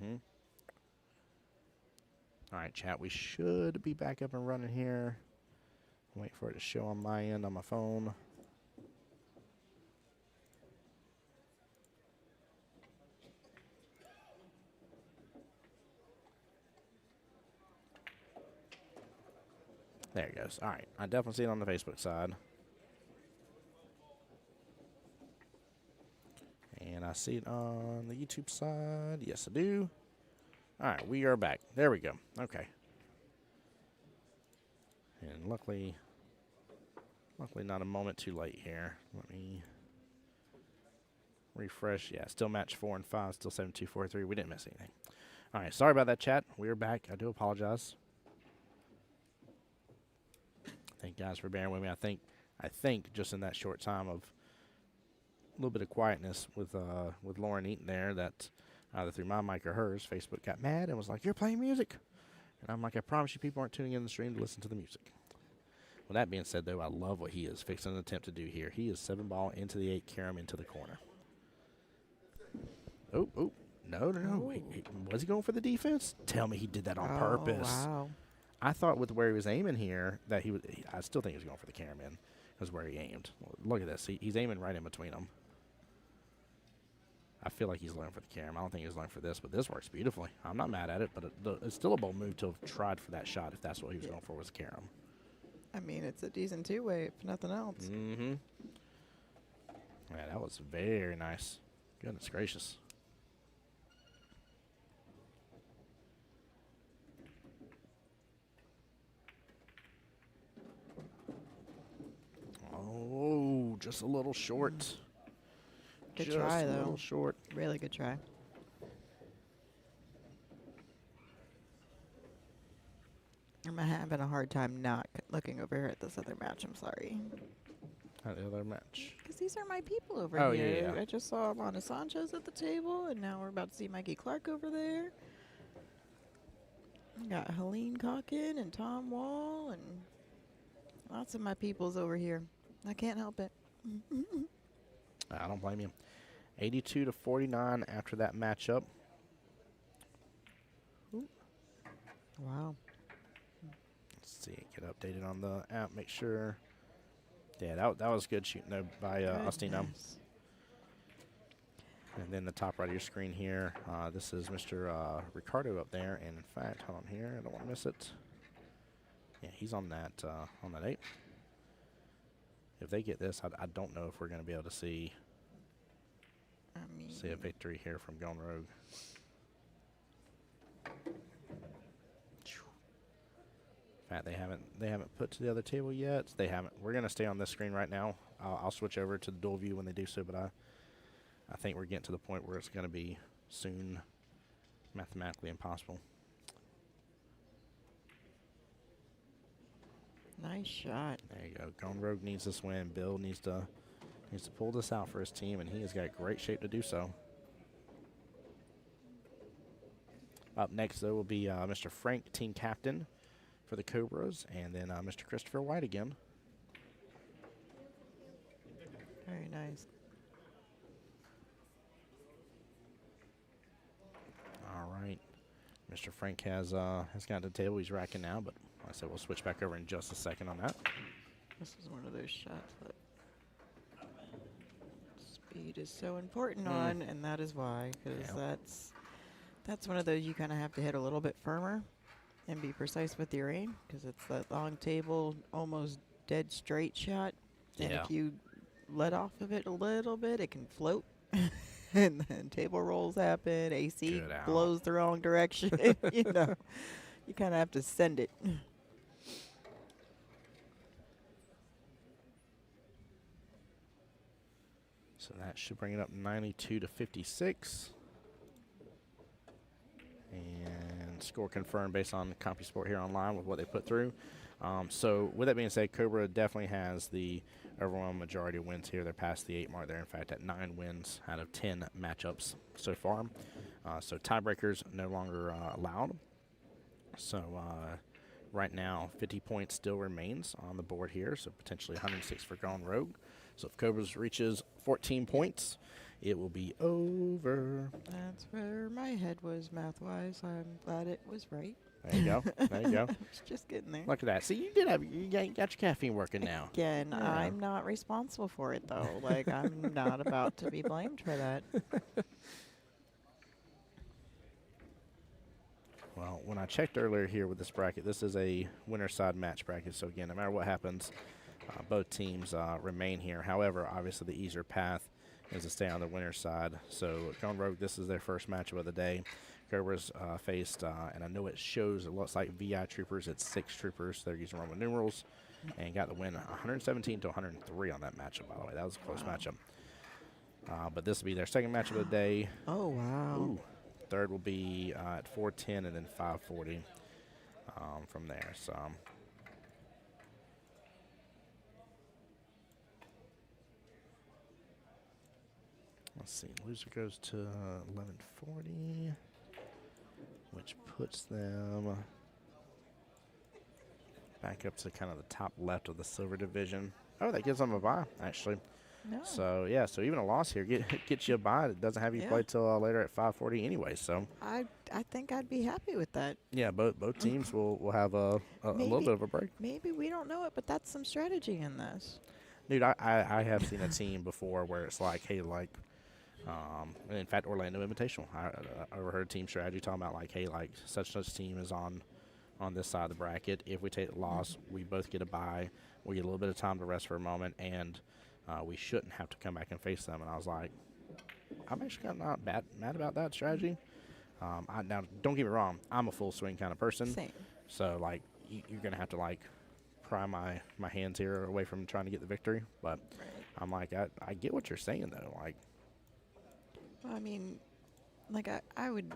All right, chat. We should be back up and running here. Wait for it to show on my end on my phone. There it goes. All right. I definitely see it on the Facebook side. And I see it on the YouTube side. Yes, I do. All right. We are back. There we go. Okay. And luckily not a moment too late here. Let me refresh. Yeah, still match 4 and 5. Still 7-2-4-3. We didn't miss anything. All right. Sorry about that, chat. We are back. I do apologize. Thank you guys for bearing with me. I think just in that short time of a little bit of quietness with Lauren Eaton there, that either through my mic or hers, Facebook got mad and was like, "You're playing music," and I'm like, "I promise you, people aren't tuning in the stream to listen to the music." With that being said, though, I love what he is fixing an attempt to do here. He is 7-ball into the 8, carry him into the corner. Oh, no. Was he going for the defense? Tell me he did that on purpose. Wow. I thought with where he was aiming here that he would. I still think he was going for the cameraman. Because where he aimed. Look at this. He's aiming right in between them. I feel like he's learning for the camera. I don't think he's learning for this, but this works beautifully. I'm not mad at it, but it's still a bold move to have tried for that shot if that's what he was going for was carom. I mean, it's a decent two-way, if nothing else. Mm-hmm. Yeah, that was very nice. Goodness gracious. Oh, just a little short. Good Just try, a though. little short. Really good try. I'm having a hard time not looking over here at this other match. I'm sorry. At the other match. Because these are my people over Oh, here. yeah. I just saw Amanda Sanchez at the table, and now we're about to see Mikey Clark over there. We got Helene Calkin and Tom Wall, and lots of my peoples over here. I can't help it. I don't blame you. 82-49 after that matchup. Wow. Let's see, get updated on the app, make sure. Yeah, that was good shooting though by Ostino. Goodness. And then the top right of your screen here, this is Mr. Ricardo up there. And in fact, hold on here, I don't want to miss it. Yeah, he's on that 8. If they get this, I don't know if we're going to be able to see a victory here from Gone Rogue. In fact, they haven't put to the other table yet. They haven't. We're going to stay on this screen right now. I'll switch over to the dual view when they do so, but I think we're getting to the point where it's going to be soon mathematically impossible. Nice shot. There you go. Gone Rogue needs this win. Bill needs to pull this out for his team, and he has got great shape to do so. Up next, though, will be Mr. Frank, team captain for the Cobras, and then Mr. Christopher White again. Very nice. All right. Mr. Frank has gotten to the table. He's racking now, but like I said, we'll switch back over in just a second on that. This is one of those shots that speed is so important on, and that is why, because that's one of those you kind of have to hit a little bit firmer and be precise with your aim, because it's that long table, almost dead straight shot. And if you let off of it a little bit, it can float. And then table rolls happen, AC blows the wrong direction. You know, you kind of have to send it. So that should bring it up 92-56. And score confirmed based on CompuSport here online with what they put through. So with that being said, Cobra definitely has the overwhelming majority of wins here. They're past the 8 mark. They're in fact at 9 wins out of 10 matchups so far. So tiebreakers no longer allowed. So right now 50 points still remains on the board here. So potentially 106 for Gone Rogue. So if Cobras reaches 14 points, it will be over. That's where my head was math-wise. I'm glad it was right. There you go. There you go. It's just getting there. Look at that. See, you got your caffeine working now. Again, Yeah. I'm not responsible for it, though. Like, I'm not about to be blamed for that. Well, when I checked earlier here with this bracket, this is a winner side match bracket. So, again, no matter what happens, both teams remain here. However, obviously the easier path is to stay on the winner's side. So, Cone Rogue, this is their first matchup of the day. Cobras faced, and I know it shows, it looks like VI Troopers. It's 6 Troopers. They're using Roman numerals and got the win 117 to 103 on that matchup, by the way. That was a close matchup. But this will be their second matchup of the day. Oh, wow. Ooh. Third will be at 410 and then 540 from there. So let's see. Loser goes to 1140, which puts them back up to kind of the top left of the silver division. Oh, that gives them a bye, actually. No. So, yeah, so even a loss here gets you a bye. It doesn't have you play till later at 540 anyway. So I think I'd be happy with that. yeah, both teams will have a little bit of a break. Maybe we don't know it, but that's some strategy in this. Dude, I have seen a team before where it's like, hey, like, and in fact, Orlando Invitational. I overheard team strategy talking about like, hey, like such team is on this side of the bracket. If we take the loss, we both get a bye. We get a little bit of time to rest for a moment, and we shouldn't have to come back and face them. And I was like, I'm actually kind of not mad about that strategy. Now, don't get me wrong, I'm a full swing kind of person. Same. So, like, you're going to have to, like, pry my hands here away from trying to get the victory. But I'm like, I get what you're saying, though. Like, Well, I mean, like, I would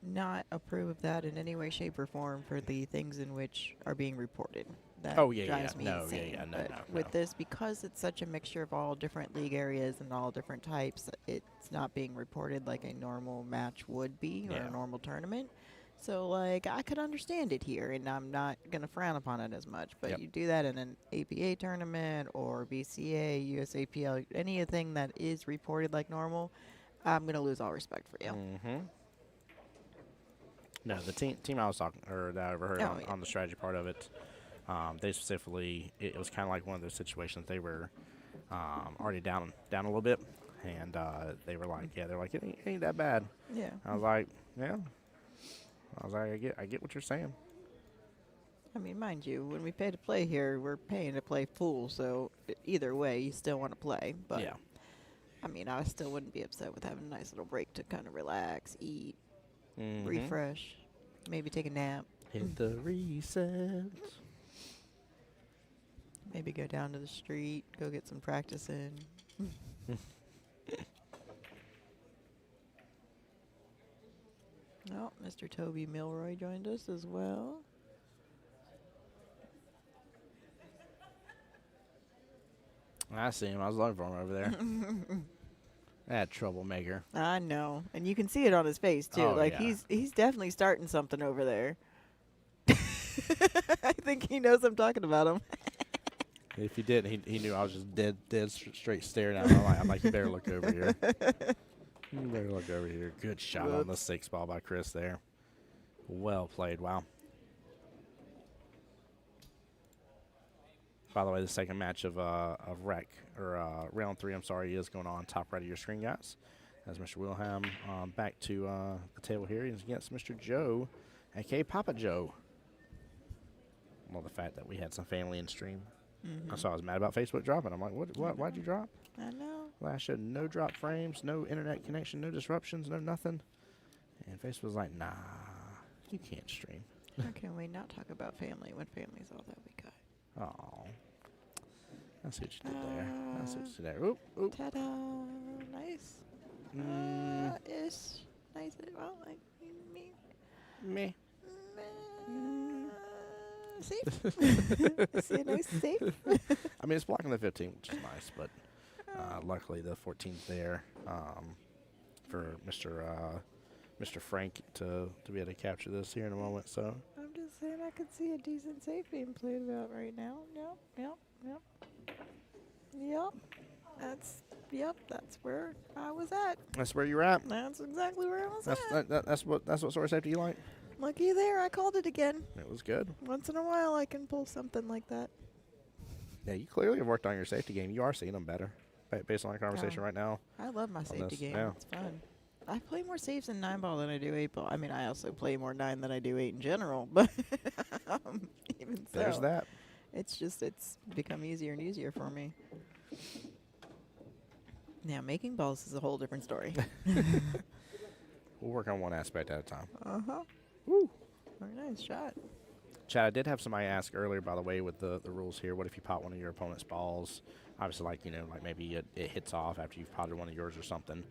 not approve of that in any way, shape, or form for the things in which are being reported. That drives me insane. But with this, because it's such a mixture of all different league areas and all different types, it's not being reported like a normal match would be or a normal tournament. So, like, I could understand it here, and I'm not going to frown upon it as much. But you do that in an APA tournament or BCA, USAPL, anything that is reported like normal, I'm going to lose all respect for you. Mm-hmm. No, the team I was talking, or that I overheard on the strategy part of it, they specifically, it was kind of like one of those situations. They were already down a little bit, and they were like, they're like, it ain't that bad. Yeah. I was like, yeah. I was like, I get what you're saying. I mean, mind you, when we pay to play here, we're paying to play full, so either way, you still want to play. But yeah. I mean, I still wouldn't be upset with having a nice little break to kind of relax, eat, refresh, maybe take a nap. Hit the reset. Maybe go down to the street, go get some practice in. Oh, Mr. Toby Milroy joined us as well. I see him. I was looking for him over there. That troublemaker. I know, and you can see it on his face too. Oh, like he's definitely starting something over there. I think he knows I'm talking about him. If he didn't, he knew I was just dead straight staring at him. I'm like, you better look over here. You better look over here. Good shot on the 6 ball by Chris there. Well played. Wow. By the way, the second match of rec, or round 3, I'm sorry, is going on top right of your screen, guys. As Mr. Wilhelm back to the table here. He's against Mr. Joe, a.k.a. Papa Joe. Well, the fact that we had some family in stream. So I was mad about Facebook dropping. I'm like, what? Why'd you drop? I know. Last showed no drop frames, no internet connection, no disruptions, no nothing. And Facebook was like, nah, you can't stream. How can we not talk about family when family's all that we got? Oh, I see what you did there. I see what you did there. Oop, oop. Ta-da! Nice. Ish. Nice. Well, like me. Me. Safe. See a nice safe. I mean, it's blocking the 15, which is nice, but luckily the 14's there for Mr. Frank to be able to capture this here in a moment. So I'm just saying I could see a decent safe being played about right now. Yep. That's Yep, that's where I was at. That's where you're at. That's exactly where I was at. That's what sort of safety you like. Looky there, I called it again. It was good. Once in a while, I can pull something like that. Yeah, you clearly have worked on your safety game. You are seeing them better, based on our conversation right now. I love my safety game. Yeah. It's fun. I play more saves in 9-ball than I do 8-ball. I mean, I also play more 9 than I do 8 in general, but even so. There's that. It's become easier and easier for me. Now, making balls is a whole different story. We'll work on one aspect at a time. Uh-huh. Woo. Very nice shot. Chad, I did have somebody ask earlier, by the way, with the rules here. What if you pot one of your opponent's balls? Obviously, like maybe it hits off after you've potted one of yours or something.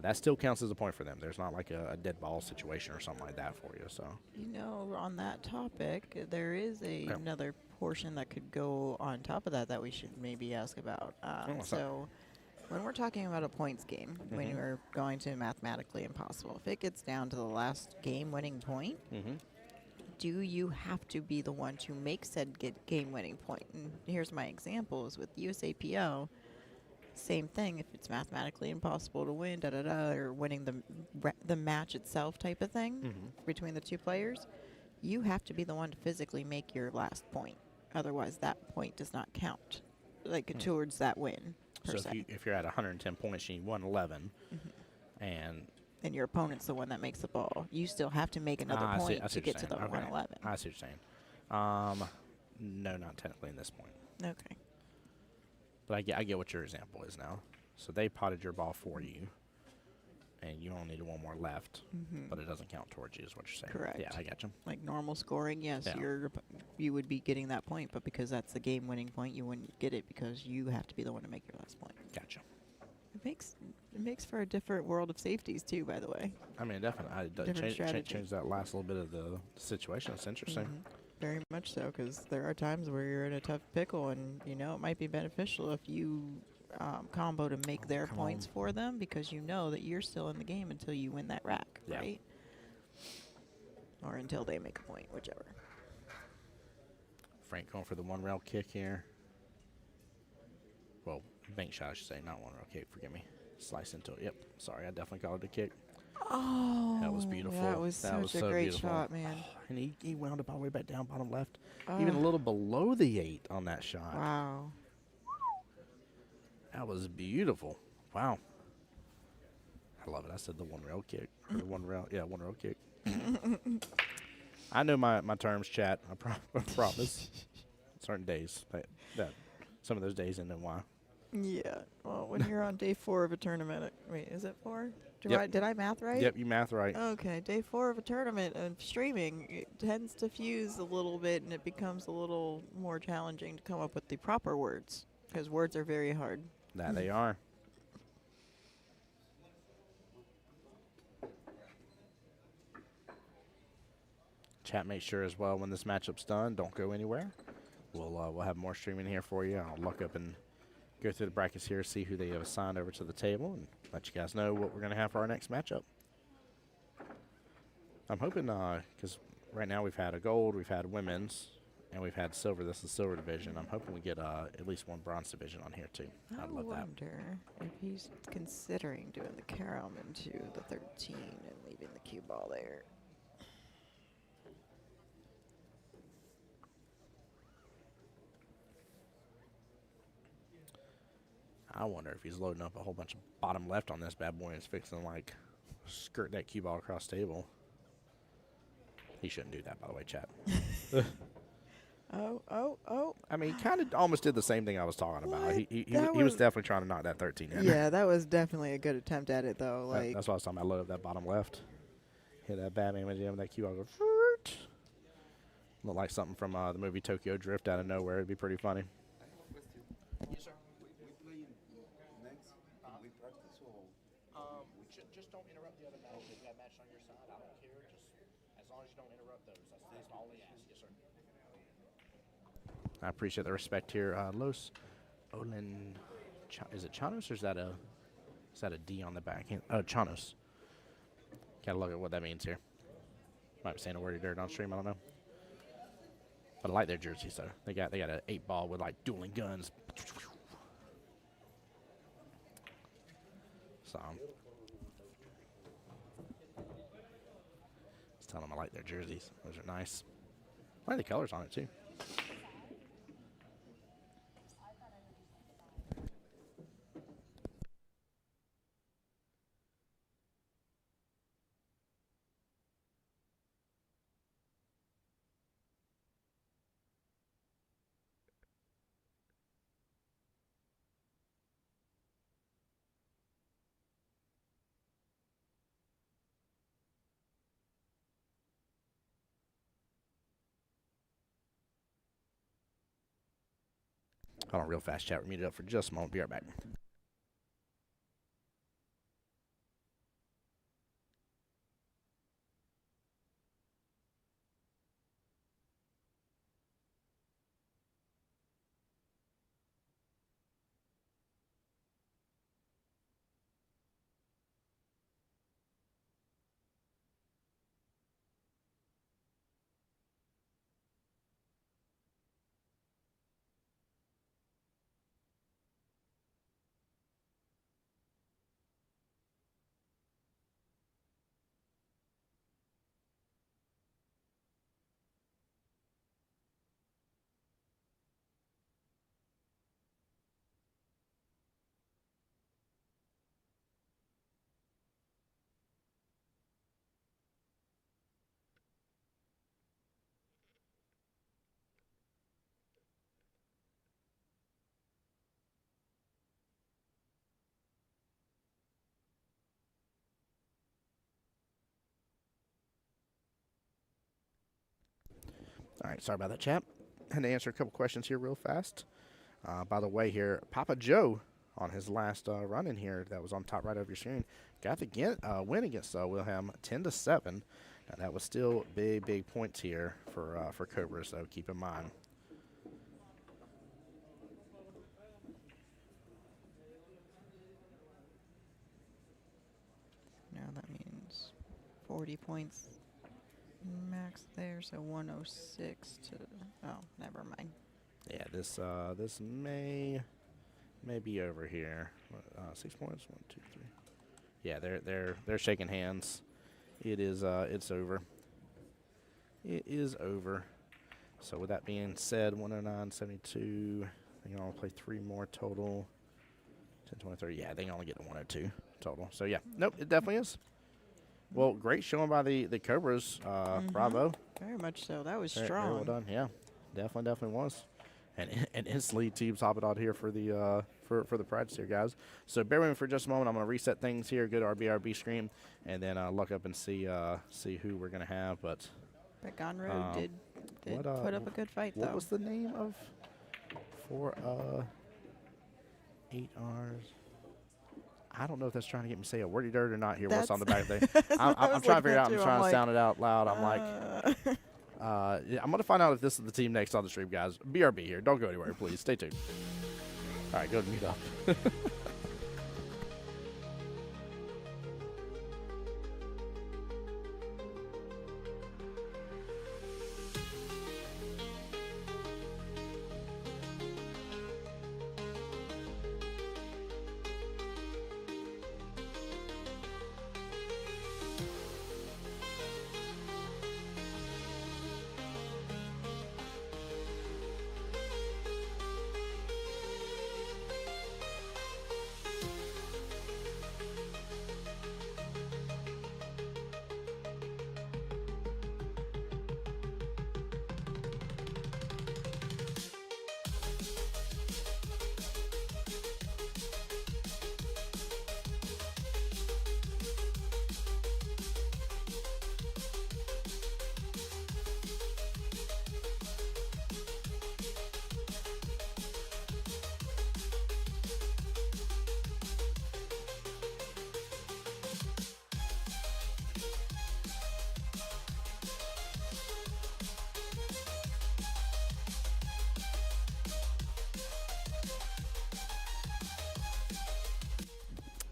That still counts as a point for them. There's not like a dead ball situation or something like that for you. So On that topic, there is another portion that could go on top of that we should maybe ask about. So when we're talking about a points game, when you're going to mathematically impossible, if it gets down to the last game-winning point, do you have to be the one to make said game-winning point? And here's my examples with USAPL. Same thing. If it's mathematically impossible to win, or winning the match itself type of thing between the two players, you have to be the one to physically make your last point. Otherwise, that point does not count, towards that win. So if you're at 110 points and you won 11, and your opponent's the one that makes the ball, you still have to make another point to get to the 111. I see what you're saying. No, not technically in this point. Okay. But I get what your example is now. So they potted your ball for you, and you only need one more left, but it doesn't count towards you is what you're saying. Correct. Yeah, I got you. Like normal scoring, yes, Yeah. you would be getting that point, but because that's the game-winning point, you wouldn't get it because you have to be the one to make your last point. Gotcha. It makes for a different world of safeties too, by the way. I mean, definitely. Change that last little bit of the situation. It's interesting. Very much so, because there are times where you're in a tough pickle, and it might be beneficial if you combo to make their points for them, because you know that you're still in the game until you win that rack, right? Or until they make a point, whichever. Frank going for the one rail kick here. Well, bank shot, I should say, not one rail kick. Forgive me. Slice into it. Yep. Sorry, I definitely called it a kick. Oh, that was beautiful. That was such a great shot, man. Oh, and he wound up all the way back down, bottom left. Even a little below the 8 on that shot. Wow. That was beautiful. Wow. I love it. I said the one rail kick. Or the one rail kick. I know my terms, chat. I promise. Certain days. Some of those days and then why. Yeah. Well, when you're on day 4 of a tournament, wait, is it 4? Yep. Did I math right? Yep, you math right. Okay, day 4 of a tournament of streaming, it tends to fuse a little bit, and it becomes a little more challenging to come up with the proper words, because words are very hard. That they are. Chat, make sure as well when this matchup's done, don't go anywhere. We'll have more streaming here for you. I'll look up and go through the brackets here, see who they have assigned over to the table, and let you guys know what we're going to have for our next matchup. I'm hoping, because right now we've had a gold, we've had women's, and we've had silver. This is the silver division. I'm hoping we get at least one bronze division on here, too. I'd love that. I wonder if he's considering doing the carom into the 13 and leaving the cue ball there. I wonder if he's loading up a whole bunch of bottom left on this bad boy and is fixing to, like, skirt that cue ball across the table. He shouldn't do that, by the way, chat. Oh. I mean, he kind of almost did the same thing I was talking about. He was definitely trying to knock that 13 in. Yeah, that was definitely a good attempt at it, though. That's what I was talking about. Load up that bottom left. Hit that Batman with him, that cue ball goes. Look like something from the movie Tokyo Drift out of nowhere. It'd be pretty funny. Yes, sir. Just don't interrupt the other match. If you have matches on your side, I don't care. Just as long as you don't interrupt those. That's all they ask. Yes, sir. I appreciate the respect here. Los Olin, is it Chanos or is that a D on the back? Chanos. Gotta look at what that means here. Might be saying a word dirt on stream. I don't know. But I like their jerseys though. They got an 8 ball with like dueling guns. So just tell them I like their jerseys. Those are nice. I like the colors on it too. Hold on real fast, chat. We're muted up for just a moment. Be right back. All right, sorry about that, chat. Had to answer a couple questions here real fast. By the way, here, Papa Joe on his last run in here that was on top right of your screen got the win against Wilhelm 10-7. Now that was still big points here for Cobra, so keep in mind. Now that means 40 points max there, so 106 to. Oh, never mind. Yeah, this may be over here. 6 points. 1, 2, 3. Yeah, they're shaking hands. It is it's over. It is over. So with that being said, 109.72. They can only play 3 more total. 10, 20, 30. Yeah, they can only get to 102 total. So yeah, nope, it definitely is. Well, great showing by the Cobras. Bravo. Very much so. That was Very strong. well done. Yeah, definitely was. And instantly team top it out here for the for the prides here, guys. So bear with me for just a moment. I'm gonna reset things here. Go to our BRB screen, and then look up and see who we're gonna have. But Gonroad did put up a good fight, though. What was the name of for 8 R's? I don't know if that's trying to get me to say a wordy dirt or not here. What's on the back there? I'm trying to figure it out. I'm trying to sound it out loud. I'm like, yeah, I'm going to find out if this is the team next on the stream, guys. BRB here. Don't go anywhere, please. Stay tuned. All right, go to mute up.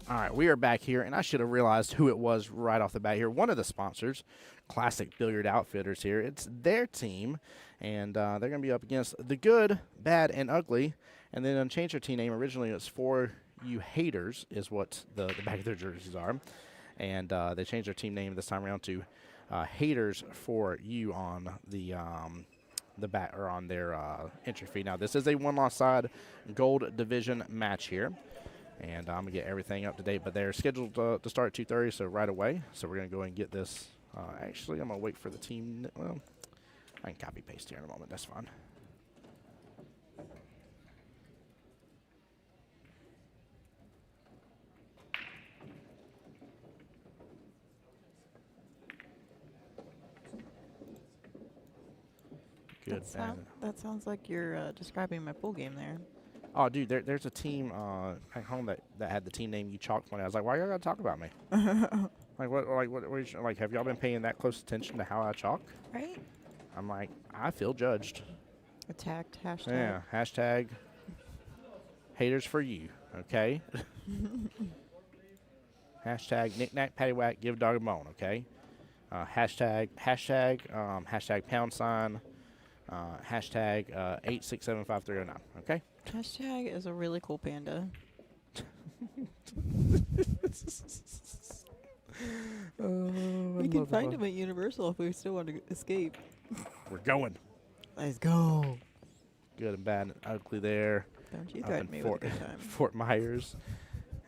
All right, we are back here, and I should have realized who it was right off the bat here. One of the sponsors, Classic Billiard Outfitters here. It's their team, and they're going to be up against the Good, Bad, and Ugly. And then change their team name. Originally, it was For You Haters is what the back of their jerseys are. And they changed their team name this time around to Haters for You on the back or on their entry fee. Now, this is a one-loss side gold division match here. And I'm going to get everything up to date. But they're scheduled to start at 2:30, so right away. So we're going to go and get this. Actually, I'm going to wait for the team. Well, I can copy-paste here in a moment. That's fine. Good. That sounds like you're describing my pool game there. Oh, dude, there's a team at home that had the team name you chalked one. I was like, why y'all gotta talk about me? Like, have y'all been paying that close attention to how I chalk? Right. I'm like, I feel judged. Attacked, hashtag. Yeah, hashtag haters for you, okay? Hashtag knick-knack, paddywhack, give dog a bone, okay? Hashtag pound sign, hashtag 8675309, okay? Hashtag is a really cool panda. We can find him at Universal if we still want to escape. We're going. Let's go. Good and bad and ugly there. Don't you threaten me with a good time. Fort Myers.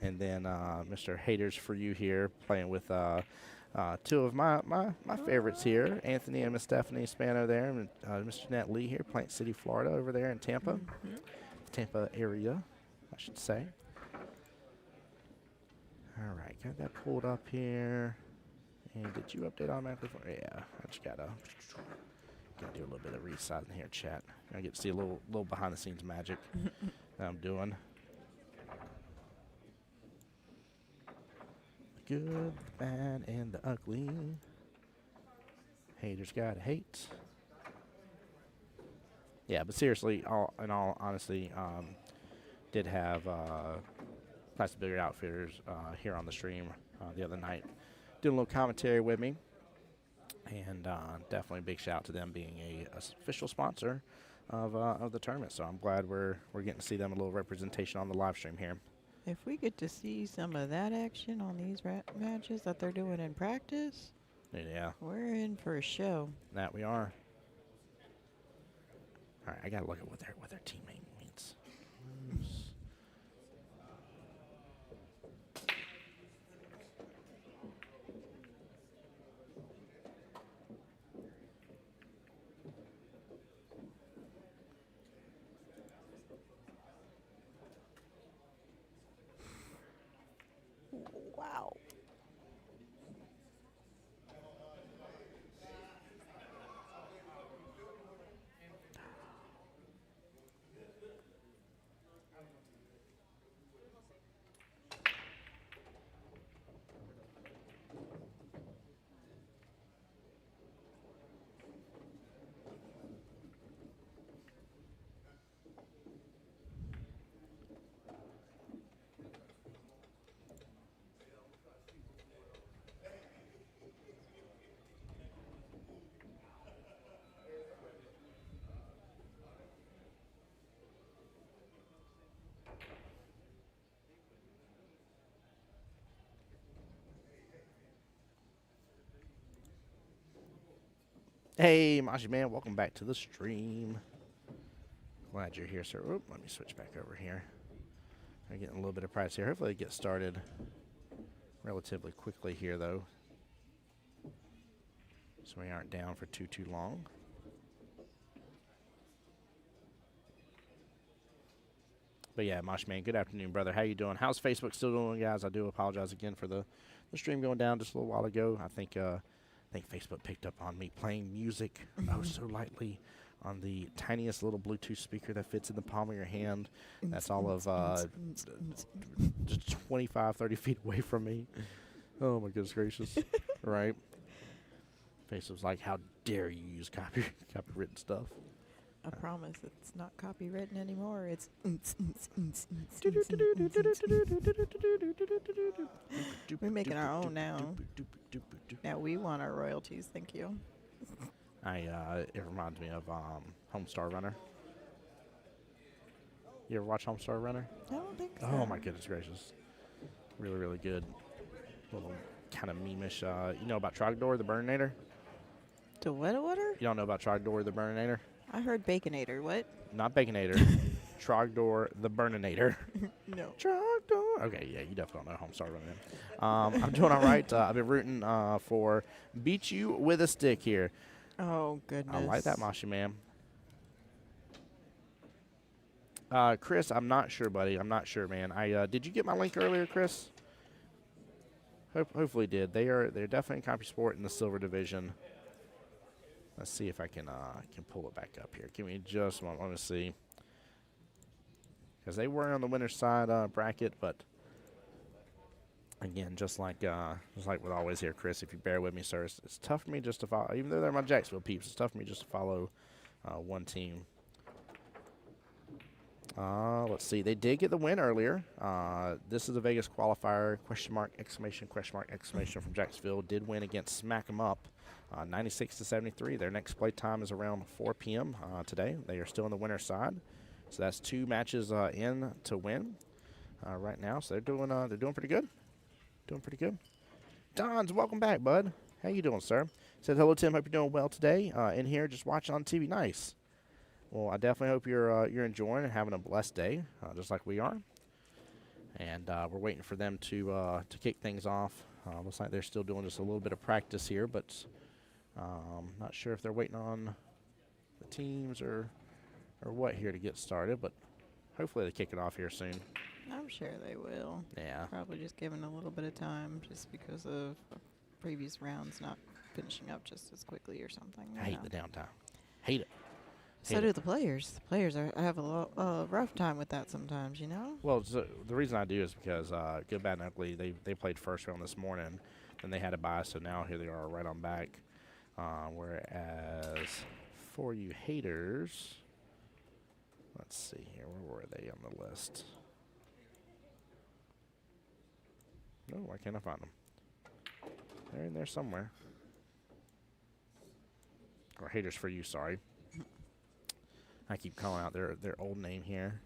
And then Mr. Haters for You here playing with two of my favorites here, Anthony and Miss Stephanie Spano there, and Mr. Nat Lee here, Plant City, Florida, over there in Tampa. Mm-hmm. Tampa area, I should say. All right, got that pulled up here. And did you update automatically for? Yeah, I just gotta do a little bit of resizing here, chat. I get to see a little behind the scenes magic that I'm doing. The good, the bad, and the ugly. Haters gotta hate. Yeah, but seriously, in all honesty, did have Plastic Bigger Outfitters here on the stream the other night, doing a little commentary with me, and definitely a big shout out to them being a official sponsor of the tournament. So I'm glad we're getting to see them a little representation on the live stream here. If we get to see some of that action on these matches that they're doing in practice, yeah, we're in for a show. That we are. All right, I gotta look at what their team name means. Wow. Hey, Mashi man, welcome back to the stream. Glad you're here, sir. Oop, let me switch back over here. I'm getting a little bit of practice here. Hopefully, it gets started relatively quickly here, though, so we aren't down for too long. But yeah, Mosh man, good afternoon, brother. How you doing? How's Facebook still doing, guys? I do apologize again for the stream going down just a little while ago. I think Facebook picked up on me playing music oh so lightly on the tiniest little Bluetooth speaker that fits in the palm of your hand. That's all of just 25, 30 feet away from me. Oh, my goodness gracious. Right? Facebook's like, how dare you use copywritten stuff? I promise it's not copywritten anymore. It's we're making our own now. Now we want our royalties. Thank you. It reminds me of Homestar Runner. You ever watch Homestar Runner? I don't think so. Oh my goodness gracious, really really good. Little kind of meme-ish. You know about Trogdor the Burninator? The what water? You don't know about Trogdor the Burninator? I heard Baconator. What? Not Baconator. Trogdor the Burninator. No. Trogdor. Okay, yeah, you definitely don't know Homestar Runner. I'm doing all right. I've been rooting for Beat You with a Stick here. Oh, goodness. I like that, Mashi, man. Chris, I'm not sure, buddy. I'm not sure, man. Did you get my link earlier, Chris? Hopefully did. They're definitely in CompuSport in the silver division. Let's see if I can pull it back up here. Give me just a moment. Let me see. Because they were on the winner's side bracket, but again, just like with always here, Chris, if you bear with me, sir, it's tough for me just to follow. Even though they're my Jacksonville peeps, it's tough for me just to follow one team. Let's see. They did get the win earlier. This is a Vegas qualifier. Question mark, exclamation from Jacksonville. Did win against Smack 'em Up, 96-73. Their next play time is around 4 p.m. Today. They are still on the winner's side. So that's 2 matches in to win right now. So they're doing pretty good. Doing pretty good. Dons, welcome back, bud. How you doing, sir? Said hello, Tim. Hope you're doing well today. In here, just watching on TV. Nice. Well, I definitely hope you're enjoying and having a blessed day, just like we are. And we're waiting for them to kick things off. Looks like they're still doing just a little bit of practice here, but not sure if they're waiting on the teams or what here to get started. But hopefully they kick it off here soon. I'm sure they will. Yeah. Probably just giving a little bit of time just because of previous rounds not finishing up just as quickly or something. I hate the downtime. Hate it. So do the players. The players have a rough time with that sometimes, you know? Well, so the reason I do is because Good, Bad, and Ugly, they played first round this morning, and they had a bye, so now here they are right on back. Whereas for you haters, let's see here. Where were they on the list? No, why can't I find them? They're in there somewhere. Or haters for you, sorry. I keep calling out their old name here.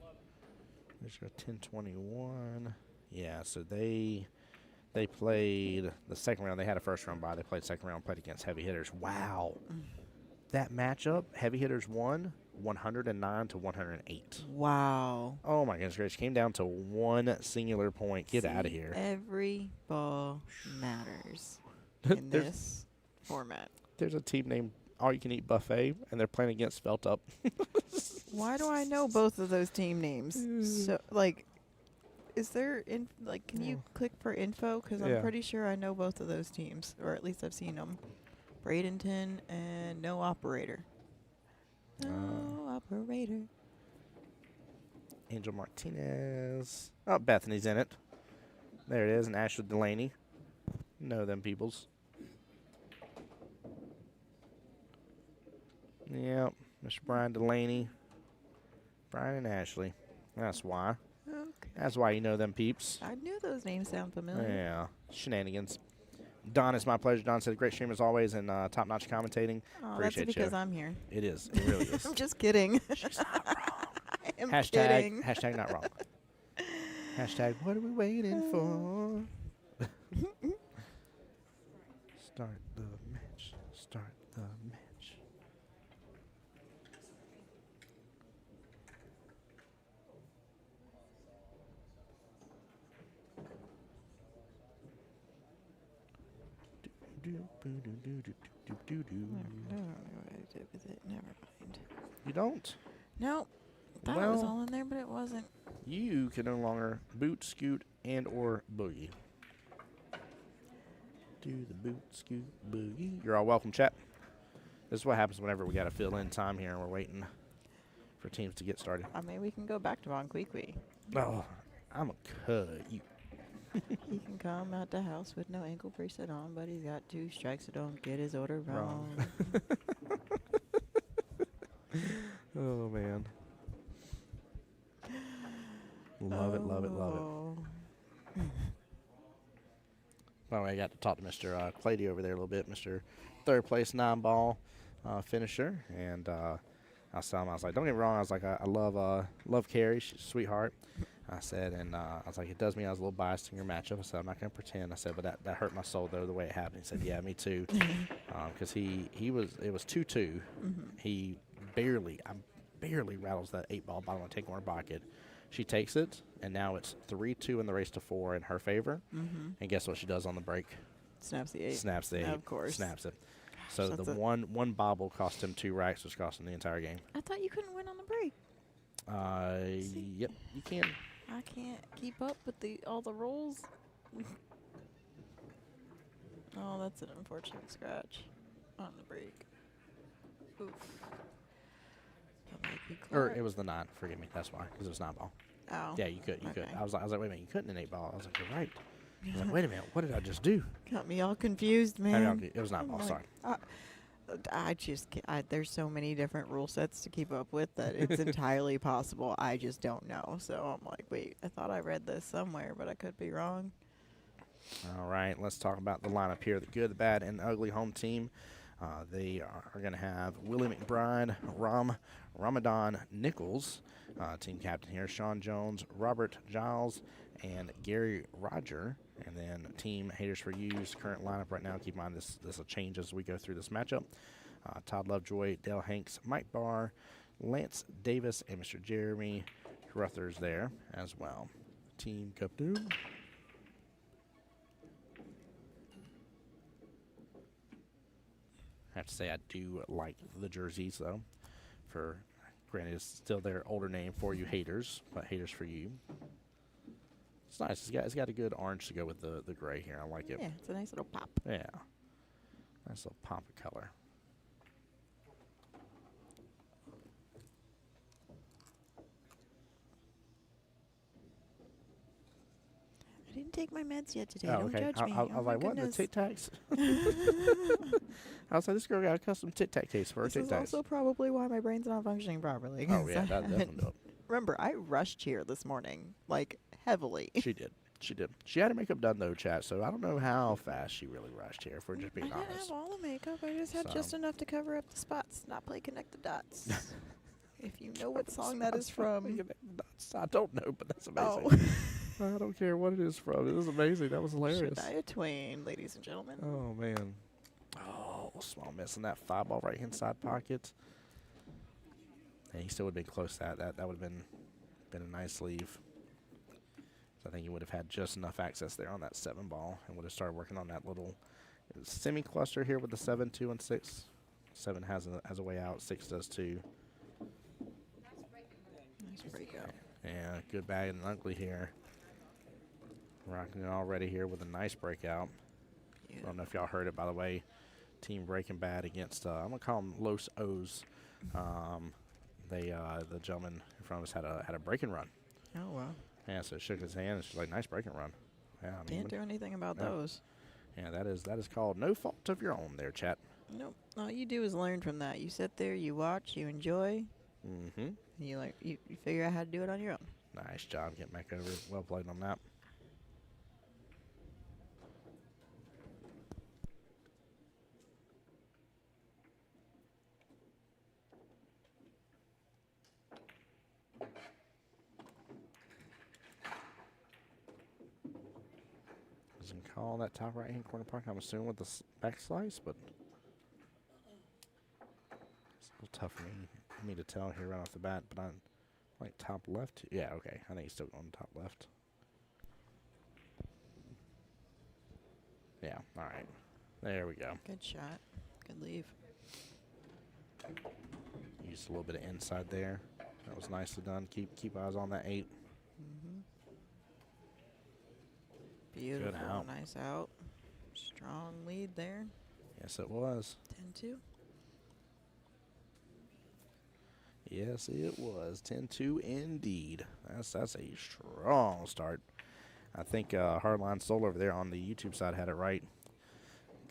There's a 1021. Yeah, so they played the second round. They had a first round bye. They played second round, played against heavy hitters. Wow. That matchup, heavy hitters won 109-108. Wow. Oh my goodness gracious. Came down to one singular point. Get out of here. Every ball matters in this format. There's a team named All You Can Eat Buffet, and they're playing against Felt Up. Why do I know both of those team names? So, like, is there, can you click for info? Because I'm pretty sure I know both of those teams, or at least I've seen them. Bradenton and No Operator. No Operator. Angel Martinez. Oh, Bethany's in it. There it is, and Ashley Delaney. Know them peoples. Yep, Mr. Brian Delaney. Brian and Ashley. That's why. Okay. That's why you know them peeps. I knew those names sound familiar. Yeah. Shenanigans. Don, it's my pleasure. Don said, great stream as always and top-notch commentating. Oh, Appreciate that's because you. I'm here. It is. It really is. I'm just kidding. She's not wrong. I am Hashtag, kidding. hashtag not wrong. Hashtag what are we waiting for? Start the match. Start the match. I don't know what I did with it. Never mind. You don't? No. Thought it was all in there, but it wasn't. You can no longer boot, scoot, and or boogie. Do the boot, scoot, boogie. You're all welcome, chat. This is what happens whenever we got to fill in time here and we're waiting for teams to get started. I mean, we can go back to Von Queequee. Oh, I'm a cud. You. He can come out the house with no ankle bracelet on, but he's got 2 strikes, so don't get his order wrong. Oh, man. Love it, love it, love it. By the way, I got to talk to Mr. Clady over there a little bit, Mr. Third place 9-ball finisher, and I was telling him, I was like, don't get me wrong. I was like, I love Carrie. She's a sweetheart. I said, and I was like, it does mean I was a little biased in your matchup. I said, I'm not going to pretend. I said, but that hurt my soul, though, the way it happened. He said, yeah, me too. Because it was 2-2. He I barely rattles that 8-ball bottom of the take-corner pocket. She takes it, and now it's 3-2 in the race to 4 in her favor. And guess what she does on the break? Snaps the 8. Snaps the 8. Of course. Snaps it. So That's the one bobble cost him 2 racks, which cost him the entire game. I thought you couldn't win on the break. Yep, you can. I can't keep up with all the rolls. Oh, that's an unfortunate scratch on the break. Oof. That might be Or correct. it was the 9. Forgive me. That's why, because it was 9-ball. Oh. Yeah, you could. You could. Okay. I was like, wait a minute, you couldn't in 8-ball. I was like, you're right. I was like, wait a minute, what did I just do? Got me all confused, I man. mean, it was 9-ball. I'm Sorry. I just there's so many different rule sets to keep up with that it's entirely possible. I just don't know. So I'm like, wait, I thought I read this somewhere, but I could be wrong. All right, let's talk about the lineup here. The good, the bad, and the ugly home team. They are going to have Willie McBride, Ramadan Nichols, team captain here, Sean Jones, Robert Giles, and Gary Roger. And then team Haters for You's current lineup right now. Keep in mind this will change as we go through this matchup. Todd Lovejoy, Dale Hanks, Mike Barr, Lance Davis, and Mr. Jeremy Ruthers there as well. Team captain. I have to say I do like the jerseys though. Granted, it's still their older name for you haters, but Haters for You. It's nice. It's got a good orange to go with the gray here. I like it. Yeah, it's a nice little pop. Yeah. Nice little pop of color. I didn't take my meds yet today. Oh, Don't okay. judge me. I was like, what? The Tic Tacs? I was like, this girl got a custom Tic Tac case for her This Tic is Tacs. also probably why my brain's not functioning properly. Oh, yeah, that definitely do it. Remember, I rushed here this morning, like, heavily. She did. She did. She had her makeup done, though, chat, so I don't know how fast she really rushed here, if we're just being I didn't honest. have all the makeup. I just had just enough to cover up the spots, not play Connect the Dots. If you know what song that is from. I don't know, but that's amazing. Oh. I don't care what it is from. It was amazing. That was hilarious. Shania Twain, ladies and gentlemen. Oh, man. Oh, small miss in that 5-ball right-hand side pocket. And he still would have been close to that. That would have been a nice leave. So I think he would have had just enough access there on that 7-ball and would have started working on that little semi-cluster here with the 7, 2, and 6. 7 has a way out. 6 does too. Nice breakout. Yeah, good bag and ugly here. Rocking it already here with a nice breakout. I don't know if y'all heard it, by the way. Team Breaking Bad against, I'm going to call them Los O's. The gentleman in front of us had a breaking run. Oh, wow. Yeah, so shook his hand and she's like, nice breaking run. Yeah, I mean, Can't do anything about no. those. Yeah, that is called no fault of your own there, chat. Nope. All you do is learn from that. You sit there, you watch, you enjoy, Mm-hmm. and you figure out how to do it on your own. Nice job getting back over. Well played on that. Doesn't call that top right-hand corner pocket. I'm assuming with the back slice, but it's a little tough for me to tell here right off the bat. But I'm like top left. Yeah, okay. I think he's still going top left. Yeah. All right. There we go. Good shot. Good leave. Used a little bit of inside there. That was nicely done. Keep eyes on that 8. Mm-hmm. Beautiful. Good out. Nice out. Strong lead there. Yes, it was. 10-2. Yes, it was. 10-2 indeed. That's a strong start. I think Hardline Soul over there on the YouTube side had it right.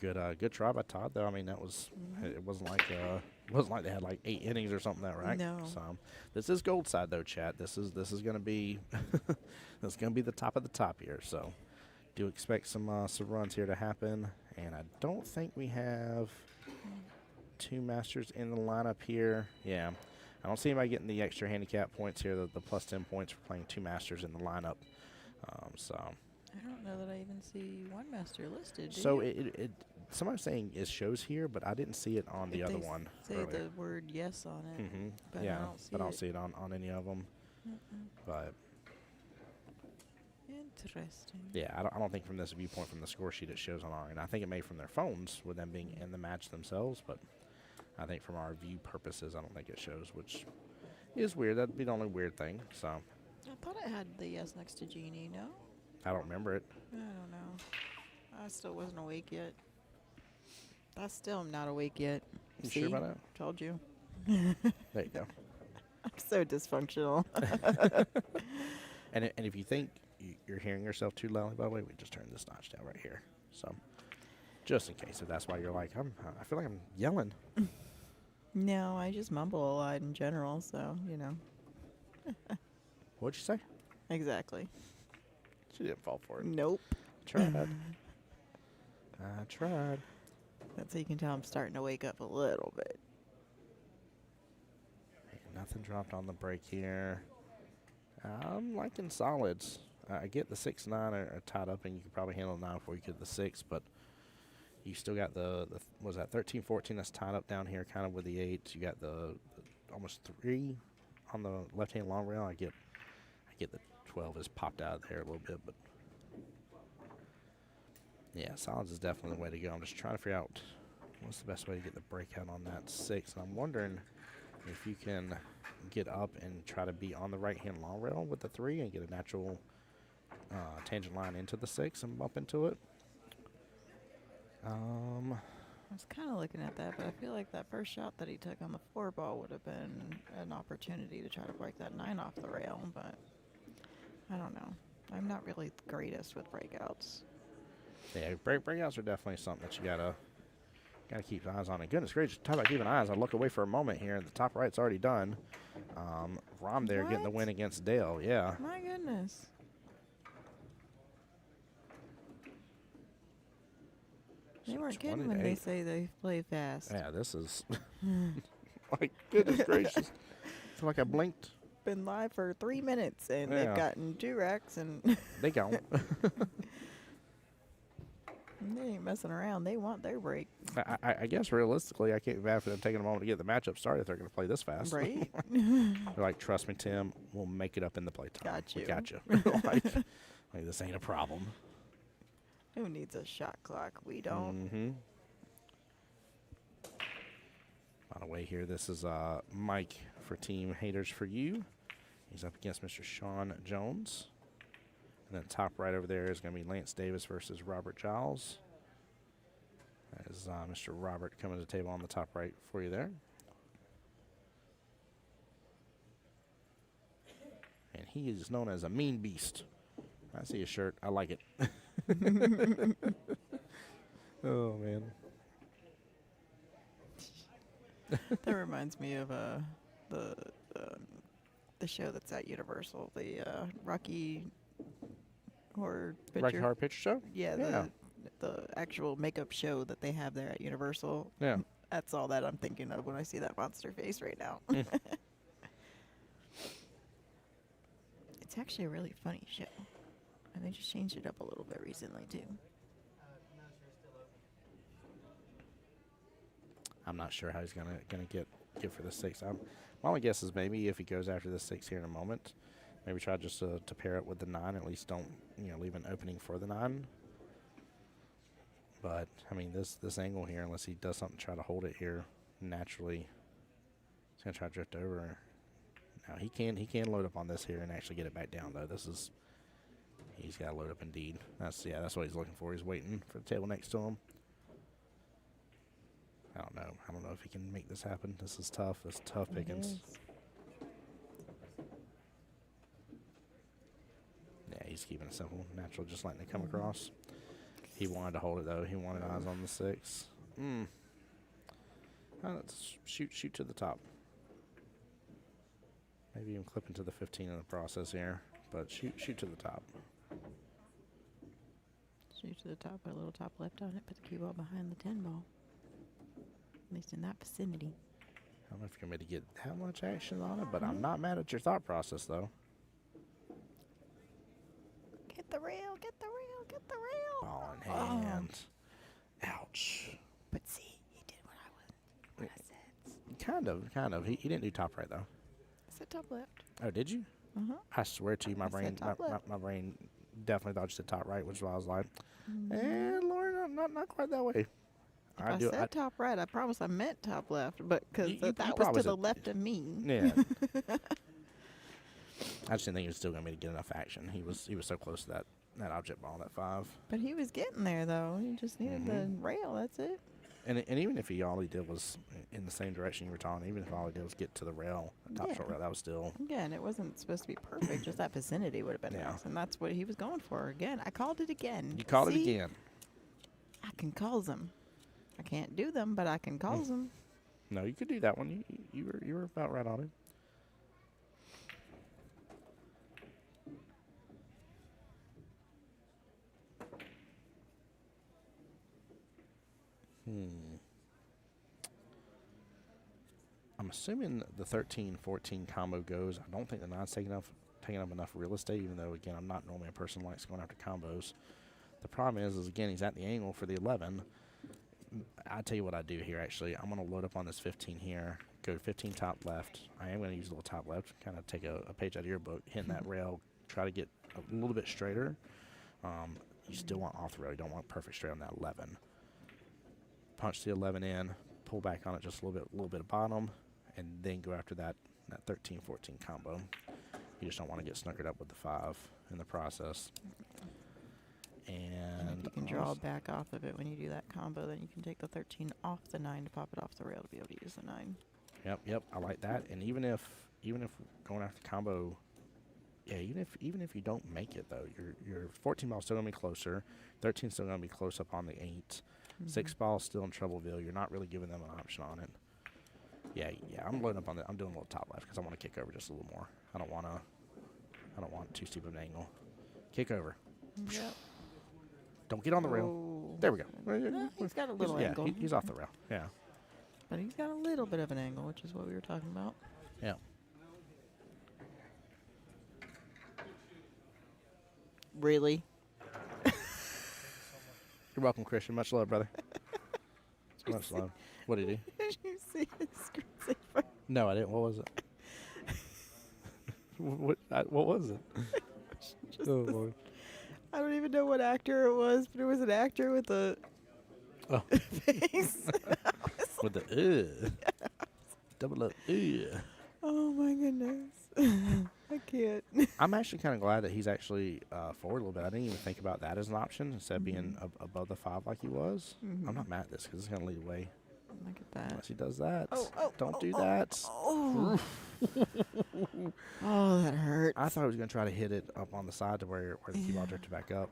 Good try by Todd though. I mean that was it wasn't like they had like 8 innings or something that right. No. So this is gold side though, chat. This is gonna be this is gonna be the top of the top here. So do expect some runs here to happen. And I don't think we have 2 masters in the lineup here. Yeah. I don't see anybody getting the extra handicap points here, the plus 10 points for playing 2 masters in the lineup. So I don't know that I even see one master listed. Do so you? it somebody's saying it shows here, but I didn't see it on the If other they one say earlier. the word yes on it, but Yeah, I don't see but I don't it. see it on any of them. But Interesting. yeah, I don't think from this viewpoint from the score sheet it shows on our end. I think it may from their phones with them being in the match themselves, but I think from our view purposes, I don't think it shows, which is weird. That'd be the only weird thing. So I thought it had the yes next to Genie. No, I don't remember it. I don't know. I still wasn't awake yet. I still am not awake yet. You See? sure about that? Told you. There you go. I'm so dysfunctional. And if you think you're hearing yourself too loudly, by the way, we just turned this notch down right here. So just in case, if that's why you're like, I feel like I'm yelling. No, I just mumble a lot in general, so, you know. What'd you say? Exactly. She didn't fall for it. Nope. Tried. I tried. That's how you can tell I'm starting to wake up a little bit. Nothing dropped on the break here. I'm liking solids. I get the 6-9 are tied up, and you could probably handle the 9 before you get the 6, but you still got the was that 13-14 that's tied up down here, kind of with the 8. You got the almost 3 on the left-hand long rail. I get the 12 is popped out of there a little bit, but yeah, solids is definitely the way to go. I'm just trying to figure out what's the best way to get the breakout on that 6, and I'm wondering if you can get up and try to be on the right-hand long rail with the 3 and get a natural tangent line into the 6 and bump into it. I was kind of looking at that, but I feel like that first shot that he took on the 4 ball would have been an opportunity to try to break that 9 off the rail, but I don't know. I'm not really the greatest with breakouts. Yeah, breakouts are definitely something that you gotta keep eyes on. And goodness gracious, talk about keeping eyes. I look away for a moment here, and the top right's already done. Rom there getting the What? win against Dale. Yeah. My goodness. They weren't kidding when they 28. say they play fast. Yeah, this is my goodness gracious. I feel like I blinked. Been live for 3 minutes, and Yeah. they've gotten 2 racks, and They gone. they ain't messing around. They want their break. I guess realistically, I can't be mad for them taking a moment to get the matchup started if they're going to play this fast. Right? They're like, trust me, Tim, we'll make it up in the playtime. Got We you. got you. like, this ain't a problem. Who needs a shot clock? We don't. Mm-hmm. By the way, here, this is Mike for Team Haters for You. He's up against Mr. Sean Jones. And then top right over there is going to be Lance Davis versus Robert Giles. That is Mr. Robert coming to the table on the top right for you there. And he is known as a mean beast. I see his shirt. I like it. Oh, man. That reminds me of the show that's at Universal, the Rocky Horror Picture. Rocky Horror Picture Show? Yeah, Yeah. the actual makeup show that they have there at Universal. Yeah. That's all that I'm thinking of when I see that monster face right now. It's actually a really funny show. And they just changed it up a little bit recently, too. I'm not sure how he's gonna get for the 6. My only guess is maybe if he goes after the 6 here in a moment, maybe try just to pair it with the 9. At least don't leave an opening for the 9. But I mean this angle here, unless he does something to try to hold it here naturally, he's gonna try to drift over. Now he can load up on this here and actually get it back down though. He's got to load up indeed. That's what he's looking for. He's waiting for the table next to him. I don't know if he can make this happen. This is tough. It's tough pickings. Yeah, he's keeping it simple, natural, just letting it come across. He wanted to hold it though. He wanted eyes on the 6. Let's shoot to the top. Maybe even clip into the 15 in the process here, but shoot to the top. Shoot to the top, put a little top left on it, put the cue ball behind the 10 ball. At least in that vicinity. I don't know if you're going to get that much action on it, but I'm not mad at your thought process, though. Get the rail, get the rail, get the rail. Ball in hand. Ouch. But see, he did what I said. Kind of. He didn't do top right, though. I said top left. Oh, did you? I swear to you, my brain definitely thought you said top right, which is why I was like, Lauren, not quite that way. If I said top right, I promise I meant top left, but because that was to the left of me. Yeah. I just didn't think he was still going to be able to get enough action. He was so close to that object ball, that 5. But he was getting there, though. He just needed the rail. That's it. And even if all he did was in the same direction you were talking, even if all he did was get to the rail, top short rail, that was still... Again, it wasn't supposed to be perfect. Just that vicinity would have been nice. And that's what he was going for. Again, I called it again. You called it again. I can call them. I can't do them, but I can call them. No, you could do that one. You were about right on it. I'm assuming the 13-14 combo goes. I don't think the 9's taking up enough real estate, even though, again, I'm not normally a person who likes going after combos. The problem is again, he's at the angle for the 11. I'll tell you what I do here, actually. I'm going to load up on this 15 here, go to 15 top left. I am going to use a little top left, kind of take a page out of your book, hitting that rail, try to get a little bit straighter. You still want off the rail. You don't want perfect straight on that 11. Punch the 11 in, pull back on it just a little bit of bottom, and then go after that 13-14 combo. You just don't want to get snookered up with the 5 in the process. And if you can draw back off of it when you do that combo, then you can take the 13 off the 9 to pop it off the rail to be able to use the 9. Yep, I like that. And even if going after combo, even if you don't make it though, your 14 ball still gonna be closer, 13 still gonna be close up on the 8. 6 ball still in Troubleville. You're not really giving them an option on it. Yeah. I'm loading up on I'm doing a little top left because I want to kick over just a little more. I don't want too steep of an angle. Kick over. Yep. Don't get on the rail. There we go. No, he's got a little angle. He's off the rail. Yeah. But he's got a little bit of an angle, which is what we were talking about. Yeah. Really? You're welcome, Christian. Much love, brother. Much love. What did he do? Did you see his screensaver? No, I didn't. What was it? What was it? Oh, Lord. I don't even know what actor it was, but it was an actor with a face. With the double up. Oh my goodness. I can't. I'm actually kind of glad that he's actually forward a little bit. I didn't even think about that as an option instead of being above the 5 like he was. I'm not mad at this because it's going to lead away. Look at that. Unless he does that. Don't do that. that. Oh, that hurt. I thought he was going to try to hit it up on the side to where the cue ball drifted back up.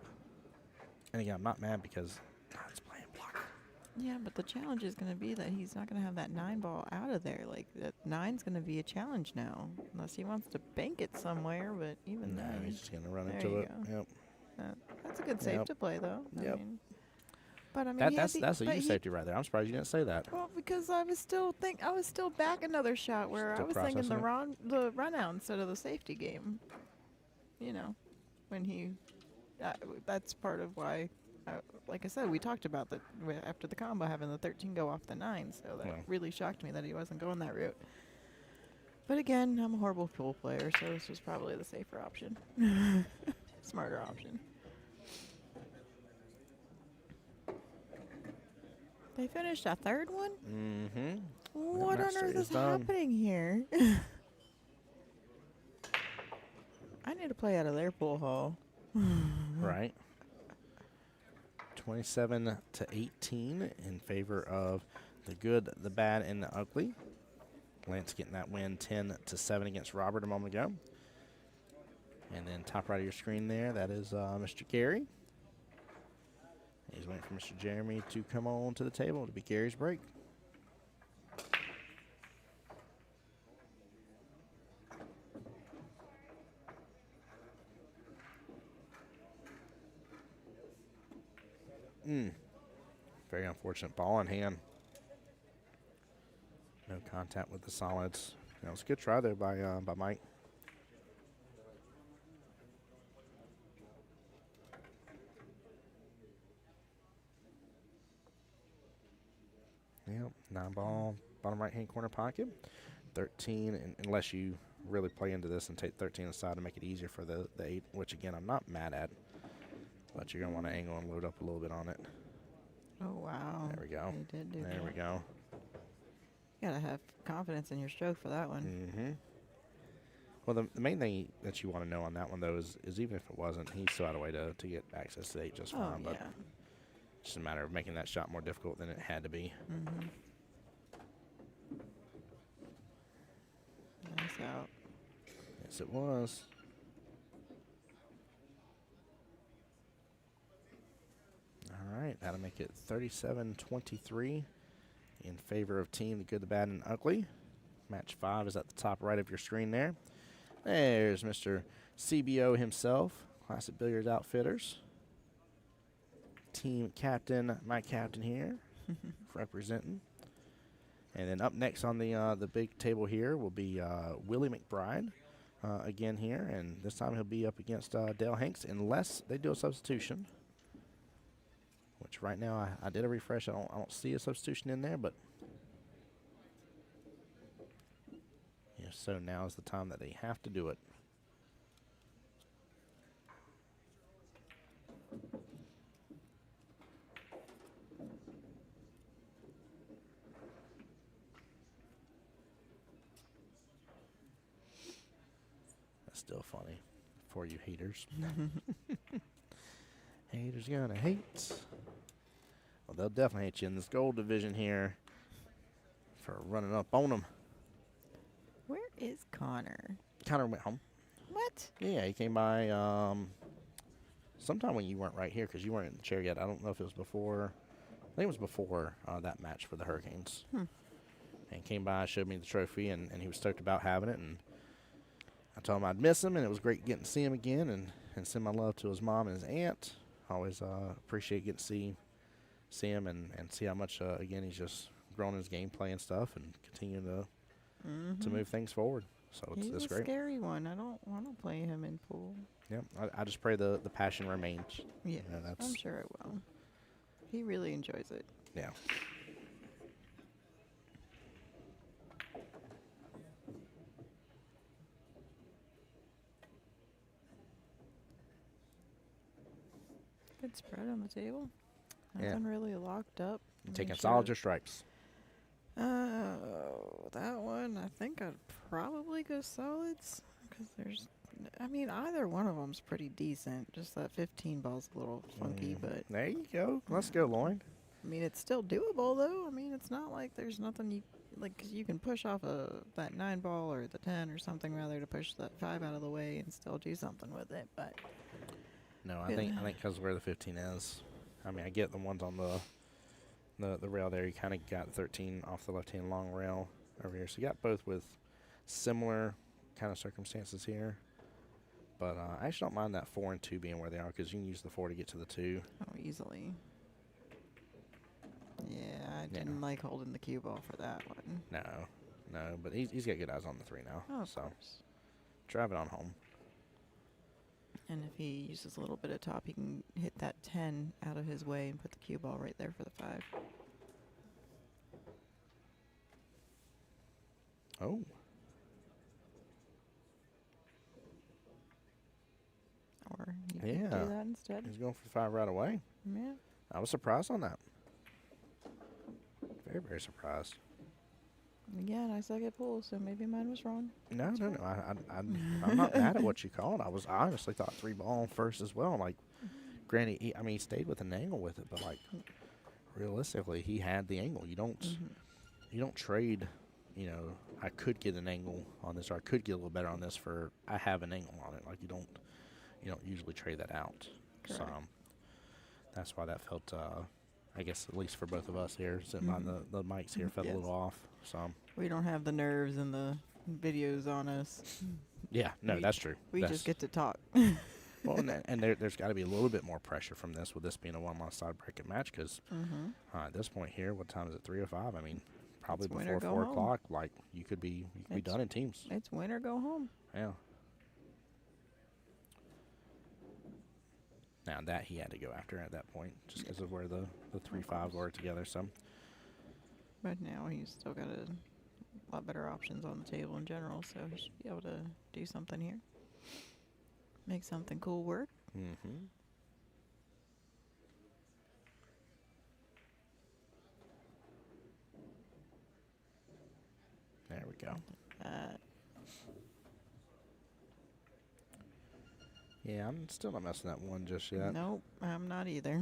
And again, I'm not mad because it's playing block. Yeah, but the challenge is going to be that he's not going to have that 9 ball out of there. Like, that 9's going to be a challenge now. Unless he wants to bank it somewhere, but even then. He's just going to run into it. Go. Yep. That's a good save to play, though. Yep. But I mean, that's a huge safety right there. I'm surprised you didn't say that. Well, because I was still back another shot where I was thinking the run out instead of the safety game. You know, when he, that's part of why. Like I said, we talked about that after the combo having the 13 go off the 9, so that really shocked me that he wasn't going that route. But again, I'm a horrible pool player, so this was probably the safer option, smarter option. They finished a third one? Mm-hmm. What on earth is happening here? I need to play out of their pool hall. Right. 27-18 in favor of the good, the bad, and the ugly. Lance getting that win 10-7 against Robert a moment ago. And then top right of your screen there, that is Mr. Gary. He's waiting for Mr. Jeremy to come on to the table to be Gary's break. Very unfortunate ball in hand. No contact with the solids. That was a good try there by Mike. Yep, 9-ball, bottom right-hand corner pocket. 13, unless you really play into this and take 13 aside to make it easier for the 8, which, again, I'm not mad at. But you're going to want to angle and load up a little bit on it. Oh, wow. There we go. You did do There that. we go. You got to have confidence in your stroke for that one. Mm-hmm. Well, the main thing that you want to know on that one, though, is even if it wasn't, he still had a way to get access to 8 just fine. Oh, But yeah. it's just a matter of making that shot more difficult than it had to be. Mm-hmm. Nice out. Yes, it was. All right, that'll make it 37-23 in favor of Team the Good, the Bad, and Ugly. Match 5 is at the top right of your screen there. There's Mr. CBO himself, Classic Billiards Outfitters. Team captain, my captain here, representing. And then up next on the big table here will be Willie McBride again here, and this time he'll be up against Dale Hanks unless they do a substitution. Which right now I did a refresh. I don't see a substitution in there, but if so, now is the time that they have to do it. That's still funny for you haters. Haters gonna hate. Well, they'll definitely hate you in this gold division here for running up on them. Where is Connor? Connor went home. What? Yeah, he came by sometime when you weren't right here because you weren't in the chair yet. I don't know if it was before. I think it was before that match for the Hurricanes. And came by, showed me the trophy, and he was stoked about having it. And I told him I'd miss him, and it was great getting to see him again and send my love to his mom and his aunt. Always appreciate getting to see him and see how much, again, he's just grown his gameplay and stuff and continuing to move things forward. So He's it's a great. scary one. I don't want to play him in pool. Yep, I just pray the passion remains. Yeah, that's I'm sure it will. He really enjoys it. Yeah. Good spread on the table. Yeah. Nothing really locked up. You taking solids or stripes? That one, I think I'd probably go solids because either one of them's pretty decent. Just that 15 ball's a little funky, but There you go. Let's go, Lauren. it's still doable though. It's not like there's nothing you cause you can push off that 9 ball or the 10 or something rather to push that 5 out of the way and still do something with it. But No, I think because where the 15 is, I get the ones on the rail there. You kind of got 13 off the left-hand long rail over here. So you got both with similar kind of circumstances here. But I actually don't mind that 4 and 2 being where they are because you can use the 4 to get to the 2. oh, easily. Yeah, I didn't like holding the cue ball for that one. No, but he's got good eyes on the 3 now. Oh, of so course. drive it on home. And if he uses a little bit of top, he can hit that 10 out of his way and put the cue ball right there for the 5. Oh. Or you could Yeah. do that instead. He's going for 5 right away. Yeah. I was surprised on that. Very, very surprised. Again, I suck at pool, so maybe mine was wrong. No. I'm not mad at what you called. I honestly thought 3 ball first as well. Like, granted, he stayed with an angle with it, but like, realistically, he had the angle. You don't trade. I could get an angle on this, or I could get a little better on this for I have an angle on it. Like you don't usually trade that out. Correct. So that's why that felt. I guess at least for both of us here, sitting on the mics here, felt a little off. So We don't have the nerves and the videos on us. yeah, no, that's true. We just get to talk. Well, and there's got to be a little bit more pressure from this, with this being a one-loss side bracket match, because at this point here, what time is it? 3:05. probably It's win or before go 4 home. o'clock, like you could be done in teams. It's win or go home. Yeah. Now that he had to go after at that point, just because of where the 3-5s were together. So. But now he's still got a lot better options on the table in general, so he should be able to do something here. Make something cool work. Mm-hmm. There we go. Yeah, I'm still not messing that one just yet. Nope, I'm not either.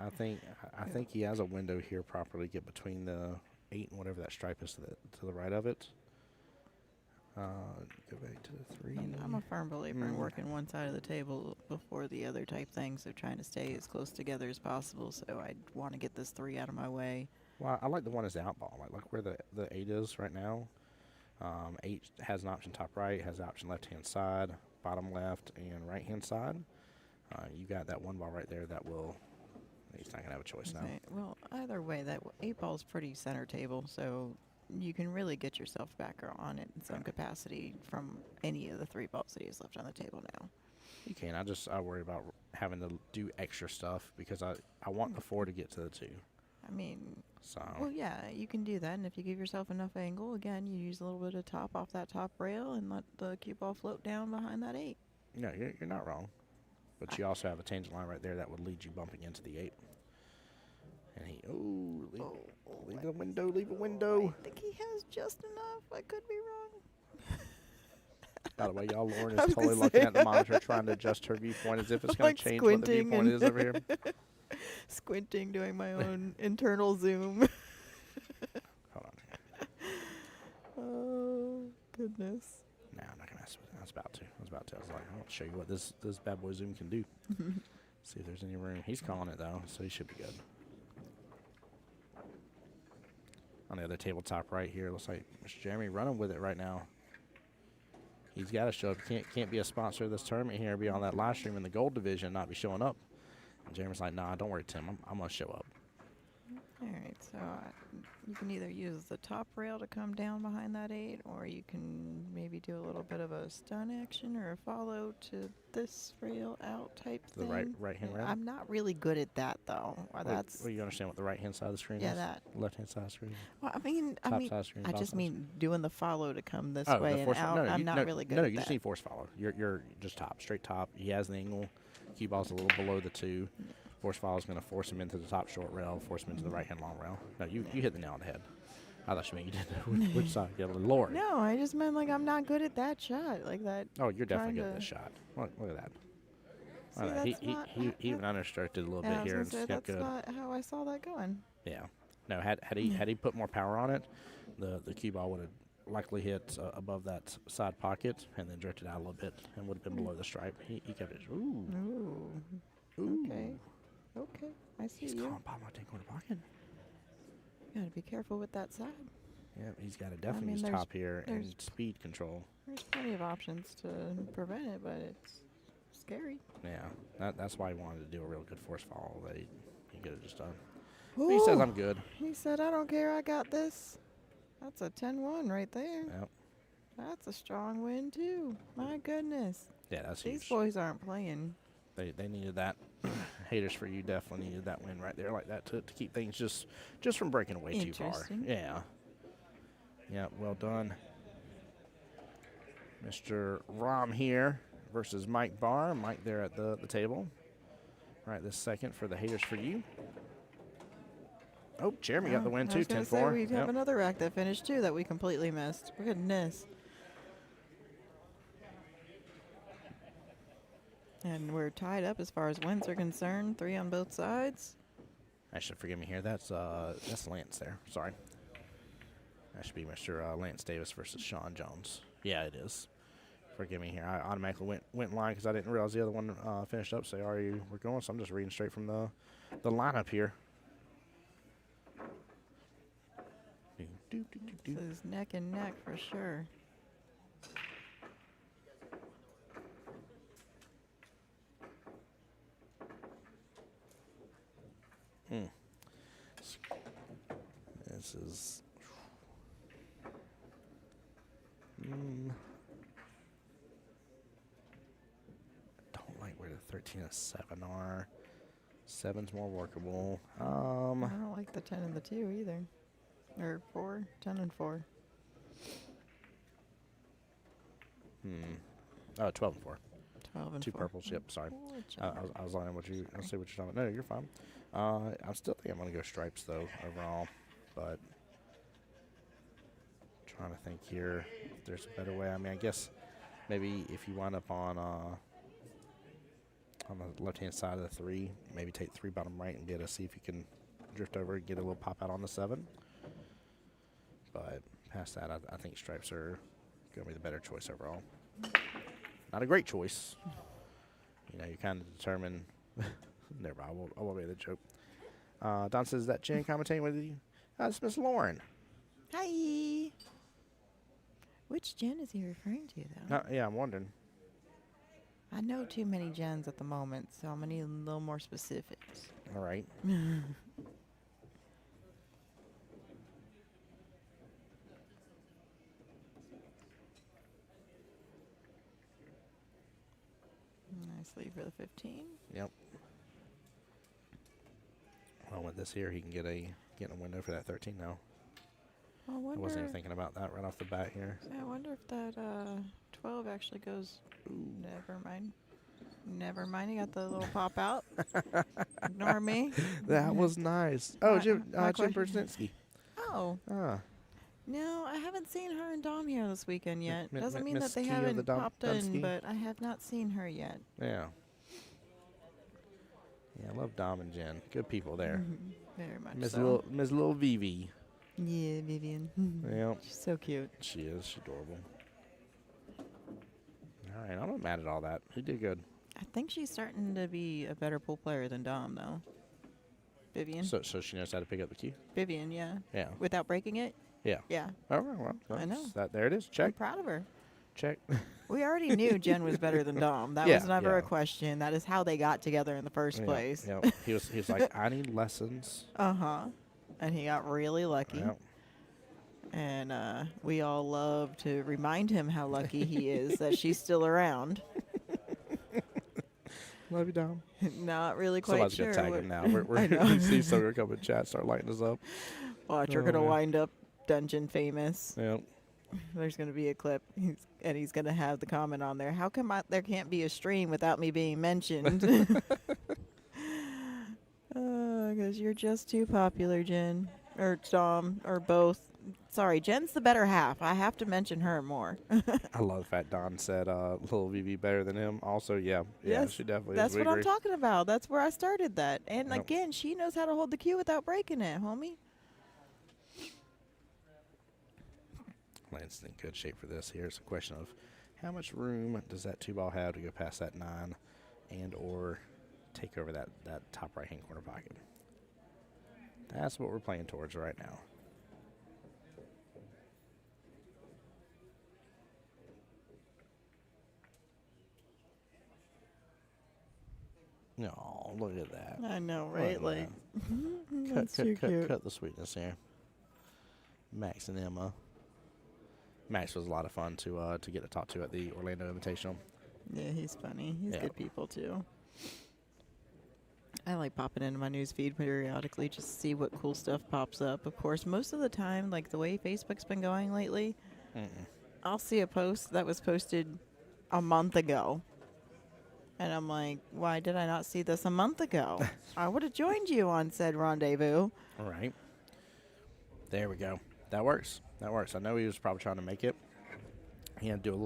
I think he has a window here properly. Get between the 8 and whatever that stripe is to the right of it. Go back to the 3. I'm a firm believer in working one side of the table before the other type thing, so trying to stay as close together as possible. So I want to get this 3 out of my way. Well, I like the one as the outball, like where the 8 is right now. 8 has an option top right, has an option left hand side, bottom left, and right hand side. You got that 1 ball right there that will. He's not gonna have a choice now. Well, either way, that 8 ball is pretty center table, so you can really get yourself back on it in some capacity from any of the 3 balls that he has left on the table now. You can. I worry about having to do extra stuff because I want the 4 to get to the 2. I mean, so. Well, yeah, you can do that, and if you give yourself enough angle, again, you use a little bit of top off that top rail and let the cue ball float down behind that 8. No, you're not wrong. But you also have a tangent line right there that would lead you bumping into the 8. And he, leave a window, leave a window. I think he has just enough. I could be wrong. By the way, y'all, Lauren is totally looking at the monitor trying to adjust her viewpoint as if it's going to change what the viewpoint is over here. Squinting, doing my own internal zoom. Hold on. Oh, goodness. Nah, I'm not going to mess with it. I was about to. I was like, I'll show you what this bad boy zoom can do. See if there's any room. He's calling it, though, so he should be good. On the other tabletop right here, looks like Mr. Jeremy running with it right now. He's got to show up. Can't be a sponsor of this tournament here, be on that live stream in the gold division, not be showing up. And Jeremy's like, nah, don't worry, Tim. I'm going to show up. All right, so you can either use the top rail to come down behind that 8, or you can maybe do a little bit of a stun action or a follow to this rail out type The thing. right hand rail? I'm not really good at that, though. Well, you understand what the right hand side of the screen is? Yeah, that. Left hand side of the screen? Well, I mean, Top side of the screen, I bottom just side? mean doing the follow to come this Oh, way the and force out. I'm not really good at that. No, you just need force follow. You're just top, straight top. He has the angle. Cue ball's a little below the 2. Force follow is going to force him into the top short rail, force him into the right hand long rail. No, you hit the nail on the head. I thought you meant you did. Which side? Yeah, Lord. No, I just meant like I'm not good at that shot, like that. Oh, you're definitely good at this shot. Look at that. See, He even understructed a little Yeah, bit here and that's kept good. not how I saw that going. Yeah. No, had he put more power on it, the cue ball would have likely hit above that side pocket and then drifted out a little bit and would have been below the stripe. He kept it. Ooh. Okay. I see He's you. calling Pop my 10-corner pocket. You gotta be careful with that side. Yeah, he's got to definitely use top here and speed control. There's plenty of options to prevent it, but it's scary. Yeah, that's why he wanted to do a real good force follow that he could have just done. Ooh, He says I'm good. He said, I don't care, I got this. That's a 10-1 right there. Yep. That's a strong win, too. My goodness. Yeah, that's These huge. boys aren't playing. They needed that. Haters for you definitely needed that win right there like that to keep things just from breaking away too far. Interesting. Yeah. Yeah, well done. Mr. Rom here versus Mike Barr. Mike there at the table. Right this second for the haters for you. Oh, Jeremy got the win too, 10-4. We have another rack that finished too that we completely missed. Goodness. And we're tied up as far as wins are concerned. 3 on both sides. Actually, forgive me here. That's Lance there. Sorry. That should be Mr. Lance Davis versus Sean Jones. Yeah, it is. Forgive me here. I automatically went in line because I didn't realize the other one finished up. So we're going. So I'm just reading straight from the lineup here. This is neck and neck for sure. This is Don't like where the 13 and 7 are. 7's more workable. I don't like the 10 and the 2 either. Or 4, 10 and 4. Oh, 12 and 4. 12 and 2 4. purples. Yep, sorry. I was lying on what you. I'll see what you're talking about. No, you're fine. I still think I'm gonna go stripes though overall, but trying to think here if there's a better way. I mean, I guess maybe if you wind up on the left-hand side of the 3, maybe take 3 bottom right and see if you can drift over and get a little pop out on the 7. But past that, I think stripes are gonna be the better choice overall. Not a great choice. You know, you kind of determine. Never, I won't make the joke. Don says, is that Jen commentating with you? It's Miss Lauren. Hi. Which Jen is he referring to, though? Yeah, I'm wondering. I know too many Jens at the moment, so I'm going to need a little more specifics. All right. Nicely for the 15. Yep. Well, with this here, he can get a window for that 13 now. I I wasn't even thinking about that right off the bat here. I wonder if that 12 actually goes. Ooh, never mind. Never mind. He got the little pop out. Ignore me. That was nice. Oh, Jim Brzezinski. Oh. No, I haven't seen her and Dom here this weekend yet. Doesn't mean that they haven't popped in, but I have not seen her yet. Yeah. Yeah, I love Dom and Jen. Good people there. Very much so. Miss Little Vivi. Yeah, Vivian. Yep. She's so cute. She is. She's adorable. All right, I'm not mad at all that. He did good. I think she's starting to be a better pool player than Dom, though. Vivian. So she knows how to pick up the cue? Vivian, yeah. Yeah. Without breaking it? Yeah. Yeah. Oh, well, I know. There it is. Check. I'm proud of her. Check. We already knew Jen was better than Dom. That was never a question. That is how they got together in the first place. Yeah. He was like, I need lessons. Uh-huh. And he got really lucky. Yep. And we all love to remind him how lucky he is that she's still around. Love you, Dom. Not really quite Somebody's sure. Somebody's going to tag him now. We're going to see someone come in chat, start lighting us up. Watch, we're going to wind up Dungeon famous. Yep. There's going to be a clip, and he's going to have the comment on there. How come there can't be a stream without me being mentioned? Because you're just too popular, Jen. Or Dom, or both. Sorry, Jen's the better half. I have to mention her more. I love the fact Don said Little VV better than him. Also, yeah, yes, she definitely that's is. That's what I'm talking about. That's where I started that. And Yep. again, she knows how to hold the cue without breaking it, homie. Lance in good shape for this. Here's a question of how much room does that 2-ball have to go past that 9 and or take over that top right-hand corner pocket? That's what we're playing towards right now. No, look at that. I know, right? Like, cut the sweetness here. Max and Emma. Max was a lot of fun to get to talk to at the Orlando Invitational. Yeah, he's funny. He's good people too. I like popping into my news feed periodically just to see what cool stuff pops up. Of course, most of the time, like the way Facebook's been going lately, I'll see a post that was posted a month ago. And I'm like, why did I not see this a month ago? I would have joined you on said rendezvous. All right. There we go. That works. That works. I know he was probably trying to make it. He had to do a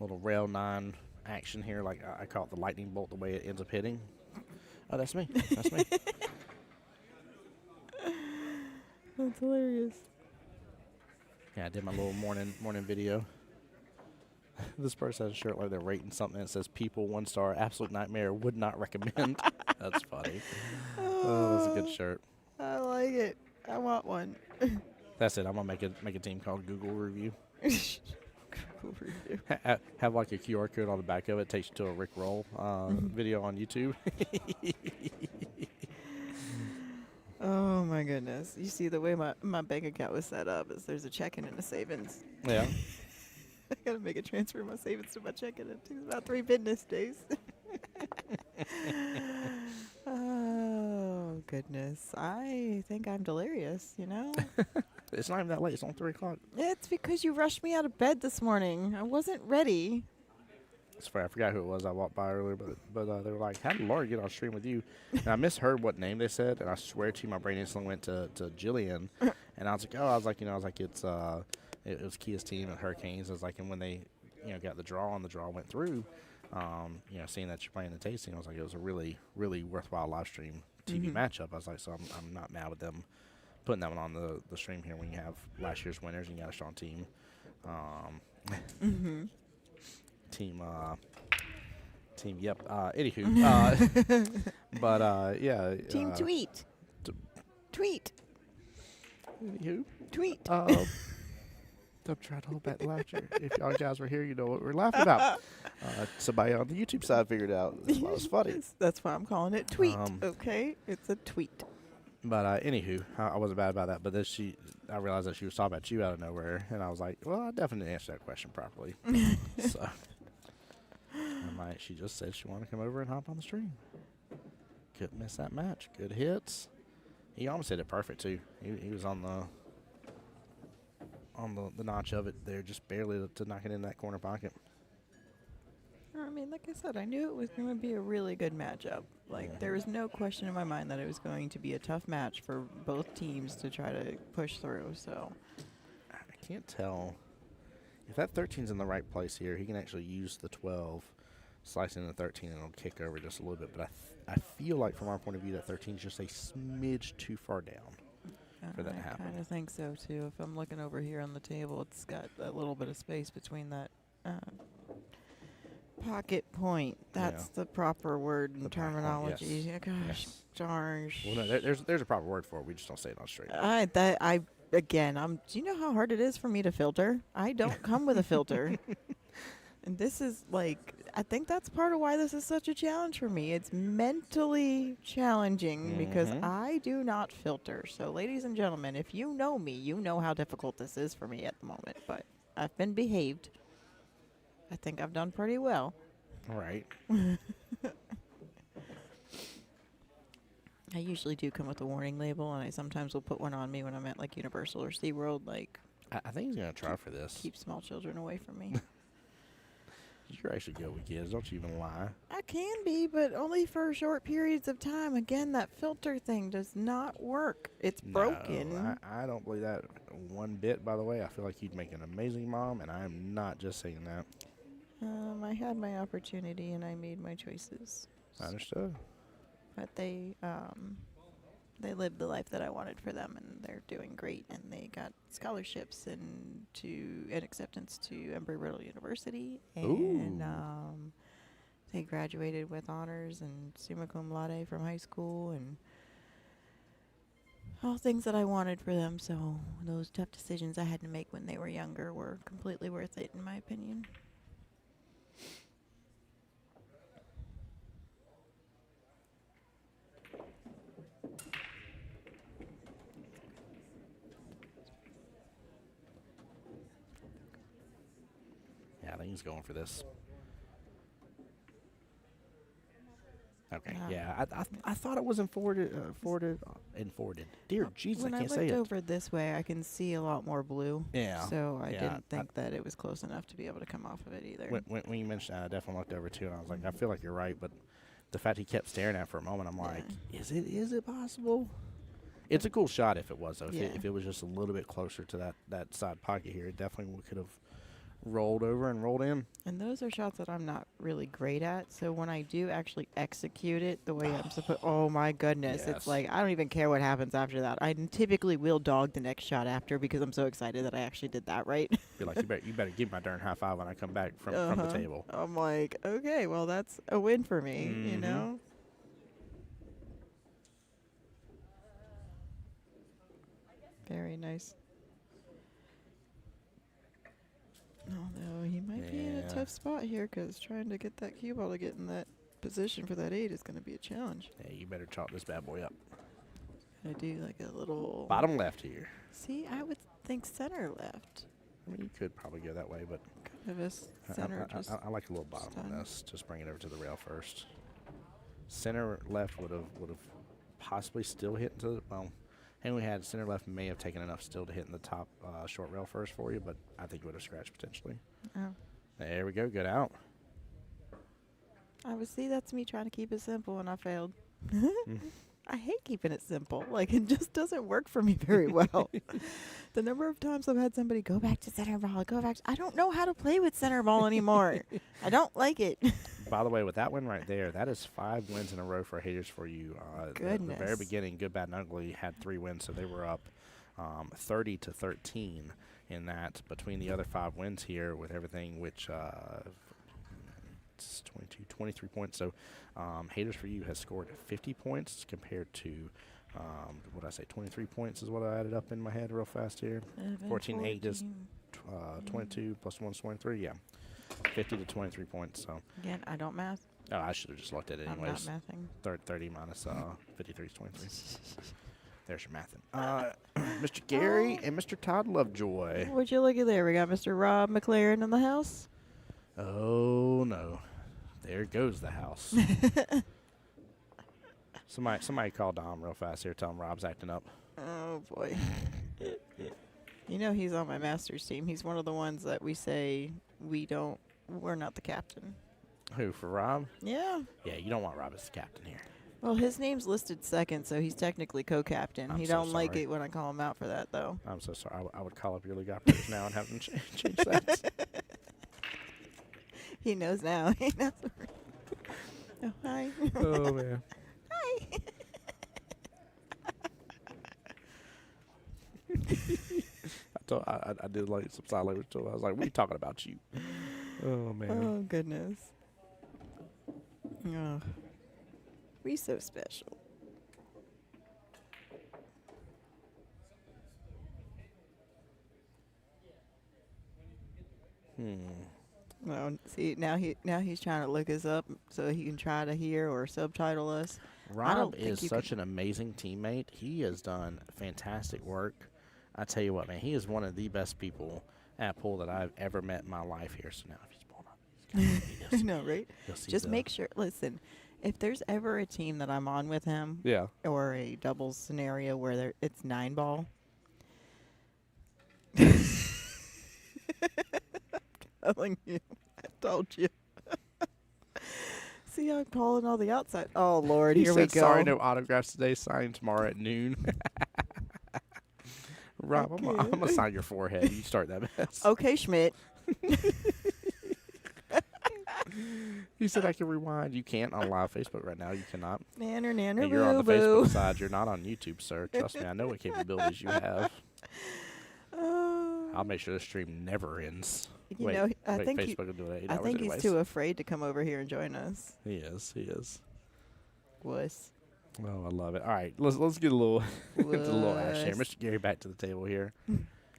little rail 9 action here. Like I call it the lightning bolt, the way it ends up hitting. Oh, that's me. That's me. That's hilarious. Yeah, I did my little morning video. This person has a shirt like they're rating something that says "People 1 star, absolute nightmare, would not recommend." That's funny. Oh, that's a good shirt. I like it. I want one. That's it. I'm gonna make a team called Google Review. Google Review. Have like a QR code on the back of it. Takes you to a Rick Roll video on YouTube. Oh my goodness! You see the way my bank account was set up is there's a checking and a savings. Yeah. I gotta make a transfer of my savings to my checking. It takes about 3 business days. Oh, goodness. I think I'm delirious, you know? It's not even that late. It's only 3 o'clock. It's because you rushed me out of bed this morning. I wasn't ready. It's fair. I forgot who it was I walked by earlier, but they were like, "How did Laura get on stream with you?" And I misheard what name they said, and I swear to you, my brain instantly went to Jillian, and I was like, it's it was Kia's team at Hurricanes. I was like, and when they got the draw and the draw went through, seeing that you're playing the tasting, I was like, it was a really really worthwhile live stream TV matchup. I was like, so I'm not mad with them putting that one on the stream here when you have last year's winners and you got a strong team. Team, yep. Anywho, but yeah. Team tweet. Tweet. Anywho. Tweet. I'm trying to hold back the laughter. If y'all guys were here, you know what we're laughing about. Somebody on the YouTube side figured out. That was funny. That's why I'm calling it tweet. Okay, it's a tweet. But anywho, I wasn't bad about that. But then I realized that she was talking about you out of nowhere, and I was like, well, I definitely didn't answer that question properly. So. She just said she wanted to come over and hop on the stream. Couldn't miss that match. Good hits. He almost hit it perfect too. He was on the notch of it there, just barely to knock it in that corner pocket. I mean, like I said, I knew it was going to be a really good matchup. Like, there was no question in my mind that it was going to be a tough match for both teams to try to push through. So I can't tell if that 13's in the right place here. He can actually use the 12. Slice in the 13 and it'll kick over just a little bit. But I feel like from our point of view that 13 is just a smidge too far down for that to happen. I kind of think so, too. If I'm looking over here on the table, it's got a little bit of space between that pocket point. That's the proper word in terminology. Yes. Gosh, Yes. darn. Well, no, there's a proper word for it. We just don't say it on straight. Do you know how hard it is for me to filter? I don't come with a filter. And this is I think that's part of why this is such a challenge for me. It's mentally challenging because I do not filter. So, ladies and gentlemen, if you know me, you know how difficult this is for me at the moment. But I've been behaved. I think I've done pretty well. All right. I usually do come with a warning label, and I sometimes will put one on me when I'm at Universal or SeaWorld. I think he's going to try for this. Keep small children away from me. You're actually good with kids. Don't you even lie. I can be, but only for short periods of time. Again, that filter thing does not work. It's broken. No, I don't believe that one bit, by the way. I feel like you'd make an amazing mom, and I'm not just saying that. I had my opportunity, and I made my choices. I understood. But they lived the life that I wanted for them, and they're doing great. And they got scholarships and acceptance to Embry-Riddle University, and they graduated with honors and summa cum laude from high school, and all things that I wanted for them. So those tough decisions I had to make when they were younger were completely worth it, in my opinion. I think he's going for this. Okay, yeah. I thought it was forwarded. Dear Jesus, I can't say it. When I looked over this way, I can see a lot more blue. Yeah. So I didn't think that it was close enough to be able to come off of it either. When you mentioned that, I definitely looked over too, and I was like, I feel like you're right, but the fact he kept staring at it for a moment, I'm like, is it possible? It's a cool shot if it was, though. If it was just a little bit closer to that side pocket here, it definitely could have rolled over and rolled in. And those are shots that I'm not really great at. So when I do actually execute it the way I'm supposed, oh my goodness, it's like I don't even care what happens after that. I typically will dog the next shot after because I'm so excited that I actually did that right. Be like, you better give my darn high five when I come back from the table. I'm like, okay, well that's a win for me, you know. Very nice. Although he might be in a tough spot here because trying to get that cue ball to get in that position for that 8 is going to be a challenge. Yeah, you better chalk this bad boy up. I do like a little... Bottom left here. See, I would think center left. I mean, you could probably go that way, but... If his center just I like a little bottom on stunned. this. Just bring it over to the rail first. Center left would have possibly still hit into the, well, and we had center left may have taken enough still to hit in the top short rail first for you, but I think it would have scratched potentially. Oh. There we go. Good out. I would see that's me trying to keep it simple, and I failed. Mm. I hate keeping it simple. Like, it just doesn't work for me very well. The number of times I've had somebody go back to center ball, I don't know how to play with center ball anymore. I don't like it. By the way, with that win right there, that is 5 wins in a row for haters for you. The very beginning, Good, Bad, and Ugly had 3 wins, so they were up 30-13 in that. Between the other 5 wins here with everything, which it's 23 points. So haters for you has scored 50 points compared to, what did I say, 23 points is what I added up in my head real fast here. 14-8 is 22 plus 1 is 23, yeah. 50 to 23 points. So Again, I don't math. oh, I should have just looked at it anyways. I'm not mathing. 30 minus 53 is 23. There's your mathing. Mr. Gary and Mr. Todd Lovejoy. Would you look at there? We got Mr. Rob McLaren in the house. Oh no, there goes the house. Somebody call Dom real fast here. Tell him Rob's acting up. Oh boy. You know he's on my master's team. He's one of the ones that we say we're not the captain. Who, for Rob? Yeah. Yeah, you don't want Rob as the captain here. Well, his name's listed second, so he's technically co-captain. He so don't like sorry. it when I call him out for that, though. I'm so sorry. I would call up your league operators now and have them change that. He knows now. He knows. Oh, hi. Oh, man. Hi. I did like some sign language to him. I was like, what are you talking about, you? Oh, man. Oh, goodness. Oh. We so special. Well, see, now he's trying to look us up so he can try to hear or subtitle us. Rob is such an amazing teammate. He has done fantastic work. I tell you what, man, he is one of the best people at pool that I've ever met in my life here. So now if he's pulling up, I know, right? Just make sure. Listen, if there's ever a team that I'm on with him, yeah, or a doubles scenario where it's 9-ball. I'm telling you, I told you. See, I'm calling all the outside. Oh Lord, here we go. Sorry, no autographs today. Sign tomorrow at noon. Rob, Okay. I'm gonna sign your forehead. You start that mess. Okay, Schmidt. He said I can rewind. You can't on live Facebook right now. You cannot. Nanner, nanner, And you're on the boo, Facebook boo. side. You're not on YouTube, sir. Trust me. I know what capabilities you have. I'll make sure the stream never ends. You know, I wait, think Facebook will do it 8 I hours think anyways. he's too afraid to come over here and join us. He is. He is. Wuss. Oh, I love it. All right, let's get a little get a little action here. Wuss. Mr. Gary, back to the table here.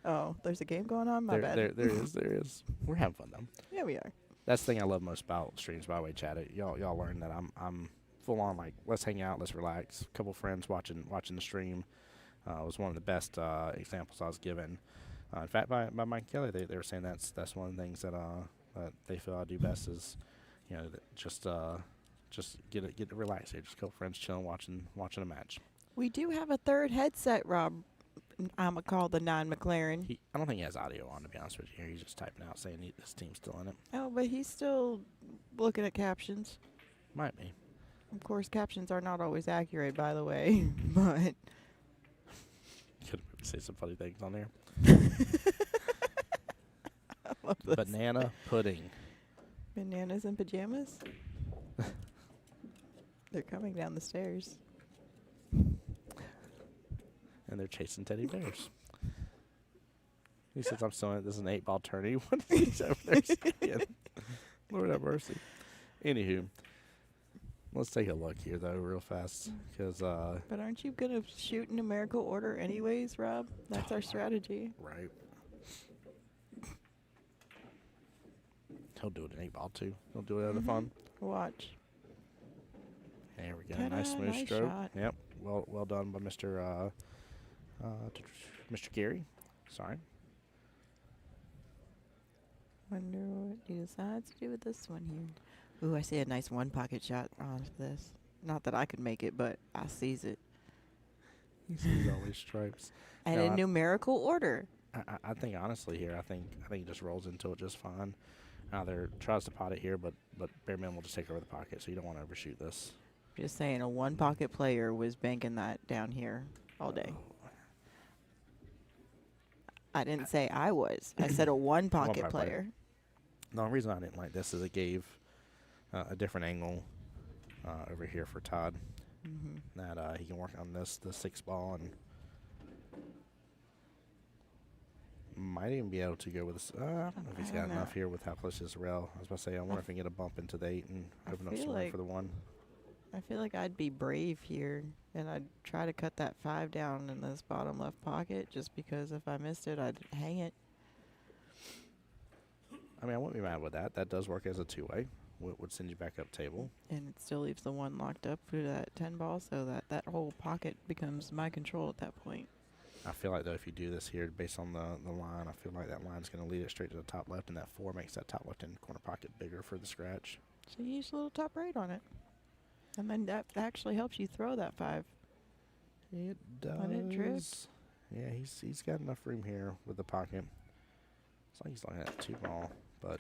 Oh, there's a game going on? My bad. There is. We're having fun though. Yeah, we are. That's the thing I love most about streams. By the way, Chad, y'all learn that I'm full on like let's hang out, let's relax. A couple friends watching the stream was one of the best examples I was given. In fact, by Mike Kelly, they were saying that's one of the things that they feel I do best is, you know, just get to relax here, just a couple friends chilling, watching a match. We do have a third headset, Rob. I'm going to call the 9 McLaren. I don't think he has audio on, to be honest with you. He's just typing out saying his team's still in it. Oh, but he's still looking at captions. Might be. Of course, captions are not always accurate, by the way. But Could maybe say some funny things on there. I love this. Banana pudding. Bananas and pajamas? They're coming down the stairs. And they're chasing teddy bears. He says, I'm still in it. This is an 8-ball tourney. What is he over there saying? Lord have mercy. Anywho, let's take a look here, though, real fast. Because, But aren't you going to shoot in numerical order anyways, Rob? That's our strategy. right. He'll do it in 8-ball, too. He'll do it out of fun. Watch. There we go. Ta-da, Nice smooth nice stroke. shot. Yep. Well done by Mr. Mr. Gary. Sorry. Wonder what he decides to do with this one here. Ooh, I see a nice one pocket shot on this. Not that I could make it, but I sees it. He sees all these stripes. And No, in numerical order. I think honestly here, I think he just rolls into it just fine. Either tries to pot it here, but Bearman will just take over the pocket, so you don't want to overshoot this. Just saying, a one pocket player was banking that down here all day. I didn't say I was. I said a one pocket player. The only reason I didn't like this is it gave a different angle over here for Todd. That he can work on the 6 ball and might even be able to go with this. I don't know if he's got enough here with how close his rail. I was about to say, I wonder if he can get a bump into the 8 and open up some room for the 1. I feel like I'd be brave here, and I'd try to cut that 5 down in this bottom left pocket, just because if I missed it, I'd hang it. I mean, I wouldn't be mad with that. That does work as a 2-way. Would send you back up table. And it still leaves the 1 locked up to that 10 ball, so that whole pocket becomes my control at that point. I feel like, though, if you do this here based on the line, I feel like that line's going to lead it straight to the top left, and that 4 makes that top left-hand corner pocket bigger for the scratch. So you use a little top right on it. And then that actually helps you throw that 5. It does. Let it drift. Yeah, he's got enough room here with the pocket. It's like he's looking at 2 ball, but...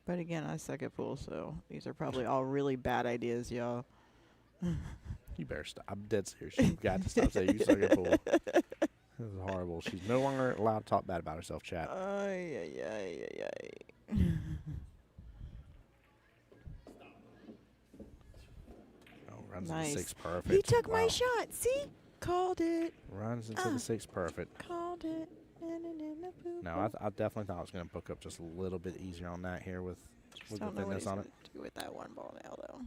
But again, I suck at pool, so these are probably all really bad ideas, y'all. You better stop. I'm dead serious. You've got to stop saying you suck at pool. This is horrible. She's no longer allowed to talk bad about herself, chat. Runs nice. into 6 perfect. He took my shot. See? Called it. Runs into the 6 perfect. Called it. No, I definitely thought I was going to book up just a little bit easier on that here with the thinness on it. Do with that 1 ball now, though.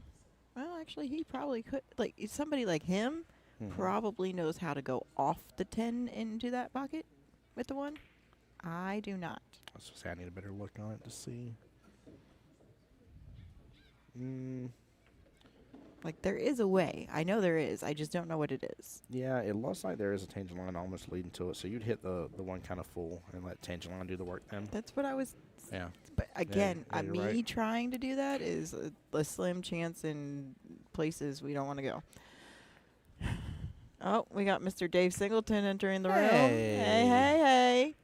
Well, actually, he probably could. Like somebody like him probably knows how to go off the 10 into that pocket with the 1. I do not. I was just saying I need a better look on it to see. Like, there is a way. I know there is. I just don't know what it is. Yeah, it looks like there is a tangent line almost leading to it. So you'd hit the 1 kind of full and let tangent line do the work then. That's what I was. Yeah. But again, me right. trying to do that is a slim chance in places we don't want to go. Oh, we got Mr. Dave Singleton entering the room. Hey.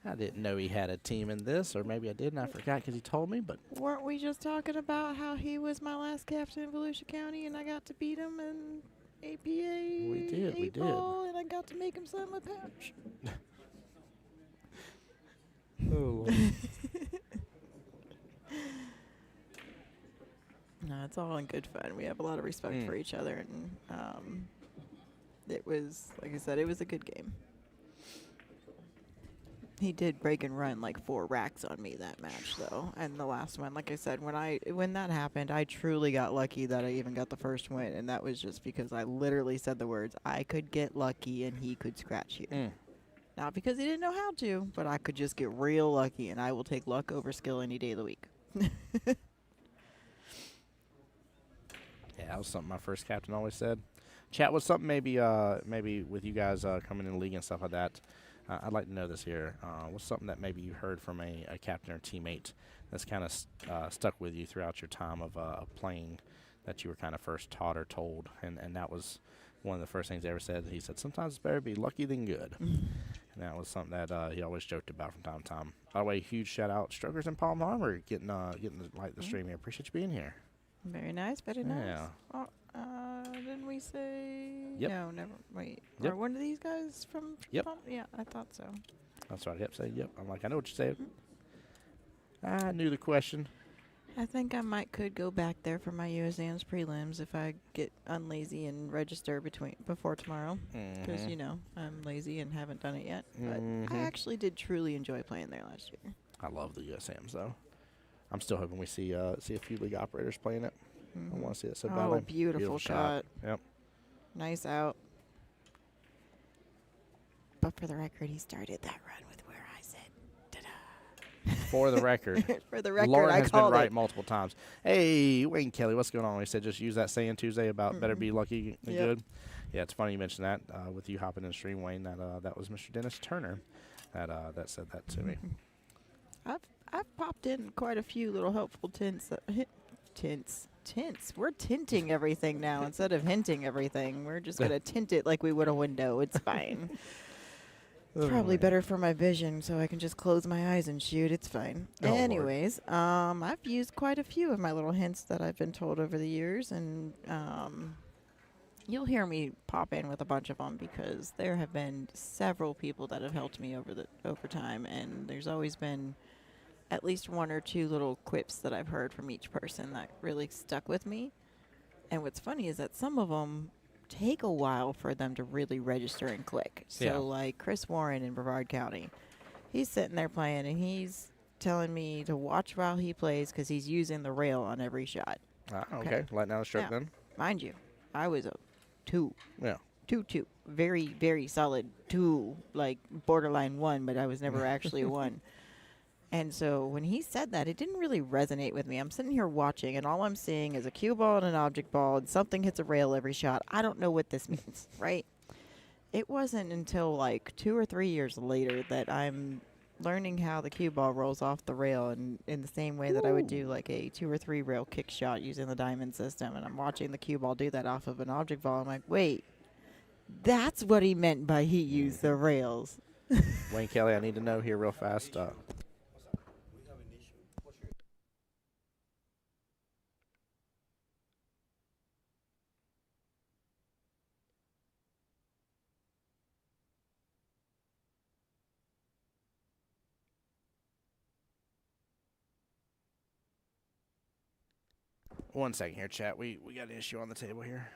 I didn't know he had a team in this, or maybe I did and I forgot because he told me, but... Weren't we just talking about how he was my last captain in Volusia County and I got to beat him in APA? We did. And I got to make him sign my pouch. Oh. No, it's all in good fun. We have a lot of respect for each other, and it was, like I said, it was a good game. He did break and run like 4 racks on me that match, though. And the last one, like I said, when that happened, I truly got lucky that I even got the first win, and that was just because I literally said the words, I could get lucky and he could scratch you. Not because he didn't know how to, but I could just get real lucky, and I will take luck over skill any day of the week. Yeah, that was something my first captain always said. Chat, what's something maybe with you guys coming in the league and stuff like that? I'd like to know this here. What's something that maybe you heard from a captain or teammate that's kind of stuck with you throughout your time of playing that you were kind of first taught or told? And that was one of the first things he ever said. He said, sometimes it's better to be lucky than good. And that was something that he always joked about from time to time. By the way, huge shout out, Strokers and Palm Harbor, getting the stream here. Appreciate you being here. Very nice, very nice. Yeah. Oh, didn't we say? Yep. No, never. Wait. Yep. Are one of these guys from Yep. Palm? Yeah, I thought so. That's right. Yep. Say yep. I'm like, I know what you said. I knew the question. I think I could go back there for my USAM's prelims if I get unlazy and register before tomorrow. Because, I'm lazy and haven't done it yet. But I actually did truly enjoy playing there last year. I love the USAMs, though. I'm still hoping we see a few league operators playing it. I want to see it so badly. Oh, beautiful shot. Yep. Nice out. But for the record, he started that run with where I said, ta-da. For the record. For the record, Lauren I has been called right it. multiple times. Hey, Wayne Kelly, what's going on? He said just use that saying Tuesday about better be lucky than good. Yeah, it's funny you mentioned that with you hopping in the stream, Wayne. That was Mr. Dennis Turner that said that to me. I've I've popped in quite a few little helpful tints. We're tinting everything now instead of hinting everything. We're just gonna tint it like we would a window. It's fine. It's Oh, probably man. better for my vision, so I can just close my eyes and shoot. It's fine. Oh, Lord. Anyways, I've used quite a few of my little hints that I've been told over the years, and you'll hear me pop in with a bunch of them because there have been several people that have helped me over time, and there's always been at least one or two little quips that I've heard from each person that really stuck with me. And what's funny is that some of them take a while for them to really register and click. So, Yeah. like Chris Warren in Brevard County, he's sitting there playing and he's telling me to watch while he plays because he's using the rail on every shot. Okay. Lighting down the stroke Now, then. mind you, I was a 2. Yeah. 2. Very, very solid 2, like borderline 1, but I was never actually a 1. And so when he said that, it didn't really resonate with me. I'm sitting here watching, and all I'm seeing is a cue ball and an object ball, and something hits a rail every shot. I don't know what this means, right? It wasn't until like 2 or 3 years later that I'm learning how the cue ball rolls off the rail in the same way that I would do like a 2 or 3 rail kick shot using the diamond system. And I'm watching the cue ball do that off of an object ball. I'm like, wait, that's what he meant by he used the rails. Wayne Kelly, I need to know here real fast. One second here, chat. We got an issue on the table here.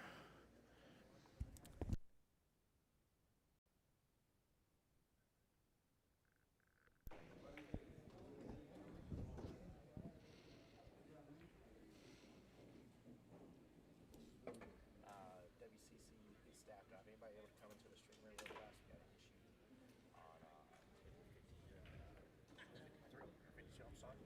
WCC staff, anybody able to come into the stream room real fast? We got an issue on 52, I'm sorry.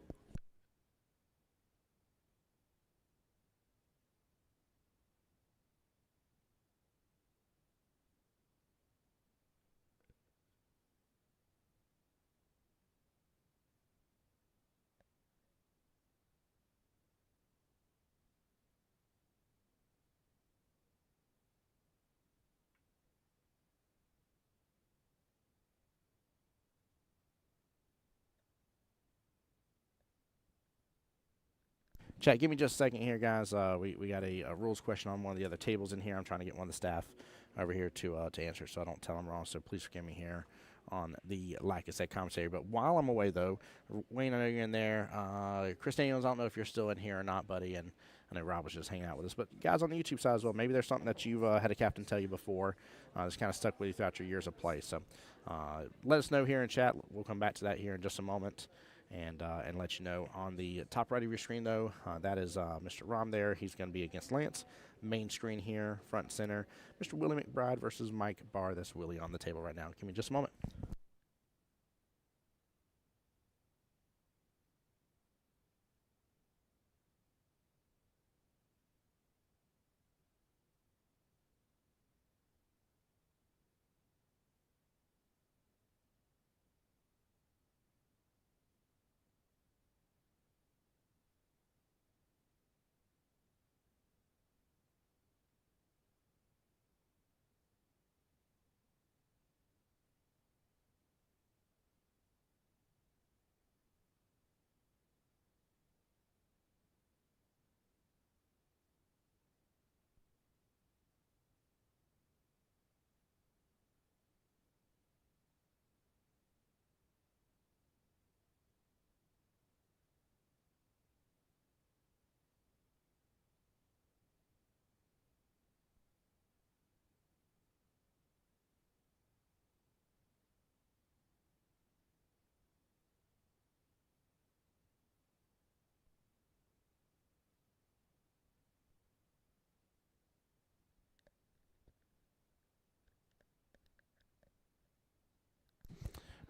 Chat, give me just a second here, guys. We got a rules question on one of the other tables in here. I'm trying to get one of the staff over here to answer, so I don't tell them wrong. So please forgive me here on the like I said commentary. But while I'm away, though, Wayne, I know you're in there. Chris Daniels, I don't know if you're still in here or not, buddy. And I know Rob was just hanging out with us. But guys on the YouTube side as well, maybe there's something that you've had a captain tell you before that's kind of stuck with you throughout your years of play. So let us know here in chat. We'll come back to that here in just a moment. And let you know on the top right of your screen, though, that is Mr. Rom there. He's going to be against Lance. Main screen here, front and center, Mr. Willie McBride versus Mike Barr. That's Willie on the table right now. Give me just a moment.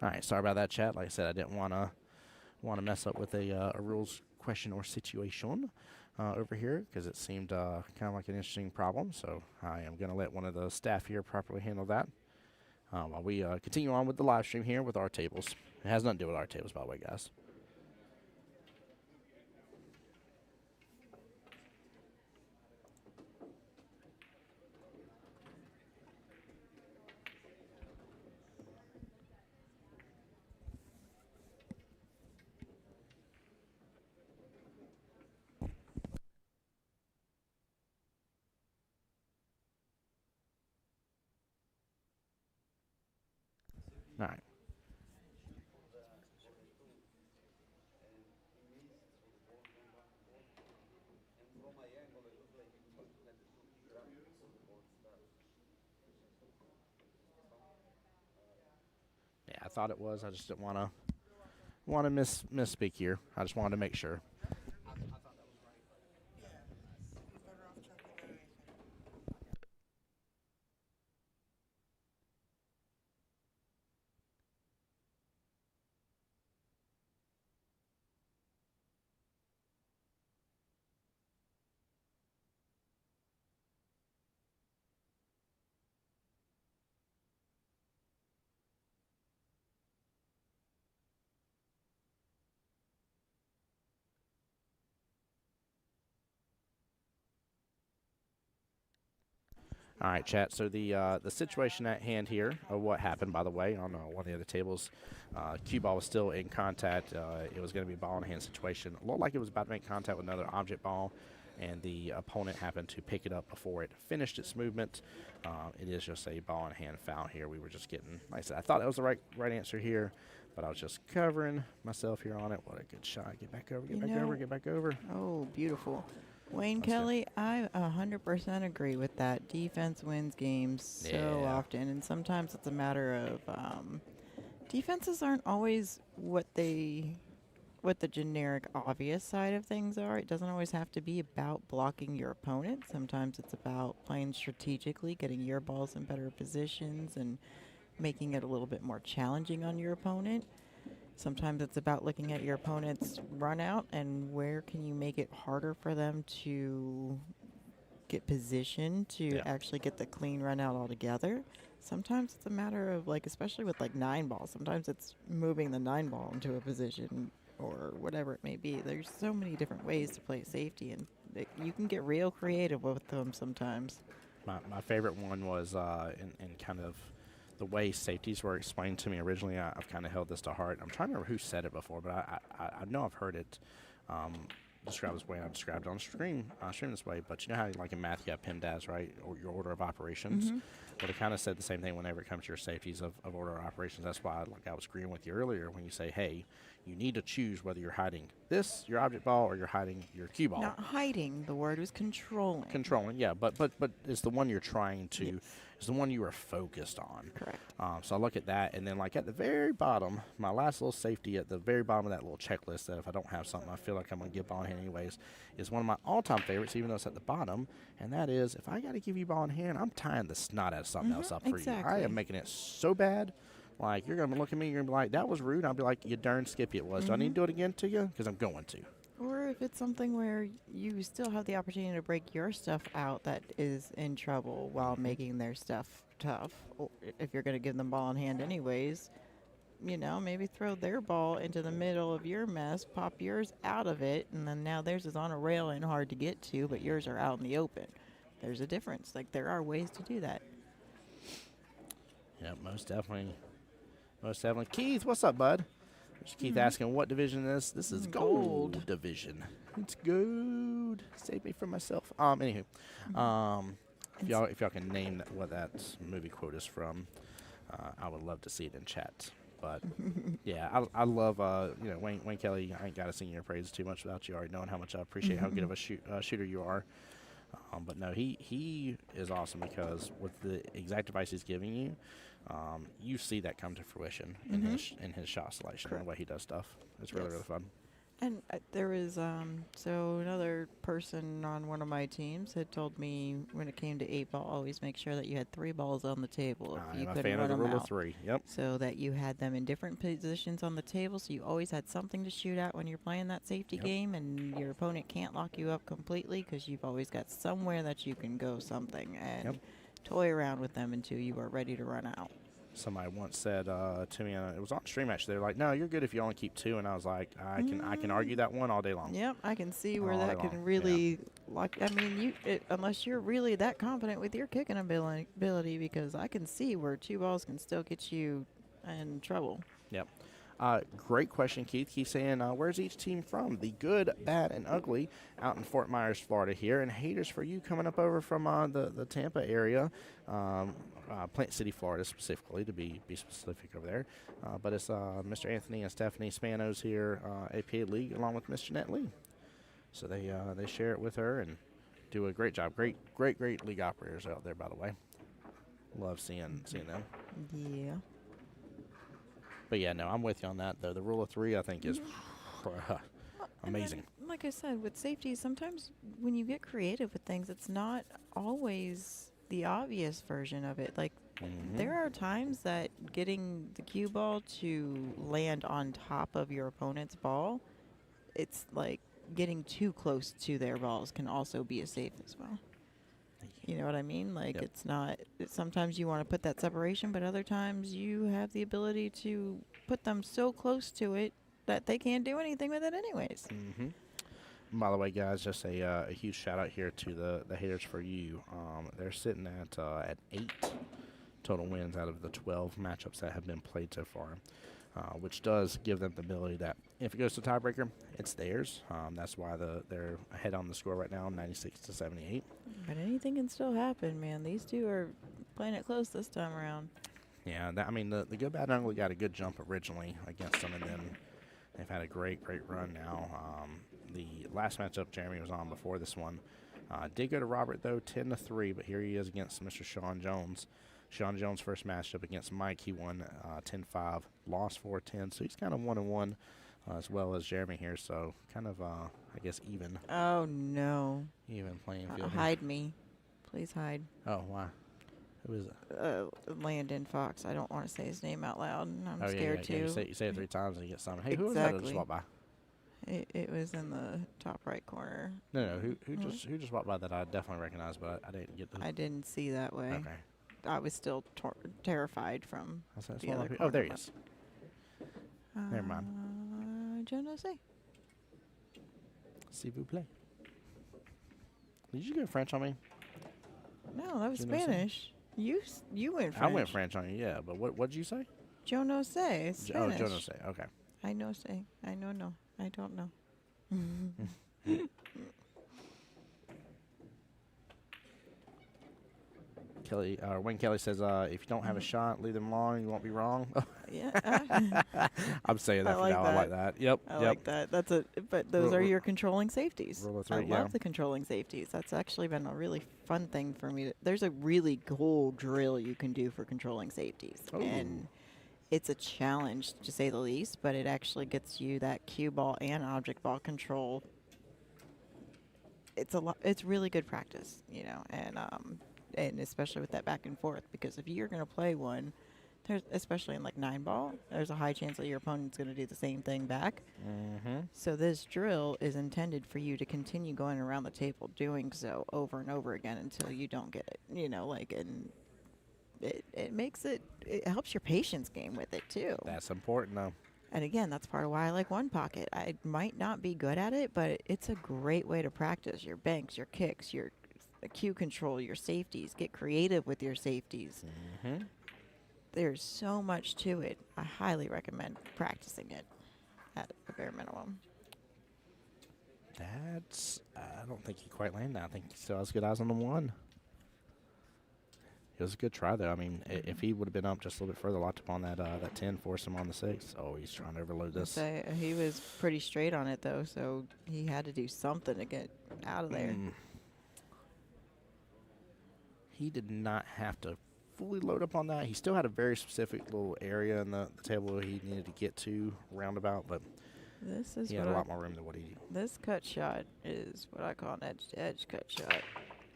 All right, sorry about that, chat. Like I said, I didn't want to mess up with a rules question or situation over here because it seemed kind of like an interesting problem. So I am going to let one of the staff here properly handle that while we continue on with the live stream here with our tables. It has nothing to do with our tables, by the way, guys. All right. Yeah, I thought it was. I just didn't want to misspeak here. I just wanted to make sure. All right, chat. So the situation at hand here, what happened, by the way, on one of the other tables, cue ball was still in contact. It was going to be a ball in hand situation. It looked like it was about to make contact with another object ball, and the opponent happened to pick it up before it finished its movement. It is just a ball in hand foul here. We were just getting, like I said, I thought that was the right answer here, but I was just covering myself here on it. What a good shot! Get back over, get back over. Oh, beautiful. Wayne That's Kelly, I 100% agree with that. Defense wins games so Yeah. often, and sometimes it's a matter of defenses aren't always what the generic obvious side of things are. It doesn't always have to be about blocking your opponent. Sometimes it's about playing strategically, getting your balls in better positions, and making it a little bit more challenging on your opponent. Sometimes it's about looking at your opponent's run out and where can you make it harder for them to get positioned to actually get the clean run out altogether. Sometimes it's a matter of, like, especially with like 9 balls, sometimes it's moving the 9 ball into a position or whatever it may be. There's so many different ways to play safety, and you can get real creative with them sometimes. My favorite one was in kind of the way safeties were explained to me originally. I've kind of held this to heart. I'm trying to remember who said it before, but I know I've heard it described this way. I described it on stream this way. But you know how, like in math, you have PEMDAS, right, or your order of operations. Well, they kind of said the same thing whenever it comes to your safeties of order of operations. That's why, like I was agreeing with you earlier, when you say, hey, you need to choose whether you're hiding this, your object ball, or you're hiding your cue ball. Not hiding. The word was controlling. Controlling, yeah, but it's the one you're trying to. Yes. It's the one you are focused on. Correct. So I look at that, and then like at the very bottom, my last little safety at the very bottom of that little checklist, that if I don't have something I feel like I'm going to get ball in hand anyways, is one of my all-time favorites, even though it's at the bottom, and that is, if I got to give you ball in hand, I'm tying the snot out of something else up for you. I am making it so bad. Like, you're going to look at me, you're going to be like, that was rude. I'll be like, you darn skippy it was. Do I need to do it again to you? Because I'm going to. Or if it's something where you still have the opportunity to break your stuff out that is in trouble while making their stuff tough. Or if you're going to give them ball in hand anyways, maybe throw their ball into the middle of your mess, pop yours out of it, and then now theirs is on a rail and hard to get to, but yours are out in the open. There's a difference. Like, there are ways to do that. Yeah, most definitely. Most definitely. Keith, what's up, bud? Just Keith asking what division is this? This is gold division. It's gold. Save me from myself. Anywho, if y'all can name what that movie quote is from, I would love to see it in chat. But yeah, I love Wayne Kelly. I ain't got to sing your praises too much without you already knowing how much I appreciate how good of a shooter you are. But no, he is awesome because with the exact advice he's giving you, you see that come to fruition in his shot selection and the way he does stuff. It's really fun. And there was so another person on one of my teams had told me when it came to 8-ball, always make sure that you had 3 balls on the table. If you I'm a couldn't fan run of the them rule of out. 3. Yep. So that you had them in different positions on the table, so you always had something to shoot at when you're playing that safety game, and your opponent can't lock you up completely because you've always got somewhere that you can go something and toy around with them until you are ready to run out. Somebody once said to me, it was on stream actually. They're like, "No, you're good if you only keep 2," and I was like, "I can argue that one all day long." Yep, I can see where All that day can long, really lock. I mean, unless you're really that confident with your kicking ability, because I can see where 2 balls can still get you in trouble. Yep. Great question, Keith. He's saying, where's each team from? The good, bad, and ugly out in Fort Myers, Florida here. And haters for you coming up over from the Tampa area. Plant City, Florida, specifically to be specific over there. But it's Mr. Anthony and Stephanie Spanos here, APA League, along with Miss Jeanette Lee. So they share it with her and do a great job. Great league operators out there, by the way. Love seeing them. Yeah. But yeah, no, I'm with you on that though. The rule of 3, I think, is amazing. And then, like I said, with safety, sometimes when you get creative with things, it's not always the obvious version of it. Like, there are times that getting the cue ball to land on top of your opponent's ball, it's like getting too close to their balls can also be a safe as well. You know what I mean? Like, Yep. it's not, sometimes you want to put that separation, but other times you have the ability to put them so close to it that they can't do anything with it anyways. By the way, guys, just a huge shout out here to the Haters for You. They're sitting at 8 total wins out of the 12 matchups that have been played so far, which does give them the ability that if it goes to tiebreaker, it's theirs. That's why they're ahead on the score right now, 96-78. But anything can still happen, man. These two are playing it close this time around. Yeah, the Good Bad Ugly got a good jump originally against them, and then they've had a great run now. The last matchup Jeremy was on before this one did go to Robert, though, 10-3, but here he is against Mr. Sean Jones. Sean Jones' first matchup against Mike, he won 10-5, lost 4-10, so he's kind of 1-1 as well as Jeremy here, so kind of, I guess, even. Oh, no. Even playing field. Hide me. Please hide. Oh, why? Who is it? Landon Fox. I don't want to say his name out loud. I'm Oh, scared yeah. too. You say it 3 times and you get something. Hey, who was that that just walked by? It was in the top right corner. No. Who just walked by that I definitely recognize, but I didn't get the. I didn't see that way. Okay. I was still terrified from That's the other corner. oh, there he is. Never mind. Je ne sais. S'il vous plaît. Did you go French on me? No, that was Je ne sais. Spanish. You went French. I went French on you, yeah. But what did you say? Je ne sais. It's Oh, Spanish. Joe no say. Okay. I know say. I know no. I don't know. Wayne Kelly says, if you don't have a shot, leave them alone. You won't be wrong. Yeah. I'm saying that I for like now. that. I like that. Yep. I like that. That's a. But those are your controlling safeties. Rule of I 3, yeah. love the controlling safeties. That's actually been a really fun thing for me. There's a really cool drill you can do for controlling safeties, Ooh. and it's a challenge to say the least. But it actually gets you that cue ball and object ball control. It's a lot. It's really good practice, you know, and especially with that back and forth, because if you're going to play one, there's, especially in like 9-ball, there's a high chance that your opponent's going to do the same thing back. So this drill is intended for you to continue going around the table doing so over and over again until you don't get it, you know, like, and it makes it helps your patience game with it too. That's important, though. And again, that's part of why I like one pocket. I might not be good at it, but it's a great way to practice your banks, your kicks, your cue control, your safeties. Get creative with your safeties. There's so much to it. I highly recommend practicing it at a bare minimum. I don't think he quite landed that. I think he still has good eyes on the 1. It was a good try, though. I mean, if he would have been up just a little bit further, locked upon that 10, forced him on the 6. Oh, he's trying to overload this. He was pretty straight on it, though, so he had to do something to get out of there. He did not have to fully load up on that. He still had a very specific little area in the table he needed to get to roundabout, but This is he had a lot more room than what he. This cut shot is what I call an edge-to-edge cut shot,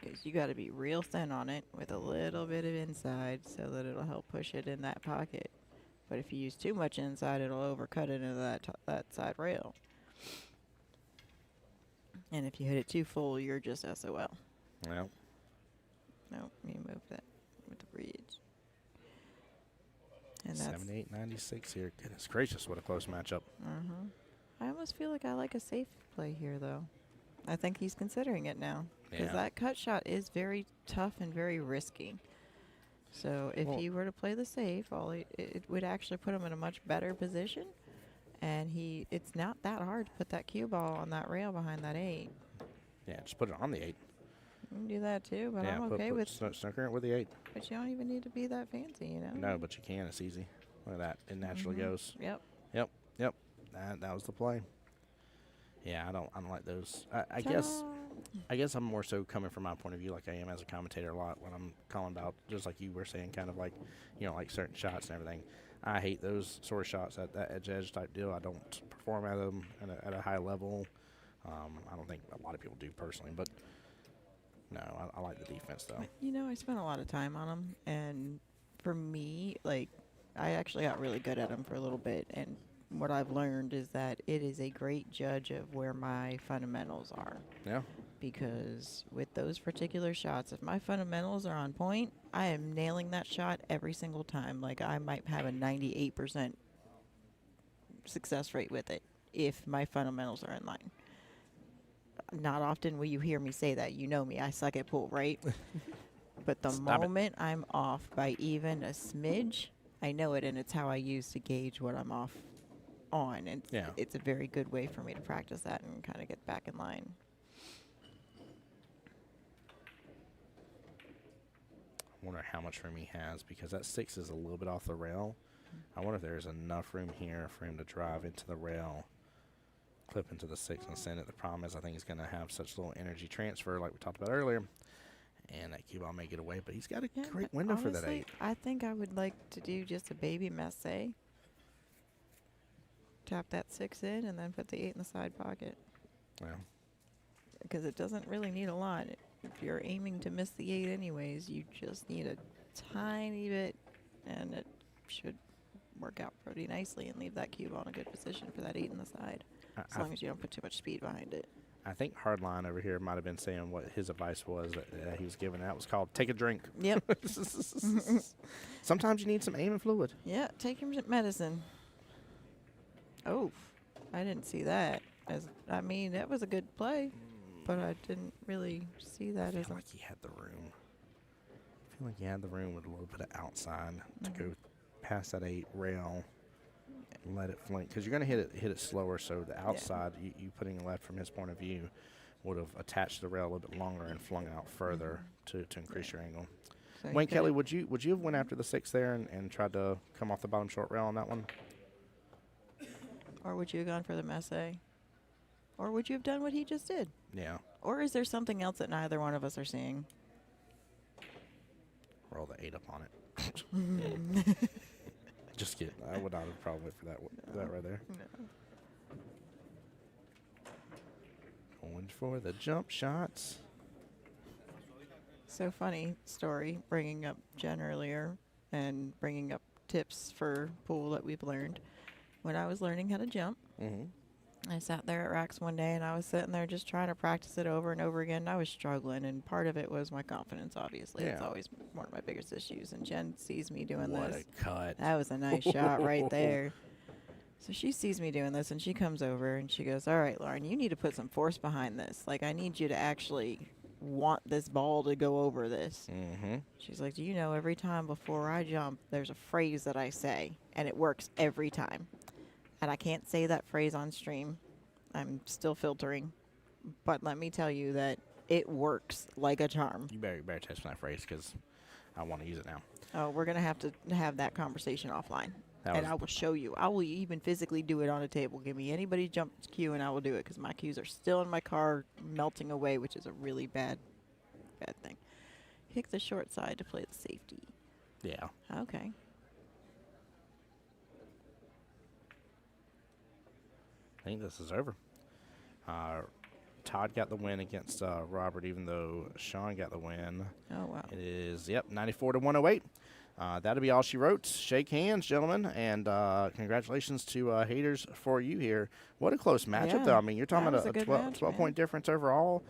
because you got to be real thin on it with a little bit of inside so that it'll help push it in that pocket. But if you use too much inside, it'll overcut it into that side rail. And if you hit it too full, you're just SOL. Well, No, you move that with the bridge. And that's 78-96 here. Goodness gracious, what a close matchup. I almost feel like I like a safe play here, though. I think he's considering it now, because Yeah. that cut shot is very tough and very risky. So if he were to play the safe, it would actually put him in a much better position. And it's not that hard to put that cue ball on that rail behind that 8. Yeah, just put it on the 8. You can do that too, but Yeah, I'm okay with. snooker with the 8. But you don't even need to be that fancy, you know. No, but you can. It's easy. Look at that. It naturally goes. Yep. Yep. Yep. That was the play. Yeah, I don't like those. I guess I'm more so coming from my point of view, like I am as a commentator a lot when I'm calling about, just like you were saying, kind of like, like certain shots and everything. I hate those sort of shots, that edge type deal. I don't perform at them at a high level. I don't think a lot of people do personally, but no, I like the defense though. I spent a lot of time on them, and for me, like, I actually got really good at them for a little bit, and what I've learned is that it is a great judge of where my fundamentals are. Yeah. Because with those particular shots, if my fundamentals are on point, I am nailing that shot every single time. Like, I might have a 98% success rate with it if my fundamentals are in line. Not often will you hear me say that. You know me. I suck at pool, right? But the moment I'm off by even a smidge, I know it, and it's how I use to gauge what I'm off on. And it's a very good way for me to practice that and kind of get back in line. I wonder how much room he has, because that 6 is a little bit off the rail. I wonder if there's enough room here for him to drive into the rail, clip into the 6 and send it. The problem is I think he's going to have such little energy transfer like we talked about earlier, and that cue ball may get away, but he's got a great window for that 8. I think I would like to do just a baby messe. Tap that 6 in and then put the 8 in the side pocket. Yeah. Because it doesn't really need a lot. If you're aiming to miss the 8 anyways, you just need a tiny bit, and it should work out pretty nicely and leave that cue ball in a good position for that 8 in the side. As long as you don't put too much speed behind it. I think Hardline over here might have been saying what his advice was that he was giving out was called take a drink. Yep. Sometimes you need some aiming fluid. Yeah, take your medicine. Oh, I didn't see that. That was a good play, but I didn't really see that I feel like he had the room. I feel like he had the room with a little bit of outside to go past that 8 rail. Let it flank, because you're going to hit it slower, so the outside, you putting left from his point of view, would have attached the rail a little bit longer and flung out further to increase your angle. So Wayne Kelly, would you have went after the 6 there and tried to come off the bottom short rail on that one? Or would you have gone for the messe? Or would you have done what he just did? Yeah. Or is there something else that neither one of us are seeing? Roll the 8 up on it. Just kidding. I would not have probably went for that right there. No. Going for the jump shots. So funny story, bringing up Jen earlier and bringing up tips for pool that we've learned. When I was learning how to jump, I sat there at racks one day and I was sitting there just trying to practice it over and over again. And I was struggling, and part of it was my confidence, obviously. It's always one of my biggest issues. And Jen sees me doing this. What a cut. That was a nice shot right there. So she sees me doing this, and she comes over and she goes, all right, Lauren, you need to put some force behind this. Like, I need you to actually want this ball to go over this. She's like, do you know, every time before I jump, there's a phrase that I say, and it works every time. And I can't say that phrase on stream. I'm still filtering. But let me tell you that it works like a charm. You better test that phrase, because I want to use it now. Oh, we're going to have that conversation offline. And I will show you. I will even physically do it on a table. Give me anybody's jump cue, and I will do it, because my cues are still in my car melting away, which is a really bad thing. Pick the short side to play the safety. Yeah. Okay. I think this is over. Todd got the win against Robert, even though Sean got the win. Oh, wow. It is, 94 to 108. That'll be all she wrote. Shake hands, gentlemen, and congratulations to Haters for you here. What a close matchup, though. I mean, you're talking about a 12-point difference overall.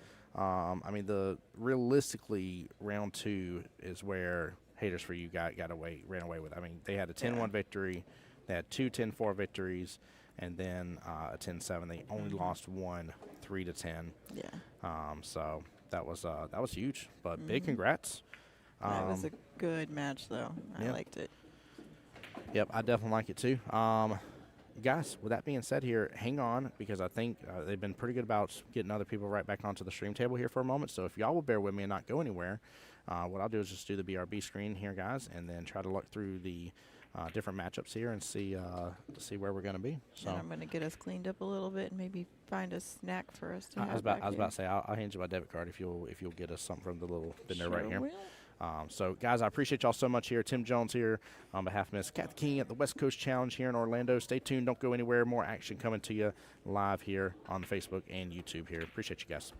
Realistically, round 2 is where Haters for you ran away with. I mean, they had a 10-1 victory. They had 2 10-4 victories, and then a 10-7. They only lost one, 3-10. Yeah. So that was huge. But big congrats. That was a good match, though. I liked it. Yep, I definitely like it too. guys, with that being said here, hang on because I think they've been pretty good about getting other people right back onto the stream table here for a moment. So if y'all will bear with me and not go anywhere, what I'll do is just do the BRB screen here, guys, and then try to look through the different matchups here and see where we're going to be. So And I'm going to get us cleaned up a little bit and maybe find a snack for us to I have was back about here. to say I'll hand you my debit card if you'll get us something from the little bin there right Sure here. will. So, guys, I appreciate y'all so much here. Tim Jones here on behalf of Miss Kat King at the West Coast Challenge here in Orlando. Stay tuned. Don't go anywhere. More action coming to you live here on Facebook and YouTube here. Appreciate you guys.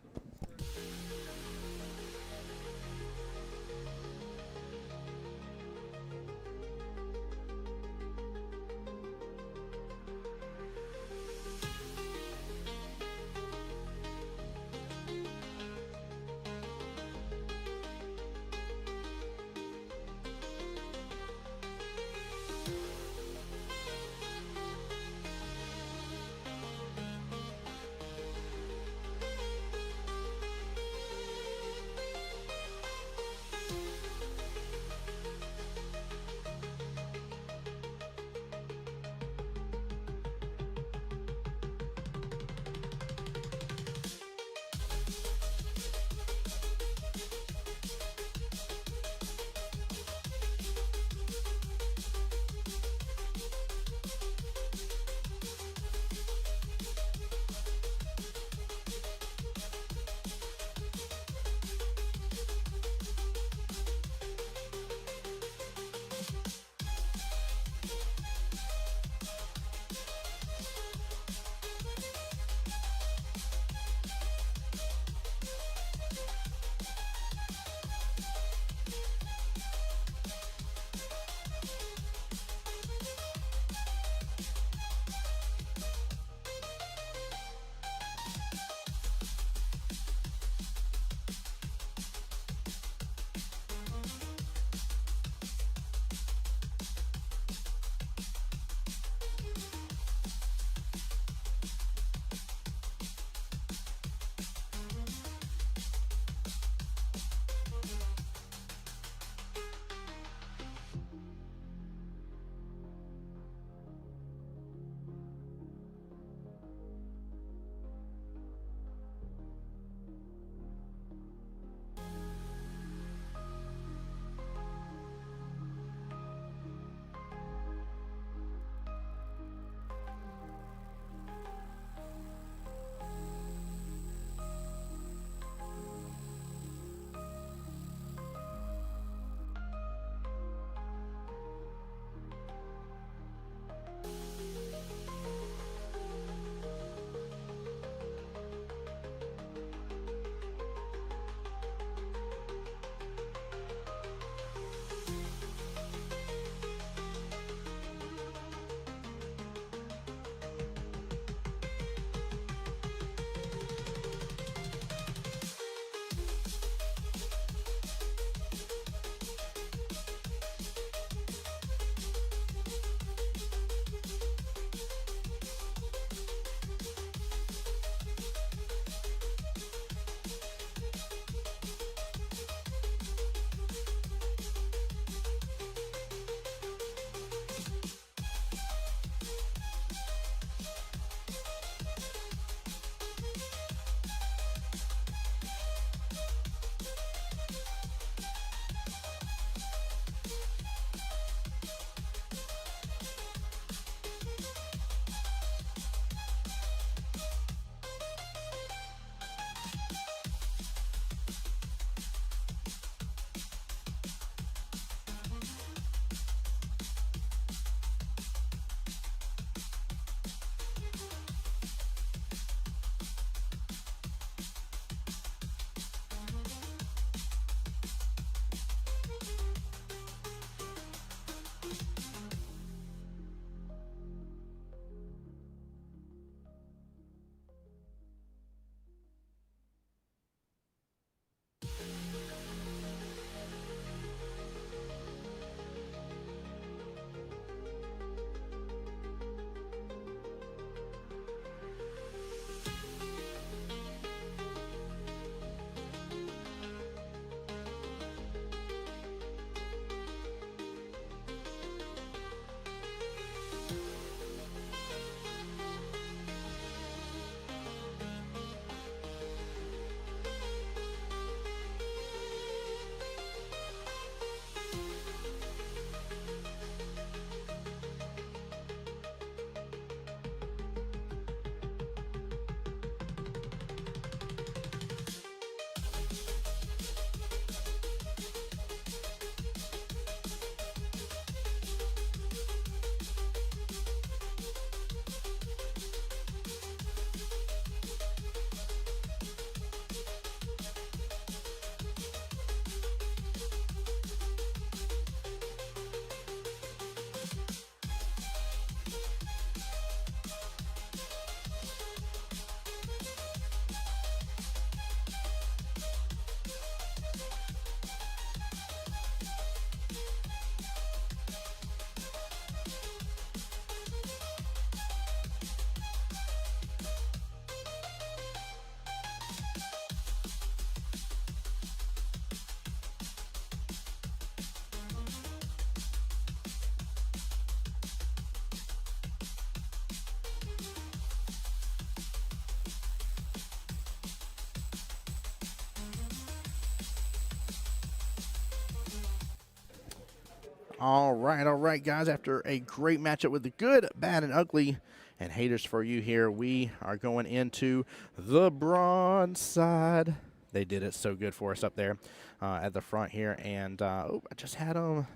All right, guys. After a great matchup with the good, bad, and ugly, and haters for you here, we are going into the bronze side. They did it so good for us up there at the front here. And, oh, I just had them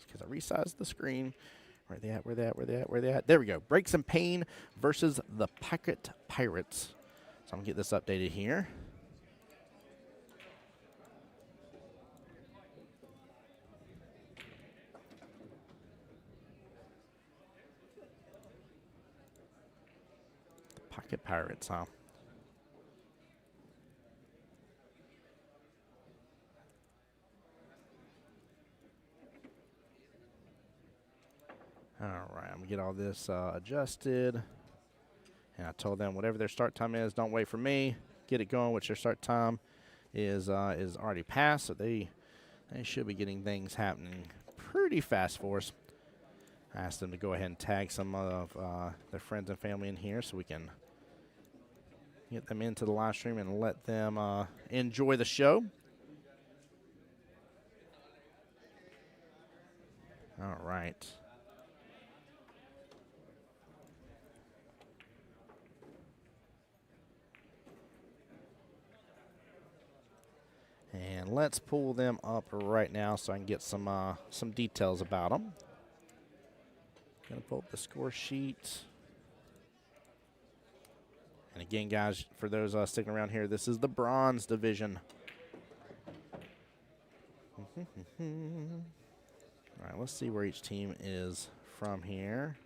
because I resized the screen. Where they at? Where they at? Where they at? Where they at? There we go. Breaks and Pain versus the Pocket Pirates. So I'm going to get this updated here. Pocket Pirates, huh? All right, I'm going to get all this adjusted. And I told them whatever their start time is, don't wait for me. Get it going, which their start time is already passed, so they should be getting things happening pretty fast for us. I asked them to go ahead and tag some of their friends and family in here so we can get them into the live stream and let them enjoy the show. All right. And let's pull them up right now so I can get some details about them. Gonna pull up the score sheet. And again, guys, for those sticking around here, this is the bronze division. All right, let's see where each team is from here.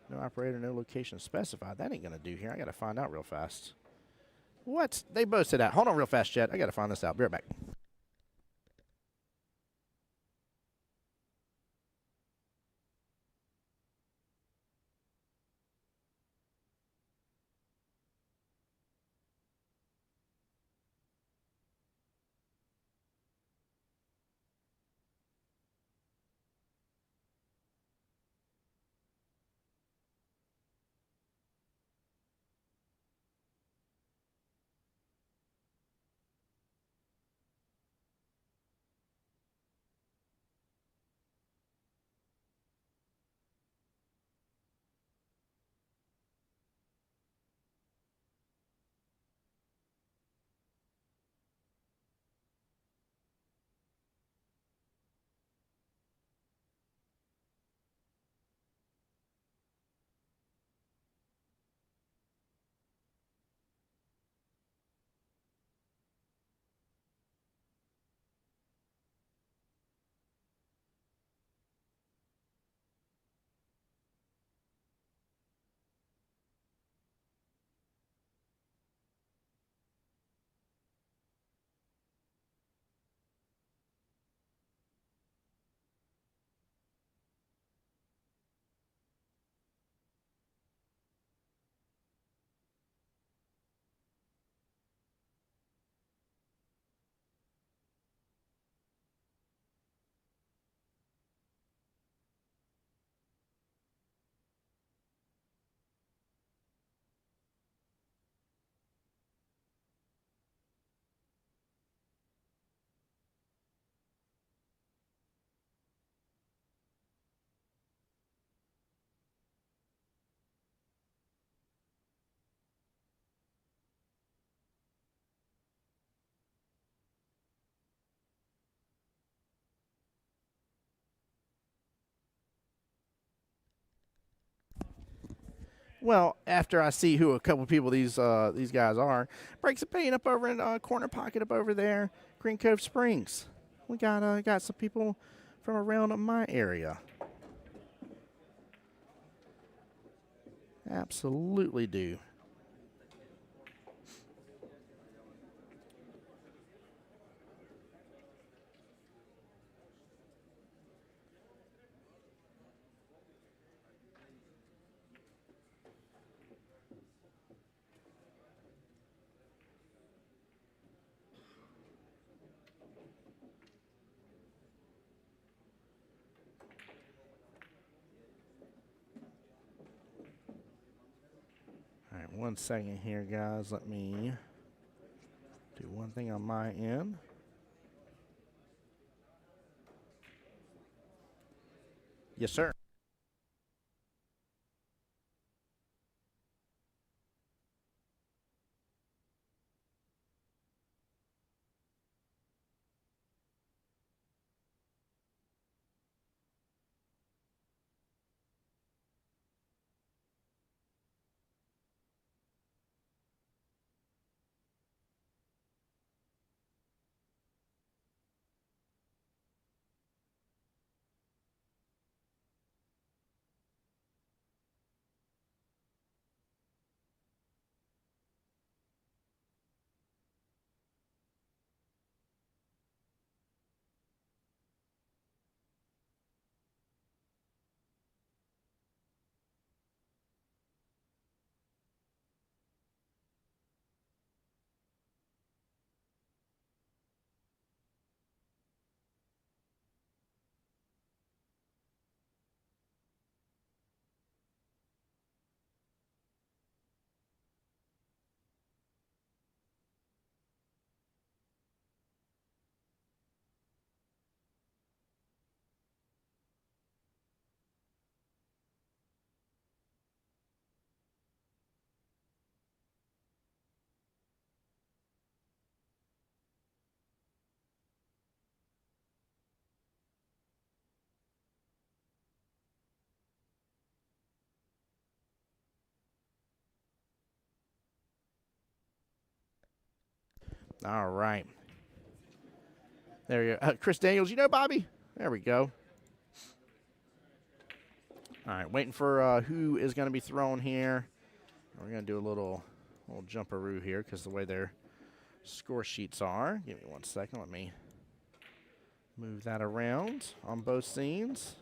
No operator, no location specified. That ain't gonna do here. I gotta find out real fast. What? They both said that. Hold on real fast, Chet. I gotta find this out. Be right back. Well, after I see who a couple people these guys are, Breaks and Pain up over in Corner Pocket up over there, Green Cove Springs. We got some people from around my area. Absolutely do. All right, 1 second here, guys. Let me do one thing on my end. Yes, sir. All right. There you go. Chris Daniels, you know Bobby? There we go. All right, waiting for who is going to be thrown here. We're going to do a little jumperoo here because the way their score sheets are. Give me 1 second. Let me move that around on both scenes.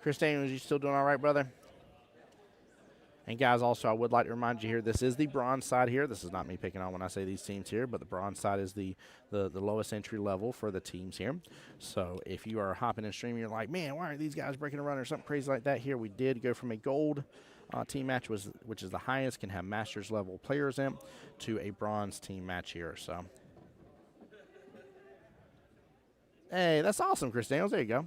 Chris Daniels, you still doing all right, brother? And guys, also, I would like to remind you here, this is the bronze side here. This is not me picking on when I say these teams here, but the bronze side is the lowest entry level for the teams here. So if you are hopping and streaming, you're like, man, why aren't these guys breaking a run or something crazy like that here? We did go from a gold team match, which is the highest, can have masters level players in, to a bronze team match here. So, hey, that's awesome, Chris Daniels. There you go.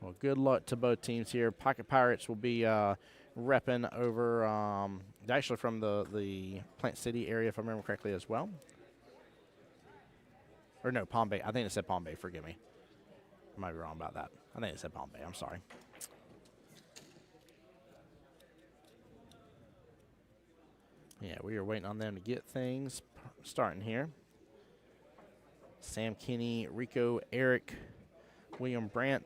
Well, good luck to both teams here. Pocket Pirates will be repping over, actually from the Plant City area, if I remember correctly, as well. Or no, Palm Bay. I think it said Palm Bay. Forgive me. I might be wrong about that. I think it said Palm Bay. I'm sorry. Yeah, we are waiting on them to get things starting here. Sam Kinney, Rico, Eric, William Brandt,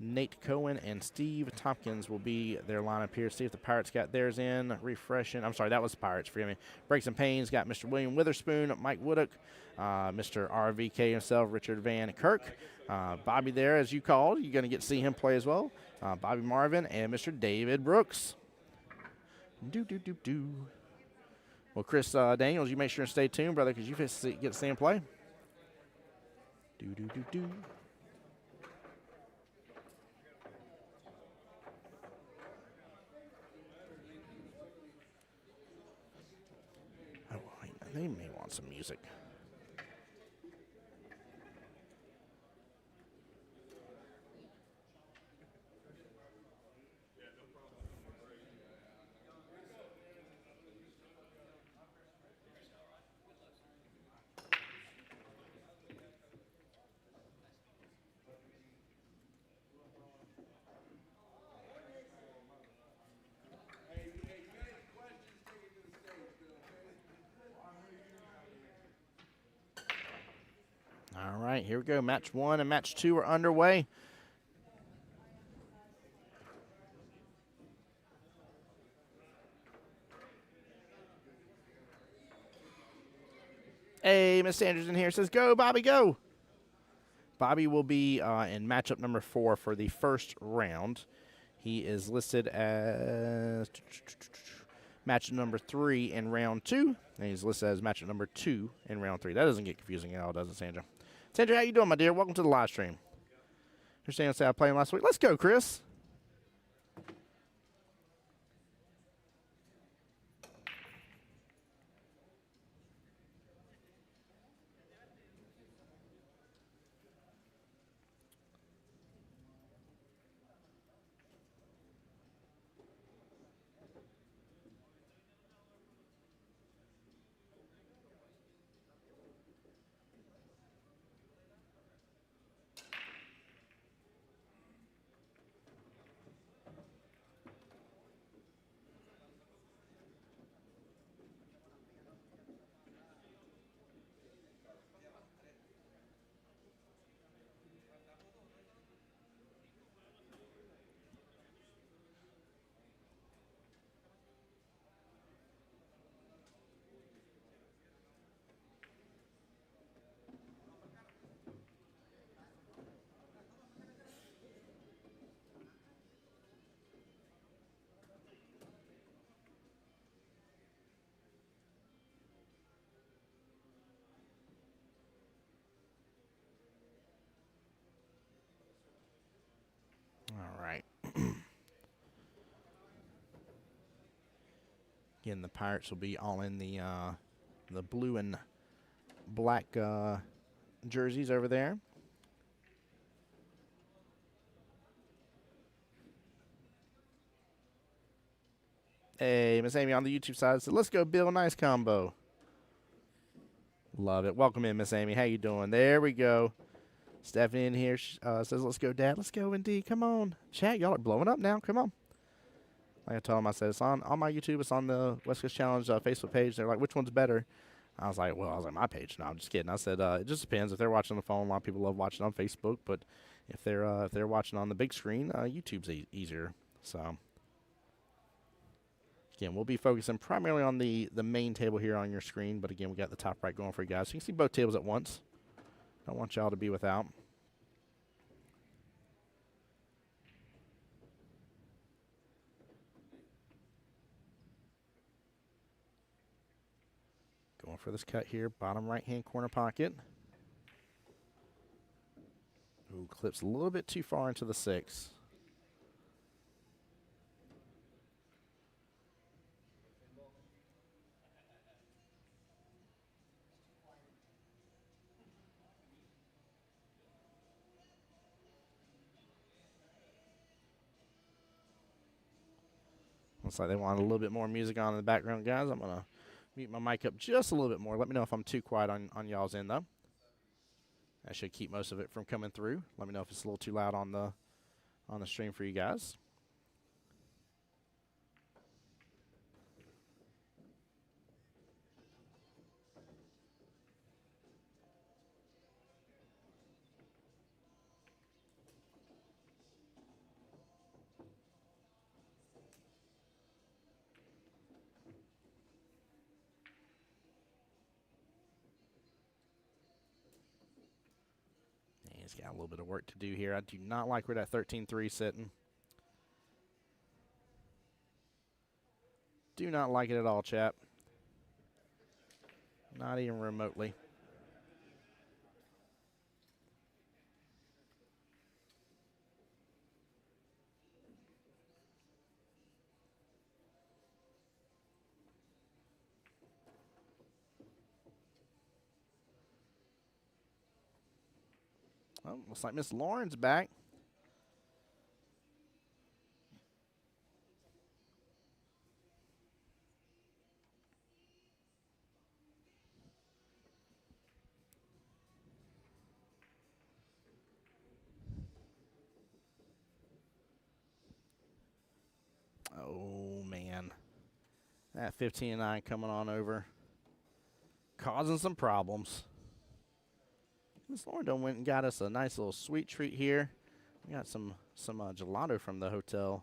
Nate Cohen, and Steve Tompkins will be their lineup here. See if the Pirates got theirs in. Refreshing. I'm sorry, that was the Pirates. Forgive me. Breaks and Pains got Mr. William Witherspoon, Mike Woodcock, Mr. RVK himself, Richard Van Kirk. Bobby there, as you called. You're going to get to see him play as well. Bobby Marvin and Mr. David Brooks. Do. Well, Chris Daniels, you make sure and stay tuned, brother, because you get to see him play. Do. Oh, wait, they may want some music. All right, here we go. Match 1 and match 2 are underway. Hey, Miss Sanders in here says, go, Bobby, go. Bobby will be in matchup number 4 for the first round. He is listed as matchup number 3 in round 2, and he's listed as matchup number 2 in round 3. That doesn't get confusing at all, does it, Sandra? Sandra, how you doing, my dear? Welcome to the live stream. You're saying I played last week. Let's go, Chris. All right. Again, the Pirates will be all in the blue and black jerseys over there. Hey, Miss Amy on the YouTube side said, let's go, Bill. Nice combo. Love it. Welcome in, Miss Amy. How you doing? There we go. Stephanie in here says, let's go, Dad. Let's go, indeed. Come on. Chat, y'all are blowing up now. Come on. Like I told them, I said, it's on my YouTube. It's on the West Coast Challenge Facebook page. They're like, which one's better? I was like, my page. No, I'm just kidding. I said, it just depends. If they're watching on the phone, a lot of people love watching on Facebook. But if they're watching on the big screen, YouTube's easier. So, again, we'll be focusing primarily on the main table here on your screen. But, again, we got the top right going for you guys. So you can see both tables at once. Don't want y'all to be without. Going for this cut here, bottom right-hand corner pocket. Ooh, clips a little bit too far into the 6. Looks like they want a little bit more music on in the background, guys. I'm going to mute my mic up just a little bit more. Let me know if I'm too quiet on y'all's end, though. That should keep most of it from coming through. Let me know if it's a little too loud on the stream for you guys. He's got a little bit of work to do here. I do not like where that 13-3 sitting. Do not like it at all, chap. Not even remotely. Oh, looks like Miss Lauren's back. Oh, man. That 15-9 coming on over. Causing some problems. Miss Lauren done went and got us a nice little sweet treat here. We got some gelato from the hotel.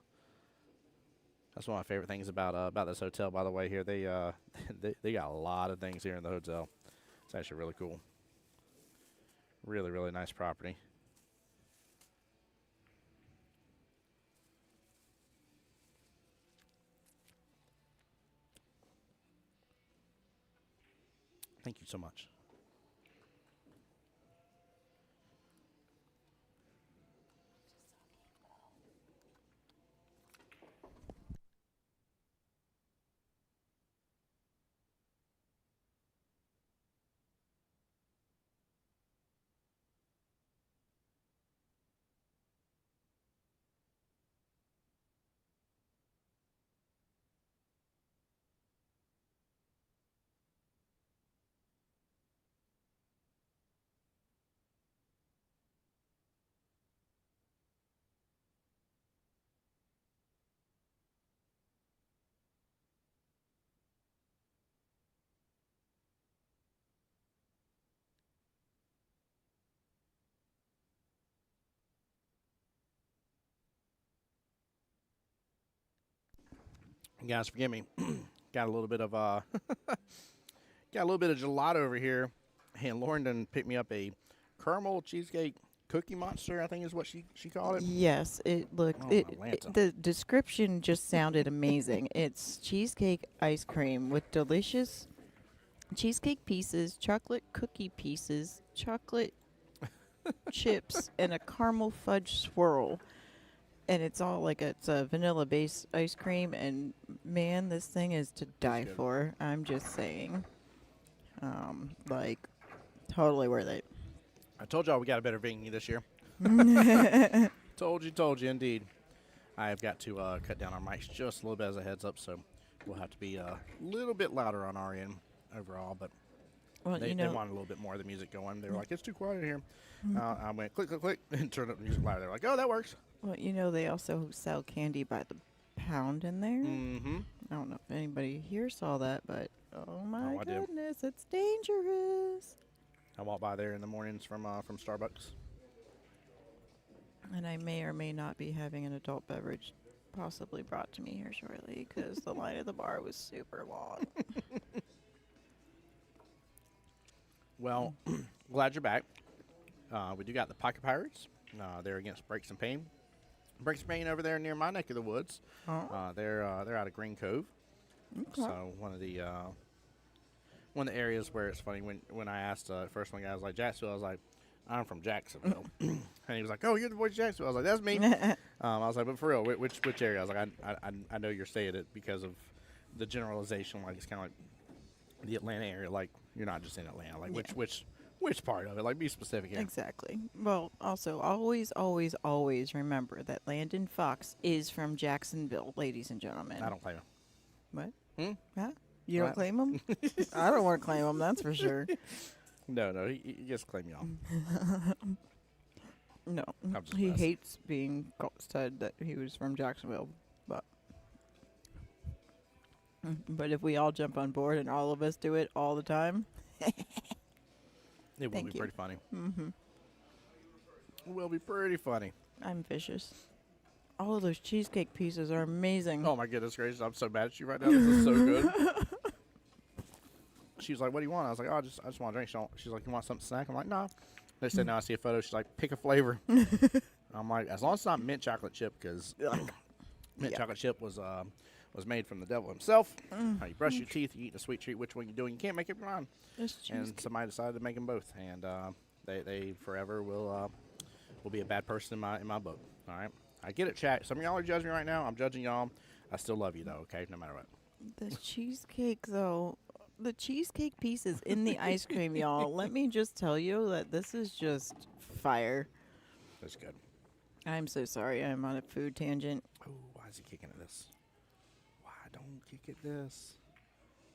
That's one of my favorite things about this hotel, by the way. Here they got a lot of things here in the hotel. It's actually really cool. Really, really nice property. Thank you so much. You guys, forgive me. Got a little bit of got a little bit of gelato over here, and Lauren done picked me up a caramel cheesecake cookie monster. I think is what she called it. Yes, it looked. Oh, It, Atlanta. the description just sounded amazing. It's cheesecake ice cream with delicious cheesecake pieces, chocolate cookie pieces, chocolate chips, and a caramel fudge swirl. And it's all like it's a vanilla based ice cream. And man, this thing is to die good. for. I'm just saying. Like, totally worth it. I told y'all we got a better venue this year. Told you, indeed. I have got to cut down our mics just a little bit as a heads up, so we'll have to be a little bit louder on our end overall. But Well, they you know, wanted a little bit more of the music going. They were like, "It's too quiet in here." I went click, click, click, and turned up the music louder. They're like, "Oh, that works." they also sell candy by the pound in there. Mm-hmm. I don't know if anybody here saw that, but oh my I did. goodness, it's dangerous. I walk by there in the mornings from Starbucks. And I may or may not be having an adult beverage possibly brought to me here shortly because the line at the bar was super long. Well, glad you're back. We do got the Pocket Pirates. They're against Breaks and Pain. Breaks and Pain over there near my neck of the woods. They're out of Green Cove. Okay. So one of the areas where it's funny when I asked first one guy, I was like Jacksonville. I was like, I'm from Jacksonville, and he was like, "Oh, you're the boy from Jacksonville." I was like, "That's me." I was like, "But for real, which area?" I was like, "I know you're saying it because of the generalization. Like it's kind of like the Atlanta area. Like you're not just in Atlanta. Like which part of it? Like be specific here." Exactly. Well, also, always, always, always remember that Landon Fox is from Jacksonville, ladies and gentlemen. I don't claim it. What? Hmm? Huh? You don't What? claim him? I don't want to claim him, that's for sure. No, he just claim y'all. No. I'm just He messing. hates being said that he was from Jacksonville, but if we all jump on board and all of us do it all the time, It will Thank be you. pretty funny. mm-hmm. It will be pretty funny. I'm vicious. All of those cheesecake pieces are amazing. Oh my goodness gracious! I'm so mad at you right now. This is so good. She was like, "What do you want?" I was like, "Oh, I just want a drink." She's like, "You want something to snack?" I'm like, "No." They said, "No." I see a photo. She's like, "Pick a flavor." I'm like, "As long as it's not mint chocolate chip, because mint Yeah. chocolate chip was made from the devil himself. How you brush your teeth, you eat a sweet treat. Which one you doing? You can't make up your mind." This And cheesecake. somebody decided to make them both, and they forever will be a bad person in my book. All right, I get it, chat. Some of y'all are judging me right now. I'm judging y'all. I still love you though. Okay, no matter what. The cheesecake, though, the cheesecake pieces in the ice cream, y'all. Let me just tell you that this is just fire. That's good. I'm so sorry. I'm on a food tangent. Oh, why is he kicking at this? Why don't kick at this?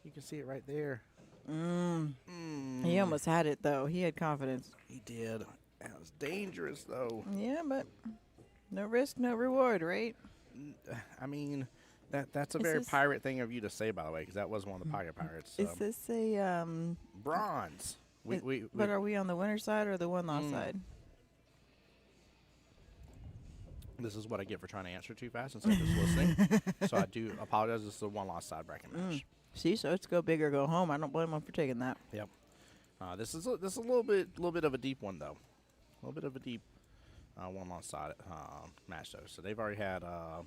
You can see it right there. He almost had it, though. He had confidence. He did. That was dangerous, though. Yeah, but no risk, no reward, right? I mean, that's a Is very this- pirate thing of you to say, by the way, because that was one of the Pocket Pirates. Is this a bronze? But are we on the winner side or the one loss side? This is what I get for trying to answer too fast instead of just listening. So I do apologize. This is the one lost side bracket match. See, so it's go big or go home. I don't blame him for taking that. Yep. This is a little bit of a deep one though, a little bit of a deep one on side match though. So they've already had at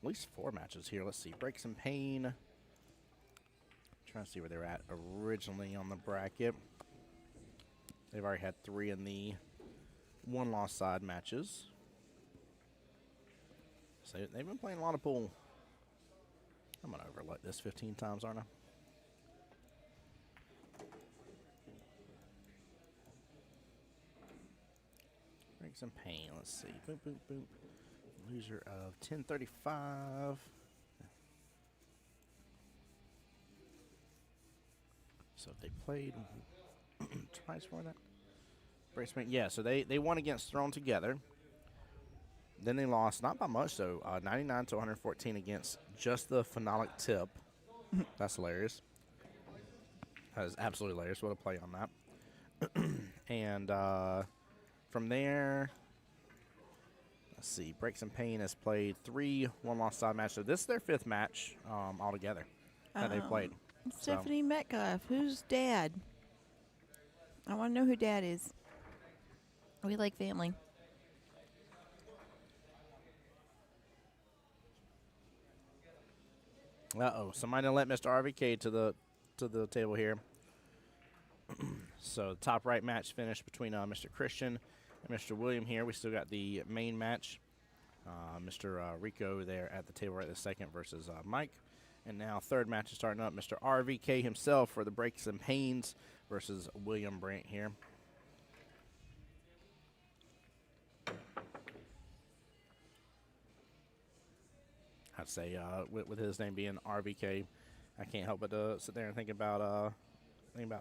least 4 matches here. Let's see, Breaks and Pain. Trying to see where they're at originally on the bracket. They've already had 3 in the 1-loss side matches. So they've been playing a lot of pool. I'm going to overlook this 15 times, aren't I? Breaks and Pain. Let's see. Boop, boop, boop. Loser of 1035. So they played twice for that. Breaks and Pain. Yeah, so they won against Thrown Together. Then they lost, not by much though, 99 to 114 against Just the Phenolic Tip. That's hilarious. That is absolutely hilarious. What a play on that. And from there, let's see, Breaks and Pain has played 3 1-loss side matches. So this is their 5th match altogether that they played. Stephanie Metcalf, who's Dad? I want to know who Dad is. We like family. Uh-oh, somebody let Mr. RVK to the table here. So the top right match finished between Mr. Christian and Mr. William here. We still got the main match. Mr. Rico there at the table right this second versus Mike. And now third match is starting up. Mr. RVK himself for the Breaks and Pains versus William Brandt here. I'd say with his name being RVK, I can't help but sit there and think about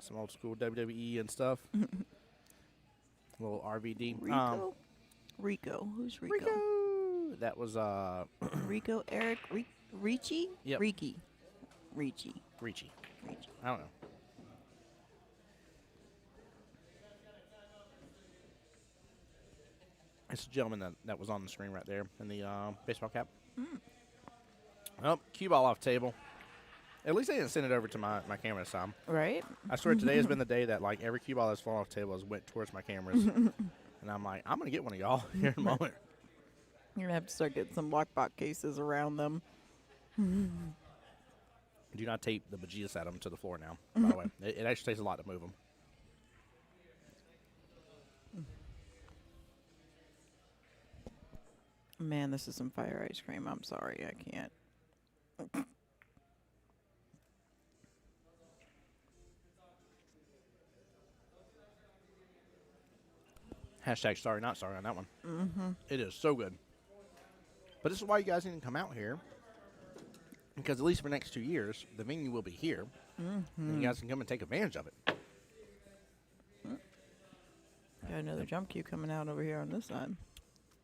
some old school WWE and stuff. A little RVD. Rico. Who's Rico? Rico. That was Rico Eric Ricci? Yep. Ricci. I don't know. It's a gentleman that was on the screen right there in the baseball cap. Oh, cue ball off table. At least they didn't send it over to my camera this time. Right? I swear today has been the day that like every cue ball that's fallen off the table has went towards my cameras. And I'm like, I'm going to get one of y'all here in a moment. You're going to have to start getting some lockbox cases around them. Do not tape the bejesus at them to the floor now, by the way. It actually takes a lot to move them. Man, this is some fire ice cream. I'm sorry, I can't. Hashtag sorry, not sorry on that one. It is so good. But this is why you guys need to come out here. Because at least for the next 2 years, the venue will be here. And you guys can come and take advantage of it. Got another jump cue coming out over here on this side.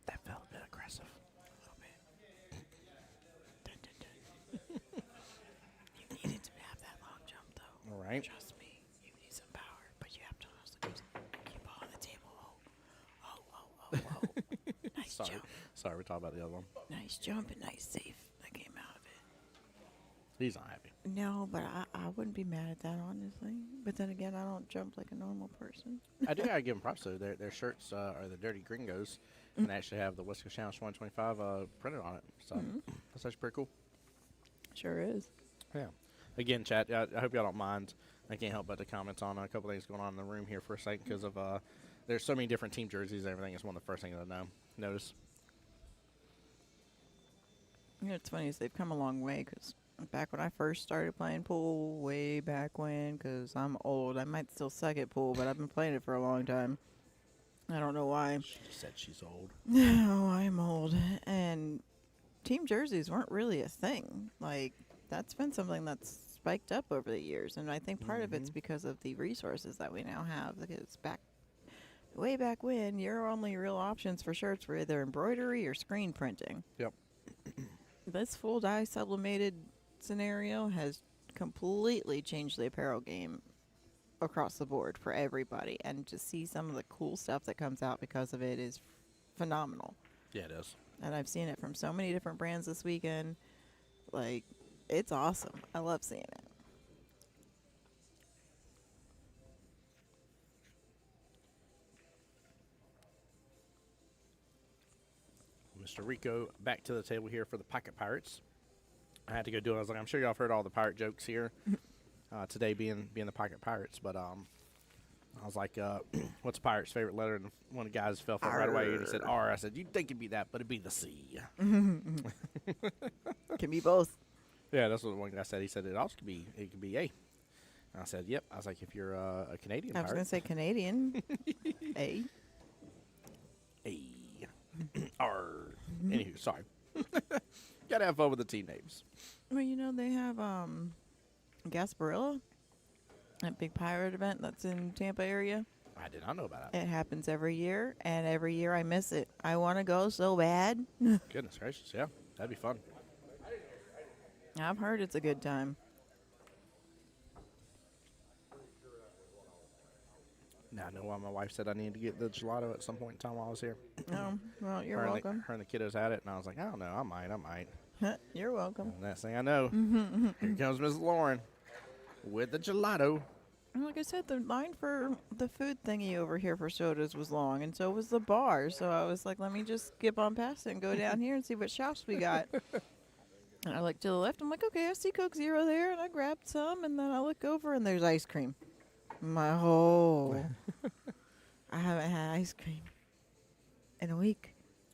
That felt a bit aggressive. You needed to have that long jump, though. All right. Trust me, you need some power, but you have to also keep on the table. Oh. Nice jump. Sorry, we're talking about the other one. Nice jump and nice save that came out of it. He's not happy. No, but I wouldn't be mad at that, honestly. But then again, I don't jump like a normal person. I do gotta give them props though. Their shirts are the Dirty Gringos, and they actually have the West Coast Challenge 125 printed on it. So that's actually pretty cool. Sure is. Yeah. Again, chat. I hope y'all don't mind. I can't help but to comment on a couple things going on in the room here for a second because of there's so many different team jerseys and everything. It's one of the first things I notice. You know, it's funny is they've come a long way because back when I first started playing pool, way back when, because I'm old. I might still suck at pool, but I've been playing it for a long time. I don't know why. She said she's old. No, I'm old. And team jerseys weren't really a thing. Like, that's been something that's spiked up over the years. And I think part of it's because of the resources that we now have. Because way back when, your only real options for shirts were either embroidery or screen printing. Yep. This full dye sublimated scenario has completely changed the apparel game across the board for everybody, and to see some of the cool stuff that comes out because of it is phenomenal. Yeah, it is. And I've seen it from so many different brands this weekend. Like, it's awesome. I love seeing it. Mr. Rico back to the table here for the Pocket Pirates. I had to go do it. I was like, I'm sure y'all have heard all the pirate jokes here today being the Pocket Pirates. But I was like, what's a pirate's favorite letter? And one of the guys fell for it right away, and he said R. I said, you'd think it'd be that, but it'd be the C. Can be both. Yeah, that's what one guy said. He said it also could be A. And I said, yep. I was like, if you're a Canadian I was pirate. going to say Canadian. A. A. R. Anywho, sorry. Gotta have fun with the team names. Well, you know, they have Gasparilla, that big pirate event that's in Tampa area. I did not know about that. It happens every year, and every year I miss it. I want to go so bad. Goodness gracious, yeah. That'd be fun. I've heard it's a good time. Now I know why my wife said I needed to get the gelato at some point in time while I was here. Oh, well, you're her welcome. And the kiddos had it, and I was like, I don't know, I might. You're welcome. And next thing I know, here comes Mrs. Lauren with the gelato. And like I said, the line for the food thingy over here for sodas was long, and so was the bar. So I was like, let me just skip on past it and go down here and see what shops we got. And I look to the left. I'm like, okay, I see Coke Zero there, and I grabbed some, and then I look over, and there's ice cream. My whole, I haven't had ice cream in a week.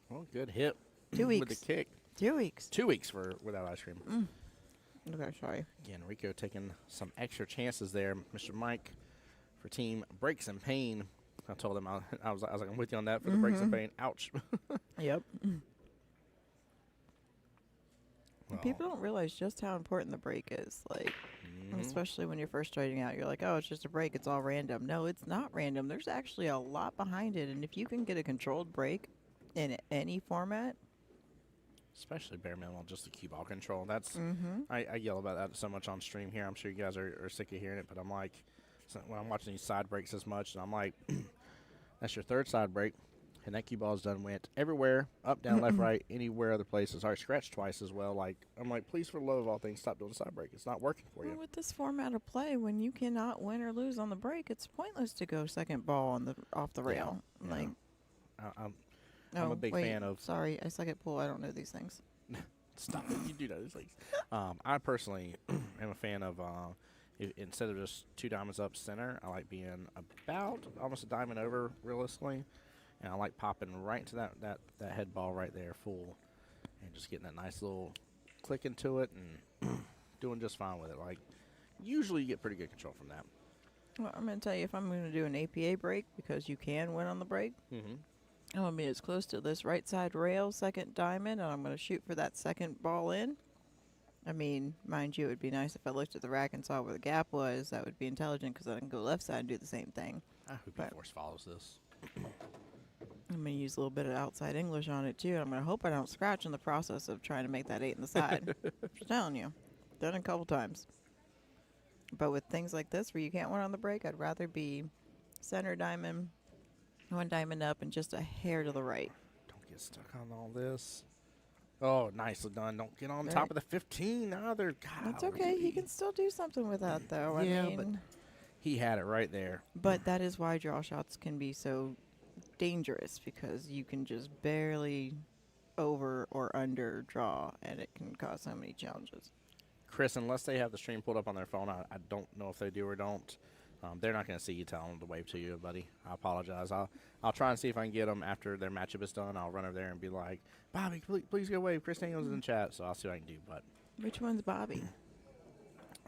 Well, good hit. 2 weeks. With the kick. 2 weeks. 2 weeks without ice cream. Okay, sorry. Again, Rico taking some extra chances there. Mr. Mike for team Breaks and Pain. I told him I was like, I'm with you on that for the Breaks and Pain. Ouch. Yep. Well, People don't realize just how important the break is. Like, especially when you're first starting out, you're like, oh, it's just a break. It's all random. No, it's not random. There's actually a lot behind it. And if you can get a controlled break in any format. especially bare minimum, just the cue ball control. That's I yell about that so much on stream here. I'm sure you guys are sick of hearing it, but I'm like, when I'm watching these side breaks as much, and I'm like, that's your third side break, and that cue ball's done went everywhere, up, down, left, right, anywhere other places. I scratched twice as well. Like, I'm like, please, for the love of all things, stop doing the side break. It's not working for you. Well, with this format of play, when you cannot win or lose on the break, it's pointless to go second ball on the off the rail. Yeah. Like, I'm a big fan of. Sorry, I suck at pool. I don't know these things. Stop it. You do know these things. I personally am a fan of, instead of just 2 diamonds up center, I like being about almost a diamond over realistically. And I like popping right into that head ball right there full and just getting that nice little click into it and doing just fine with it. Like, usually you get pretty good control from that. Well, I'm going to tell you, if I'm going to do an APA break, because you can win on the break, I'm going to be as close to this right side rail, second diamond, and I'm going to shoot for that second ball in. I mean, mind you, it would be nice if I looked at the rack and saw where the gap was. That would be intelligent because then I can go left side and do the same thing. I hope force follows this. I'm going to use a little bit of outside English on it, too. And I'm going to hope I don't scratch in the process of trying to make that 8 in the side. Just telling you. Done it a couple times. But with things like this where you can't win on the break, I'd rather be center diamond, 1 diamond up, and just a hair to the right. Don't get stuck on all this. Oh, nicely done. Don't get on top of the 15 either. God, That's okay. He can still do something with that, though. Yeah, I mean, but he had it right there. But that is why draw shots can be so dangerous, because you can just barely over or under draw, and it can cause so many challenges. Chris, unless they have the stream pulled up on their phone, I don't know if they do or don't. They're not going to see you telling them to wave to you, buddy. I apologize. I'll try and see if I can get them after their matchup is done. I'll run over there and be like, Bobby, please go wave. Chris Daniels is in chat, so I'll see what I can do. But Which one's Bobby?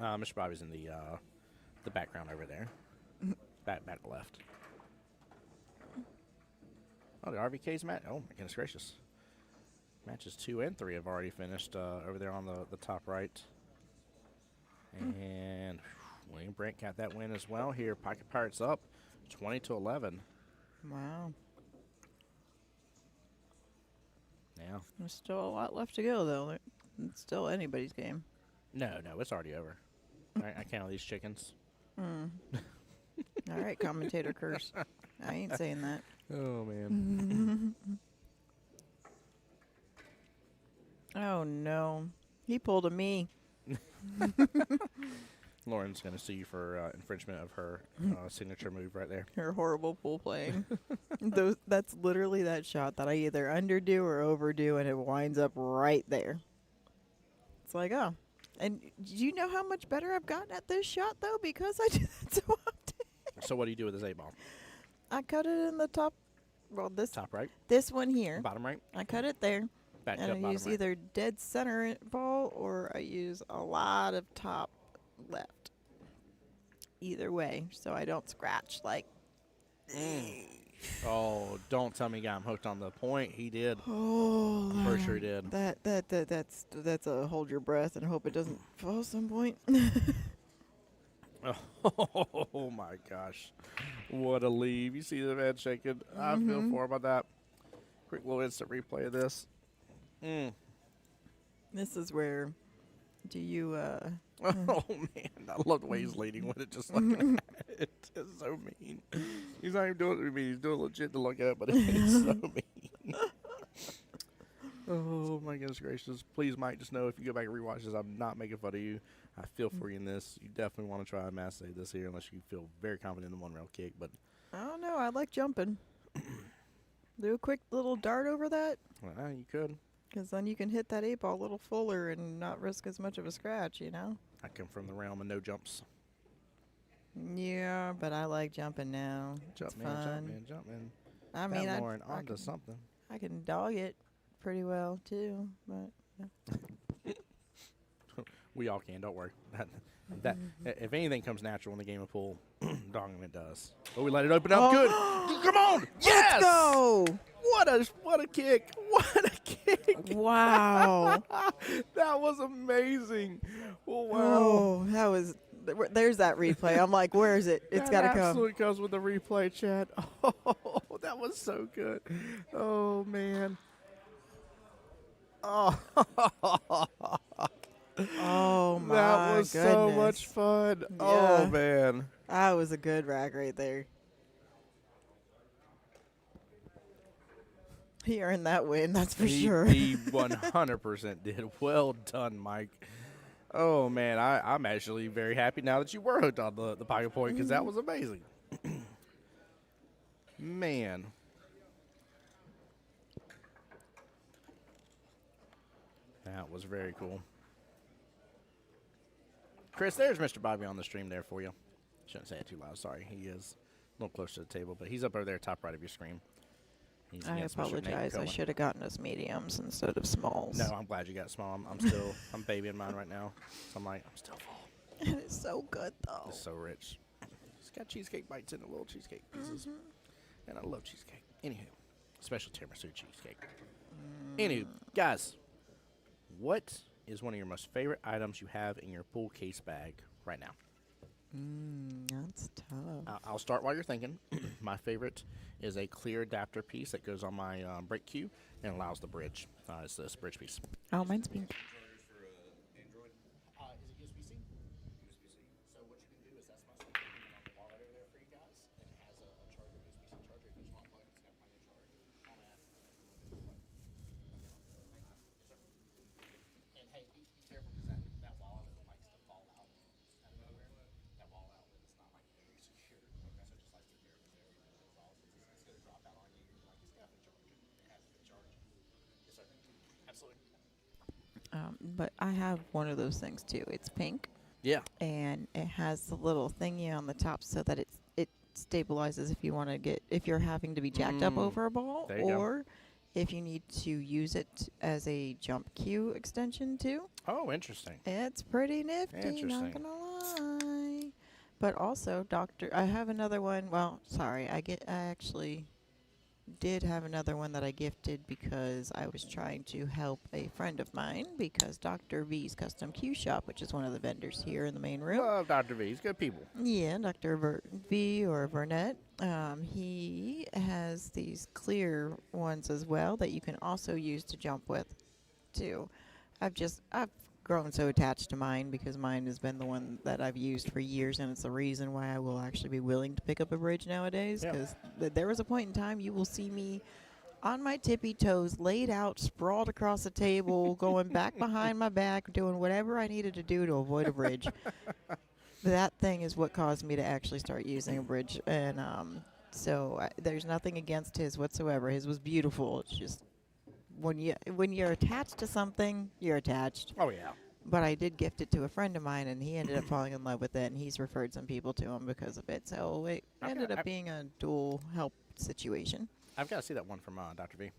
Mr. Bobby's in the background over there, back left. Oh, the RVK's match. Oh my goodness gracious! Matches 2 and 3 have already finished over there on the top right. And William Brent got that win as well here. Pocket Pirates up 20-11. Wow. Yeah. There's still a lot left to go, though. It's still anybody's game. No, it's already over. I count all these chickens. All right, commentator curse. I ain't saying that. Oh, man. Oh, no. He pulled a me. Lauren's going to sue you for infringement of her signature move right there. Her horrible pool playing. That's literally that shot that I either underdo or overdo, and it winds up right there. It's like, oh. And do you know how much better I've gotten at this shot, though? Because I do that so often. So what do you do with this 8-ball? I cut it in the top. Well, Top right? This one here. Bottom right? I cut it there. Back And up, I bottom use right. either dead center ball or I use a lot of top left. Either way, so I don't scratch like. Oh, don't tell me he got him hooked on the point. He did. Oh, I'm pretty sure he did. That's a hold your breath and hope it doesn't fall some point. Oh, my gosh. What a leave. You see the man shaking. I feel for him about that. Quick little instant replay of this. This is where do you Oh, man. I love the way he's leading with it, just looking at it. It's so mean. He's not even doing it to me. He's doing legit to look at, but it's so mean. Oh, my goodness gracious. Please, Mike, just know if you go back and rewatch this, I'm not making fun of you. I feel for you in this. You definitely want to try a mass save this here unless you feel very confident in the one-rail kick. But I don't know. I like jumping. Do a quick little dart over that, well, you could. because then you can hit that 8-ball a little fuller and not risk as much of a scratch, you know? I come from the realm of no jumps. Yeah, but I like jumping now. Jump, It's man, fun. jump, man, jump, man. I mean, Lauren I onto can, something. I can dog it pretty well, too, but... Yeah. We all can, don't worry. That if anything comes natural in the game of pool, dogging it does. But we let it open up. Good. Come on. Yes. Let's go. What a kick. What a kick. Wow. That was amazing. Oh, wow. Oh, that was... There's that replay. I'm like, where is it? It's got to come. Absolutely comes with the replay, chat. Oh, that was so good. Oh, man. Oh. Oh, my That was goodness. so much fun. Yeah. Oh, man. That was a good rack right there. He earned that win, that's for sure. He 100% did. Well done, Mike. Oh, man. I'm actually very happy now that you were hooked on the pocket point because that was amazing. Man. That was very cool. Chris, there's Mr. Bobby on the stream there for you. Shouldn't say it too loud. Sorry. He is a little close to the table, but he's up over there top right of your screen. He's I against Mr. Nate apologize. I Cohen. should have gotten us mediums instead of smalls. No, I'm glad you got small. I'm babying mine right now. So I'm still full. It is so good, though. It's so rich. It's got cheesecake bites in it, little cheesecake pieces. And I love cheesecake. Anywho, special tiramisu cheesecake. Anywho, guys, what is one of your most favorite items you have in your pool case bag right now? That's tough. I'll start while you're thinking. My favorite is a clear adapter piece that goes on my brake cue and allows the bridge. It's this bridge piece. Oh, mine's pink. Is it USB-C? USB-C. So what you can do is that's my on the wall right over there for you guys. And it has a charger, USB-C charger. If you just want to plug it, it's got plenty of charge. And hey, be careful because that wall outlet likes to fall out out of nowhere. That wall outlet is not like very secure. Okay, so just like be careful there. It's going to drop out on you. You're like, it's got a charge. It has a good charge. Yes, sir. Absolutely. But I have one of those things, too. It's pink. Yeah. And it has the little thingy on the top so that it stabilizes if you're having to be jacked up over a ball, There you go. or if you need to use it as a jump cue extension too. Oh, interesting. It's pretty nifty, Interesting. not gonna lie. But also, I have another one. Well, sorry, I actually did have another one that I gifted because I was trying to help a friend of mine because Dr. V's Custom Cue Shop, which is one of the vendors here in the main room. Love Dr. V. He's good people. Yeah, Dr. V or Burnett. He has these clear ones as well that you can also use to jump with, too. I've grown so attached to mine because mine has been the one that I've used for years, and it's the reason why I will actually be willing to pick up a bridge nowadays. Because there was a point in time you will see me on my tippy toes, laid out, sprawled across the table, going back behind my back, doing whatever I needed to do to avoid a bridge. That thing is what caused me to actually start using a bridge. And there's nothing against his whatsoever. His was beautiful. It's just when you're attached to something, you're attached. Oh, yeah. But I did gift it to a friend of mine, and he ended up falling in love with it, and he's referred some people to him because of it. So it ended up being a dual help situation. I've got to see that one from Dr. V.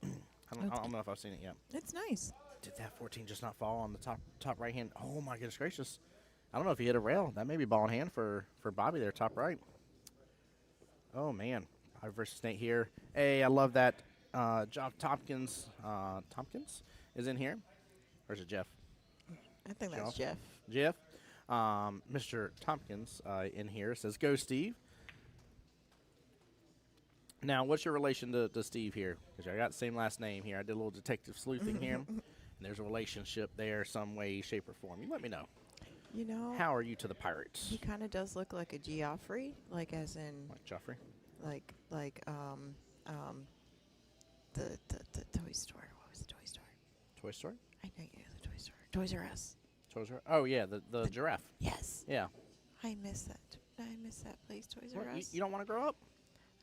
I don't know if I've seen it yet. It's nice. Did that 14 just not fall on the top right hand? Oh, my goodness gracious. I don't know if he hit a rail. That may be ball in hand for Bobby there, top right. Oh, man. I versus Nate here. Hey, I love that. Jeff Tompkins is in here. Or is it Jeff? I think that's Jeff. Jeff. Mr. Tompkins in here says, go, Steve. Now, what's your relation to Steve here? Because I got the same last name here. I did a little detective sleuthing here. And there's a relationship there some way, shape, or form. You let me know. You know. How are you to the Pirates? He kind of does look like a Geoffrey, like as in. Like Joffrey? The Toy Story. What was the Toy Story? Toy Story? I know you know the Toy Story. Toys R Us. Toys R. Oh yeah, the giraffe. Yes. Yeah. I miss that. I miss that place, Toys R Us. You don't want to grow up?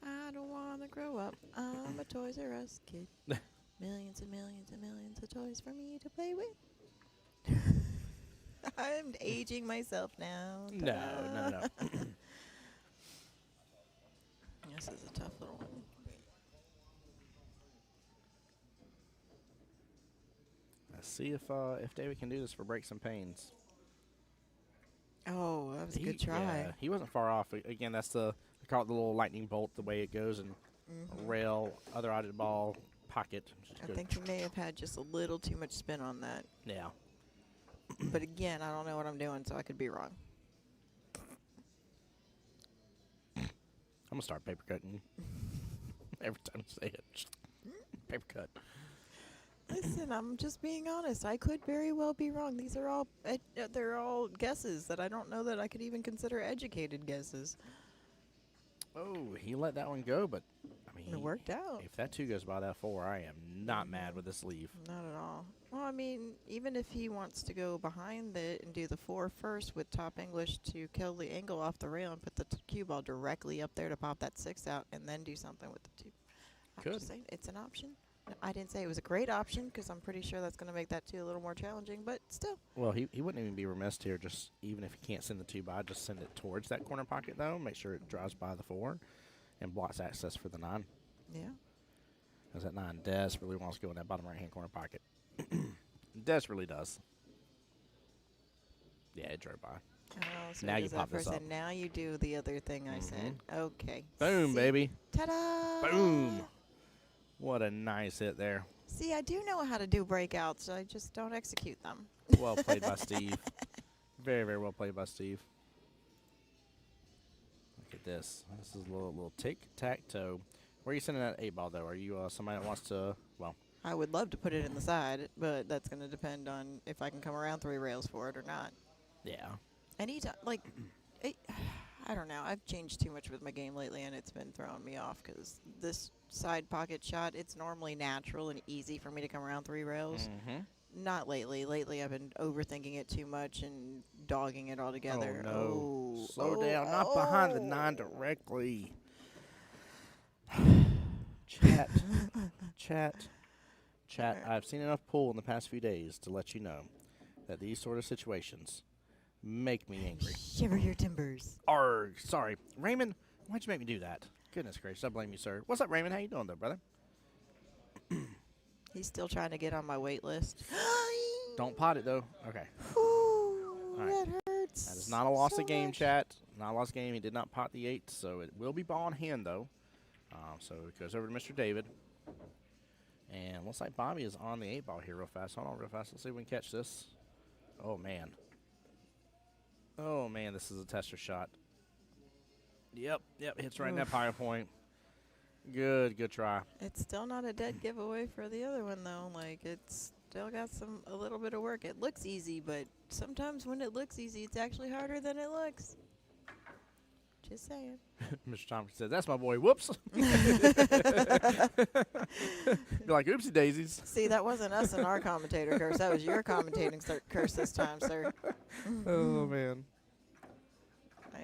I don't want to grow up. I'm a Toys R Us kid. Millions and millions and millions of toys for me to play with. I'm aging myself now. No. This is a tough little one. Let's see if David can do this for breaks and pains. Oh, that was a good try. Yeah, he wasn't far off. Again, that's I call it the little lightning bolt, the way it goes, and rail, other out of the ball, pocket. I think he may have had just a little too much spin on that. Yeah. But again, I don't know what I'm doing, so I could be wrong. I'm going to start paper cutting every time you say it. Just paper cut. Listen, I'm just being honest. I could very well be wrong. These are all they're all guesses that I don't know that I could even consider educated guesses. Oh, he let that one go, but I mean, it worked out. If that 2 goes by that 4, I am not mad with this leave. Not at all. Well, I mean, even if he wants to go behind it and do the 4 first with top English to kill the angle off the rail and put the cue ball directly up there to pop that 6 out and then do something with the 2. I'm just saying, it's an option. I didn't say it was a great option because I'm pretty sure that's going to make that 2 a little more challenging, but still. Well, he wouldn't even be remiss here. Just even if he can't send the 2 by, just send it towards that corner pocket, though. Make sure it drives by the 4 and blocks access for the 9. Yeah. Because that 9 Des really wants to go in that bottom right-hand corner pocket. Des really does. Yeah, it drove by. Oh, so now you pop this up. And now you do the other thing I said. Okay. Boom, baby. Ta-da! Boom. What a nice hit there. See, I do know how to do breakouts. I just don't execute them. Well played by Steve. Very, very well played by Steve. Look at this. This is a little tic-tac-toe. Where are you sending that 8 ball, though? Are you somebody that wants to, well. I would love to put it in the side, but that's going to depend on if I can come around 3 rails for it or not. Yeah. Anytime, like, I don't know. I've changed too much with my game lately, and it's been throwing me off because this side pocket shot, it's normally natural and easy for me to come around 3 rails. Not lately. Lately, I've been overthinking it too much and dogging it all together. Oh, no. Slow down. Not behind the 9 directly. Chat. I've seen enough pool in the past few days to let you know that these sort of situations make me angry. Shiver your timbers. Arg. Sorry. Raymond, why'd you make me do that? Goodness gracious, I blame you, sir. What's up, Raymond? How you doing, though, brother? He's still trying to get on my wait list. Don't pot it, though. Okay. Ooh, all right. That hurts. That is not a loss so of game, much. chat. Not a loss of game. He did not pot the 8, so it will be ball in hand, though. So it goes over to Mr. David. And looks like Bobby is on the 8 ball here real fast. Hold on real fast. Let's see if we can catch this. Oh, man. Oh, man, this is a tester shot. Yep, hits right in that power point. Good try. It's still not a dead giveaway for the other one, though. Like, it's still got a little bit of work. It looks easy, but sometimes when it looks easy, it's actually harder than it looks. Just saying. Mr. Tompkins said, that's my boy. Whoops. Be like, oopsie daisies. See, that wasn't us in our commentator curse. That was your commentating curse this time, sir. Oh, man.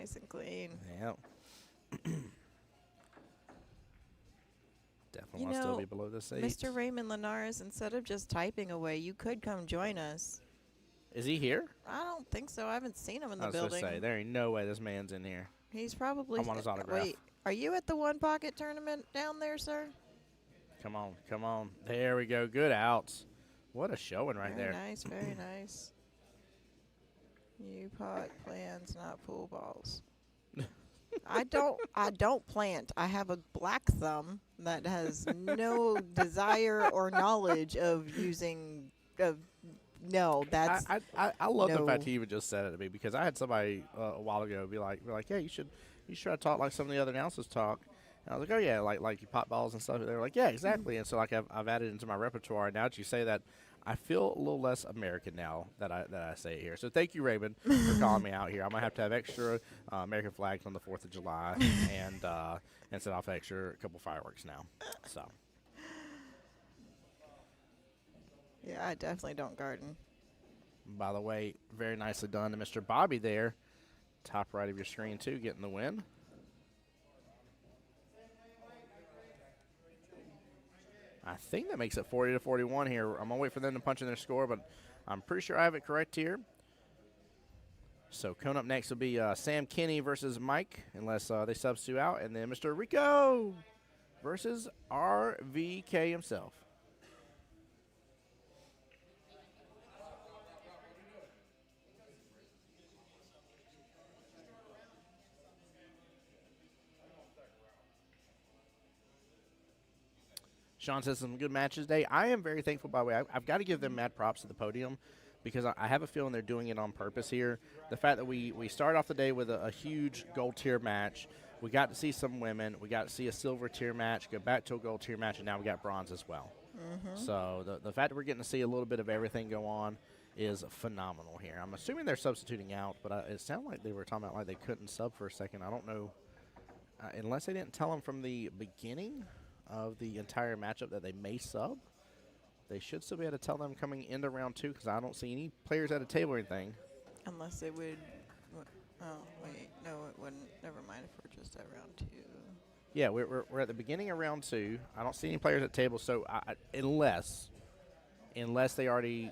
Nice and clean. Yep. Definitely You want to still know, be below this 8. Mr. Raymond Linares, instead of just typing away, you could come join us. Is he here? I don't think so. I haven't seen him in I the was going to building. say, there ain't no way this man's in here. He's probably. I want his autograph. Wait, are you at the One Pocket tournament down there, sir? Come on, come on. There we go. Good outs. What a showing right Very there. nice, very nice. You pot plants, not pool balls. I don't plant. I have a black thumb that has no desire or knowledge of using. No, that's. I love the fact no. he even just said it to me, because I had somebody a while ago be like, yeah, you should try to talk like some of the other announcers talk. And I was like, oh yeah, like you pot balls and stuff. They were like, yeah, exactly. And so like I've added it into my repertoire. Now that you say that, I feel a little less American now that I say it here. So thank you, Raymond, for calling me out here. I might have to have extra American flags on the 4th of July and set off extra couple fireworks now. So. Yeah, I definitely don't garden. By the way, very nicely done to Mr. Bobby there. Top right of your screen, too, getting the win. I think that makes it 40-41 here. I'm going to wait for them to punch in their score, but I'm pretty sure I have it correct here. So coming up next will be Sam Kinney versus Mike, unless they substitute out, and then Mr. Rico versus RVK himself. Sean says some good matches today. I am very thankful, by the way. I've got to give them mad props at the podium, because I have a feeling they're doing it on purpose here. The fact that we started off the day with a huge gold tier match. We got to see some women. We got to see a silver tier match, go back to a gold tier match, and now we got bronze as well. So the fact that we're getting to see a little bit of everything go on is phenomenal here. I'm assuming they're substituting out, but it sounded like they were talking about like they couldn't sub for a second. I don't know. Unless they didn't tell them from the beginning of the entire matchup that they may sub, they should still be able to tell them coming into round 2, because I don't see any players at a table or anything. Unless they would. Oh, wait. No, it wouldn't. Never mind if we're just at round 2. Yeah, we're at the beginning of round 2. I don't see any players at table, so unless they already,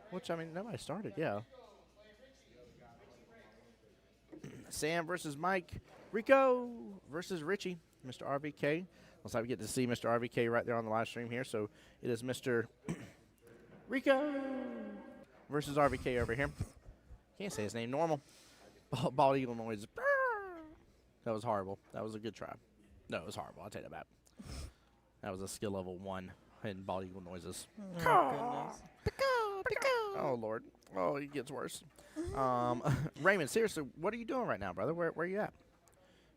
which, I mean, nobody started, yeah. Sam versus Mike. Rico versus Richie. Mr. RVK. Looks like we get to see Mr. RVK right there on the live stream here. So it is Mr. Rico versus RVK over here. Can't say his name normal. Bald eagle noise. That was horrible. That was a good try. No, it was horrible. I'll take that back. That was a skill level 1 in bald eagle noises. Oh, goodness. Oh, Lord. Oh, it gets worse. Raymond, seriously, what are you doing right now, brother? Where are you at?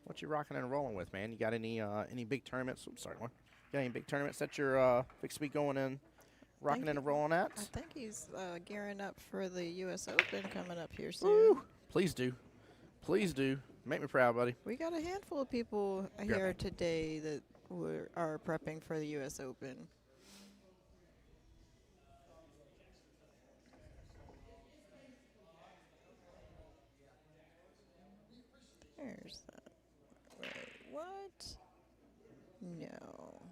What you rocking and rolling with, man? You got any big tournaments? Oops, sorry, one. Got any big tournaments that you're fixed to be going in, rocking and rolling at? I think he's gearing up for the U.S. Open coming up here soon. Woo! Please do. Please do. Make me proud, buddy. We got a handful of people here today that are prepping for the U.S. Open. There's that. Wait, what? No.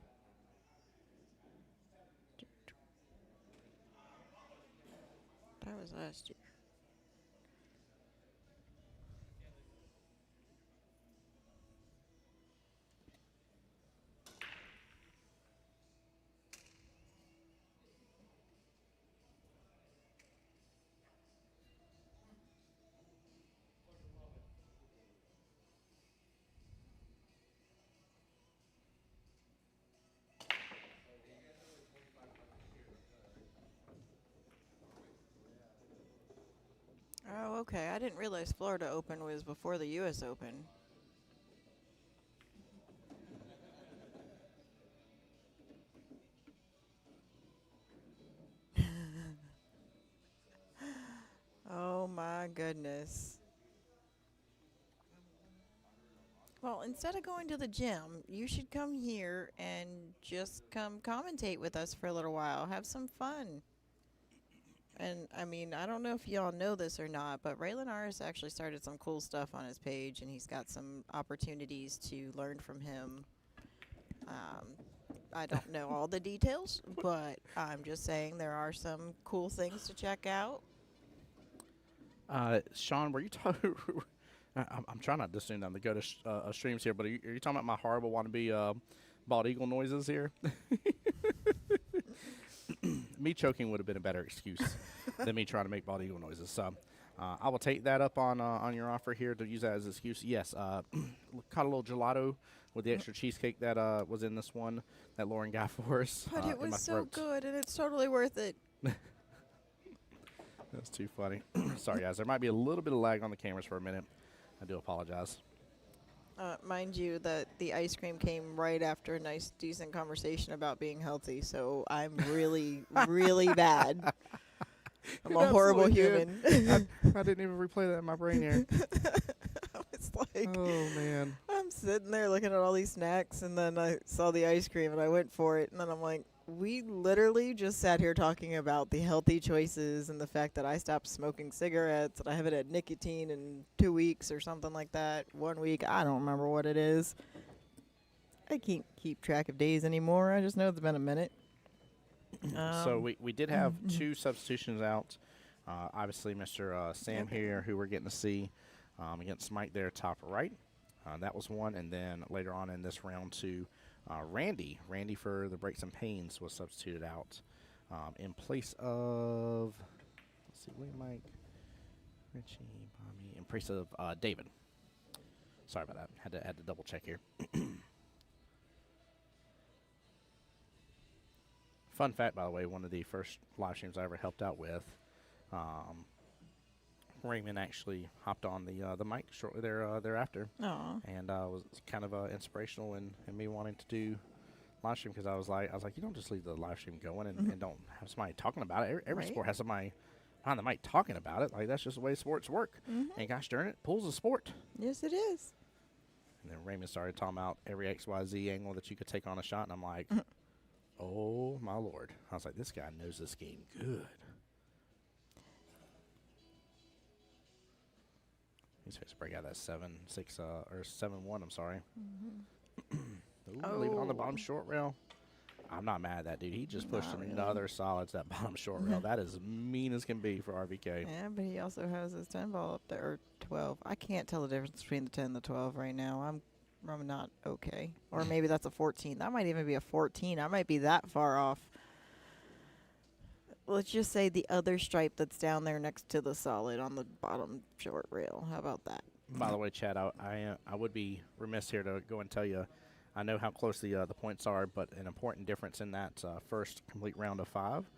That was last year. Oh, okay. I didn't realize Florida Open was before the U.S. Open. Oh, my goodness. Well, instead of going to the gym, you should come here and just come commentate with us for a little while. Have some fun. And I mean, I don't know if y'all know this or not, but Raylan Aris actually started some cool stuff on his page, and he's got some opportunities to learn from him. Um, I don't know all the details, but I'm just saying there are some cool things to check out. Sean, were you talking? I'm trying not to assume them to go to streams here, but are you talking about my horrible wannabe bald eagle noises here? Me choking would have been a better excuse than me trying to make bald eagle noises. So I will take that up on your offer here to use that as an excuse. Yes, caught a little gelato with the extra cheesecake that was in this one that Lauren got for us. But it in my was so throat. good, and it's totally worth it. That's too funny. Sorry, guys. There might be a little bit of lag on the cameras for a minute. I do apologize. Mind you, that the ice cream came right after a nice, decent conversation about being healthy, so I'm really, really bad. I'm a horrible human. I didn't even replay that in my brain here. It's like, Oh, man. I'm sitting there looking at all these snacks, and then I saw the ice cream, and I went for it, and then I'm like, we literally just sat here talking about the healthy choices and the fact that I stopped smoking cigarettes, and I haven't had nicotine in 2 weeks or something like that. 1 week, I don't remember what it is. I can't keep track of days anymore. I just know it's been a minute. So we did have two substitutions out. Obviously, Mr. Sam here, who we're getting to see against Mike there, top right. That was one. And then later on in this round two, Randy for the Breaks and Pains was substituted out in place of, let's see, William Mike, Richie, Bobby, in place of David. Sorry about that. Had to double check here. Fun fact, by the way, one of the first live streams I ever helped out with, Raymond actually hopped on the mic shortly thereafter. Aw. And was kind of inspirational in me wanting to do live stream, because I was like, you don't just leave the live stream going and don't have somebody talking about it. Every Right. sport has somebody on the mic talking about it. Like, that's just the way sports work. And gosh darn it, pool's a sport. Yes, it is. And then Raymond started talking about every XYZ angle that you could take on a shot, and I'm like, oh my Lord. I was like, this guy knows this game good. He's supposed to break out that 7-6 or 7-1. I'm sorry. Ooh, leave it on the bottom short rail. I'm not mad at that dude. He just pushed Not really. another solid to that bottom short rail. That is mean as can be for RVK. Yeah, but he also has his 10 ball up there, or 12. I can't tell the difference between the 10 and the 12 right now. I'm not okay. Or maybe that's a 14. That might even be a 14. I might be that far off. Let's just say the other stripe that's down there next to the solid on the bottom short rail. How about that? By the way, Chad, I would be remiss here to go and tell you, I know how close the points are, but an important difference in that first complete round of 5.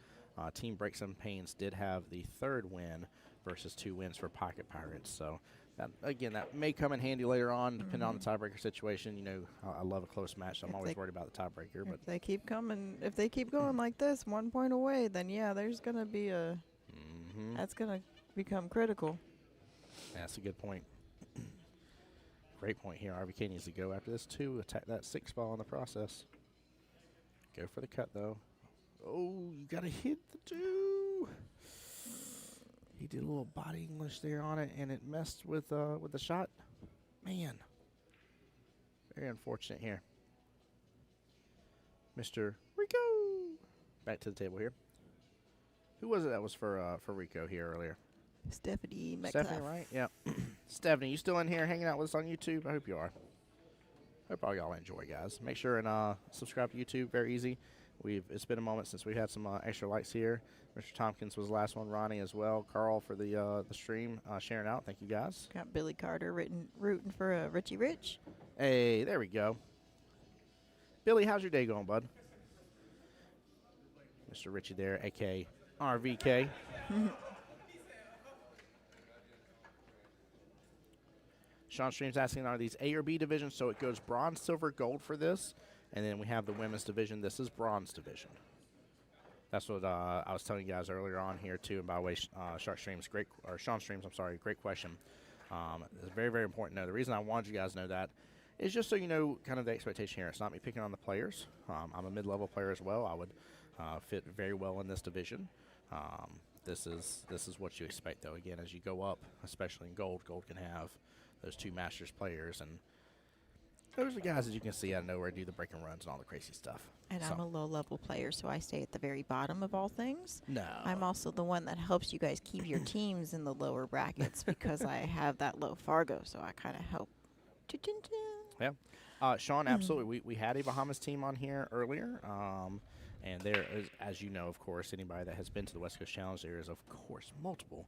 Team Breaks and Pains did have the third win versus 2 wins for Pocket Pirates. So, that, again, that may come in handy later on, depending on the tiebreaker situation. You know, I love a close match, so I'm always worried about the tiebreaker. But If they keep going like this, 1 point away, then yeah, there's going to be a that's going to become critical. That's a good point. Great point here. RVK needs to go after this, too. Attack that 6 ball in the process. Go for the cut, though. Oh, you got to hit the 2. He did a little body English there on it, and it messed with the shot. Man. Very unfortunate here. Mr. Rico. Back to the table here. Who was it that was for Rico here earlier? Stephanie Metcalf. Stephanie, right? Yep. Stephanie, you still in here hanging out with us on YouTube? I hope you are. Hope all y'all enjoy, guys. Make sure and subscribe to YouTube. Very easy. It's been a moment since we had some extra likes here. Mr. Tompkins was the last one. Ronnie as well. Carl for the stream sharing out. Thank you, guys. Got Billy Carter rooting for Richie Rich. Hey, there we go. Billy, how's your day going, bud? Mr. Richie there, a.k.a. RVK. Sean Stream's asking, are these A or B divisions? So it goes bronze, silver, gold for this. And then we have the women's division. This is bronze division. That's what I was telling you guys earlier on here, too. And by the way, Sean Stream's, great question. It's very, very important to know. The reason I wanted you guys to know that is just so you know kind of the expectation here. It's not me picking on the players. I'm a mid-level player as well. I would fit very well in this division. This is what you expect, though. Again, as you go up, especially in gold can have those 2 Masters players, and those are the guys that you can see out of nowhere do the breaking runs and all the crazy stuff. And So, I'm a low-level player, so I stay at the very bottom of all things. no. I'm also the one that helps you guys keep your teams in the lower brackets because I have that low Fargo, so I kind of help. Yeah. Sean, absolutely. We had a Bahamas team on here earlier. And there is, as you know, of course, anybody that has been to the West Coast Challenge, there is, of course, multiple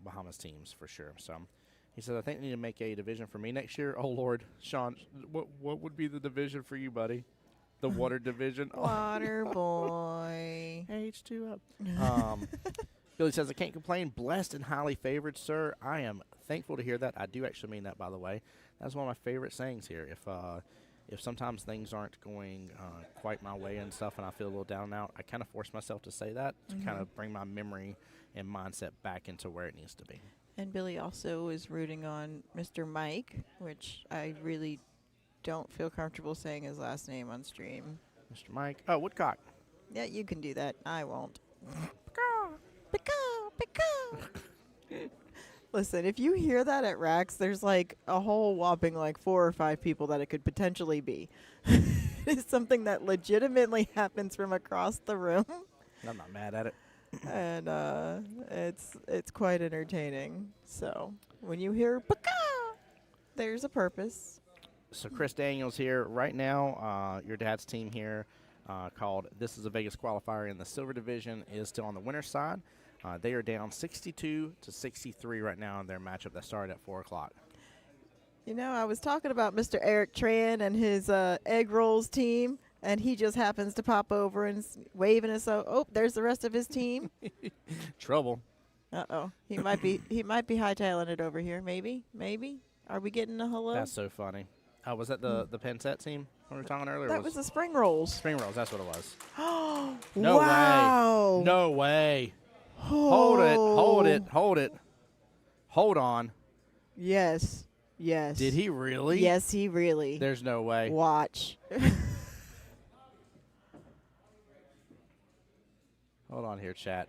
Bahamas teams for sure. So he said, I think they need to make a division for me next year. Oh, Lord. Sean, what would be the division for you, buddy? The water division? Water boy. H2 up. Billy says, I can't complain. Blessed and highly favored, sir. I am thankful to hear that. I do actually mean that, by the way. That's one of my favorite sayings here. If sometimes things aren't going quite my way and stuff and I feel a little down and out, I kind of force myself to say that to kind of bring my memory and mindset back into where it needs to be. And Billy also is rooting on Mr. Mike, which I really don't feel comfortable saying his last name on stream. Mr. Mike. Oh, Woodcock. Yeah, you can do that. I won't. Listen, if you hear that at Rax, there's like a whole whopping like 4 or 5 people that it could potentially be. It's something that legitimately happens from across the room. I'm not mad at it. And it's quite entertaining. So when you hear "Paka," there's a purpose. So Chris Daniels here right now. Your dad's team here, called This is a Vegas Qualifier in the Silver Division, is still on the winner's side. They are down 62-63 right now in their matchup that started at 4 o'clock. You know, I was talking about Mr. Eric Tran and his egg rolls team, and he just happens to pop over and waving us. Oh, there's the rest of his team. Trouble. Uh-oh. He might be hightailing it over here. Maybe. Are we getting a hello? That's so funny. Was that the Penn Stat team we were talking earlier? That was the spring rolls. Spring Rolls. That's what it was. No way. No way. Hold it. Hold on. Yes. Did he really? Yes, he really. There's no way. Watch. Hold on here, chat.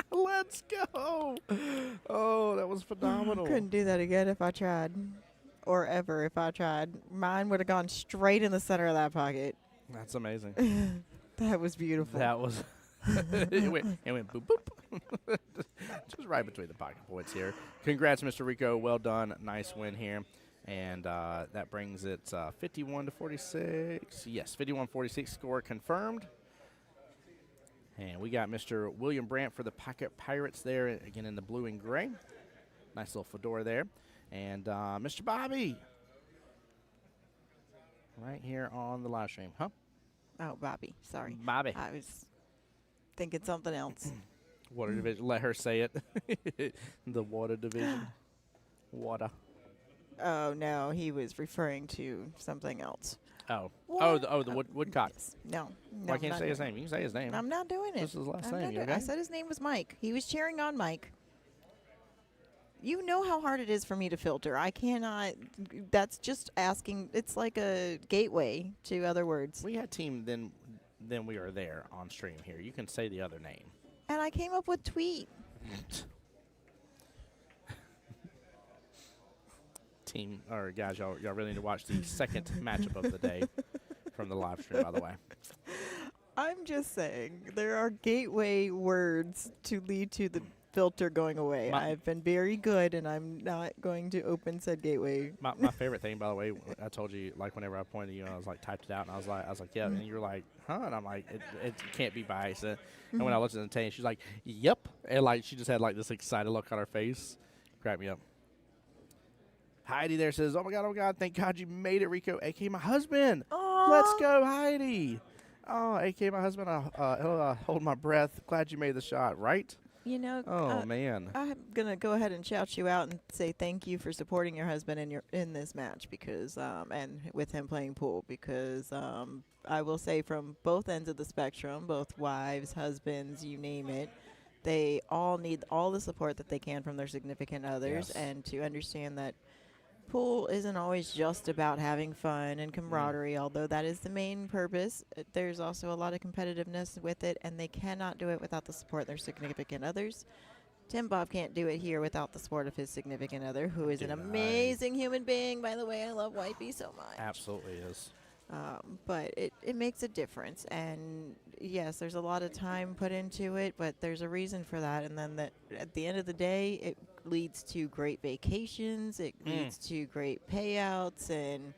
Let's go. Oh, that was phenomenal. Couldn't do that again if I tried. Or ever if I tried. Mine would have gone straight in the center of that pocket. That's amazing. That was beautiful. That was. it went boop, boop. Just right between the pocket points here. Congrats, Mr. Rico. Well done. Nice win here. And that brings it 51-46. Yes, 51-46 score confirmed. And we got Mr. William Brandt for the Pocket Pirates there, again in the blue and gray. Nice little fedora there. And Mr. Bobby, right here on the live stream. Huh? Oh, Bobby. Sorry. Bobby. I was thinking something else. Water division. Let her say it. The water division. Water. Oh, no. He was referring to something else. Oh. What? The Woodcock. Yes. No. Why can't you say his name? You can say his name. I'm not doing it. This is his last I'm name. not You doing- okay? I said his name was Mike. He was cheering on Mike. You know how hard it is for me to filter. I cannot. That's just asking. It's like a gateway to other words. We had team then we are there on stream here. You can say the other name. And I came up with tweet. Team, or guys, y'all really need to watch the second matchup of the day from the live stream, by the way. I'm just saying there are gateway words to lead to the filter going away. I've been very good, and I'm not going to open said gateway. My favorite thing, by the way, I told you, like, whenever I pointed at you, I was like, typed it out, and I was like, yeah, and you were like, huh? And I'm like, it can't be by accident. And when I looked at the tape, she's like, yep. And, like, she just had, like, this excited look on her face. Cracked me up. Heidi there says, oh, my God, thank God you made it, Rico, a.k.a. my husband. Aww. Let's go, Heidi. Oh, a.k.a. my husband, I'll hold my breath. Glad you made the shot, right? You know, Oh, man. I'm going to go ahead and shout you out and say thank you for supporting your husband in this match because and with him playing pool because I will say from both ends of the spectrum, both wives, husbands, you name it, they all need all the support that they can from their significant others Yes. and to understand that Pool isn't always just about having fun and camaraderie, although that is the main purpose. There's also a lot of competitiveness with it, and they cannot do it without the support of their significant others. Tim Bob can't do it here without the support of his significant other, who is an amazing human being. By the way, I love Wifey so much. Absolutely is. But it makes a difference. And yes, there's a lot of time put into it, but there's a reason for that. And then at the end of the day, it leads to great vacations. It leads to great payouts, and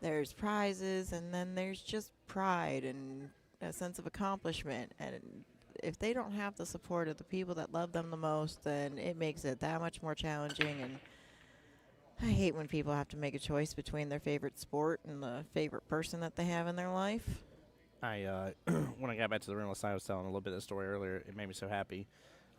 there's prizes, and then there's just pride and a sense of accomplishment. And if they don't have the support of the people that love them the most, then it makes it that much more challenging. And I hate when people have to make a choice between their favorite sport and the favorite person that they have in their life. I when I got back to the room last night, I was telling a little bit of the story earlier. It made me so happy.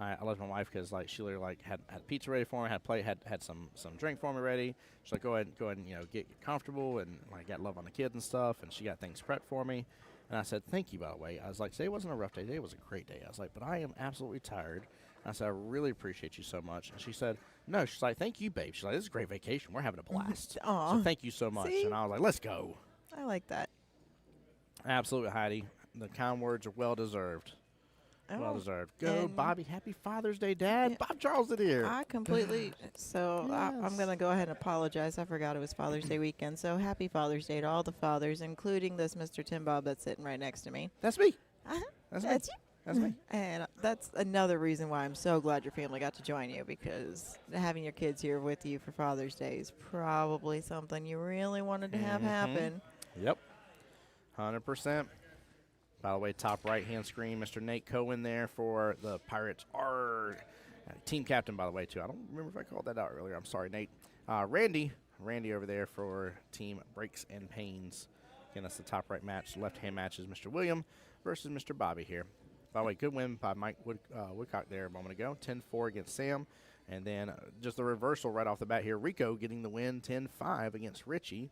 I left my wife because she literally had pizza ready for me, had some drink for me ready. She's like, go ahead and get comfortable, and got love on the kids and stuff, and she got things prepped for me. And I said, thank you, by the way. I was like, today wasn't a rough day. Today was a great day. I was like, but I am absolutely tired. I said, I really appreciate you so much. And she said, no. She's like, thank you, babe. She's like, this is a great vacation. We're having a blast. Aw. So thank you so much. See? And I was like, let's go. I like that. Absolutely, Heidi. The kind words are well deserved. Well deserved. Go, and Bobby. Happy Father's Day, Dad. Yeah. Bob Charles is here. I completely. So I'm Yes. going to go ahead and apologize. I forgot it was Father's Day weekend. So happy Father's Day to all the fathers, including this Mr. Tim Bob that's sitting right next to me. That's me. Uh-huh. That's me. That's you. That's me. And that's another reason why I'm so glad your family got to join you, because having your kids here with you for Father's Day is probably something you really wanted to have happen. Yep. 100%. By the way, top right-hand screen, Mr. Nate Cohen there for the Pirates. Team captain, by the way, too. I don't remember if I called that out earlier. I'm sorry, Nate. Randy over there for Team Breaks and Pains. Again, that's the top right match. Left-hand match is Mr. William versus Mr. Bobby here. By the way, good win by Mike Woodcock there a moment ago. 10-4 against Sam. And then just the reversal right off the bat here. Rico getting the win, 10-5 against Richie.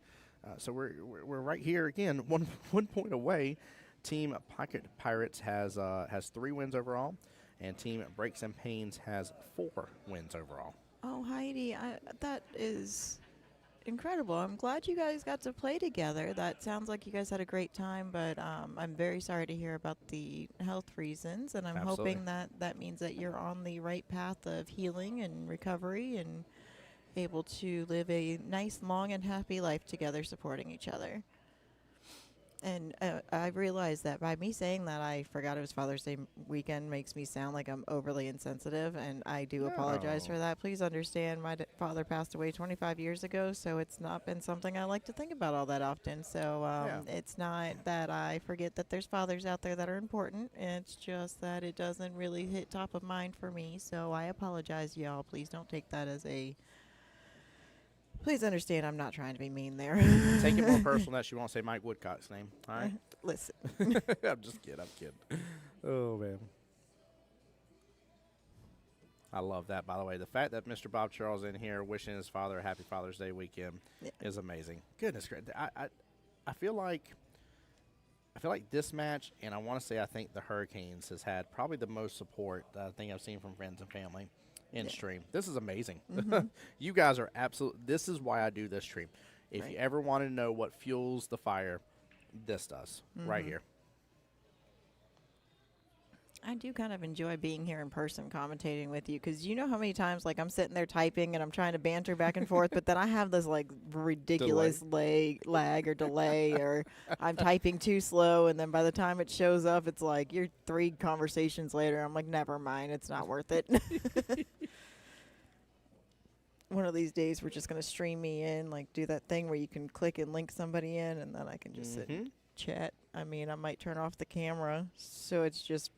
So we're right here again, one point away. Team Pocket Pirates has 3 wins overall, and Team Breaks and Pains has 4 wins overall. Oh, Heidi, that is incredible. I'm glad you guys got to play together. That sounds like you guys had a great time, but I'm very sorry to hear about the health reasons, and I'm Absolutely. hoping that means that you're on the right path of healing and recovery and able to live a nice, long, and happy life together, supporting each other. And I realized that by me saying that I forgot it was Father's Day weekend makes me sound like I'm overly insensitive, and I do apologize for that. Please understand, my father passed away 25 years ago, so it's not been something I like to think about all that often. So it's not that I forget that there's fathers out there that are important. It's just that it doesn't really hit top of mind for me, so I apologize, y'all. Please don't take that as a... Please understand, I'm not trying to be mean there. Take it more personal that she won't say Mike Woodcock's name. All right? Listen. I'm just kidding. Oh, man. I love that, by the way. The fact that Mr. Bob Charles in here wishing his father a happy Father's Day weekend is amazing. Goodness gracious. I feel like this match, and I want to say I think the Hurricanes has had probably the most support that I think I've seen from friends and family in stream. This is amazing. You guys are absolute. This is why I do this stream. If you ever want to know what fuels the fire, this does right here. I do kind of enjoy being here in person commentating with you, because you know how many times I'm sitting there typing and I'm trying to banter back and forth, but then I have this ridiculous lag or delay, or I'm typing too slow, and then by the time it shows up, it's like you're 3 conversations later. I'm like, never mind, it's not worth it. One of these days we're just going to stream me in, do that thing where you can click and link somebody in, and then I can just sit and chat. I mean, I might turn off the camera so it's just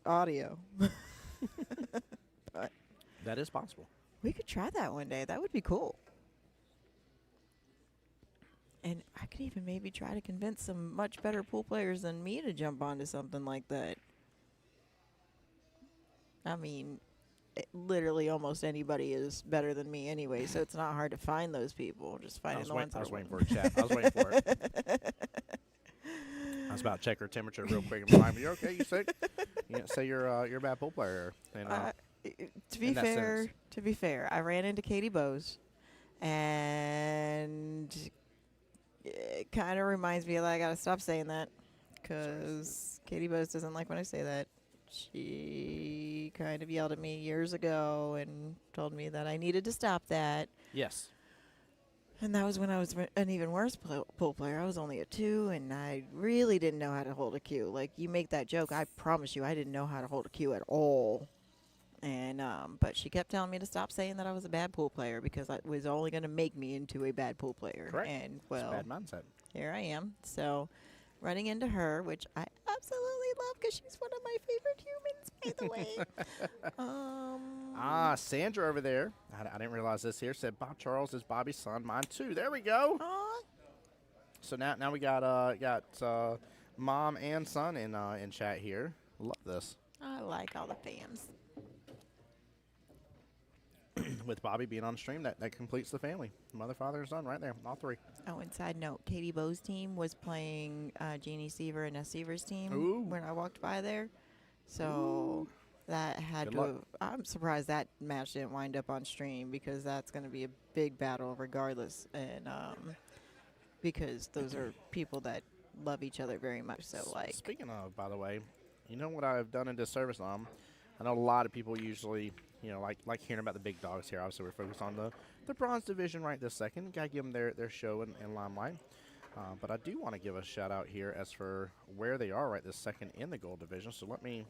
audio. But that is possible. We could try that one day. That would be cool. And I could even maybe try to convince some much better pool players than me to jump onto something like that. I mean, literally almost anybody is better than me anyway, so it's not hard to find those people. Just finding the ones I was waiting for a chat. I was waiting for it. I was about to check her temperature real quick and remind me, "You okay? You sick? You can't say you're a bad pool player." To be fair, I ran into Katie Bowes, And it kind of reminds me that I got to stop saying that because Katie Bose doesn't like when I say that. She kind of yelled at me years ago and told me that I needed to stop that. Yes. And that was when I was an even worse pool player. I was only a 2, and I really didn't know how to hold a cue. Like, you make that joke, I promise you, I didn't know how to hold a cue at all. And but she kept telling me to stop saying that I was a bad pool player because it was only going to make me into a bad pool player. Correct. And, It's well, a bad mindset. here I am. So, running into her, which I absolutely love because she's one of my favorite humans, by the way. Sandra over there, I didn't realize this here, said Bob Charles is Bobby's son. Mine too. There we go. Aw. So now we got mom and son in chat here. Love this. I like all the fans. With Bobby being on stream, that completes the family. Mother, father, and son right there. All 3. Oh, and side note, Katie Bowe's team was playing Jeannie Seaver and S. Seaver's team Ooh. when I walked by there. So that had Good to luck. have, I'm surprised that match didn't wind up on stream because that's going to be a big battle regardless. And because those are people that love each other very much. So, like. Speaking of, by the way, you know what I've done in disservice on? I know a lot of people usually, like hearing about the big dogs here. Obviously, we're focused on the bronze division right this second. Got to give them their show in limelight. But I do want to give a shout out here as for where they are right this second in the gold division. So let me.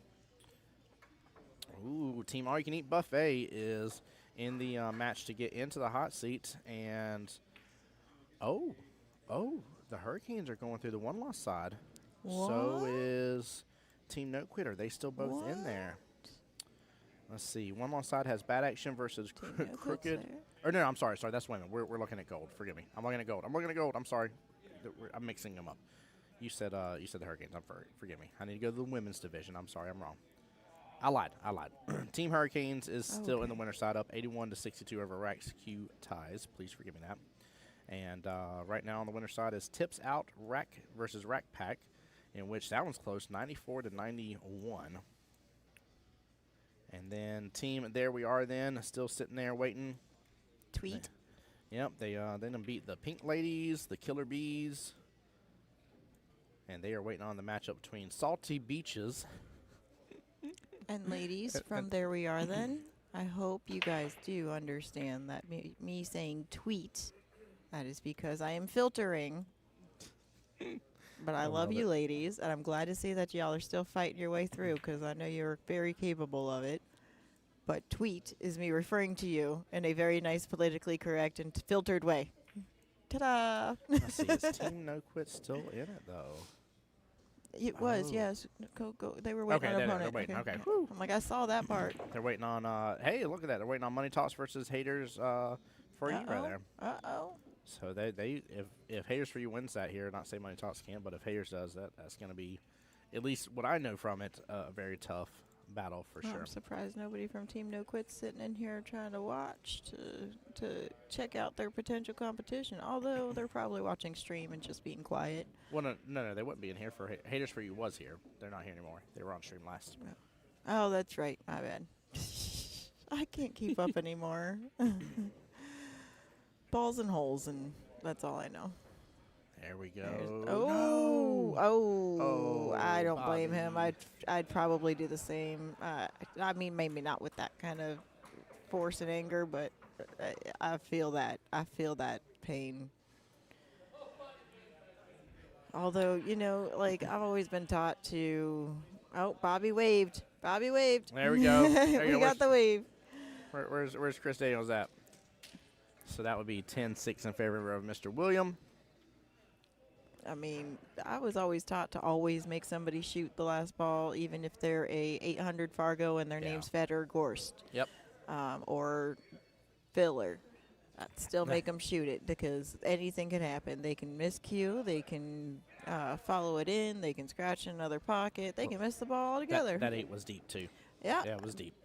Ooh, Team All You Can Eat Buffet is in the match to get into the hot seat. And, oh, the Hurricanes are going through the one-loss side. So What? is Team No Quit. Are they still both in there? Let's see. One loss side has Bad Action versus Team No Quit's Crooked. there. Or no, I'm sorry. That's women. We're looking at gold. Forgive me. I'm looking at gold. I'm sorry. I'm mixing them up. You said the Hurricanes. Forgive me. I need to go to the women's division. I'm sorry. I'm wrong. I lied. Team Hurricanes is still in the winner's side, up 81-62 over Rack's Q Ties. Please forgive me that. And right now on the winner's side is Tips Out Rack versus Rack Pack, in which that one's close, 94-91. And then Team There We Are then, still sitting there waiting. Tweet. Yep, they then beat the Pink Ladies, the Killer Bees. And they are waiting on the matchup between Salty Beaches. And ladies, from There We Are then, I hope you guys do understand that me saying tweet, that is because I am filtering. But I love you ladies, and I'm glad to see that y'all are still fighting your way through because I know you're very capable of it. But tweet is me referring to you in a very nice, politically correct, and filtered way. Ta-da! Let's see, is Team No Quit still in it, though? It was, yes. Go. They were waiting on an opponent. They're waiting. Okay. I'm like, I saw that part. They're waiting on, hey, look at that. They're waiting on Money Talks versus Haters for You right there. Uh-oh. So if Haters for You wins that here, not say Money Talks can, but if Haters does that, that's going to be, at least what I know from it, a very tough battle for sure. I'm surprised nobody from Team No Quit's sitting in here trying to watch to check out their potential competition. Although they're probably watching stream and just being quiet. Well, no, they wouldn't be in here for Haters for You was here. They're not here anymore. They were on stream last. Oh, that's right. My bad. I can't keep up anymore. Balls and holes, and that's all I know. There we go. Oh, I don't blame him. Bobby. I'd probably do the same. I mean, maybe not with that kind of force and anger, but I feel that. I feel that pain. Although, like I've always been taught to. Oh, Bobby waved. There we go. We got the wave. Where's Chris Daniels at? So that would be 10-6 in favor of Mr. William. I mean, I was always taught to always make somebody shoot the last ball, even if they're a 800 Fargo and their name's Feder Gorst. Yep. Or Filler. I'd still make them shoot it because anything can happen. They can miscue. They can follow it in. They can scratch in another pocket. They can miss the ball altogether. That 8 was deep, too. Yeah. Yeah, it was deep.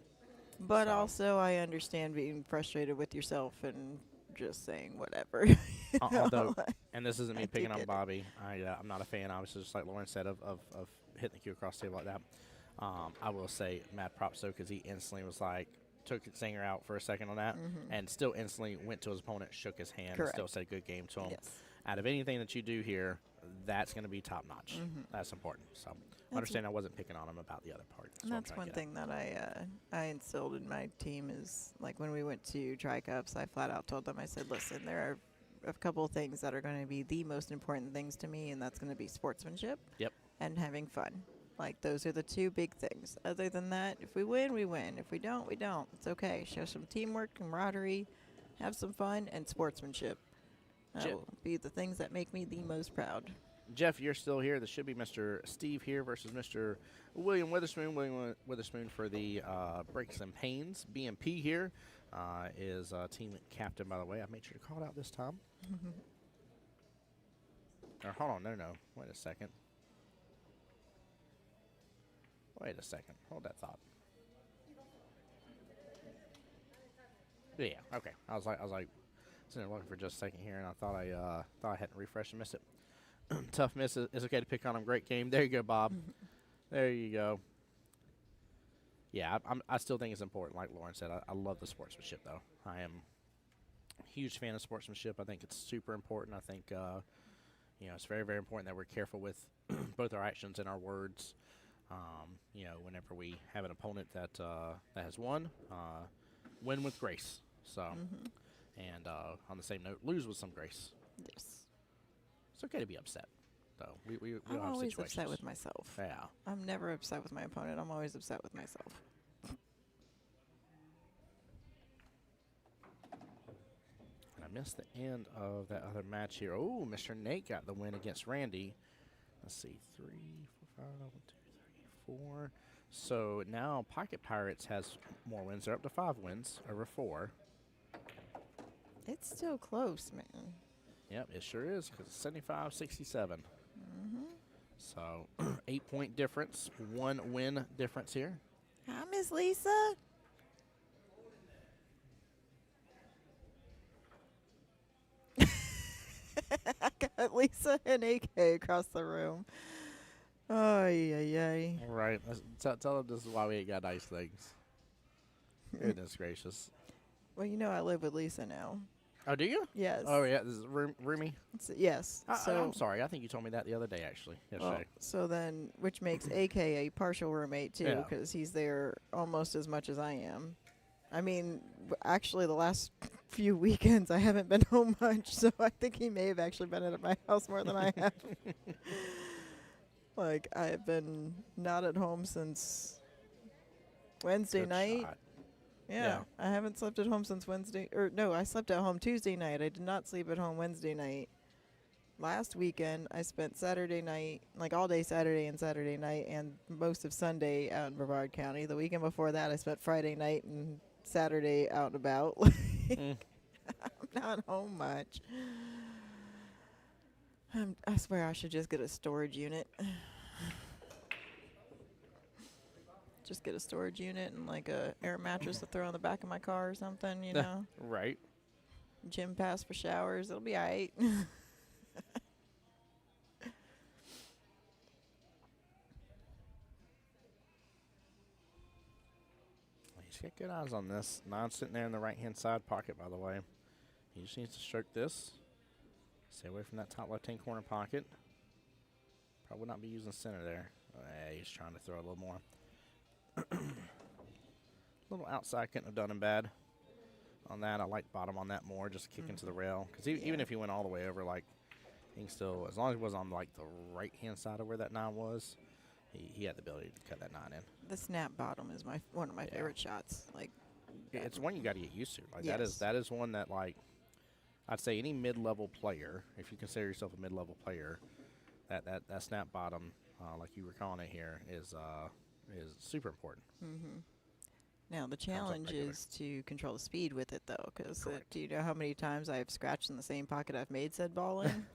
But also I understand being frustrated with yourself and just saying whatever. Although, and this isn't me picking on it. Bobby. I'm not a fan, obviously, just like Lauren said, of hitting the cue across the table like that. I will say mad props, though, because he instantly was like, took Singer out for a second on that, and still instantly went to his opponent, shook his hand, and still said good game to him. Yes. Out of anything that you do here, that's going to be top notch. That's important. So I understand I wasn't picking on him about the other part. That's one thing that I instilled in my team is, like, when we went to Tri-Cups, I flat out told them, I said, listen, there are a couple of things that are going to be the most important things to me, and that's going to be sportsmanship and having fun. Like, those are the two big things. Other than that, if we win, we win. If we don't, we don't. It's okay. Show some teamwork, camaraderie, have some fun, and sportsmanship. That will be the things that make me the most proud. Jeff, you're still here. This should be Mr. Steve here versus Mr. William Witherspoon. William Witherspoon for the Breaks and Pains. BMP here is team captain, by the way. I made sure to call it out this time. Or hold on. No. Wait a second. Hold that thought. Yeah. Okay. I was like, sitting there looking for just a second here, and I thought I hadn't refreshed and missed it. Tough miss. It's okay to pick on him. Great game. There you go, Bob. There you go. Yeah, I still think it's important. Like Lauren said, I love the sportsmanship, though. I am a huge fan of sportsmanship. I think it's super important. I think it's very, very important that we're careful with both our actions and our words. Whenever we have an opponent that has won, win with grace. So, and on the same note, lose with some grace. Yes. It's okay to be upset, though. We I'm have always situations. upset with myself. Yeah. I'm never upset with my opponent. I'm always upset with myself. And I missed the end of that other match here. Oh, Mr. Nate got the win against Randy. Let's see, 3, 4, 5, 1, 2, 3, 4. So now Pocket Pirates has more wins. They're up to 5 wins over 4. It's still close, man. Yep, it sure is, because it's 75-67. So 8-point difference, 1 win difference here. Hi, Miss Lisa. I got Lisa and AK across the room. Oh, yeah. All right, tell them this is why we ain't got nice things. Goodness gracious. Well, I live with Lisa now. Oh, do you? Yes. Oh, yeah. This is roomy? Yes. I'm sorry. I think you told me that the other day, actually. Yesterday. Well, so then, which makes AK a partial roommate, too, because he's there almost as much as I am. I mean, actually, the last few weekends, I haven't been home much, so I think he may have actually been at my house more than I have. Like, I've been not at home since Wednesday night. Shot. Yeah, I haven't slept at home since Wednesday. Or, no, I slept at home Tuesday night. I did not sleep at home Wednesday night. Last weekend, I spent Saturday night, like all day Saturday and Saturday night, and most of Sunday out in Brevard County. The weekend before that, I spent Friday night and Saturday out and about. I'm not home much. I swear I should just get a storage unit. Just get a storage unit and like a air mattress to throw on the back of my car or something, know. Right. Gym pass for showers. It'll be all right. He's got good eyes on this. 9 sitting there in the right-hand side pocket, by the way. He just needs to stroke this. Stay away from that top left-hand corner pocket. Probably not be using center there. He's trying to throw a little more. A little outside couldn't have done him bad on that. I like bottom on that more, just kick into the rail. Because even if he went all the way over, like, he can still, as long as it was on, like, the right-hand side of where that 9 was, he had the ability to cut that 9 in. The snap bottom is one of my favorite shots. Like, it's one you got to get used to. Like that is one that, like, I'd say any mid-level player, if you consider yourself a mid-level player, that snap bottom, like you were calling it here, is super important. Now, the challenge is to control the speed with it, though, because do you know how many times I've scratched in the same pocket I've made said ball in?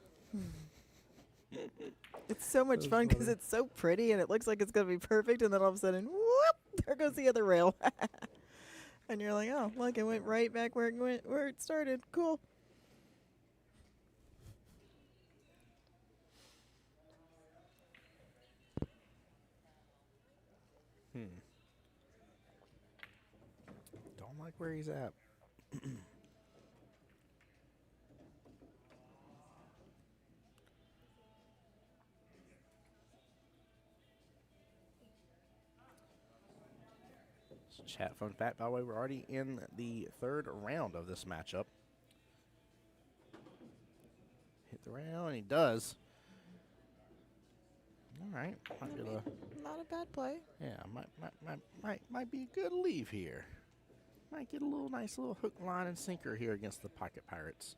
It's so much fun because it's so pretty and it looks like it's going to be perfect, and then all of a sudden, whoop, there goes the other rail. And you're like, oh, look, it went right back where it started. Cool. where he's at. Chat fun fact, by the way, we're already in the third round of this matchup. Hit the round, and he does. All right, might be Not a bad play. yeah, might be a good leave here. Might get a nice little hook, line, and sinker here against the Pocket Pirates.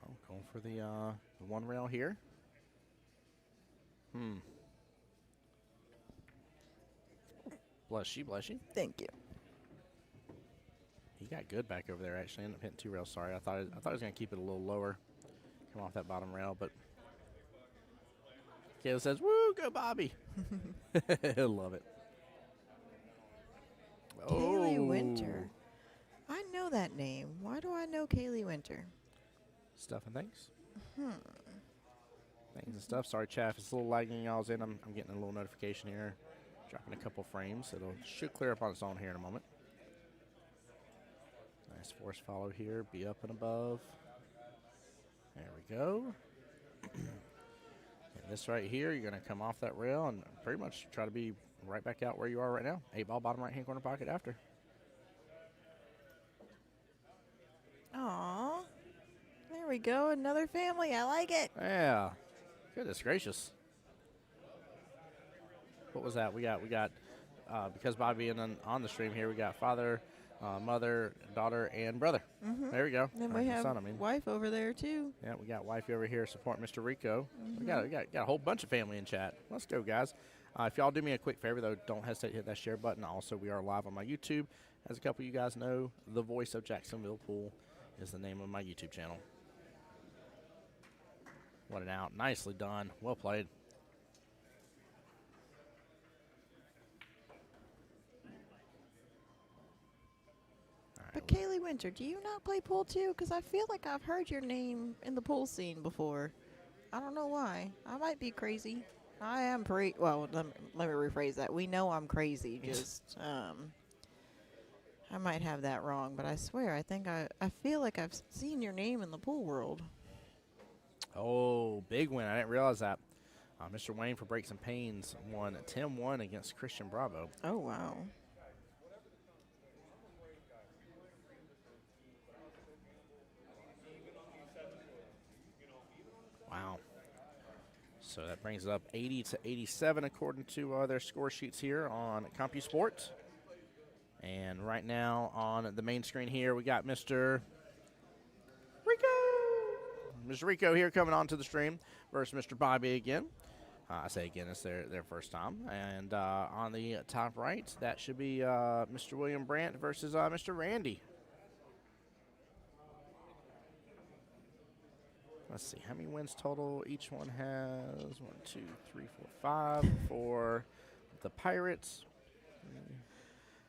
Oh, going for the one rail here. Bless you, bless you. Thank you. He got good back over there. Actually, ended up hitting 2 rails. Sorry, I thought he was gonna keep it a little lower, come off that bottom rail, but Kayla says, "Woo, go Bobby!" Love it. Kaylee Winter. I know that name. Why do I know Kaylee Winter? Stuff and things. Things and stuff. Sorry, chat. If it's a little lagging, y'all's in. I'm getting a little notification here, dropping a couple frames. Should clear up on its own here in a moment. Nice force follow here. Be up and above. There we go. And this right here, you're going to come off that rail and pretty much try to be right back out where you are right now. 8-ball, bottom right-hand corner pocket after. Aw. There we go. Another family. I like it. Yeah. Goodness gracious. What was that? We got because Bobby being on the stream here, we got father, mother, daughter, and brother. There we go. Then we have wife over there, too. Yeah, we got wifey over here supporting Mr. Rico. We got a whole bunch of family in chat. Let's go, guys. If y'all do me a quick favor, though, don't hesitate to hit that share button. Also, we are live on my YouTube. As a couple of you guys know, the voice of Jacksonville Pool is the name of my YouTube channel. What an out. Nicely done. Well played. But Kaylee Winter, do you not play pool too? Because I feel like I've heard your name in the pool scene before. I don't know why. I might be crazy. I am pretty. Well, let me rephrase that. We know I'm crazy. Just I might have that wrong, but I swear I think I feel like I've seen your name in the pool world. Oh, big win. I didn't realize that. Mr. Wayne for Breaks and Pains won 10-1 against Christian Bravo. Oh, wow. Wow. So that brings it up 80-87 according to their score sheets here on CompuSport. And right now on the main screen here, we got Mr. Rico. Mr. Rico here coming onto the stream versus Mr. Bobby again. I say again, it's their first time. And on the top right, that should be Mr. William Brandt versus Mr. Randy. Let's see, how many wins total each one has? 1, 2, 3, 4, 5 for the Pirates.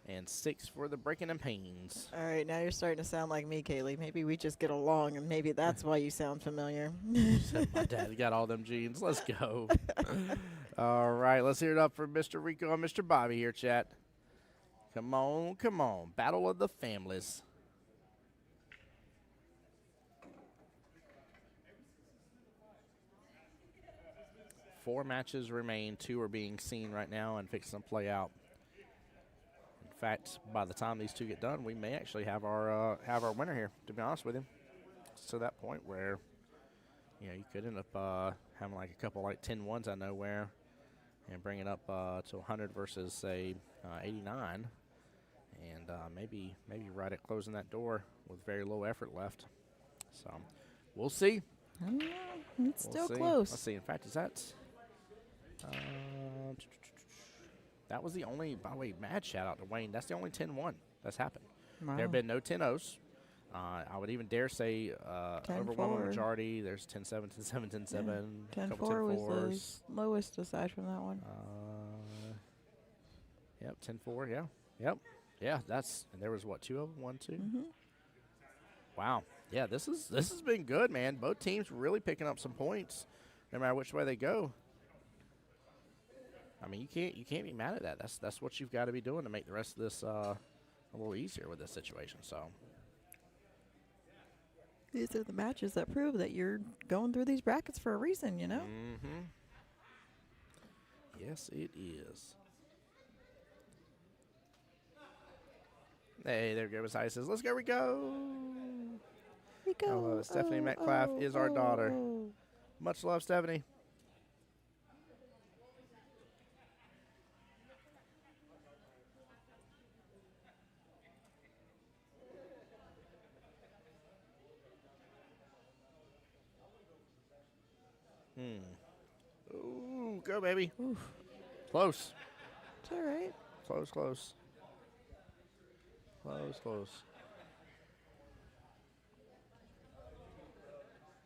And 6 for the Breaking and Pains. All right, now you're starting to sound like me, Kaylee. Maybe we just get along, and maybe that's why you sound familiar. My dad got all them genes. Let's go. All right, let's hear it up for Mr. Rico and Mr. Bobby here, chat. Come on, come on. Battle of the families. Four matches remain. 2 are being seen right now and fixing to play out. In fact, by the time these 2 get done, we may actually have our winner here, to be honest with you. It's to that point where, you could end up having like a couple like 10-1s out of nowhere and bring it up to 100 versus, say, 89. And maybe right at closing that door with very low effort left. So we'll see. I don't know. It's still close. Let's see. In fact, is that... that was the only, by the way, mad shout out to Wayne. That's the only 10-1 that's happened. Wow. There have been no 10-0s. I would even dare say overwhelming majority. There's 10-7, 10-7, 10-7. 10-4 was the lowest aside from that one. Yep, 10-4, yeah. Yep. Yeah, and there was what, 2 of them? 1, 2? Mm-hmm. Wow. Yeah, this has been good, man. Both teams really picking up some points, no matter which way they go. I mean, you can't be mad at that. That's what you've got to be doing to make the rest of this a little easier with this situation. So. These are the matches that prove that you're going through these brackets for a reason, you know? Mm-hmm. Yes, it is. Hey, there goes Ice says, let's go, Rico. Rico. Stephanie Metcalf is our daughter. Much love, Stephanie. Ooh, go, baby. Oof. Close. It's all right. Close, close. Close, close.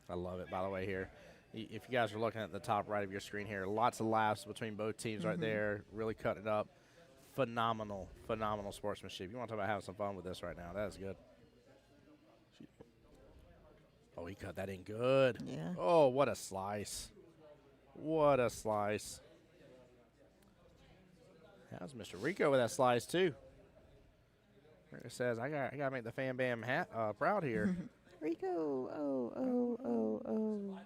I love it, by the way, here. If you guys are looking at the top right of your screen here, lots of laughs between both teams right there. Really cutting it up. Phenomenal, phenomenal sportsmanship. You want to talk about having some fun with this right now. That is good. Oh, he cut that in good. Yeah. Oh, what a slice. What a slice. How's Mr. Rico with that slice, too? It says, I got to make the fan bam proud here. Rico. Oh.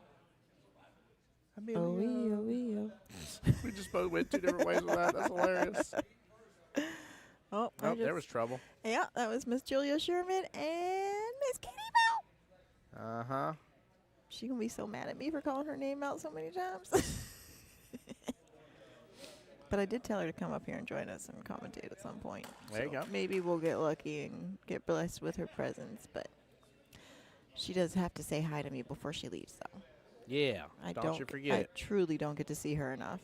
Amelia. We just both went two different ways with that. That's hilarious. Oh, there was trouble. Yeah, that was Miss Julia Sherman and Miss Katie Bell. Uh-huh. She gonna be so mad at me for calling her name out so many times. But I did tell her to come up here and join us and commentate at some point. There you go. Maybe we'll get lucky and get blessed with her presence, but she does have to say hi to me before she leaves, though. Yeah, don't you forget it. I truly don't get to see her enough.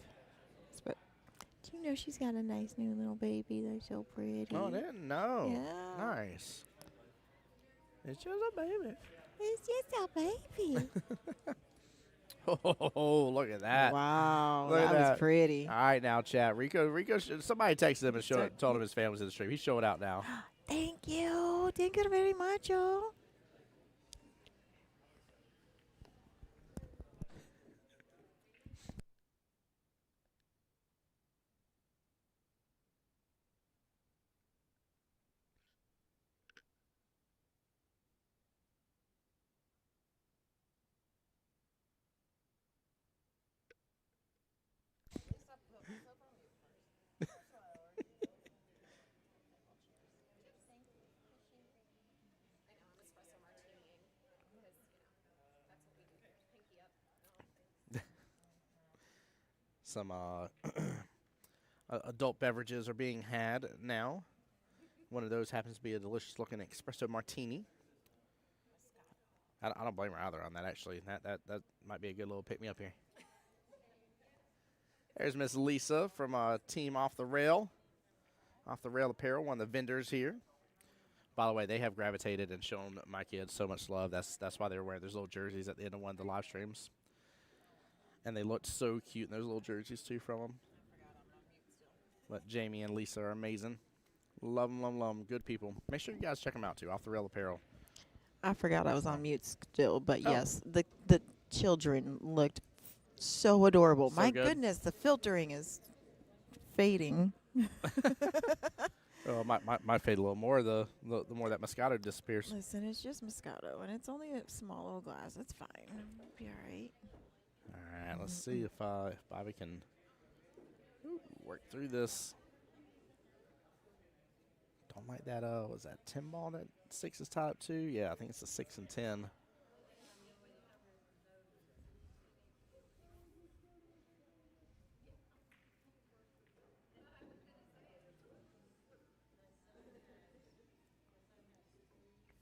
But do you know she's got a nice new little baby that's so pretty? Oh, I didn't know. Yeah. Nice. It's just a baby. It's just a baby. Oh, look at that. Wow, Look at that was pretty. All right, now, chat. Rico, somebody texted him and told him his family's in the stream. He's showing out now. Thank you. Thank you very much, y'all. Some adult beverages are being had now. One of those happens to be a delicious-looking espresso martini. I don't blame her either on that, actually. That might be a good little pick-me-up here. There's Miss Lisa from Team Off the Rail. Off the Rail Apparel, one of the vendors here. By the way, they have gravitated and shown my kids so much love. That's why they were wearing those little jerseys at the end of one of the live streams. And they looked so cute in those little jerseys, too, from them. But Jamie and Lisa are amazing. Love them, love them, love them. Good people. Make sure you guys check them out, too. Off the Rail Apparel. I forgot I was on mute still, but yes, the children looked so adorable. So My good. goodness, the filtering is fading. Oh, might fade a little more the more that Moscato disappears. Listen, it's just Moscato, and it's only a small little glass. It's fine. It'll be all right. All right, let's see if Bobby can work through this. Don't like that. Was that 10 ball that 6 is tied up to? Yeah, I think it's a 6 and 10.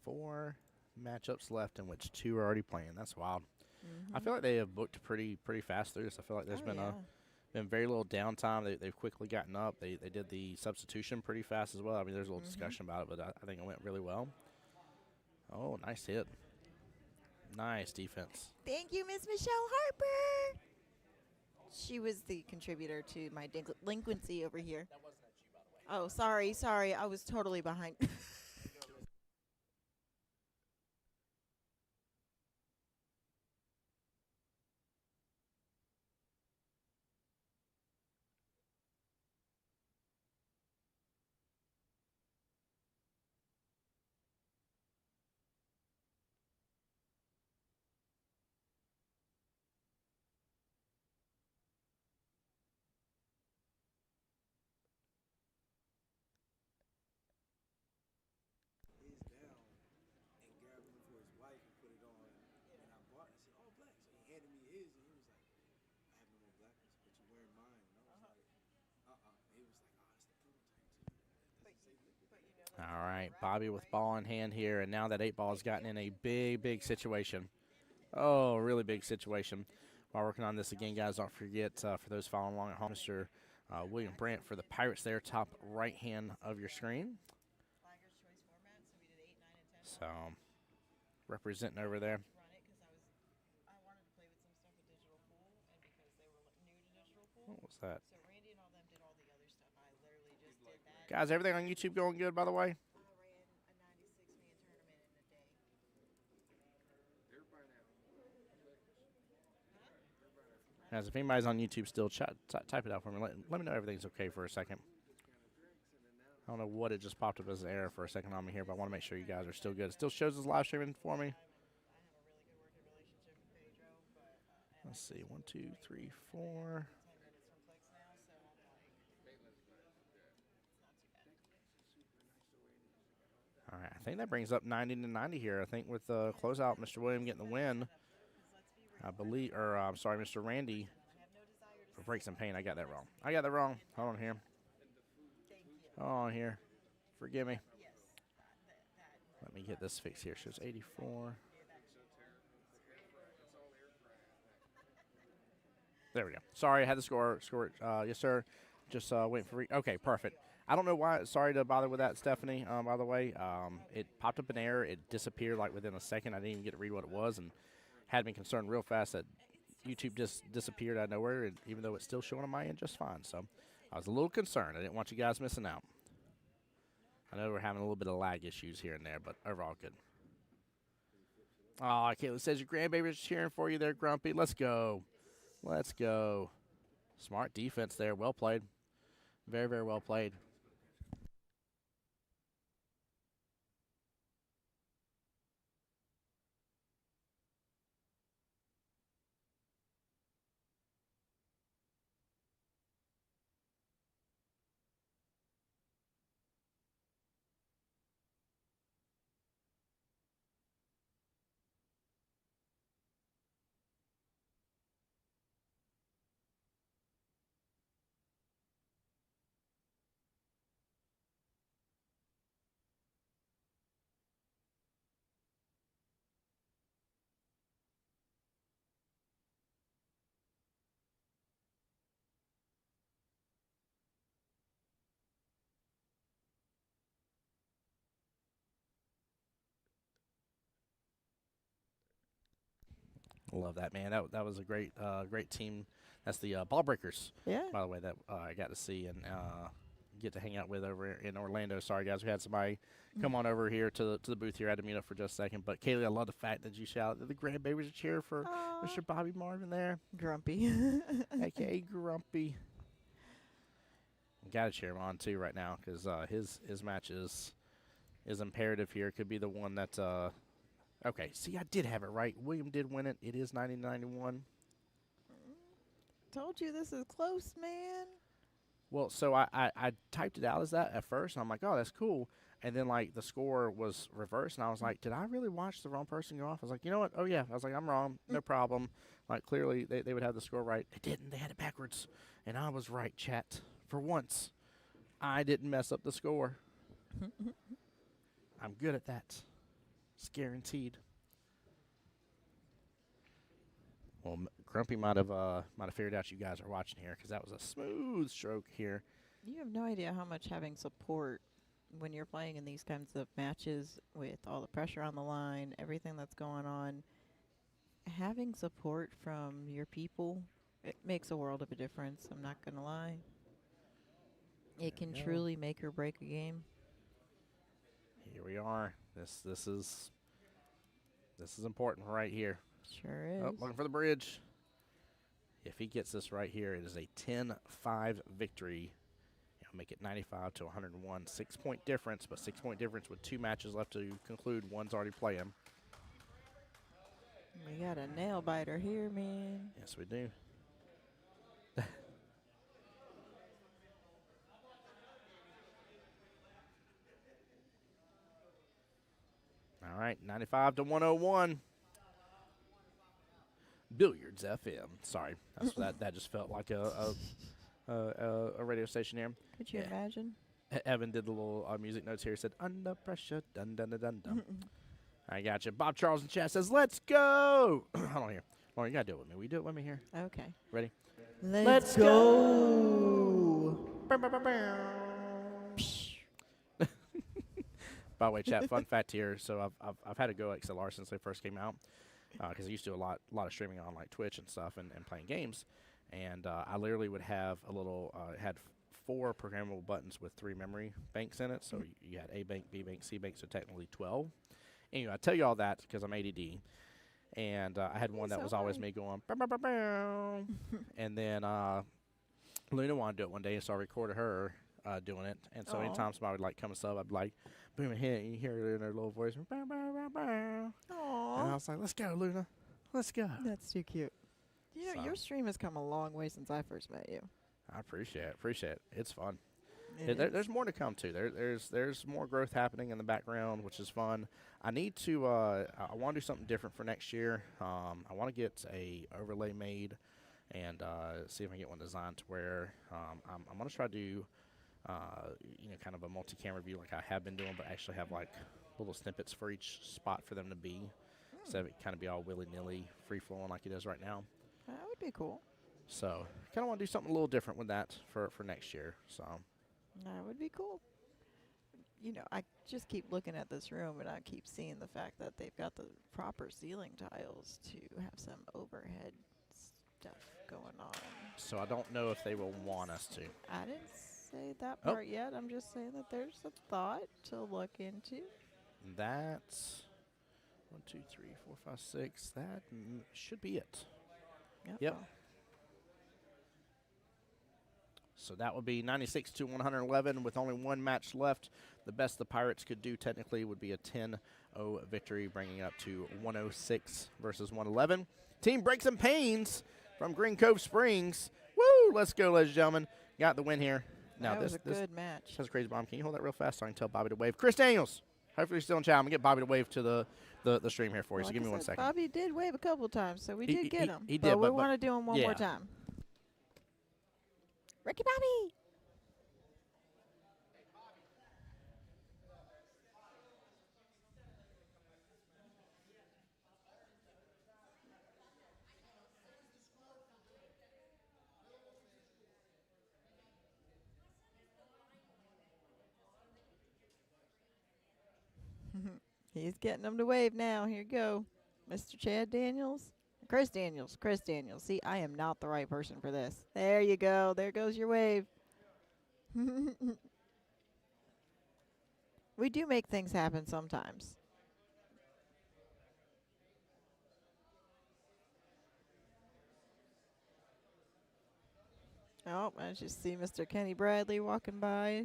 Four matchups left in which 2 are already playing. That's wild. I feel like they have booked pretty fast through this. I feel like there's been very little downtime. They've quickly gotten up. They did the substitution pretty fast as well. I mean, there's a little discussion about it, but I think it went really well. Oh, nice hit. Nice defense. Thank you, Miss Michelle Harper. She was the contributor to my delinquency over here. That wasn't at you, by the way. Oh, sorry. I was totally behind. right, Bobby with ball in hand here, and now that 8 ball has gotten in a big situation. Oh, really big situation. While working on this again, guys, don't forget, for those following along at home, Mr. William Brandt for the Pirates there, top right hand of your screen. So, representing over there. What was that? Guys, everything on YouTube going good, by the way? Guys, if anybody's on YouTube still, type it out for me. Let me know everything's okay for a second. I don't know what it just popped up as an error for a second on me here, but I want to make sure you guys are still good. It still shows us live streaming for me. Let's see, 1, 2, 3, 4. All right, I think that brings up 90-90 here. I think with the closeout, Mr. William getting the win. I believe, or I'm sorry, Mr. Randy for Breaks and Pain. I got that wrong. Hold on here. Hold on here. Forgive me. Let me get this fixed here. Shows 84. There we go. Sorry, I had the score. Yes, sir. Just waiting for. Okay, perfect. I don't know why. Sorry to bother with that, Stephanie. By the way, it popped up an error. It disappeared like within a second. I didn't even get to read what it was, and had me concerned real fast that YouTube just disappeared out of nowhere, and even though it's still showing on my end just fine. So I was a little concerned. I didn't want you guys missing out. I know we're having a little bit of lag issues here and there, but overall good. Oh, Caitlin says your grandbaby's cheering for you there, Grumpy. Let's go. Let's go. Smart defense there. Well played. Very well played. Love that, man. That was a great team. That's the Ball Breakers, Yeah. by the way, that I got to see and get to hang out with over in Orlando. Sorry, guys, we had somebody come on over here to the booth here. I had to meet up for just a second. But, Kaylee, I love the fact that you shouted that the grandbabies are cheering for Mr. Bobby Marvin there. Grumpy. A.K.A. Grumpy. Got to cheer him on, too, right now because his match is imperative here. Could be the one that okay, see, I did have it right. William did win it. It is 90-91. Told you this is close, man. Well, so I typed it out as that at first, and I'm like, oh, that's cool. And then, like, the score was reversed, and I was like, did I really watch the wrong person go off? I was like, you know what? Oh, yeah. I was like, I'm wrong. No problem. Like, clearly, they would have the score right. They didn't. They had it backwards. And I was right, chat. For once, I didn't mess up the score. I'm good at that. It's guaranteed. Well, Grumpy might have figured out you guys are watching here because that was a smooth stroke here. You have no idea how much having support when you're playing in these kinds of matches with all the pressure on the line, everything that's going on. Having support from your people, it makes a world of a difference. I'm not going to lie. It can truly make or break a game. Here we are. This is important right here. Sure is. Oh, looking for the bridge. If he gets this right here, it is a 10-5 victory. It'll make it 95-101. 6-point difference, but 6-point difference with 2 matches left to conclude. One's already playing. We got a nail biter here, man. Yes, we do. All right, 95-101. Billiards FM. Sorry, that just felt like a radio station here. Could you imagine? Evan did the little music notes here. He said, under pressure, dun dun dun dun dun. I got you. Bob Charles in chat says, let's go. Hold on here. Lauren, you got to do it with me. Will you do it with me here? Okay. Ready? Let's go. By the way, chat, fun fact here. So I've had a Go XLR since they first came out because I used to do a lot of streaming on like Twitch and stuff and playing games. And I literally would have a little, it had 4 programmable buttons with 3 memory banks in it. So you had A bank, B bank, C bank, so technically 12. Anyway, I tell you all that because I'm ADD. And I had one that was always me going, bow, bow, bow, bow. And then Luna wanted to do it one day, so I recorded her doing it. And so anytime somebody would like come and sub, I'd be like, boom, hit, and you hear it in her little voice. Bow, bow, bow, bow. And I was like, let's go, Luna. Let's go. That's too cute. You know, your stream has come a long way since I first met you. I appreciate it. It's fun. There's more to come too. There's more growth happening in the background, which is fun. I need to. I want to do something different for next year. I want to get a overlay made, and see if I can get one designed to where I'm gonna try to do, kind of a multi-camera view like I have been doing, but actually have like little snippets for each spot for them to be, instead of it kind of be all willy-nilly, free-flowing like it is right now. That would be cool. So, kind of want to do something a little different with that for next year. So. That would be cool. You know, I just keep looking at this room, and I keep seeing the fact that they've got the proper ceiling tiles to have some overhead stuff going on. So I don't know if they will want us to. I didn't say that part yet. I'm just saying that there's a thought to look into. That's 1, 2, 3, 4, 5, 6. That should be it. Yep. So that would be 96 to 111 with only 1 match left. The best the Pirates could do technically would be a 10-0 victory, bringing it up to 106 versus 111. Team Breaks and Pains from Green Cove Springs. Woo! Let's go, ladies and gentlemen. Got the win here. Now that was a good match. That's a crazy bomb. Can you hold that real fast so I can tell Bobby to wave? Chris Daniels. Hopefully you're still in chat. I'm going to get Bobby to wave to the stream here for you. So give me 1 second. Bobby did wave a couple times, so we did get him. He did, but we want to do him one more time. Ricky Bobby! He's getting them to wave now. Here you go. Mr. Chad Daniels. Chris Daniels. See, I am not the right person for this. There you go. There goes your wave. We do make things happen sometimes. Oh, I just see Mr. Kenny Bradley walking by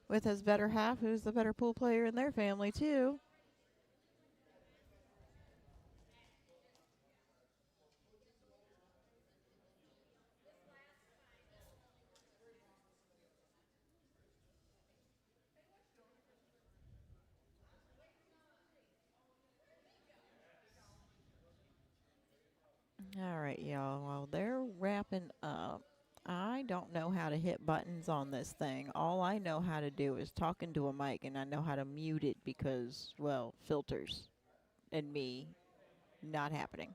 with his better half, who's the better pool player in their family, too. All right, y'all. While they're wrapping up, I don't know how to hit buttons on this thing. All I know how to do is talk into a mic, and I know how to mute it because, well, filters and me not happening.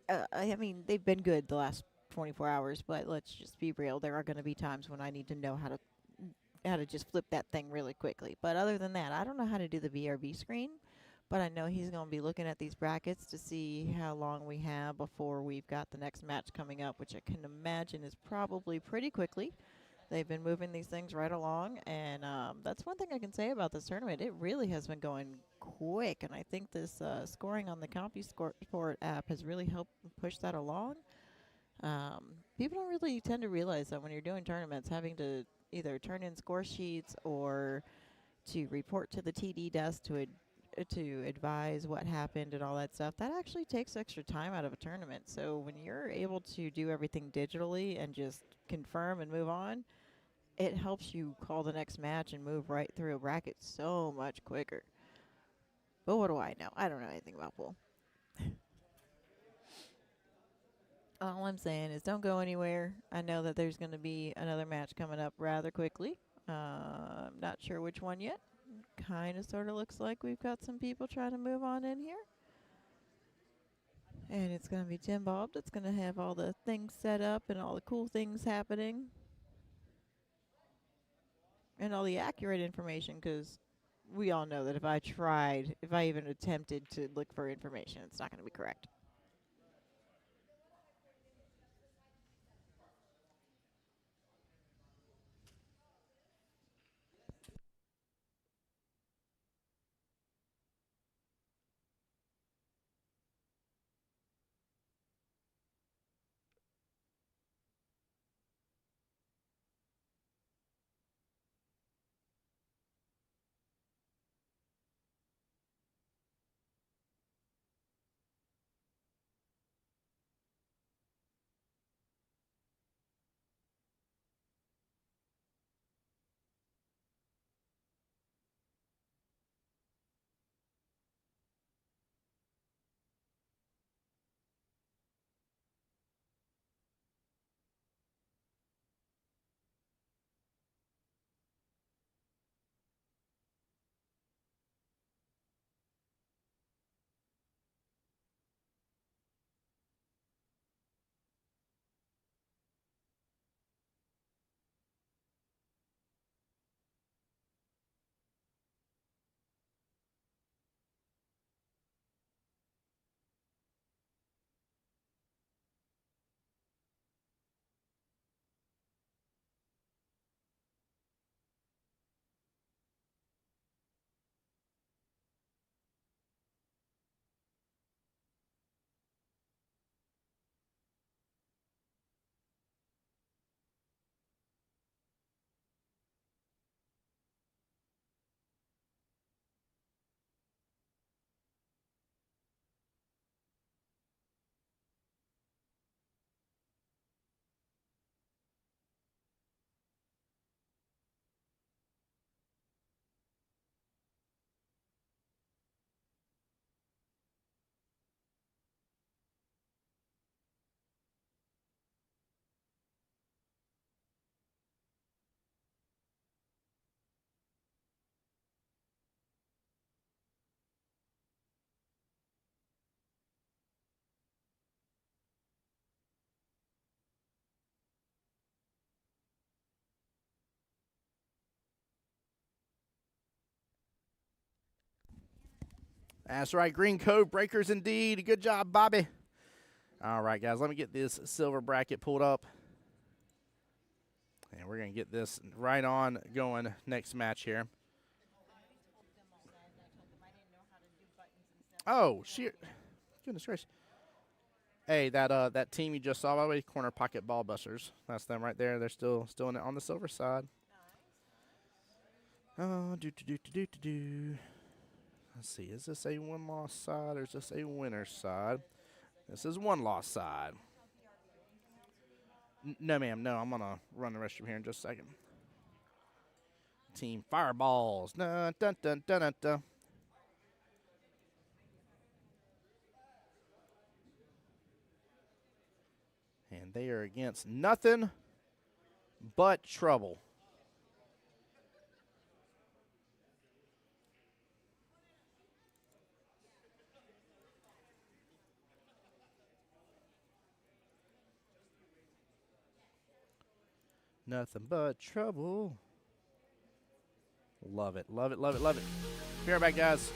I mean, they've been good the last 24 hours, but let's just be real. There are going to be times when I need to know how to just flip that thing really quickly. But other than that, I don't know how to do the VRV screen. But I know he's going to be looking at these brackets to see how long we have before we've got the next match coming up, which I can imagine is probably pretty quickly. They've been moving these things right along, and that's one thing I can say about this tournament. It really has been going quick, and I think this scoring on the CompuSport app has really helped push that along. People don't really tend to realize that when you're doing tournaments, having to either turn in score sheets or to report to the TD desk to advise what happened and all that stuff, that actually takes extra time out of a tournament. So when you're able to do everything digitally and just confirm and move on, it helps you call the next match and move right through a bracket so much quicker. But what do I know? I don't know anything about pool. All I'm saying is don't go anywhere. I know that there's going to be another match coming up rather quickly. Not sure which one yet. Kind of sort of looks like we've got some people trying to move on in here. And it's going to be Jim Bob that's going to have all the things set up and all the cool things happening. And all the accurate information, because we all know that if I even attempted to look for information, it's not going to be correct. That's right, green code breakers indeed. Good job, Bobby. All right, guys, let me get this silver bracket pulled up. And we're going to get this right on going next match here. Oh, shit. Goodness gracious. Hey, that team you just saw, by the way, Corner Pocket Ball Busters. That's them right there. They're still in it on the silver side. Oh, Let's see. Is this a one-loss side or is this a winner's side? This is one-loss side. No, ma'am. No, I'm going to run the restroom here in just a second. Team Fireballs. Dun, dun, dun, dun, dun, dun. And they are against nothing but trouble. Nothing but trouble. Love it, love it, love it, love it. Be right back, guys.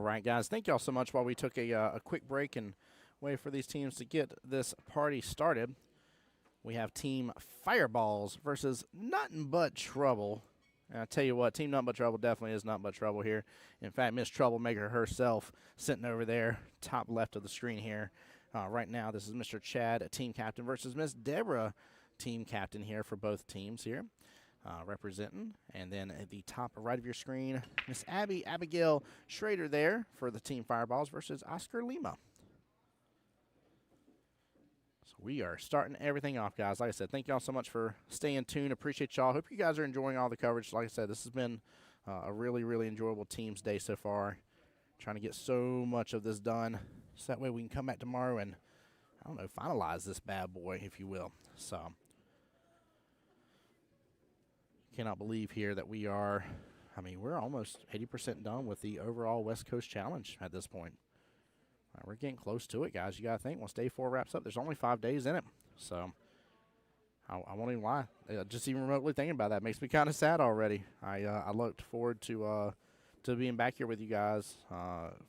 right, guys. Thank y'all so much while we took a quick break and wait for these teams to get this party started. We have Team Fireballs versus Nothing But Trouble. And I tell you what, Team Nothing But Trouble definitely is Nothing But Trouble here. In fact, Miss Troublemaker herself sitting over there, top left of the screen here. Right now, this is Mr. Chad, team captain, versus Miss Deborah, team captain here for both teams here, representing. And then at the top right of your screen, Miss Abigail Schrader there for the Team Fireballs versus Oscar Lima. So we are starting everything off, guys. Like I said, thank y'all so much for staying tuned. Appreciate y'all. Hope you guys are enjoying all the coverage. Like I said, this has been a really, really enjoyable teams day so far. Trying to get so much of this done so that way we can come back tomorrow and, I don't know, finalize this bad boy, if you will. So, cannot believe here that we are, I mean, we're almost 80% done with the overall West Coast Challenge at this point. We're getting close to it, guys. You got to think, once day 4 wraps up, there's only 5 days in it. So, I won't even lie. Just even remotely thinking about that makes me kind of sad already. I looked forward to being back here with you guys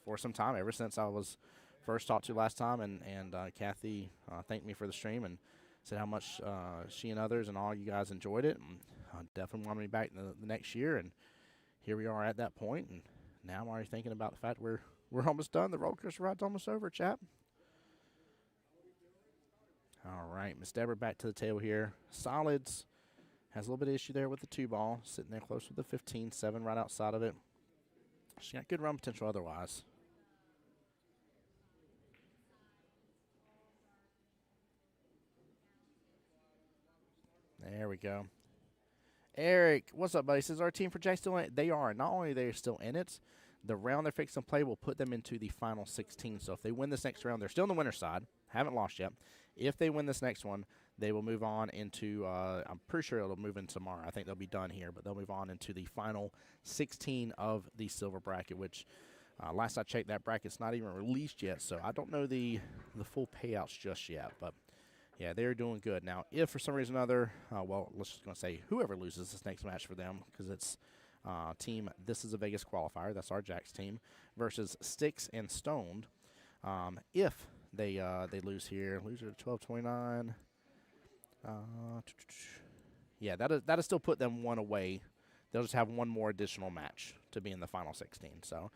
for some time, ever since I was first talked to last time, and Kathy thanked me for the stream and said how much she and others and all you guys enjoyed it, and definitely wanted me back the next year. And here we are at that point, and now I'm already thinking about the fact we're almost done. The roller coaster ride's almost over, chap. All right, Miss Deborah back to the table here. Solids has a little bit of issue there with the 2-ball, sitting there close with the 15-7 right outside of it. She got good run potential otherwise. There we go. Eric, what's up, buddy? Says our team for Jacksonville. They are. Not only are they still in it, the round they're fixing to play will put them into the final 16. So if they win this next round, they're still on the winner's side. Haven't lost yet. If they win this next one, they will move on into, I'm pretty sure it'll move in tomorrow. I think they'll be done here, but they'll move on into the final 16 of the silver bracket, which last I checked, that bracket's not even released yet. So I don't know the full payouts just yet, but yeah, they're doing good. Now, if for some reason or another, well, let's just going to say whoever loses this next match for them, because it's team, this is a Vegas qualifier, that's our Jax team, versus Sticks and Stoned. If they lose here, lose at 12-29. Yeah, that'll still put them one away. They'll just have one more additional match to be in the final 16. So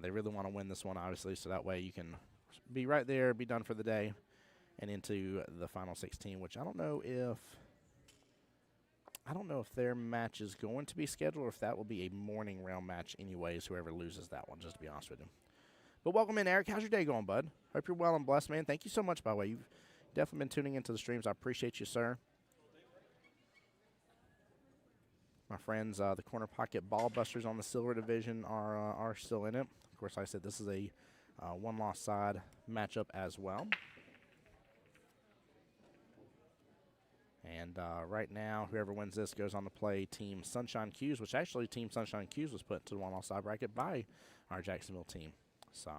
they really want to win this one, obviously, so that way you can be right there, be done for the day, and into the final 16, which I don't know if their match is going to be scheduled or if that will be a morning round match anyways, whoever loses that one, just to be honest with you. But welcome in, Eric. How's your day going, bud? Hope you're well and blessed, man. Thank you so much, by the way. You've definitely been tuning into the streams. I appreciate you, sir. My friends, the Corner Pocket Ball Busters on the Silver Division are still in it. Of course, like I said, this is a one-loss side matchup as well. And right now, whoever wins this goes on to play Team Sunshine Q's, which actually Team Sunshine Q's was put into the one-loss side bracket by our Jacksonville team. So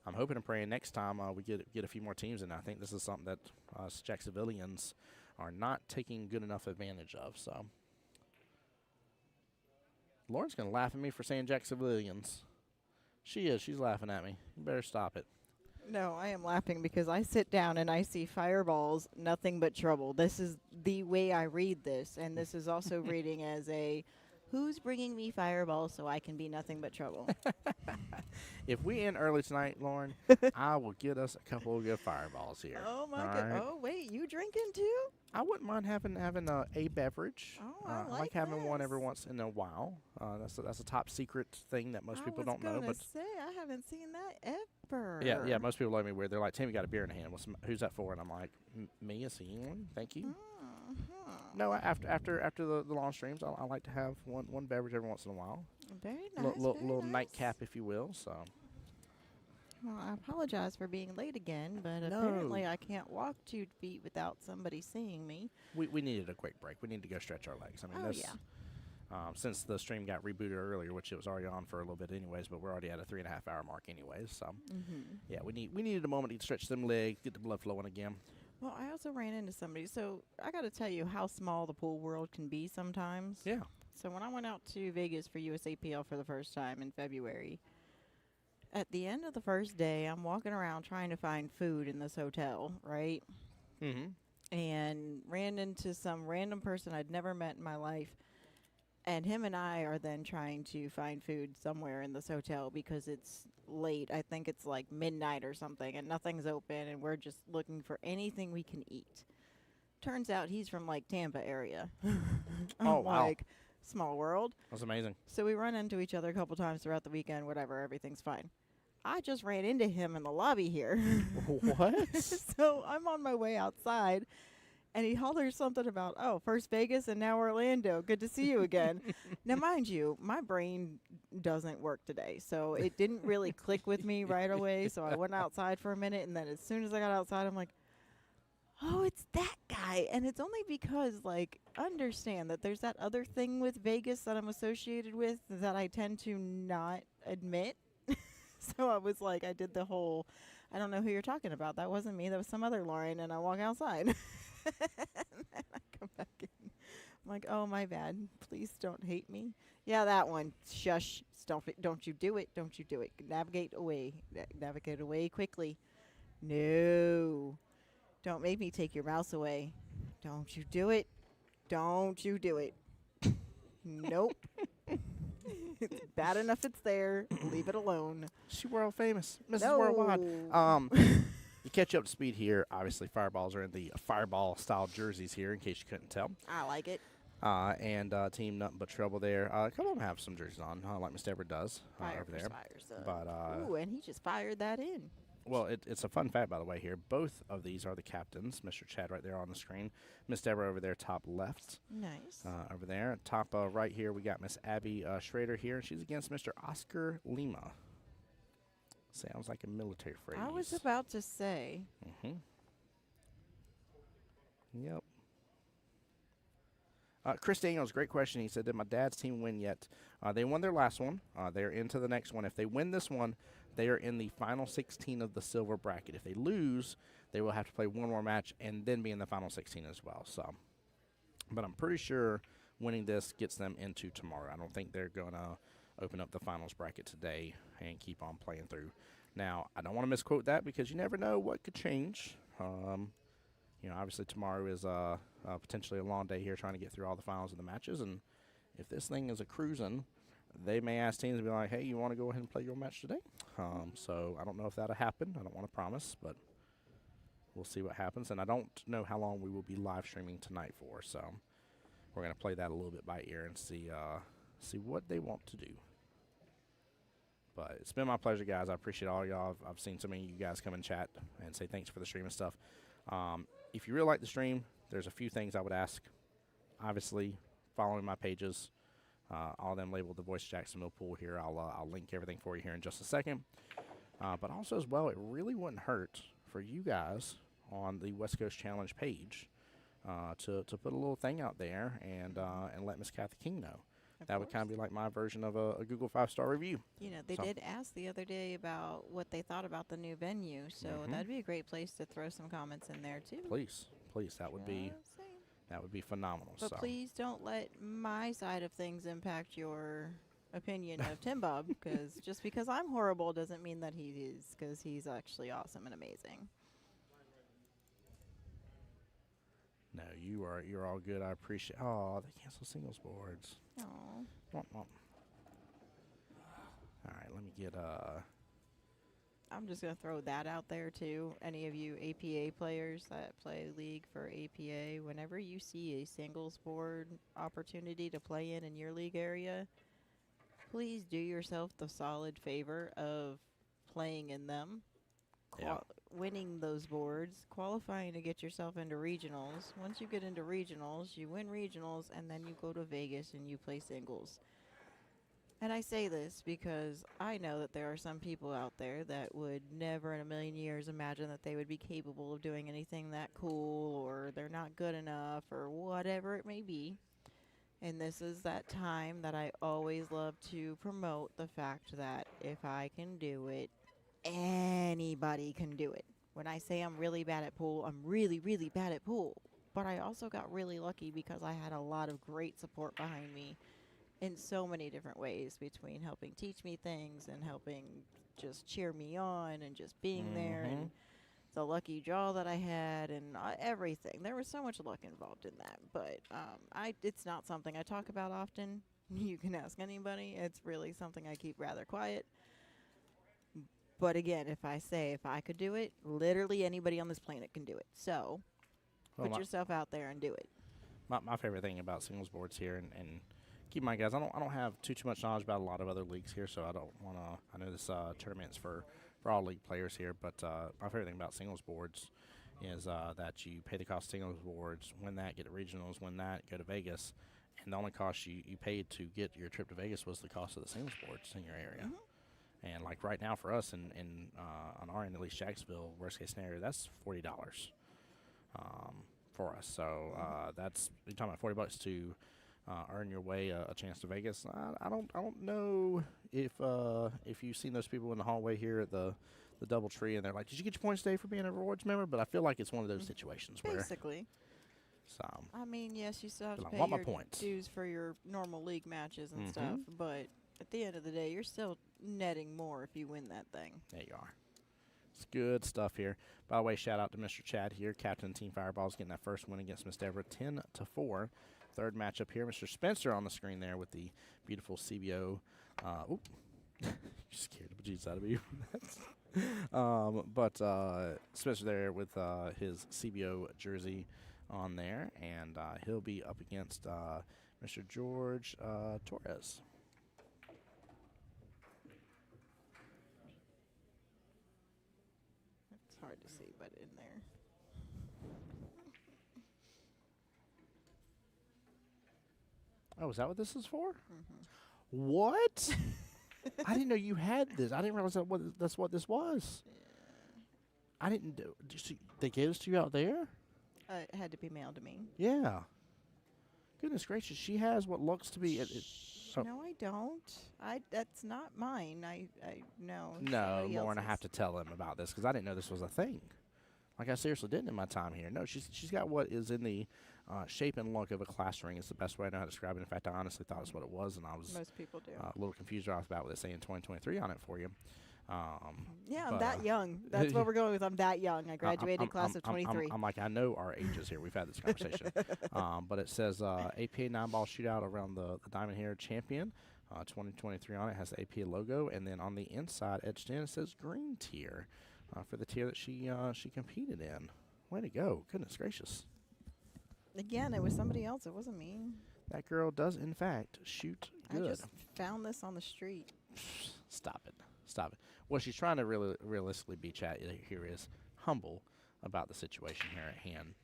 I'm hoping and praying next time we get a few more teams in. I think this is something that us Jacksonvillians are not taking good enough advantage of. So Lauren's going to laugh at me for saying Jacksonvillians. She is. She's laughing at me. You better stop it. No, I am laughing because I sit down and I see Fireballs, Nothing But Trouble. This is the way I read this, and this is also reading as a, who's bringing me Fireballs so I can be nothing but trouble? If we end early tonight, Lauren, I will get us a couple of good Fireballs here. Oh, my God. Right? Oh, wait, you drinking too? I wouldn't mind having a beverage. Oh, I like having one every once in a while. That's a top secret thing that most people don't know. But say, I haven't seen that ever. Yeah. Most people look at me weird. They're like, "Tim, you got a beer in hand. Who's that for?" And I'm like, "Me, a senior. Thank you." No, after the long streams, I like to have one beverage every once in a while. Very nice. Little nightcap, if you will. So. Well, I apologize for being late again, but apparently I can't walk 2 feet without somebody seeing me. We needed a quick break. We need to go stretch our legs. I mean, since the stream got rebooted earlier, which it was already on for a little bit anyways, but we're already at a 3.5 hour mark anyways. So, yeah, we needed a moment to stretch them legs, get the blood flowing again. Well, I also ran into somebody. So I got to tell you how small the pool world can be sometimes. Yeah. So when I went out to Vegas for USAPL for the first time in February, at the end of the first day, I'm walking around trying to find food in this hotel, right? Mm-hmm. And ran into some random person I'd never met in my life. And him and I are then trying to find food somewhere in this hotel because it's late. I think it's like midnight or something, and nothing's open, and we're just looking for anything we can eat. Turns out he's from like Tampa area. Oh, I'm wow. like, small world. That's amazing. So we run into each other a couple times throughout the weekend, whatever, everything's fine. I just ran into him in the lobby here. What? So I'm on my way outside, and he hollers something about, oh, first Vegas and now Orlando. Good to see you again. Now, mind you, my brain doesn't work today, so it didn't really click with me right away. So I went outside for a minute, and then as soon as I got outside, I'm like, oh, it's that guy. And it's only because, like, understand that there's that other thing with Vegas that I'm associated with that I tend to not admit. So I was like, I did the whole, I don't know who you're talking about. That wasn't me. That was some other Lauren. And I walk outside. And then I come back in. I'm like, oh, my bad. Please don't hate me. Yeah, that one. Shush. Don't you do it. Don't you do it. Navigate away. Navigate away quickly. No. Don't make me take your mouse away. Don't you do it. Don't you do it. Nope. It's bad enough it's there. Leave it alone. She world famous, Mrs. No. Worldwide. To catch you up to speed here, obviously Fireballs are in the Fireball style jerseys here, in case you couldn't tell. I like it. And Team Nothing But Trouble there. A couple of them have some jerseys on, like Miss Deborah does Fire over there. fires up. But Ooh, and he just fired that in. well, it's a fun fact, by the way, here. Both of these are the captains. Mr. Chad right there on the screen. Miss Deborah over there, top left. Nice. Over there. Top right here, we got Miss Abby Schrader here. She's against Mr. Oscar Lima. Sounds like a military phrase. I was about to say. Mm-hmm. Yep. Chris Daniels, great question. He said, did my dad's team win yet? They won their last one. They're into the next one. If they win this one, they are in the final 16 of the silver bracket. If they lose, they will have to play one more match and then be in the final 16 as well. So, but I'm pretty sure winning this gets them into tomorrow. I don't think they're going to open up the finals bracket today and keep on playing through. Now, I don't want to misquote that because you never know what could change. Obviously tomorrow is potentially a long day here trying to get through all the finals of the matches. And if this thing is a cruising, they may ask teams to be like, hey, you want to go ahead and play your match today? So I don't know if that'll happen. I don't want to promise, but we'll see what happens. And I don't know how long we will be live streaming tonight for. So we're going to play that a little bit by ear and see what they want to do. But it's been my pleasure, guys. I appreciate all y'all. I've seen so many of you guys come and chat and say thanks for the stream and stuff. If you really like the stream, there's a few things I would ask. Obviously, following my pages, all of them labeled the Voice Jacksonville pool here. I'll link everything for you here in just a second. But also as well, it really wouldn't hurt for you guys on the West Coast Challenge page to put a little thing out there and let Miss Kathy King know. That would kind of be like my version of a Google 5-star review. They did ask the other day about what they thought about the new venue, so that'd be a great place to throw some comments in there too. Please, that would be phenomenal. But please don't let my side of things impact your opinion of Tim Bob, because just because I'm horrible doesn't mean that he is, because he's actually awesome and amazing. No, you're all good. I appreciate. Oh, they cancel singles boards. Oh. All right, let me get I'm just gonna throw that out there too. Any of you APA players that play League for APA, whenever you see a singles board opportunity to play in your league area, please do yourself the solid favor of playing in them. Winning those boards, qualifying to get yourself into regionals. Once you get into regionals, you win regionals, and then you go to Vegas and you play singles. And I say this because I know that there are some people out there that would never in a million years imagine that they would be capable of doing anything that cool, or they're not good enough, or whatever it may be. And this is that time that I always love to promote the fact that if I can do it, anybody can do it. When I say I'm really bad at pool, I'm really, really bad at pool. But I also got really lucky because I had a lot of great support behind me. in so many different ways, between helping teach me things and helping just cheer me on and just being there, Mm-hmm. and the lucky draw that I had, and everything. There was so much luck involved in that, but it's not something I talk about often. You can ask anybody. It's really something I keep rather quiet. But again, if I could do it, literally anybody on this planet can do it. So Well, put yourself out there and do it. my favorite thing about singles boards here, and keep in mind, guys, I don't have too much knowledge about a lot of other leagues here, so I don't want to. I know this tournament's for all league players here, but my favorite thing about singles boards is that you pay the cost of singles boards, win that, get to regionals, win that, go to Vegas, and the only cost you paid to get your trip to Vegas was the cost of the singles boards in your area. And like right now for us in on our end, at least Jacksonville, worst case scenario, that's $40 for us. So that's you're talking about $40 to earn your way a chance to Vegas. I don't know if you've seen those people in the hallway here at the DoubleTree, and they're like, "Did you get your points today for being a rewards member?" But I feel like it's one of those situations where Basically. so I mean, yes, you still have to I pay want my your points. dues for your normal league matches and Mhm. stuff, but at the end of the day, you're still netting more if you win that thing. There you are. It's good stuff here. By the way, shout out to Mr. Chad here, captain of Team Fireballs, getting that first win against Miss Deborah, 10-4. Third matchup here, Mr. Spencer on the screen there with the beautiful CBO. Oop, you scared the bejesus out of me. But Spencer there with his CBO jersey on there, and he'll be up against Mr. George Torres. It's hard to see, but in there. Oh, is that what this is for? Mm-hmm. What? I didn't know you had this. I didn't realize that's what this was. I didn't do. They gave this to you out there? It had to be mailed to me. Yeah. Goodness gracious, she has what looks to be. Oh. No, I don't. That's not mine. I no. No, somebody Lauren, I else's. have to tell him about this because I didn't know this was a thing. Like I seriously didn't in my time here. No, she's got what is in the shape and look of a class ring. It's the best way I know how to describe it. In fact, I honestly thought it's what it was, and I was Most people do. a little confused right off the bat with it saying 2023 on it for you. Yeah, I'm but, that young. That's what we're going with. I'm that young. I graduated class of 23. I'm like, I know our ages here. We've had this conversation. But it says APA 9-ball shootout around the Diamond Hair Champion. 2023 on it has the APA logo, and then on the inside etched in it says green tier for the tier that she competed in. Way to go! Goodness gracious. Again, it was somebody else. It wasn't me. That girl does in fact shoot good. I just found this on the street. Stop it. Stop it. What she's trying to really realistically be chat here is humble about the situation here at hand.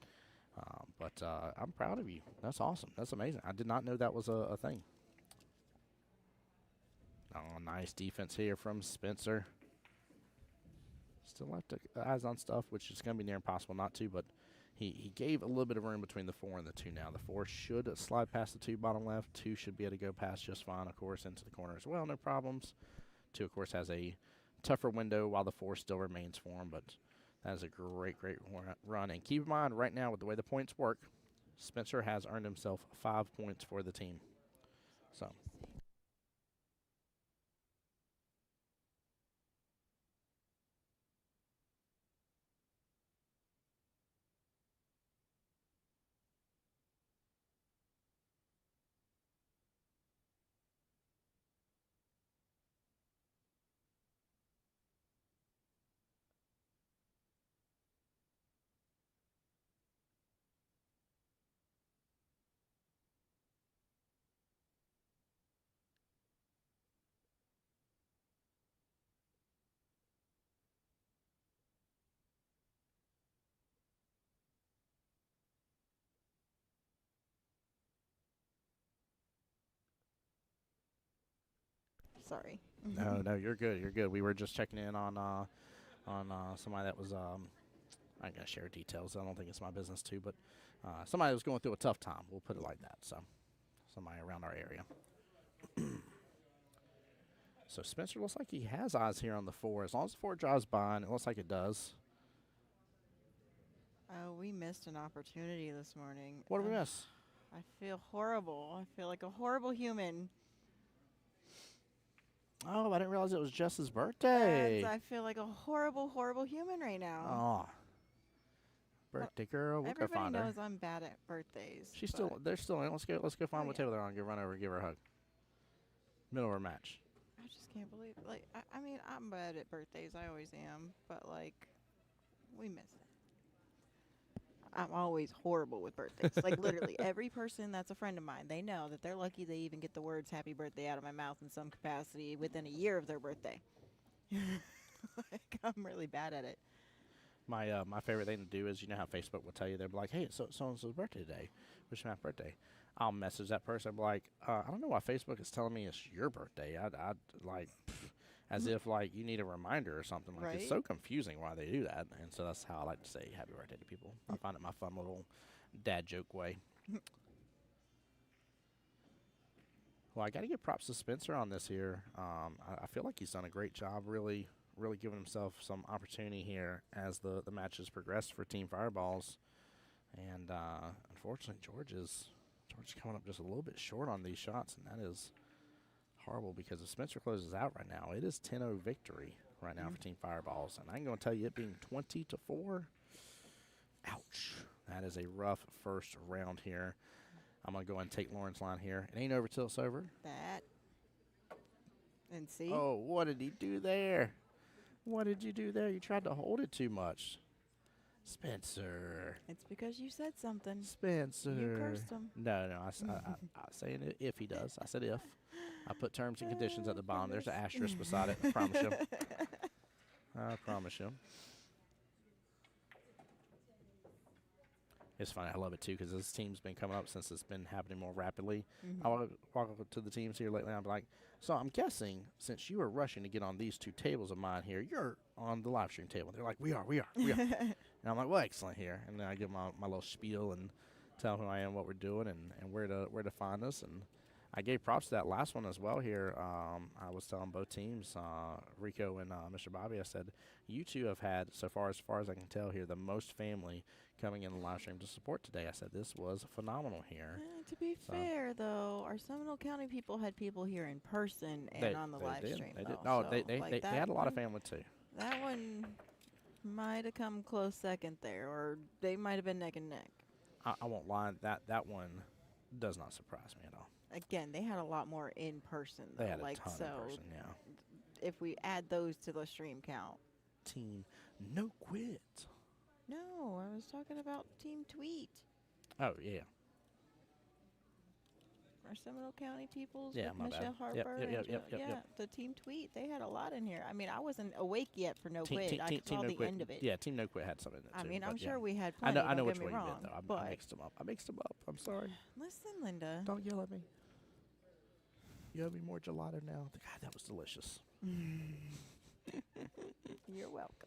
But I'm proud of you. That's awesome. That's amazing. I did not know that was a thing. Oh, nice defense here from Spencer. Still left the eyes on stuff, which is going to be near impossible not to, but he gave a little bit of room between the 4 and the 2 now. The 4 should slide past the 2 bottom left. 2 should be able to go past just fine, of course, into the corner as well. No problems. 2, of course, has a tougher window while the 4 still remains for him, but that is a great run. And keep in mind, right now, with the way the points work, Spencer has earned himself 5 points for the team. So. Sorry. No, you're good. You're good. We were just checking in on somebody that was I ain't gonna share details. I don't think it's my business too, but somebody was going through a tough time. We'll put it like that. So somebody around our area. So Spencer looks like he has eyes here on the 4. As long as the 4 drives by, and it looks like it does. Oh, we missed an opportunity this morning. What did we miss? I feel horrible. I feel like a horrible human. Oh, I didn't realize it was Jess's And birthday. I feel like a horrible, horrible human right now. Oh, Well, birthday girl. We'll go everybody find her. knows I'm bad at birthdays. She's but still. They're still in. Let's go. Let's go find Oh, what yeah. table they're on. Give run over. Give her a hug. Middle of her match. I just can't believe. Like, I mean, I'm bad at birthdays. I always am. But like, we miss it. I'm always horrible with birthdays. Like literally, every person that's a friend of mine, they know that they're lucky they even get the words "Happy Birthday" out of my mouth in some capacity within a year of their birthday. Like, I'm really bad at it. My favorite thing to do is, you know how Facebook will tell you, they'll be like, hey, it's so and so's birthday today. Wish me happy birthday. I'll message that person. I'll be like, I don't know why Facebook is telling me it's your birthday. I like, as if like you need a reminder or something. Like, it's so Right? confusing why they do that. And so that's how I like to say happy birthday to people. I find it my fun little dad joke way. Well, I got to give props to Spencer on this here. I feel like he's done a great job, really giving himself some opportunity here as the matches progressed for Team Fireballs. And unfortunately, George is coming up just a little bit short on these shots, and that is horrible because if Spencer closes out right now, it is 10-0 victory right now for Team Fireballs. And I'm going to tell you, it being 20-4, ouch. That is a rough first round here. I'm going to go ahead and take Lauren's line here. It ain't over till it's over. That. And see? Oh, what did he do there? What did you do there? You tried to hold it too much. Spencer. It's because you said something. Spencer. You cursed him. No, I saying if he does. I said if. I put terms and conditions at the bottom. There's an asterisk beside it. I promise you. I promise you. It's funny. I love it, too, because this team's been coming up since it's been happening more rapidly. I walk up to the teams here lately, and I'm like, so I'm guessing since you are rushing to get on these two tables of mine here, you're on the live stream table. They're like, we are. And I'm like, well, excellent here. And then I give my little spiel and tell them who I am, what we're doing, and where to find us. And I gave props to that last one as well here. I was telling both teams, Rico and Mr. Bobby, I said, you two have had, as far as I can tell here, the most family coming in the live stream to support today. I said this was phenomenal here. To be fair, though, our Seminole County people had people here in person and on the live stream. They did. Though, No, so, they like had a lot of family too. That one might have come close second there, or they might have been neck and neck. I won't lie. That one does not surprise me at all. Again, they had a lot more in person. Though. They had a like, ton so in person. Yeah. If we add those to the stream count. Team No Quit. No, I was talking about Team Tweet. Oh yeah. Our Seminole County peoples Yeah, with my Michelle bad. Harper. Yep. The Team Tweet. They had a lot in here. I mean, I wasn't awake yet for No Quit. I Team saw No the Quit. end of it. Yeah, Team No Quit had something in it I too. mean, I'm but sure yeah. we had I plenty. know Don't which get me one you wrong, meant though. but I mixed them up. I'm sorry. listen, Linda. Don't yell at me. You owe me more gelato now. God, that was delicious. You're welcome.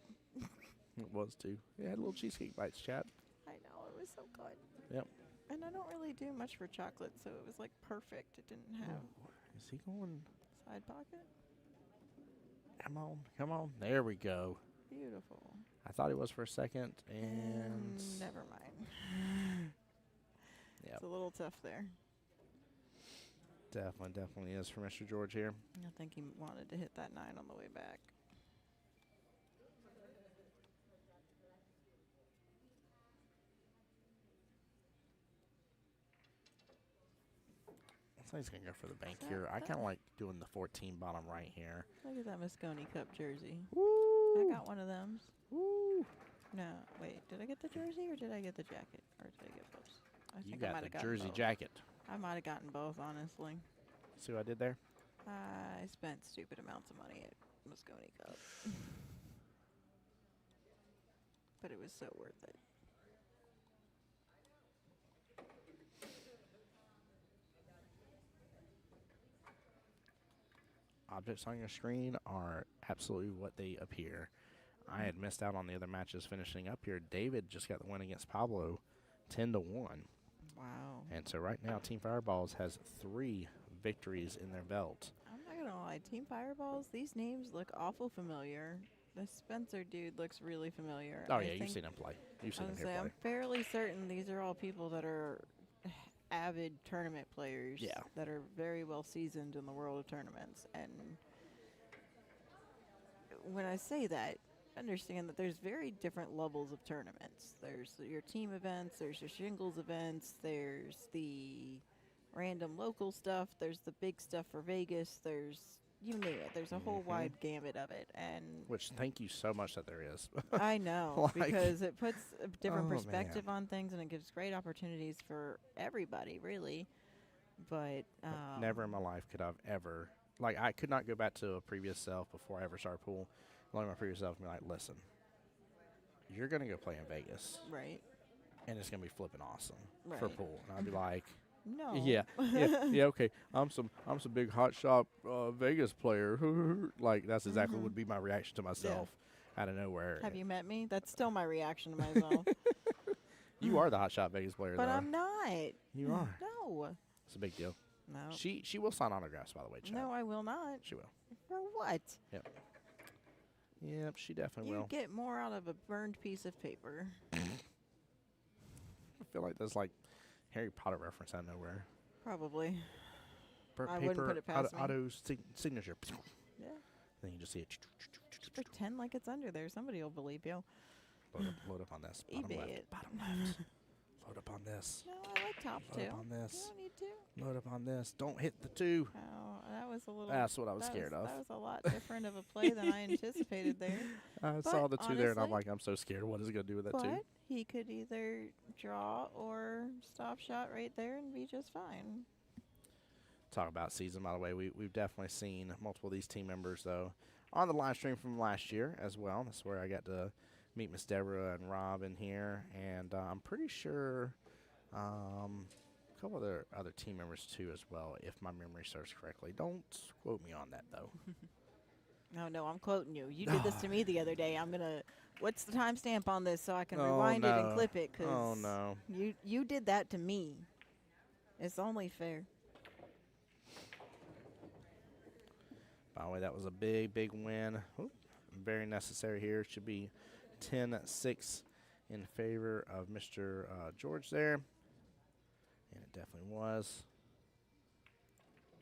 It was too. It had little cheesecake bites, chat. I know, it was so good. Yep. And I don't really do much for chocolate, so it was like perfect. It didn't have Is he going? side pocket. Come on. There we go. Beautiful. I thought he was for a second, and Never mind. yeah, It's a little tough there. definitely is for Mr. George here. I think he wanted to hit that 9 on the way back. I think he's gonna go for the bank that- here. I that- kind of like doing the 14 bottom right here. Look at that Moscone Cup jersey. Woo! I got one of them. Woo! No, wait. Did I get the jersey or did I get the jacket? Or did I get both? I You think I got might the have gotten jersey both. jacket. I might have gotten both, honestly. See what I did there? I spent stupid amounts of money at Moscone Cup. But it was so worth it. Objects on your screen are absolutely what they appear. I had missed out on the other matches finishing up here. David just got the win against Pablo, 10-1. Wow. And so right now, Team Fireballs has 3 victories in their belt. I'm not going to lie. Team Fireballs, these names look awful familiar. The Spencer dude looks really familiar. Oh, I yeah, you've think- seen him play. You've seen I him was here gonna say, play. I'm fairly certain these are all people that are avid tournament players. Yeah. That are very well seasoned in the world of tournaments. And when I say that, understand that there's very different levels of tournaments. There's your team events, there's your shingles events, there's the random local stuff, there's the big stuff for Vegas, there's you name it. There's a whole wide gamut of it, and Which thank you so much that there is. I know Like- because it puts a different Oh, perspective on things, and it gives great opportunities for everybody, really. But Never in my life could I've ever, like, I could not go back to a previous self before I ever started pool. Learn my previous self and be like, listen, you're gonna go play in Vegas, right, and it's gonna be flipping awesome for Right. pool. And I'd be like, no, yeah, okay. I'm some big hot shot Vegas player. Like that's exactly would be my reaction to myself out of nowhere. Have you met me? That's still my reaction to myself. You are the hot shot Vegas player, But though. I'm not. You are. No. It's a big deal. No. She will sign autographs, by the way, Chad. No, I will not. She will. For what? Yep, she definitely You will. get more out of a burned piece of paper. I feel like there's like Harry Potter reference out of nowhere. Probably. Per I paper, wouldn't put it past me. auto signature. Yeah. Then you just see it. Just pretend like it's under there. Somebody will believe you. Load up on this. Bottom eBay left. it. Bottom left. Load up on this. No, I like top Load two. up on You this. don't need to. Load up on this. Don't hit the 2. Oh, that was a little. That's what I was that scared of. That was a lot different of a play than I anticipated there. I But saw the 2 there, and I'm honestly- like, I'm so scared. What is it going to do with that 2? But he could either draw or stop shot right there and be just fine. Talk about season, by the way. We've definitely seen multiple of these team members, though, on the live stream from last year as well. That's where I got to meet Miss Deborah and Rob in here. And I'm pretty sure a couple other team members, too, as well, if my memory serves correctly. Don't quote me on that, though. No, I'm quoting you. You did this to me the other day. I'm gonna. What's the timestamp on this so I can rewind it and no. clip it? Cause Oh, no. You did that to me. It's only fair. By the way, that was a big win. Oop, very necessary here. Should be 10-6 in favor of Mr. George there. And it definitely was.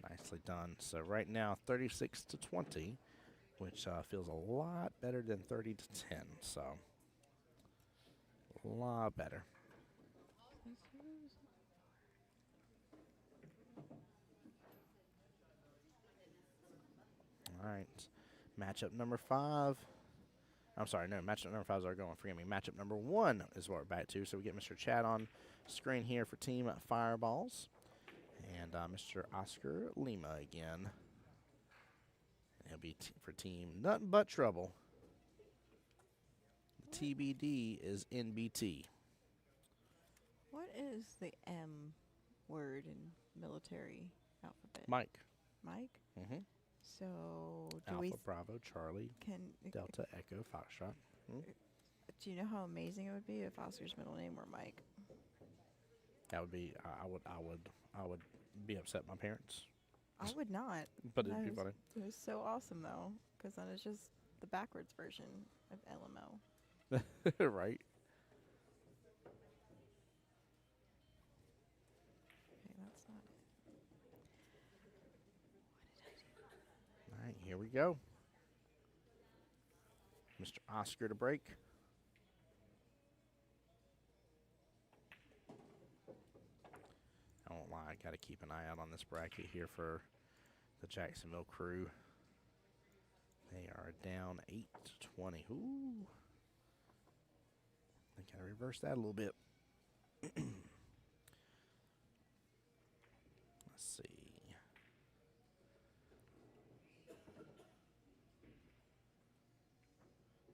Nicely done. So right now, 36-20, which feels a lot better than 30-10. So a lot better. All right. Matchup number 5. I'm sorry, no, matchup number 5 is our going. Forgive me. Matchup number 1 is what we're back to. So we get Mr. Chad on screen here for Team Fireballs. And Mr. Oscar Lima again. He'll be for Team Nothing But Trouble. The TBD is NBT. What is the M word in military alphabet? Mike. Mike. Mm-hmm. So do Alpha, we Bravo, Charlie, can Delta, Echo, Foxtrot. do you know how amazing it would be if Oscar's middle name were Mike? That would be. I would be upset. My parents, I would not. but it'd That be is- funny. It was so awesome though, because then it's just the backwards version of LMO. Right. Okay, that's not it. All right, here we go. Mr. Oscar to break. I won't lie, I got to keep an eye out on this bracket here for the Jacksonville crew. They are down 8-20. Ooh. I got to reverse that a little bit. Let's see.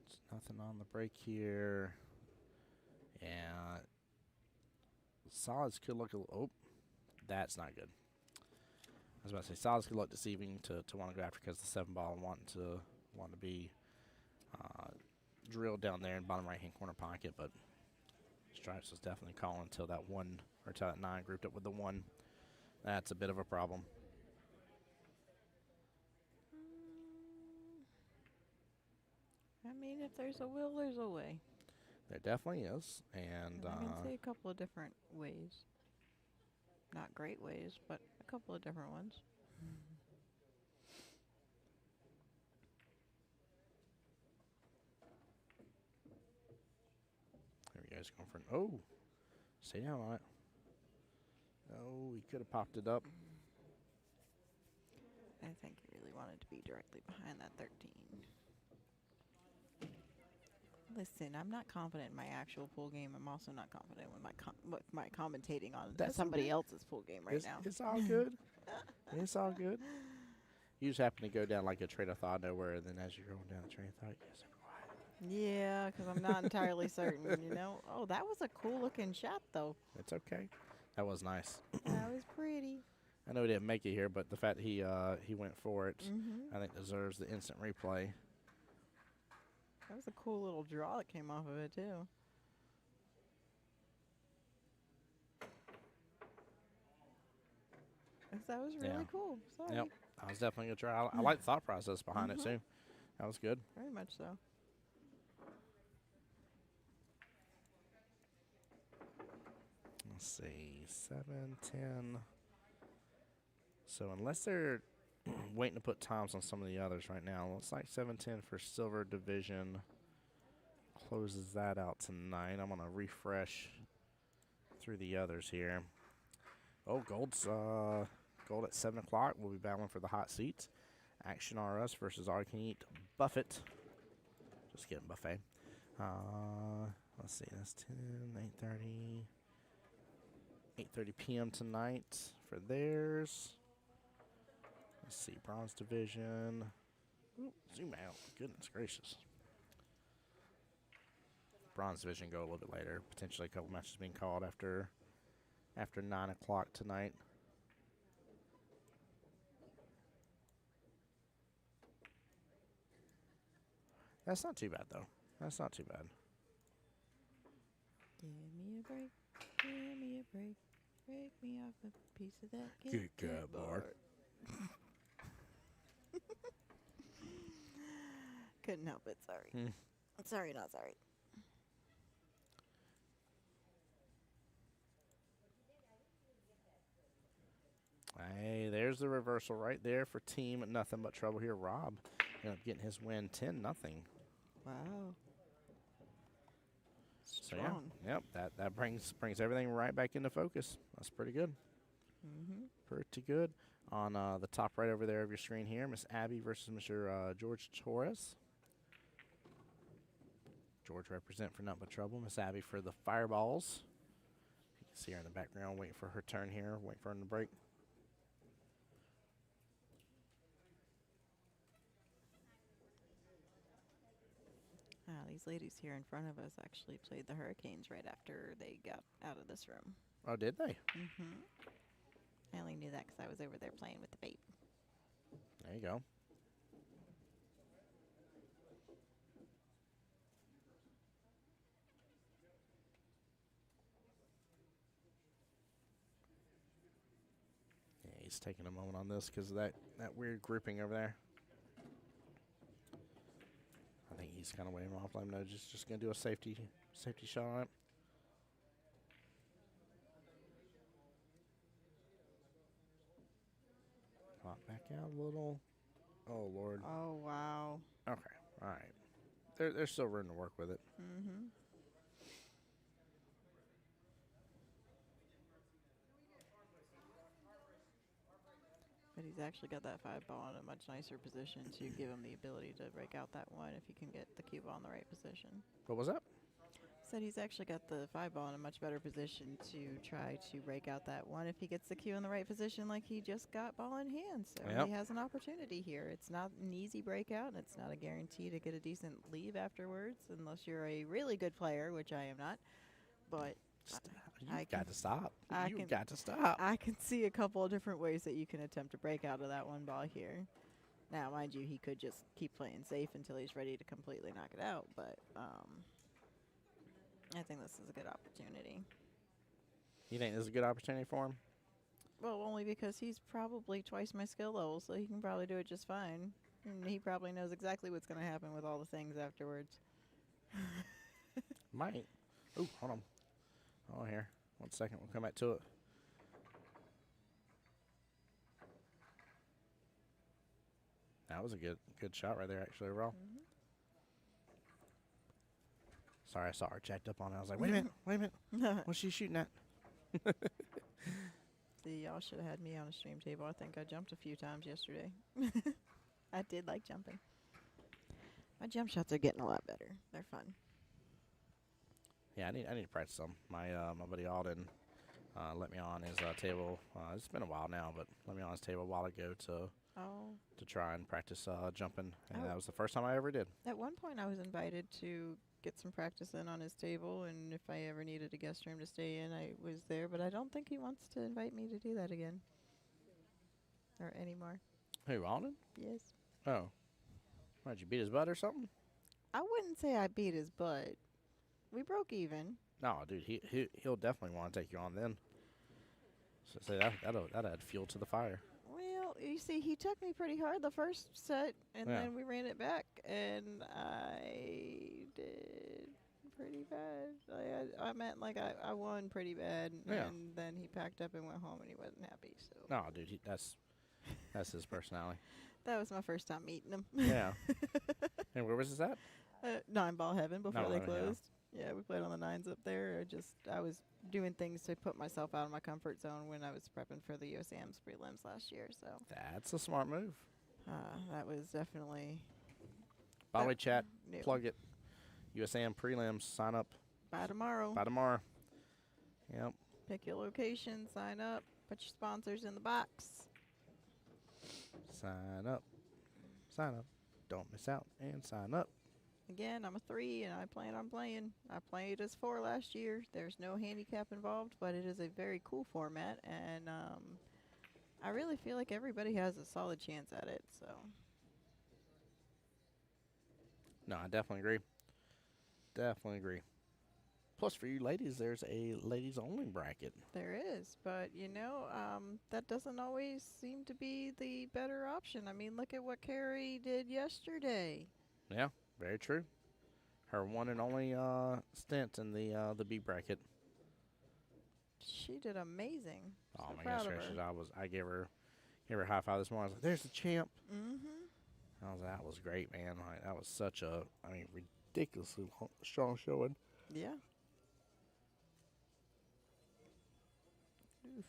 It's nothing on the break here. Yeah. Solids could look a little. Oh, that's not good. I was about to say solids could look deceiving to want to go after because the 7 ball and want to be drilled down there in bottom right hand corner pocket, but Stripes was definitely calling until that 1 or till that 9 grouped up with the 1. That's a bit of a problem. I mean, if there's a will, there's a way. There definitely is, and I can say a couple of different ways. Not great ways, but a couple of different ones. guy's going for an. Oh, stay down on it. Oh, he could have popped it up. I think he really wanted to be directly behind that 13. Listen, I'm not confident in my actual pool game. I'm also not confident with my commentating on somebody else's pool game right now. It's all good. It's all good. You just happen to go down like a train of thought nowhere, and then as you're going down the train of thought, you guys are quiet. Yeah, because I'm not entirely certain, you know. Oh, that was a cool-looking shot, though. It's okay. That was nice. That was pretty. I know he didn't make it here, but the fact he went for it, I think deserves the instant replay. That was a cool little draw that came off of it, too. That was really cool. Sorry. Yep. I was definitely going to try. I like the thought process behind it, too. That was good. Very much so. Let's see. 7, 10. So unless they're waiting to put times on some of the others right now, looks like 7-10 for Silver Division closes that out tonight. I'm going to refresh through the others here. Oh, Gold's Gold at 7 o'clock. We'll be battling for the hot seats. Action RS versus All You Can Eat Buffett. Just kidding, buffet. Let's see, that's 10, 8:30. 8:30 p.m. tonight for theirs. Let's see, Bronze Division. Ooh, zoom out. Goodness gracious. Bronze Division go a little bit later. Potentially a couple matches being called after 9 o'clock tonight. That's not too bad, though. That's not too bad. Give me a break. Give me a break. Break me off a piece of that Good God, Bart. Couldn't help it. Sorry. Sorry, not sorry. Hey, there's the reversal right there for Team Nothing But Trouble here. Rob ended up getting his win 10-0. Wow. So yeah, that brings everything right back into focus. That's pretty good. Pretty good. On the top right over there of your screen here, Miss Abby versus Mr. George Torres. George represent for Nothing But Trouble. Miss Abby for the Fireballs. You can see her in the background waiting for her turn here, waiting for her to break. These ladies here in front of us actually played the Hurricanes right after they got out of this room. Oh, did they? I only knew that because I was over there playing with the babe. There you go. Yeah, he's taking a moment on this because of that weird grouping over there. I think he's kind of waiting off. Let him know just going to do a safety shot on it. Pop back out a little. Oh, Lord. Oh, wow. Okay. All right. There's still room to work with it. But he's actually got that 5 ball in a much nicer position to give him the ability to break out that one if he can get the cue ball in the right position. What was that? Said he's actually got the 5 ball in a much better position to try to break out that one if he gets the cue in the right position like he just got ball in hand. So he has an opportunity here. It's not an easy breakout, and it's not a guarantee to get a decent leave afterwards unless you're a really good player, which I am not. But You've got to stop. You've got to stop. I can see a couple of different ways that you can attempt to break out of that one ball here. Now, mind you, he could just keep playing safe until he's ready to completely knock it out, but I think this is a good opportunity. You think this is a good opportunity for him? Well, only because he's probably twice my skill level, so he can probably do it just fine. And he probably knows exactly what's going to happen with all the things afterwards. Might. Ooh, hold on. Oh, here. 1 second. We'll come back to it. That was a good shot right there, actually, overall. Sorry, I saw her jacked up on it. I was like, wait a minute. What's she shooting at? See, y'all should have had me on a stream table. I think I jumped a few times yesterday. I did like jumping. My jump shots are getting a lot better. They're fun. Yeah, I need to practice some. My buddy Alden let me on his table. It's been a while now, but let me on his table a while ago to try and practice jumping, and that was the first time I ever did. At one point, I was invited to get some practice in on his table, and if I ever needed a guest room to stay in, I was there. But I don't think he wants to invite me to do that again or anymore. Who, Alden? Yes. Oh, did you beat his butt or something? I wouldn't say I beat his butt. We broke even. No, dude, he'll definitely want to take you on then. So that'll add fuel to the fire. Well, you see, he took me pretty hard the first set, and Yeah. then we ran it back, and I did pretty bad. I meant like I won pretty bad, and then he packed up and went home, and he wasn't happy. So. No, dude, that's his personality. That was my first time meeting him. Yeah. And where was this at? 9-ball heaven before No, they yeah. closed. Yeah, we played on the 9s up there. I was doing things to put myself out of my comfort zone when I was prepping for the USAM's prelims last year. So That's a smart move. that was definitely. By the way, chat, new. plug it. USAM prelims, sign up By tomorrow. by tomorrow. Yep. Pick your location, sign up, put your sponsors in the box. Sign up. Sign up. Don't miss out and sign up. Again, I'm a 3, and I plan on playing. I played as 4 last year. There's no handicap involved, but it is a very cool format, and I really feel like everybody has a solid chance at it. So. No, I definitely agree. Definitely agree. Plus, for you ladies, there's a ladies-only bracket. There is, but that doesn't always seem to be the better option. I mean, look at what Carrie did yesterday. Yeah, very true. Her one and only stint in the B bracket. She did amazing. Oh So my proud gosh, of gracious! her. I gave her a high five this morning. I was like, "There's the champ." Mm-hmm. That was great, man. Like, that was such a ridiculously strong showing. Yeah. Oof.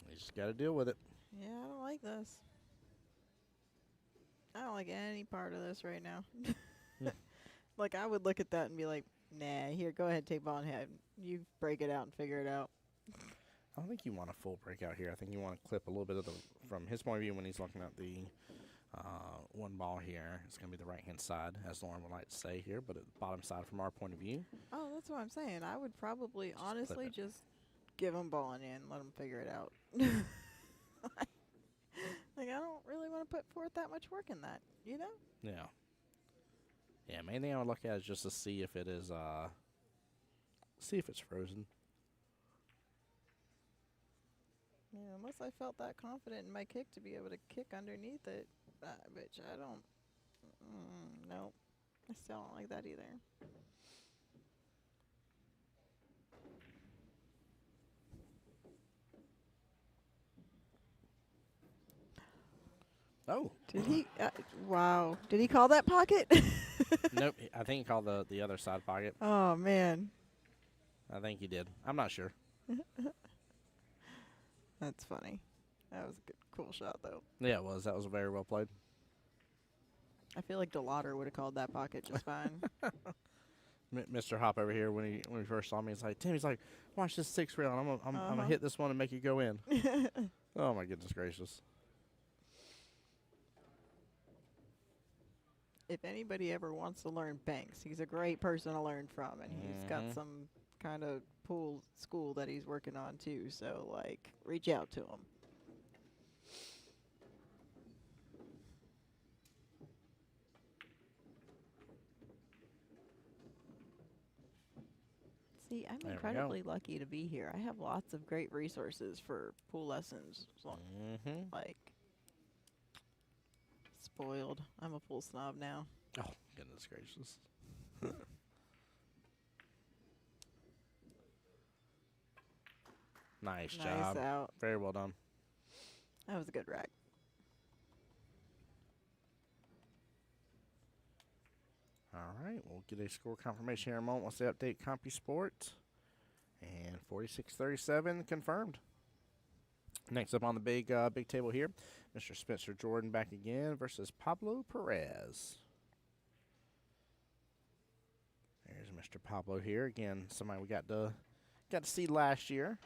You just got to deal with it. Yeah, I don't like this. I don't like any part of this right now. Yeah. Like, I would look at that and be like, nah, here, go ahead, take ball and head. You break it out and figure it out. I don't think you want a full breakout here. I think you want to clip a little bit of from his point of view when he's looking at the one ball here. It's going to be the right-hand side, as Lauren would like to say here, but at the bottom side from our point of view. Oh, that's what I'm saying. I would probably, Just honestly, clip it. just give them ball and in, let them figure it out. Like, I don't really want to put forth that much work in that, you know? Yeah. Yeah, main thing I would look at is just to see if it is, see if it's frozen. Yeah, unless I felt that confident in my kick to be able to kick underneath it, which I don't. Nope. I still don't like that either. Oh. Did he? Wow. Did he call that pocket? Nope. I think he called the other side pocket. Oh, man. I think he did. I'm not sure. That's funny. That was a good, cool shot, though. Yeah, it was. That was very well played. I feel like DeLauder would have called that pocket just fine. Mr. Hop over here, when he first saw me, he's like, Tim, he's like, watch this 6 rail. I'm gonna hit this one and make it go in. Oh my goodness gracious. If anybody ever wants to learn Banks, he's a great person to learn from, and he's got some kind of pool school that he's working on too. So, like, reach out to him. See, I'm There we go. incredibly lucky to be here. I have lots of great resources for pool lessons. So, like, spoiled. I'm a pool snob now. Oh goodness gracious. Nice job. Out. Very well done. That was a good rack. All right, we'll get a score confirmation here in a moment. Once they update CompuSport. And 46-37 confirmed. Next up on the big table here, Mr. Spencer Jordan back again versus Pablo Perez. There's Mr. Pablo here again. Somebody we got to see last year.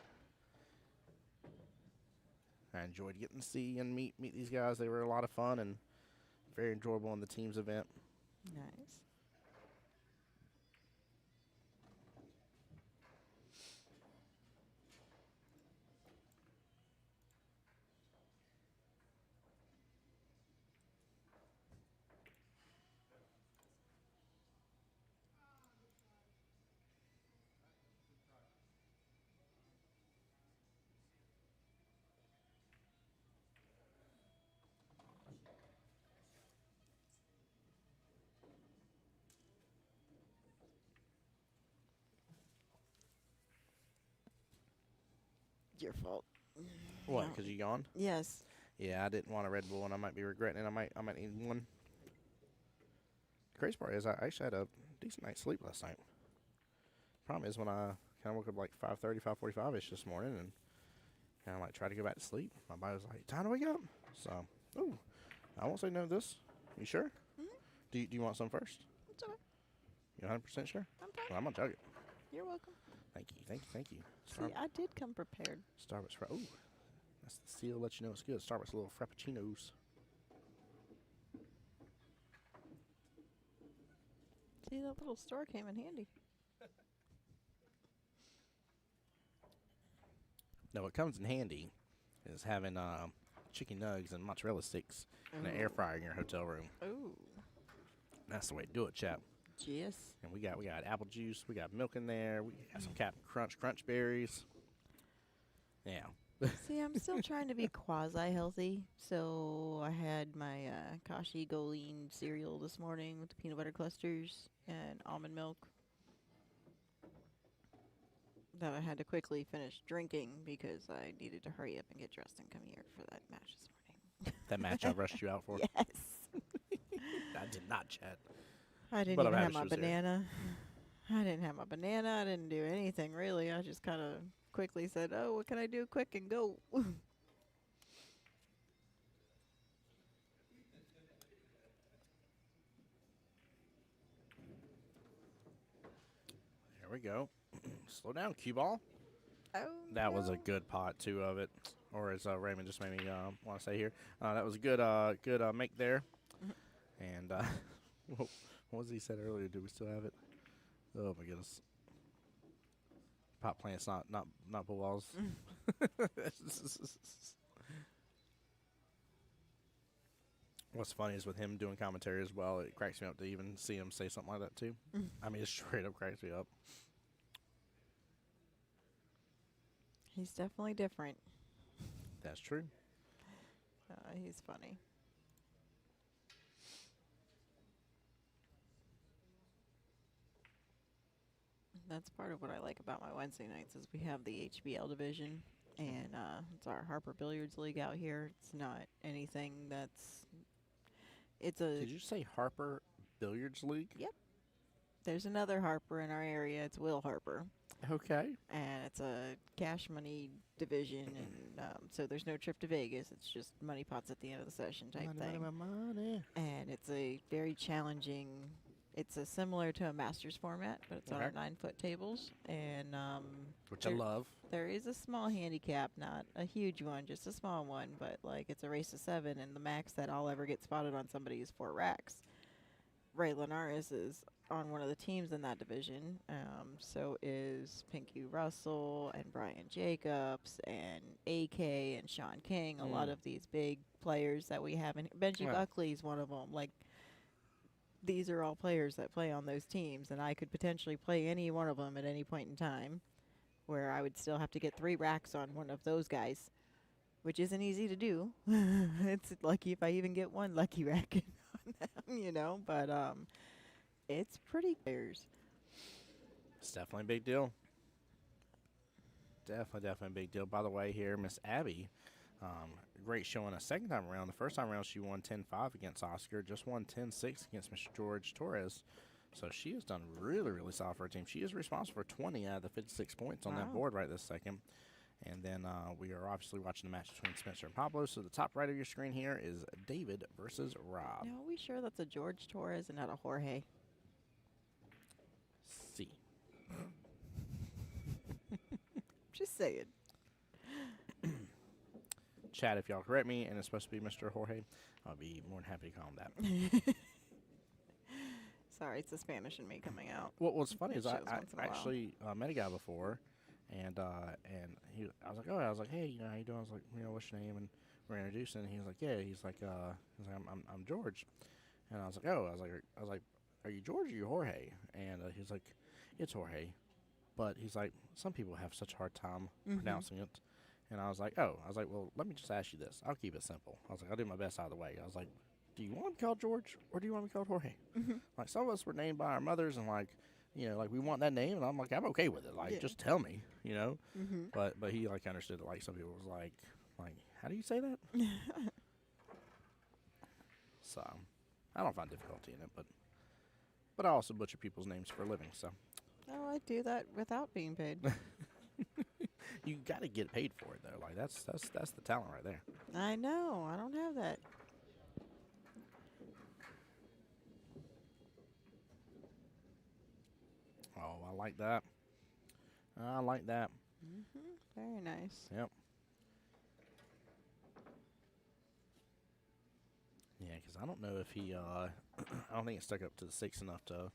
I enjoyed getting to see and meet these guys. They were a lot of fun and very enjoyable in the teams event. Nice. Your fault. What? No. Because you yawned? Yes. Yeah, I didn't want a Red Bull, and I might be regretting it. I might need one. Crazy part is I actually had a decent night's sleep last night. Problem is when I kind of woke up like 5:30, 5:45ish this morning, and kind of like tried to go back to sleep. My body was like, "Time to wake up." So, ooh, I won't say no to this. You sure? Mm-hmm. Do you want some first? It's okay. You 100% sure? I'm fine. Well, I'm gonna chug it. You're welcome. Thank you. See, I did come prepared. Starbucks. Ooh, that's the seal. Let you know it's good. Starbucks little frappuccinos. See, that little store came in handy. No, what comes in handy is having chicken nuggets and mozzarella sticks in an air fryer in your hotel room. Ooh. That's the way to do it, chap. Yes. And we got apple juice, we got milk in there, we got some Captain Crunch berries. Yeah. See, I'm still trying to be quasi-healthy, so I had my Kashi Goleen cereal this morning with the peanut butter clusters and almond milk that I had to quickly finish drinking because I needed to hurry up and get dressed and come here for that match this morning. That match I rushed you out for? Yes. I did not, Chad. I didn't But even I'm have happy my she was there. banana. I didn't have my banana. I didn't do anything really. I just kind of quickly said, "Oh, what can I do quick and go?" There we go. Slow down, cue ball. Oh, That was a no. good pot, two of it. Or as Raymond just made me want to say here. That was a good make there. And what was he said earlier? Do we still have it? Oh, my goodness. Pot plants, not bull balls. What's funny is with him doing commentary as well, it cracks me up to even see him say something like that too. I mean, it straight up cracks me up. He's definitely different. That's true. He's funny. That's part of what I like about my Wednesday nights is we have the HBL division, and it's our Harper Billiards League out here. It's not anything that's. It's a. Did you say Harper Billiards League? Yep. There's another Harper in our area. It's Will Harper, Okay. and it's a cash money division, and so there's no trip to Vegas. It's just money pots at the end of the session type thing. Money. And it's a very challenging. It's a similar to a Masters format, but it's on Okay. our 9-foot tables, and Which I there- love. there is a small handicap, not a huge one, just a small one, but like it's a race of 7, and the max that I'll ever get spotted on somebody is 4 racks. Ray Linares is on one of the teams in that division. So is Pinky Russell and Brian Jacobs and AK and Sean King. A lot of these big players that we have, and Benji Wow. Buckley's one of them. Like these are all players that play on those teams, and I could potentially play any one of them at any point in time, where I would still have to get 3 racks on one of those guys, which isn't easy to do. It's lucky if I even get one lucky rack on them, you know. But it's pretty players. It's definitely a big deal. Definitely a big deal. By the way, here, Miss Abby, great showing a second time around. The first time around, she won 10-5 against Oscar. Just won 10-6 against Mr. George Torres. So she has done really, really solid for her team. She is responsible for 20 out of the 56 points on that Wow. board right this second. And then we are obviously watching the match between Spencer and Pablo. So the top right of your screen here is David versus Rob. Now, are we sure that's a George Torres and not a Jorge? C. Just saying. Chat, if y'all correct me, and it's supposed to be Mr. Jorge, I'll be more than happy to call him that. Sorry, it's the Spanish in me coming out. What's funny It is I shows once in a while. actually met a guy before, and I was like, hey, how you doing? I was like, what's your name? And we're introducing. And he was like, yeah. He's like, I'm George, and I was like, oh, I was like, are you George or you Jorge? And he's like, it's Jorge, but he's like, some people have such a hard time pronouncing it. And I was like, well, let me just ask you this. I'll keep it simple. I was like, I'll do my best out of the way. I was like, do you want to be called George or do you want to be called Jorge? Like, some of us were named by our mothers and, like, like, we want that name. And I'm like, I'm okay with it. Like, just tell me, But he, like, understood it. Like, some people was like, how do you say that? So, I don't find difficulty in it. But I also butcher people's names for a living, so. Oh, I do that without being paid. You got to get paid for it, though. Like, that's the talent right there. I know. I don't have that. Oh, I like that. I like that. Very nice. Yep. Yeah, because I don't know if he, I don't think it stuck up to the 6 enough to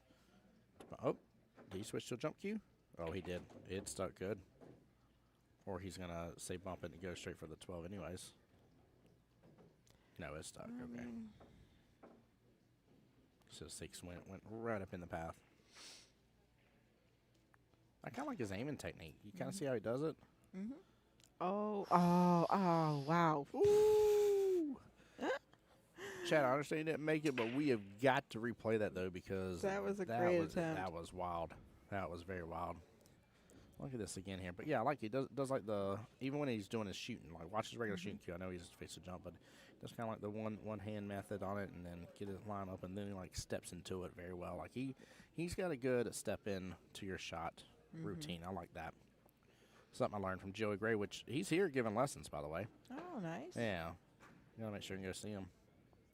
oh, did he switch to a jump cue? Oh, he did. It stuck good. Or he's going to say bump it and go straight for the 12 anyways. No, it stuck. Okay. So 6 went right up in the path. I kind of like his aiming technique. You kind of see how he does it? Oh, wow. Ooh! Chad, I understand you didn't make it, but we have got to replay that, though, because That was a great attempt. That was wild. That was very wild. Look at this again here. But, yeah, I like it. He does like the, even when he's doing his shooting, like watch his regular shooting cue. I know he's face to jump, but does kind of like the one hand method on it and then get his line up and then he, like, steps into it very well. Like, he's got a good step in to your shot routine. I like that. Something I learned from Joey Gray, which he's here giving lessons, by the way. Oh, nice. Yeah. You gotta make sure you go see him.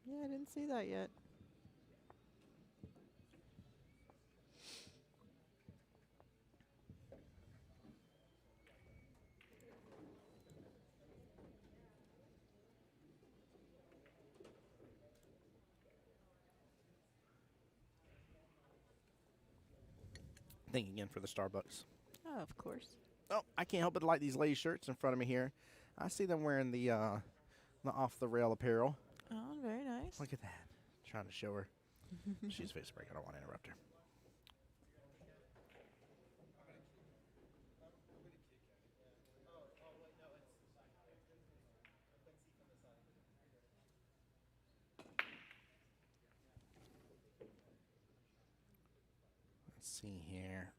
Yeah, I didn't see that yet. Thank you again for the Starbucks. Oh, of course. Oh, I can't help but like these ladies' shirts in front of me here. I see them wearing the off-the-rail apparel. Oh, very nice. Look at that. Trying to show her. She's face break. I don't want to interrupt her. Let's see here.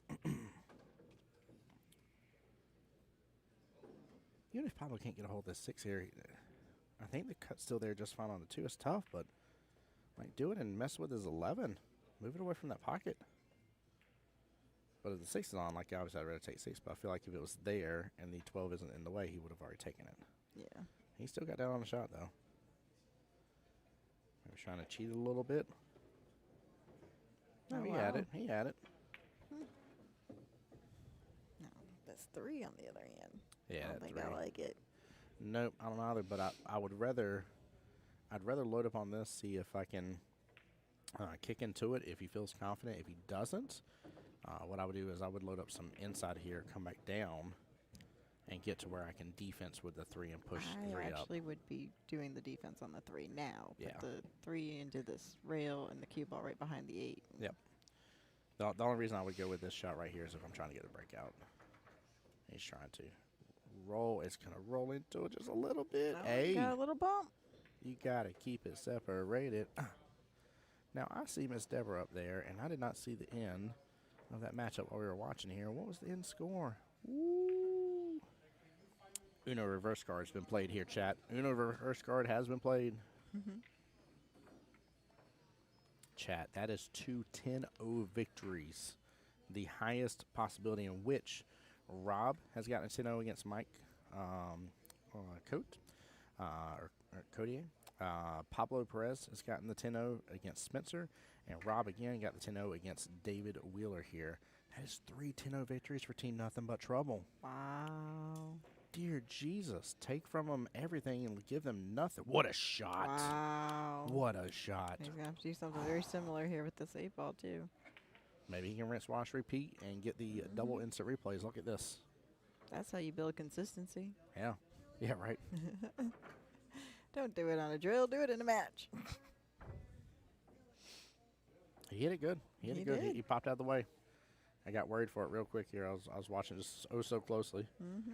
Even if Pablo can't get a hold of this 6 here, I think the cut's still there just fine on the 2. It's tough, but like do it and mess with his 11. Move it away from that pocket. But if the 6 is on, like obviously I'd rather take 6, but I feel like if it was there and the 12 isn't in the way, he would have already taken it. Yeah. He still got down on the shot, though. Maybe trying to cheat a little bit. No, Oh, he wow. had it. He had it. No, that's 3 on the other end. Yeah, I don't think I like it. Nope, I don't either. But I would rather, I'd rather load up on this, see if I can kick into it. If he feels confident, if he doesn't, what I would do is I would load up some inside here, come back down, and get to where I can defense with the 3 and push 3 I up. actually would be doing the defense on the 3 now. Yeah. Put the 3 into this rail and the cue ball right behind the 8. Yep. The only reason I would go with this shot right here is if I'm trying to get a breakout. He's trying to roll. It's going to roll into it just a little bit. Oh, Hey, got a little bump. you got to keep it separated. Now, I see Miss Deborah up there, and I did not see the end of that matchup while we were watching here. What was the end score? Woo. Uno reverse card has been played here, chat. Uno reverse card has been played. chat. That is 2 10-0 victories. The highest possibility in which Rob has gotten a 10-0 against Mike Cote, or Codier. Pablo Perez has gotten the 10-0 against Spencer. And Rob again got the 10-0 against David Wheeler here. That is 3 10-0 victories for Team Nothing But Trouble. Wow. Dear Jesus, take from them everything and give them nothing. What a shot. Wow. What a shot. He's going to have to do something very similar here with this 8-ball, too. Maybe he can rinse, wash, repeat, and get the double instant replays. Look at this. That's how you build consistency. Yeah. Yeah, right. Don't do it on a drill. Do it in a match. He hit it good. He hit He it good. did. He popped out of the way. I got worried for it real quick here. I was watching just so closely. Mm-hmm.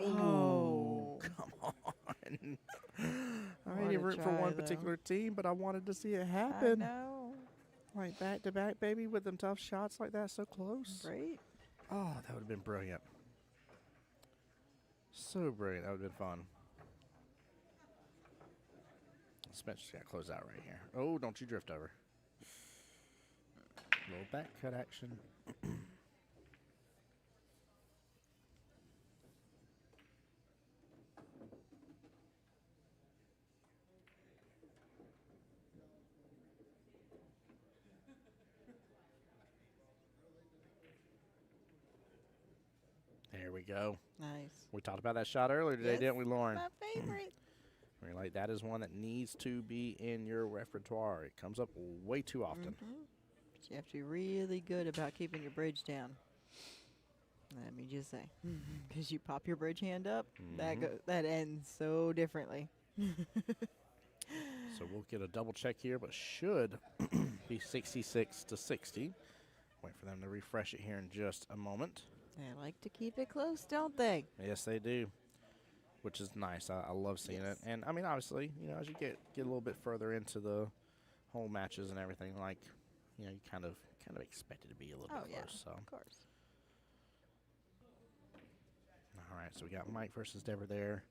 Oh, come on. I What a didn't root for try, one though. particular team, but I wanted to see it I happen. know. Like back to back, baby, with them tough shots like that so close. Great. Oh, that would have been brilliant. So brilliant. That would have been fun. Spencer's got to close out right here. Oh, don't you drift over. Little back cut action. There we go. Nice. We talked about that shot earlier today, Yes, didn't we, Lauren? My favorite. We're like, that is one that needs to be in your repertoire. It comes up way too often. But you have to be really good about keeping your bridge down. Let me just say. Because you pop your bridge hand up, that ends so differently. So we'll get a double check here, but should be 66 to 60. Wait for them to refresh it here in just a moment. They like to keep it close, don't they? Yes, they do, which is nice. I love seeing it. And, I mean, obviously, you know, as you get a little bit further into the whole matches and everything, like, you know, you kind of expect it to be a little bit close. So. Of course. All right, so we got Mike versus Deborah there.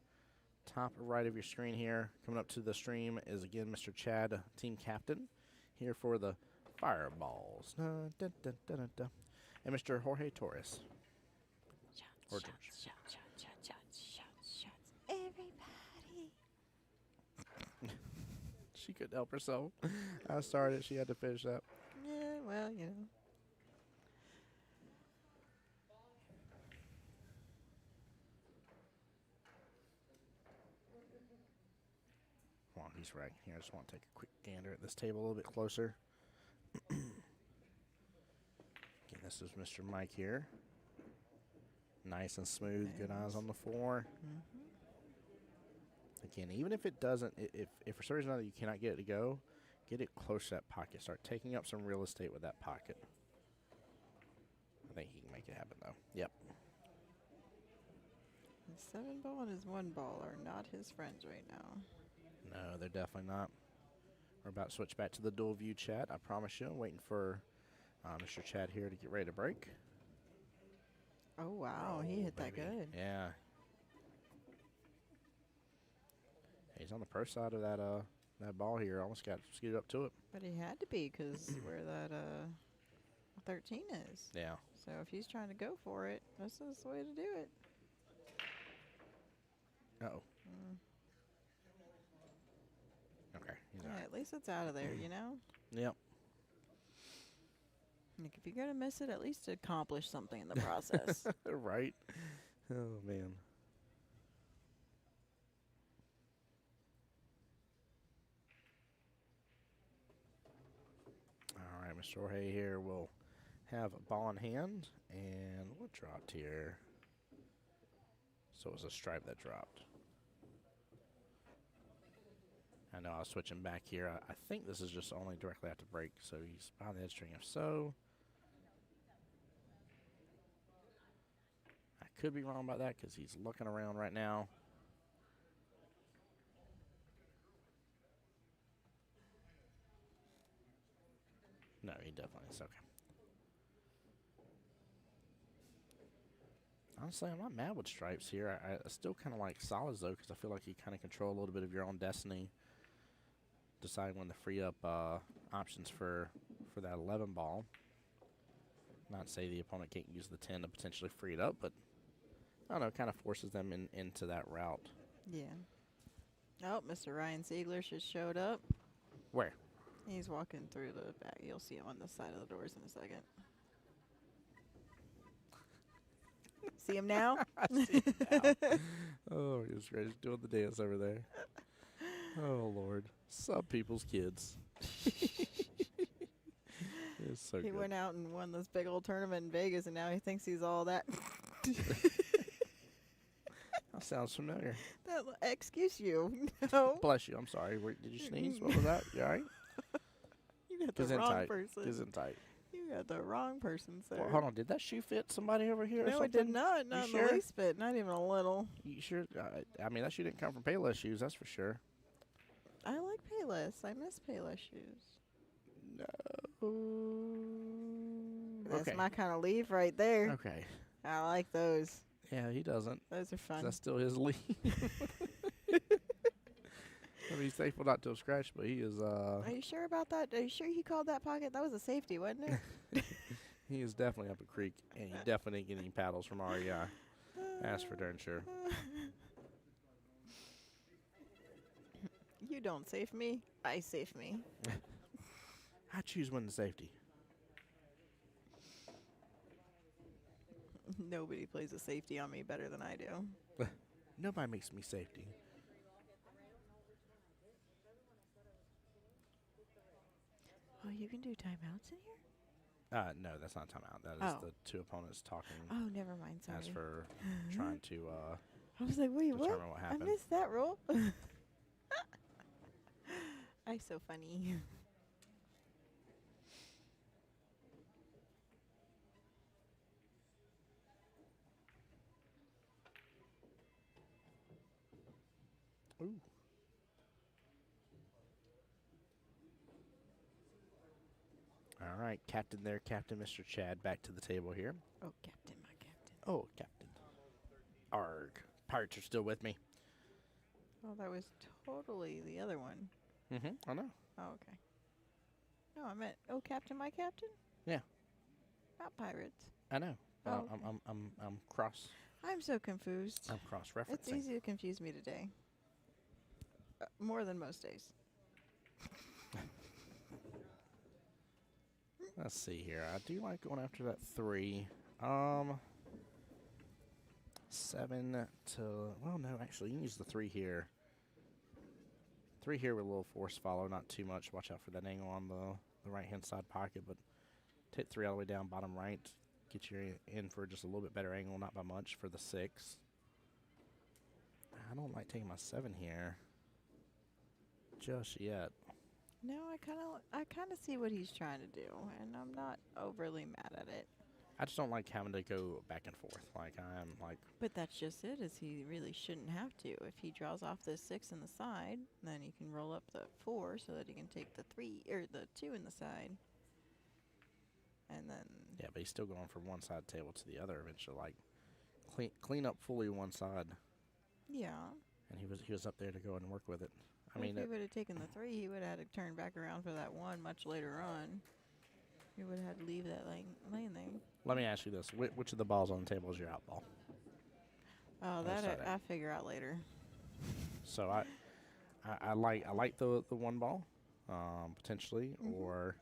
Top right of your screen here. Coming up to the stream is, again, Mr. Chad, team captain, here for the Fireballs. Dun, dun, dun, dun, dun, dun. And Mr. Jorge Torres. Or George. Shots. Everybody. She couldn't help herself. I started. She had to finish up. Yeah, well, you know. Come on, he's right here. I just want to take a quick gander at this table a little bit closer. Again, this is Mr. Mike here. Nice and smooth. Good eyes on the floor. Again, even if it doesn't, if for some reason or other you cannot get it to go, get it close to that pocket. Start taking up some real estate with that pocket. I think he can make it happen, though. Yep. His 7-ball and his 1-ball are not his friends right now. No, they're definitely not. We're about to switch back to the dual view chat. I promise you. I'm waiting for Mr. Chad here to get ready to break. Oh, wow. He hit that baby. good. Yeah. He's on the pro side of that ball here. Almost got scooted up to it. But he had to be because where that 13 is. Yeah. So if he's trying to go for it, this is the way to do it. Uh-oh. Okay. He's all Yeah, right. at least it's out of there, you know? Yep. Like, if you're going to miss it, at least accomplish something in the process. Right. Oh, man. All right, Mr. Jorge here will have a ball in hand. And what dropped here? So it was a stripe that dropped. I know I was switching back here. I think this is just only directly after break. So he's behind the edge string. If so, I could be wrong about that because he's looking around right now. No, he definitely is. Okay. Honestly, I'm not mad with stripes here. I still kind of like solids, though, because I feel like you kind of control a little bit of your own destiny. Deciding when to free up options for that 11 ball. Not to say the opponent can't use the 10 to potentially free it up, but I don't know, it kind of forces them into that route. Yeah. Oh, Mr. Ryan Ziegler just showed up. Where? He's walking through the back. You'll see him on the side of the doors in a second. See him now? I see him now. Oh, he's ready doing the dance over there. Oh, Lord. Some people's kids. It's so He good. went out and won this big old tournament in Vegas, and now he thinks he's all that. That sounds familiar. Excuse you. No. Bless you. I'm sorry. Did you sneeze? What was that? You all right? You got the wrong person. Gesundheit. You got the wrong person, sir. Well, hold on. Did that shoe fit somebody over here or No, something? it did not. Not in sure? the least bit. Not even a little. You sure? I mean, that shoe didn't come from Payless shoes, that's for sure. I like Payless. I miss Payless shoes. No. That's Okay. my kind of leaf right there. Okay. I like those. Yeah, he doesn't. Those are fun. That's still his lead. I mean, he's thankful not to have scratched, but he is. Are you sure about that? Are you sure he called that pocket? That was a safety, wasn't it? He is definitely up a creek, and he definitely ain't getting paddles from REI. That's for darn sure. You don't save me. I save me. I choose when the safety. Nobody plays a safety on me better than I do. Nobody makes me safety. Oh, you can do timeouts in here? No, that's not timeout. That is Oh. the two opponents talking. Oh, never mind. Sorry. As for trying to I was like, wait, what? determine what I happened. missed that rule. I'm so funny. Ooh. All right, captain there, Captain Mr. Chad, back to the table here. Oh, Captain, my Captain. Oh, Captain. Arg. Pirates are still with me. Oh, that was totally the other one. I know. Oh, okay. No, I meant, oh, Captain, my Captain? Yeah. Not pirates. I know. Oh, I'm cross. I'm so confused. I'm cross-referencing. It's easy to confuse me today. More than most days. Let's see here. I do like going after that 3. 7 to... Well, no, actually, you can use the 3 here. 3 here with a little force follow, not too much. Watch out for that angle on the right-hand side pocket, but hit 3 all the way down bottom right. Get you in for just a little bit better angle, not by much, for the 6. I don't like taking my 7 here just yet. No, I kind of see what he's trying to do, and I'm not overly mad at it. I just don't like having to go back and forth. Like, I'm like... But that's just it, is he really shouldn't have to. If he draws off the 6 in the side, then he can roll up the 4 so that he can take the 3, or the 2 in the side. And then... Yeah, but he's still going from one side table to the other eventually. Like, clean up fully one side. Yeah. And he was up there to go and work with it. I mean, if he would have taken the 3, he would have had to turn back around for that 1 much later on. He would have had to leave that lane there. let me ask you this: which of the balls on the table is your out ball? Oh, that I figure out later. So I like the 1 ball, potentially, or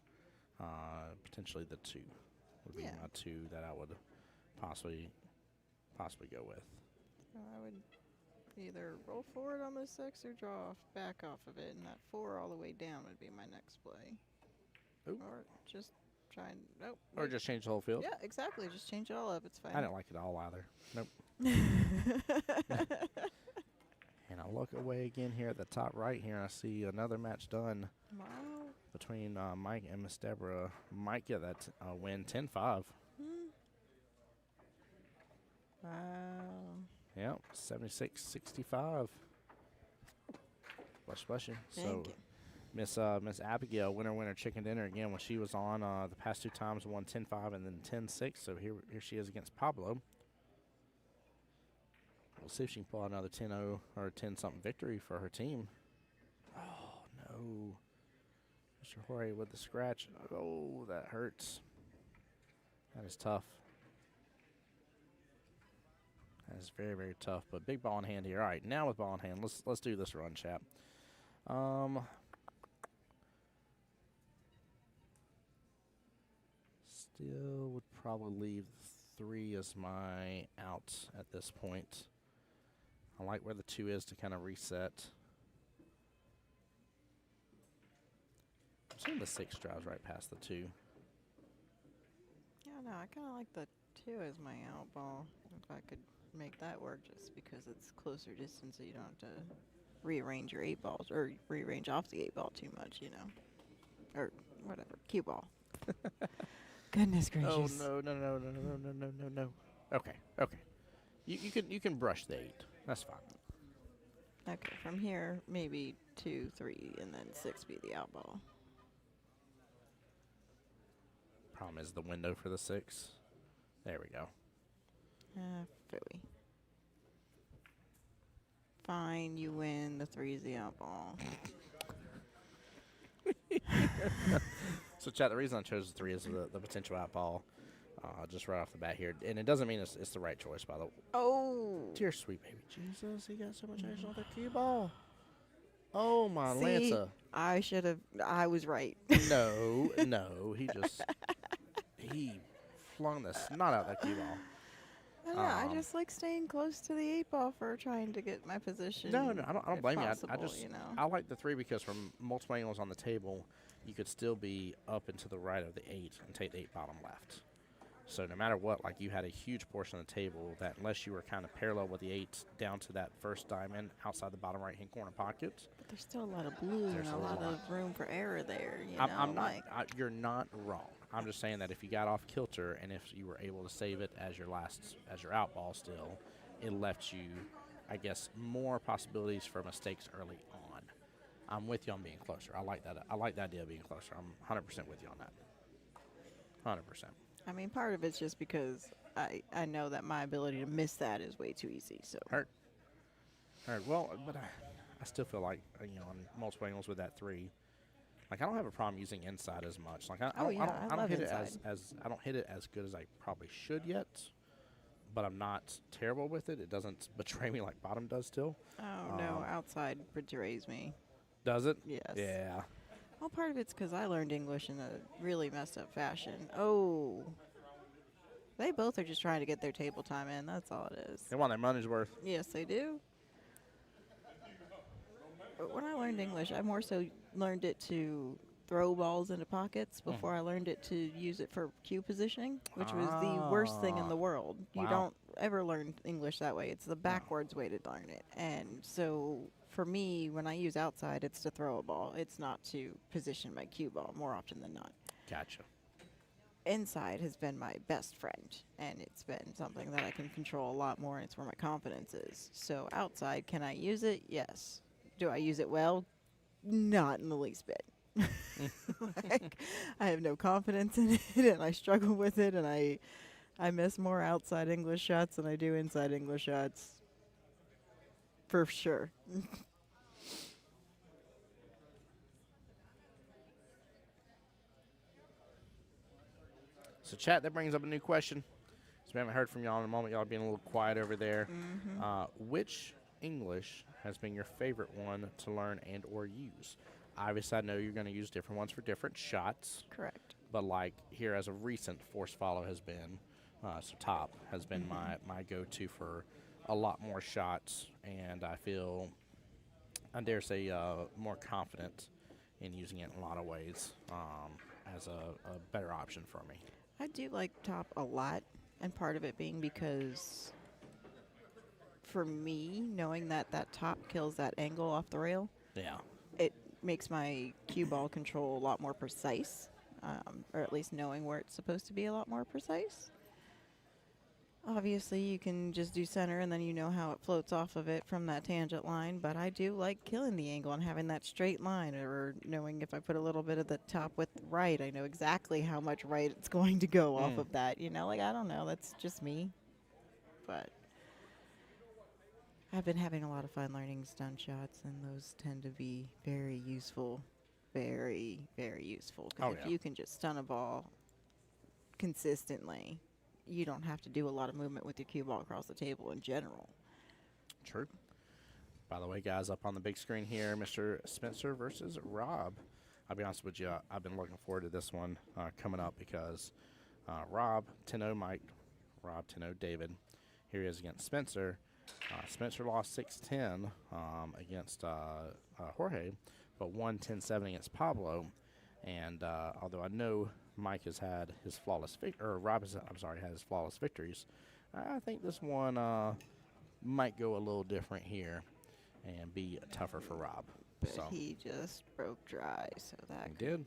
potentially the 2 would be Yeah. my 2 that I would possibly go with. So I would either roll forward on the 6 or draw back off of it, and that 4 all the way down would be my next play. Ooh. Or just try and Or just change the whole field. yeah, exactly. Just change it all up. It's fine. I didn't like it all either. Nope. And I look away again here at the top right here. I see another match done Wow. between Mike and Miss Deborah. Mike, yeah, that win 10-5. Wow. Yep, 76-65. Bless you. Thank So, you. Miss Abigail, winner chicken dinner again. When she was on the past 2 times, won 10-5 and then 10-6. So here she is against Pablo. We'll see if she can pull out another 10-0 or 10-something victory for her team. Oh, no. Mr. Jorge with the scratch. Oh, that hurts. That is tough. That is very, very tough. But big ball in hand here. All right, now with ball in hand, let's do this run, chap. Still would probably leave 3 as my out at this point. I like where the 2 is to kind of reset. I'm seeing the 6 drives right past the 2. Yeah, no, I kind of like the 2 as my out ball. If I could make that work just because it's closer distance so you don't have to rearrange your 8 balls or rearrange off the 8 ball too much, you know. Or whatever, cue ball. Goodness gracious. Oh, no. Okay. You can brush the 8. That's fine. Okay, from here, maybe 2, 3, and then 6 be the out ball. Problem is the window for the 6. There we go. Philly. Fine, you win. The 3 is the out ball. So, chat, the reason I chose the 3 is the potential out ball, just right off the bat here. And it doesn't mean it's the right choice, by the way. Oh! Dear sweet baby Jesus, he got so much action on the cue ball. Oh, my See, Lanza. I was right. No, he flung the snot out that cue ball. I just like staying close to the 8 ball for trying to get my position. No, I don't blame possible, you. I just, you know. I like the 3 because from multiple angles on the table, you could still be up and to the right of the 8 and take the 8 bottom left. So no matter what, like you had a huge portion of the table that unless you were kind of parallel with the 8 down to that first diamond outside the bottom right-hand corner pocket. But there's still a lot of blue and a lot of room for error there. You're not wrong. I'm just saying that if you got off kilter and if you were able to save it as your out ball still, it left you, I guess, more possibilities for mistakes early on. I'm with you on being closer. I like that. I like the idea of being closer. I'm 100% with you on that. 100%. I mean, part of it's just because I know that my ability to miss that is way too easy. So Hurt. Well, but I still feel like, on multiple angles with that 3, like I don't have a problem using inside as much. Like I don't hit inside. it as I don't hit it as good as I probably should yet. But I'm not terrible with it. It doesn't betray me like bottom does still. Oh no, outside betrays me. Does it? Yes. Yeah. Well, part of it's because I learned English in a really messed up fashion. Oh. They both are just trying to get their table time in. That's all it is. They want their money's worth. Yes, they do. But when I learned English, I more so learned it to throw balls into pockets before I learned it to use it for cue positioning, which was the worst thing in the world. Wow. You don't ever learn English that way. It's the backwards way to learn it. And so for me, when I use outside, it's to throw a ball. It's not to position my cue ball more often than not. Gotcha. Inside has been my best friend, and it's been something that I can control a lot more, and it's where my confidence is. So outside, can I use it? Yes. Do I use it well? Not in the least bit. Like, I have no confidence in it, and I struggle with it, and I miss more outside English shots than I do inside English shots. For sure. So, chat, that brings up a new question. So we haven't heard from y'all in a moment. Y'all being a little quiet over there. Which English has been your favorite one to learn and or use? Obviously, I know you're going to use different ones for different shots. Correct. But like here as a recent, force follow has been, so top has been my go-to for a lot more shots. And I feel, I dare say, more confident in using it in a lot of ways as a better option for me. I do like top a lot, and part of it being because for me, knowing that that top kills that angle off the rail, Yeah. it makes my cue ball control a lot more precise, or at least knowing where it's supposed to be a lot more precise. Obviously, you can just do center, and then you know how it floats off of it from that tangent line, but I do like killing the angle and having that straight line, or knowing if I put a little bit of the top with right, I know exactly how much right it's going to go off of that, you know? Like, I don't know, that's just me. But I've been having a lot of fun learning stun shots, and those tend to be very useful. Very, very useful. Because Oh, if yeah. you can just stun a ball consistently, you don't have to do a lot of movement with your cue ball across the table in general. True. By the way, guys, up on the big screen here, Mr. Spencer versus Rob. I'll be honest with you, I've been looking forward to this one coming up because Rob 10-0 Mike, Rob 10-0 David. Here he is against Spencer. Spencer lost 6-10 against Jorge, but won 10-7 against Pablo. And although I know Mike has had his flawless Rob has, I'm sorry, had his flawless victories, I think this one might go a little different here and be tougher for Rob. But So he just broke dry, so that he did.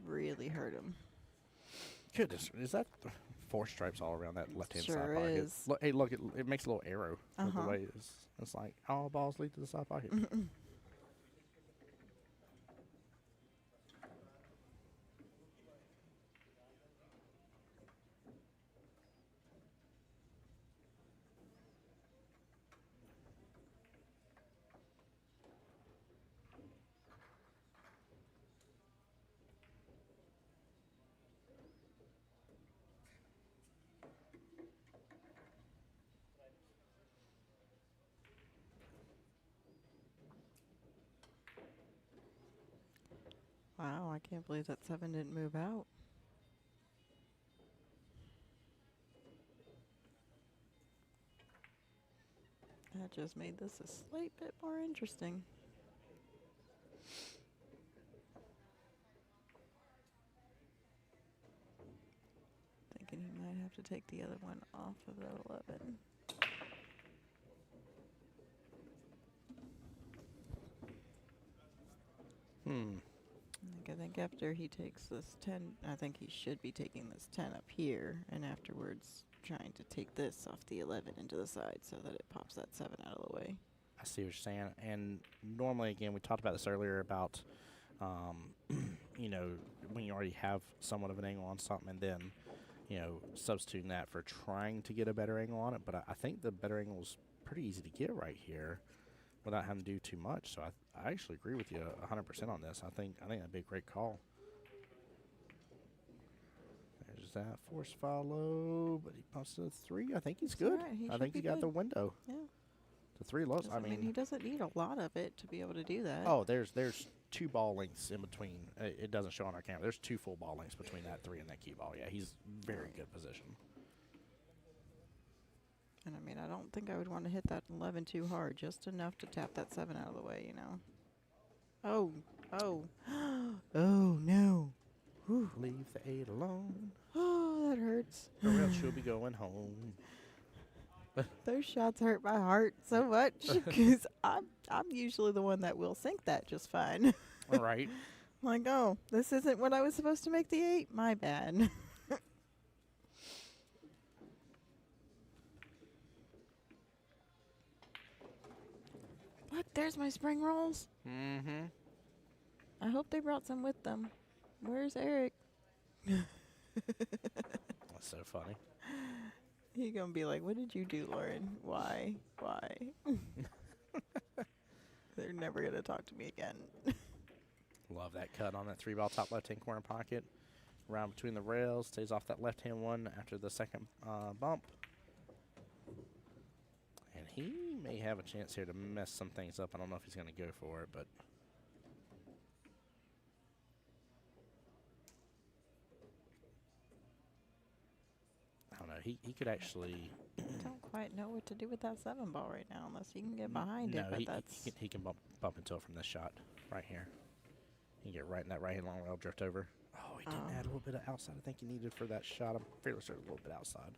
really hurt him. Goodness, is that 4 stripes all around that left-hand Sure side pocket? is. Look, hey, look, it makes a little arrow with the Uh-huh. way it's like all balls lead to the side pocket. Wow, I can't believe that 7 didn't move out. That just made this a slight bit more interesting. Thinking he might have to take the other one off of that 11. I think after he takes this 10, I think he should be taking this 10 up here, and afterwards trying to take this off the 11 into the side so that it pops that 7 out of the way. I see what you're saying. And normally, again, we talked about this earlier about, you know, when you already have somewhat of an angle on something and then, you know, substituting that for trying to get a better angle on it. But I think the better angle is pretty easy to get right here without having to do too much. So I actually agree with you 100% on this. I think that'd be a great call. There's that force follow, but he pumps to the 3. I think he's That's good. all right. He I should think be he got good. the window. Yeah. The 3 lows. I He mean, doesn't need a lot of it to be able to do that. oh, there's 2 ball lengths in between. It doesn't show on our camera. There's 2 full ball lengths between that 3 and that cue ball. Yeah, he's very good position. And I mean, I don't think I would want to hit that 11 too hard, just enough to tap that 7 out of the way, you know. Oh, oh no. Whew. Leave the 8 alone, Oh, that hurts. or else she'll be going home. Those shots hurt my heart so much because I'm usually the one that will sink that just fine. All right. Like, oh, this isn't what I was supposed to make the 8. My bad. Look, there's my spring rolls. Mm-hmm. I hope they brought some with them. Where's Eric? That's so funny. He gonna be like, what did you do, Lauren? Why? They're never gonna talk to me again. Love that cut on that 3 ball top left-hand corner pocket. Round between the rails. Stays off that left-hand one after the second bump. And he may have a chance here to mess some things up. I don't know if he's going to go for it, but... I don't know. He could actually... Don't quite know what to do with that 7 ball right now unless he can get behind it. No, But that's he can bump into it from this shot right here. He can get right in that right-hand long rail, drift over. Oh, he didn't add a little bit of outside. I think he needed for that shot. I'm fairly certain a little bit outside.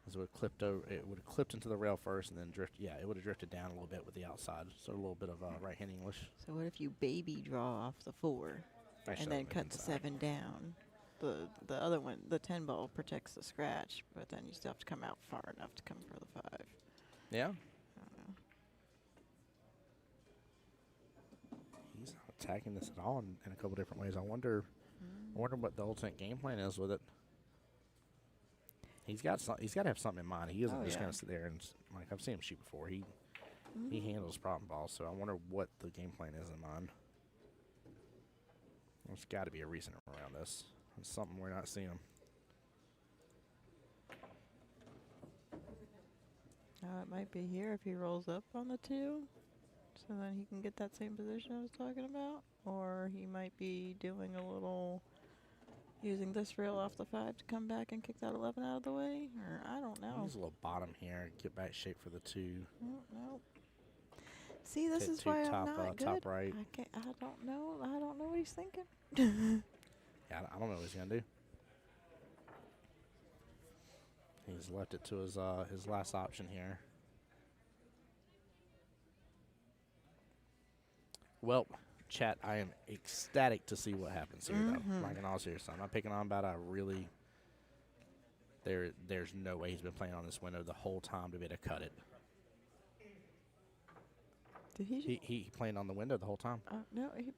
As it would have clipped over, it would have clipped into the rail first and then drift. Yeah, it would have drifted down a little bit with the outside. So a little bit of right-hand English. so. What if you baby draw off the 4 and then cut the 7 down? The other one, the 10 ball, protects the scratch, but then you still have to come out far enough to come for the 5. Yeah. I don't know. He's not attacking this at all in a couple different ways. I wonder what the ultimate game plan is with it. He's got to have something in mind. He isn't just going to sit there and like I've seen him shoot before. He handles problem balls, so I wonder what the game plan is in mind. There's got to be a reason around this. It's something we're not seeing. It might be here if he rolls up on the 2, so then he can get that same position I was talking about. Or he might be doing a little, using this rail off the 5 to come back and kick that 11 out of the way. Or I don't know. Use a little bottom here, get back shape for the 2. No. See, this Hit is 2 why top, I'm not good. top right. I don't know. I don't know what he's thinking. Yeah, I don't know what he's gonna do. He's left it to his last option here. Well, chat, I am ecstatic to see what happens here, though. Like in all seriousness, I'm not picking on about. I really, there's no way he's been playing on this window the whole time to be able to cut it. Did he? He playing on the window the whole time. No, he's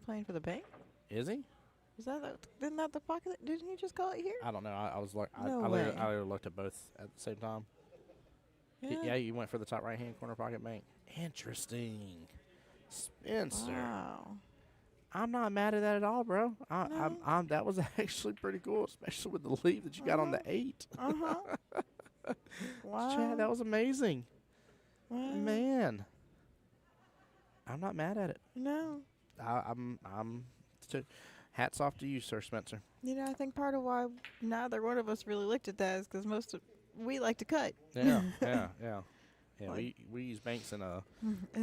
playing for the bank. Is he? Is that isn't that the pocket? Didn't he just call it here? I don't know. I was like, No I way. literally looked at both at the same time. Yeah, you went for the top right hand corner pocket bank. Interesting, Spencer. Wow. I'm not mad at that at all, bro. No. That was actually pretty cool, especially with the lead that you got on the 8. Wow. Chad, that was amazing. Wow. Man, I'm not mad at it. No. Hats off to you, Sir Spencer. You know, I think part of why neither one of us really looked at that is because we like to cut. Yeah. Like, We use banks in a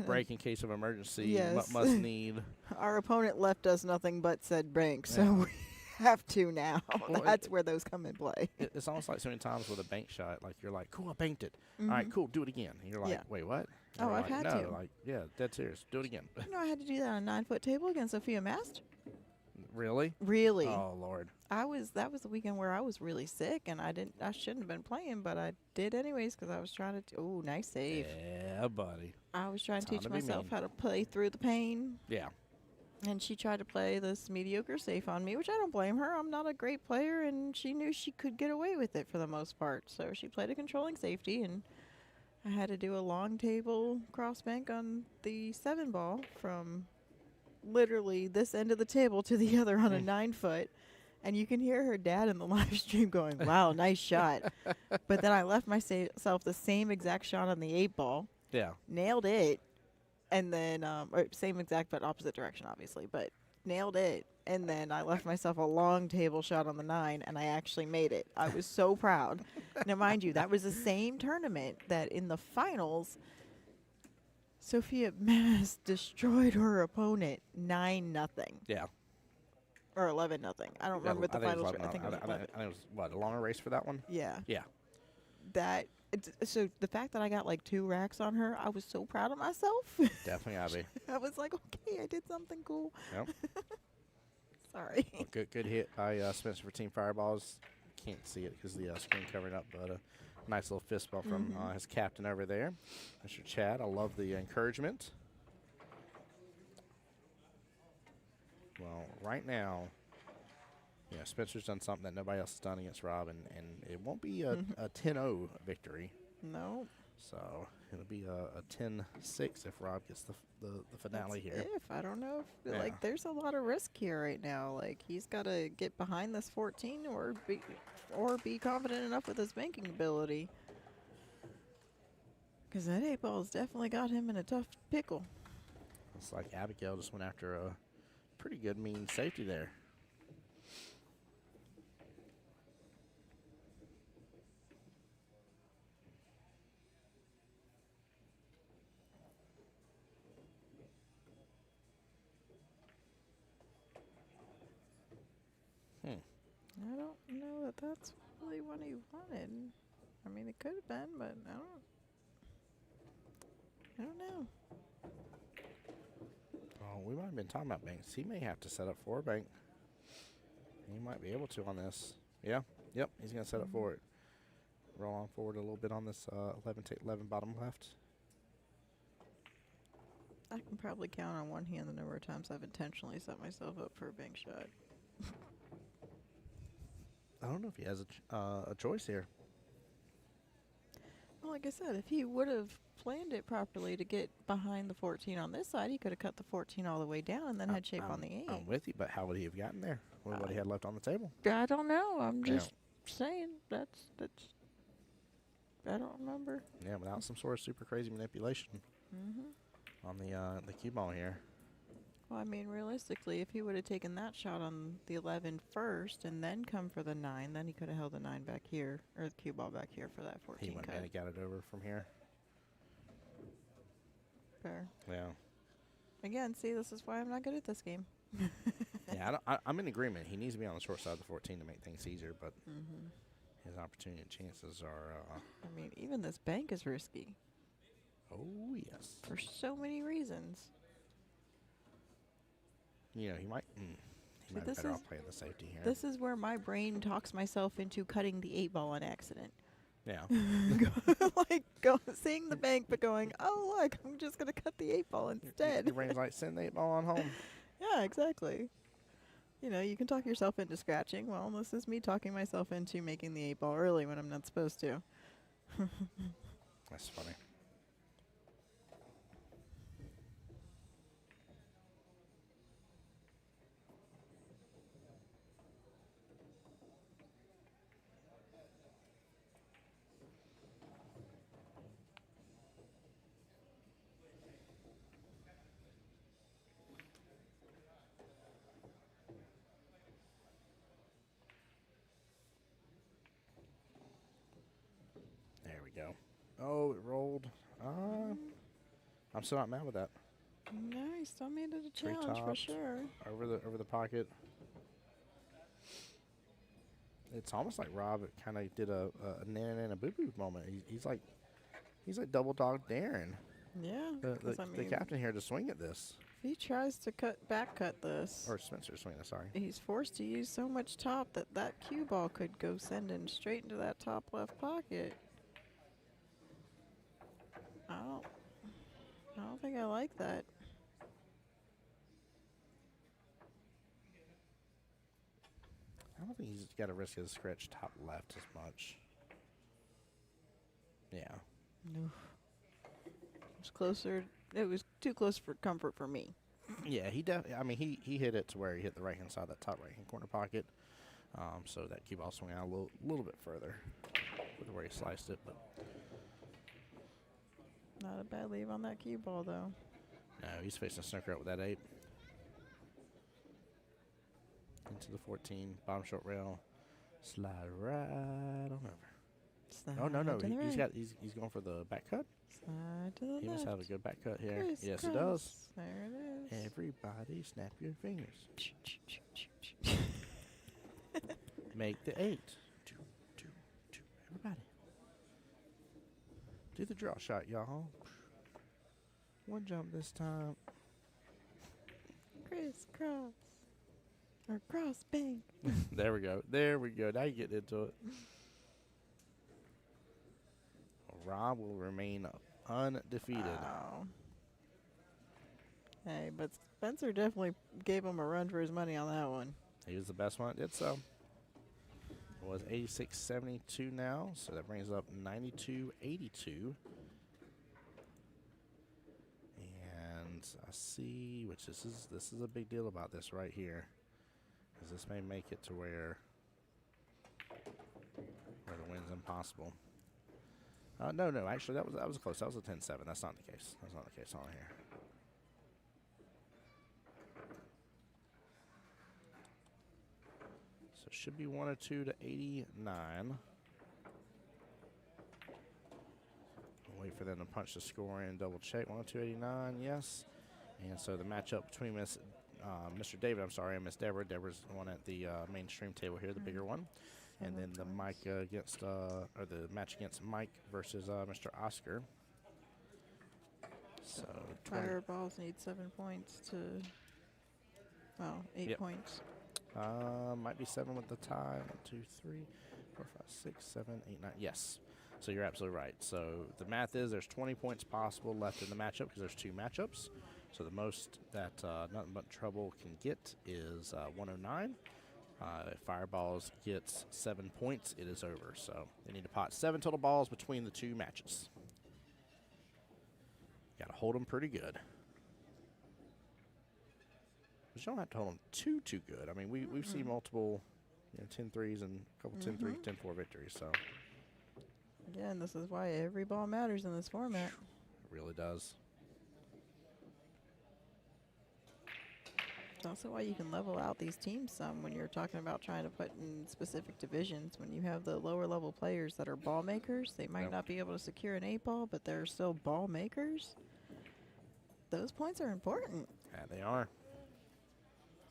break in case of emergency. Yes. Must need. Our opponent left us nothing but said bank, so Yeah. we have to now. Well, That's where those come in play. It's almost like so many times with a bank shot, like you're like, cool, I banked it. All right, cool, do it again. And you're like, Yeah. wait, what? Oh, And we're I've like, had no, to. like, yeah, dead serious. Do it again. You know, I had to do that on a 9-foot table against Sophia Mast. Really? Really? Oh, Lord. That was the weekend where I was really sick and I shouldn't have been playing, but I did anyways because I was trying to. Oh, nice save. Yeah, buddy. I was trying to Time teach to be myself mean. how to play through the pain, Yeah. and she tried to play this mediocre safe on me, which I don't blame her. I'm not a great player, and she knew she could get away with it for the most part. So she played a controlling safety, and I had to do a long table cross bank on the 7 ball from literally this end of the table to the other on a 9-foot. And you can hear her dad in the live stream going, wow, nice shot. But then I left myself the same exact shot on the 8 ball, Yeah. nailed it, and then, or same exact but opposite direction, obviously, but nailed it. And then I left myself a long table shot on the 9, and I actually made it. I was so proud. Now, mind you, that was the same tournament that in the finals, Sophia Mass destroyed her opponent 9-0. Yeah. Or 11-0. I don't remember what the finals were. I think it was I think it was, what, a longer race for that one? Yeah. Yeah. So the fact that I got like 2 racks on her, I was so proud of myself. Definitely gotta be. I was like, okay, I did something cool. Yep. Sorry. Well, good hit by Spencer for Team Fireballs. Can't see it because the screen covered up, but a nice little fist bump from his captain over there. Mr. Chad, I love the encouragement. Well, right now, Spencer's done something that nobody else has done against Rob, and it won't be a 10-0 victory. No. So it'll be a 10-6 if Rob gets the finale That's here. I don't know if Yeah. like there's a lot of risk here right now. Like he's got to get behind this 14 or be confident enough with his banking ability. Because that 8 ball's definitely got him in a tough pickle. It's like Abigail just went after a pretty good mean safety there. I don't know that that's really what he wanted. I mean, it could have been, but I don't know. Oh, we might have been talking about banks. He may have to set up for a bank. He might be able to on this. Yeah. Yep. He's going to set up for it. Roll on forward a little bit on this 11 bottom left. I can probably count on one hand the number of times I've intentionally set myself up for a bank shot. I don't know if he has a choice here. Well, like I said, if he would have planned it properly to get behind the 14 on this side, he could have cut the 14 all the way down and then had shape on the 8. I'm with you, but how would he have gotten there with what he had left on the table? I don't know. I'm Yeah. just saying that's. I don't remember. Yeah, without some sort of super crazy manipulation on the cue ball here. Well, I mean, realistically, if he would have taken that shot on the 11 first and then come for the 9, then he could have held the 9 back here, or the cue ball back here for that 14 He went cut. and got it over from here. Fair. Yeah. Again, see, this is why I'm not good at this game. Yeah, I'm in agreement. He needs to be on the short side of the 14 to make things easier, but his opportunity and chances are... I mean, even this bank is risky. Oh, yes. For so many reasons. You know, he might be better off playing the safety here. This is where my brain talks myself into cutting the 8 ball on accident. Yeah. Like seeing the bank, but going, oh, look, I'm just going to cut the 8 ball instead. Your brain's like, send the 8 ball on home. Yeah, exactly. You know, you can talk yourself into scratching. Well, this is me talking myself into making the 8 ball early when I'm not supposed to. That's funny. There we go. Oh, it rolled. I'm still not mad with that. Nice. Still made it a Three challenge for tops. sure. Over the pocket. It's almost like Rob kind of did a nan and a boo boo moment. He's like double dog daring Yeah. the captain here to swing at this. If he tries to back cut this, Or Spencer swing it, sorry. he's forced to use so much top that cue ball could go sending straight into that top left pocket. I don't think I like that. I don't think he's got to risk his scratch top left as much. Yeah. No. It was closer. It was too close for comfort for me. Yeah, he hit it to where he hit the right hand side of that top right hand corner pocket. So that cue ball swung out a little bit further with where he sliced it, but Not a bad leave on that cue ball though. no, he's facing a snooker out with that 8. Into the 14, bottom short rail, slide right on over. Slide Oh no, to the right. he's going for the back cut. Slide to the He left. must have a good back cut here. Criss Yes, he cross. does. There it is. Everybody, snap your fingers. Make the 8. 2, 2, 2. Everybody, do the draw shot, y'all. One jump this time. Crisscross. Or cross bank. There we go. There we go. Now you get into it. Rob will remain undefeated. Wow. Hey, but Spencer definitely gave him a run for his money on that one. He was the best one that did so. It was 86-72 now, so that brings up 92-82. And I see, which this is a big deal about this right here, because this may make it to where the win's impossible. No, actually that was close. That was a 10-7. That's not the case. That's not the case on here. So it should be 102 to 89. Wait for them to punch the score in, double check. 102-89, yes. And so the matchup between Mr. David, and Miss Deborah. Deborah's the one at the mainstream table here, the bigger one. And then the the match against Mike versus Mr. Oscar. So Fireballs need 7 points to, well, 8 points. might be 7 with the tie. 1, 2, 3, 4, 5, 6, 7, 8, 9. Yes. So you're absolutely right. So the math is there's 20 points possible left in the matchup because there's 2 matchups. So the most that Nothing But Trouble can get is 109. If Fireballs gets 7 points, it is over. So they need to pot 7 total balls between the 2 matches. Got to hold them pretty good. But you don't have to hold them too good. I mean, we've seen multiple 10-3s and a couple 10-3, 10-4 victories. So again, this is why every ball matters in this format. it really does. It's also why you can level out these teams some when you're talking about trying to put in specific divisions. When you have the lower level players that are ball makers, they might not be able to secure an 8-ball, but they're still ball makers. Those points are important. Yeah, they are.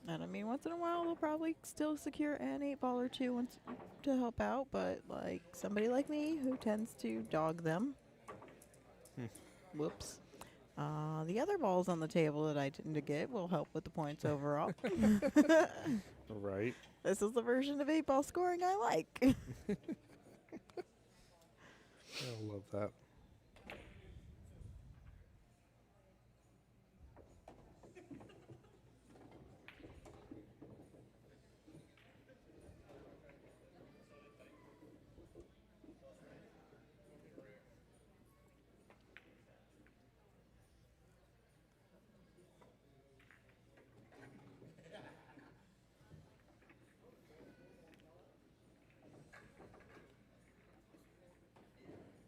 And I mean, once in a while, they'll probably still secure an 8-ball or 2 once to help out. But like somebody like me who tends to dog them. Whoops. The other balls on the table that I tend to get will help with the points overall. Right. This is the version of 8-ball scoring I like. I love that.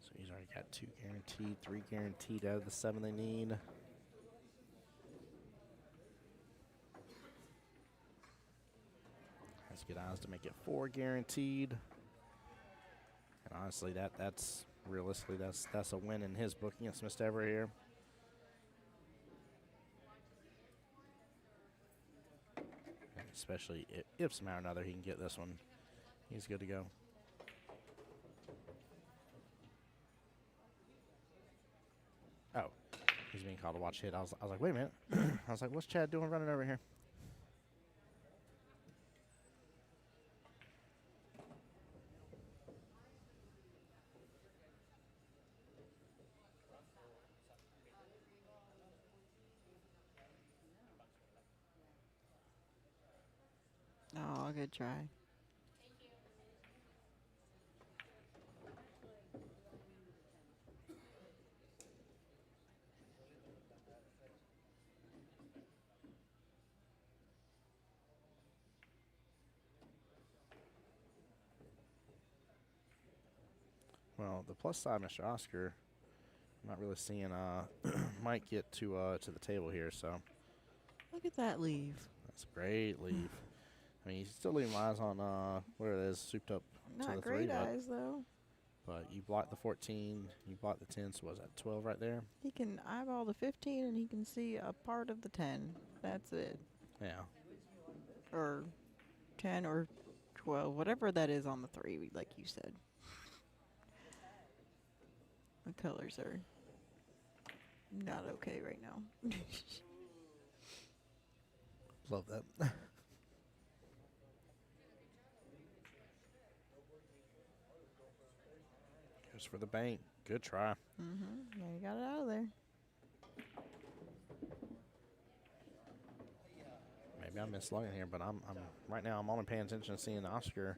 So he's already got 2 guaranteed, 3 guaranteed out of the 7 they need. Has to get eyes to make it 4 guaranteed. And honestly, that's realistically that's a win in his book against Mr. Ever here. And especially if somehow or another he can get this one, he's good to go. Oh, he's being called to watch hit. I was like, wait a minute. I was like, what's Chad doing running over here? Oh, good try. Well, the plus side, Mr. Oscar, I'm not really seeing Mike get to the table here, so Look at that leave. that's a great leave. I mean, he's still leaving eyes on where it is, souped up to Not the great 3, eyes, though. but you blocked the 14, you blocked the 10, so was that 12 right there? He can eyeball the 15, and he can see a part of the 10. That's it. Yeah. Or 10 or 12, whatever that is on the 3, like you said. The colors are not okay right now. Love that. Goes for the bank. Good try. Yeah, you got it out of there. Maybe I missed slugging here, but I'm right now I'm only paying attention to seeing Oscar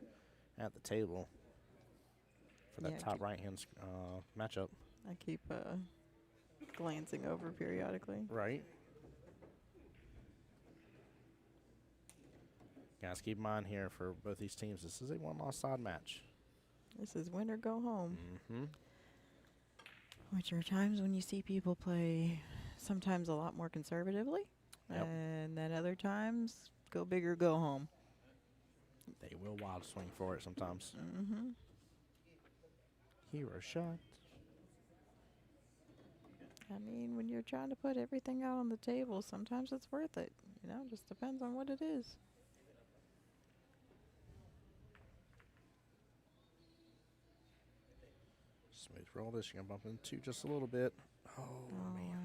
at the table for that Yeah, top right hand matchup. I keep glancing over periodically. Right. Guys, keep in mind here for both these teams, this is a one-loss side match. This is win or go home. Mm-hmm. Which are times when you see people play sometimes a lot more conservatively. Yep. And then other times, go big or go home. They will wild swing for it sometimes. Mm-hmm. Hero shot. I mean, when you're trying to put everything out on the table, sometimes it's worth it. You know, just depends on what it is. Smooth roll this. You're going to bump into just a little bit. Oh, man. Wow.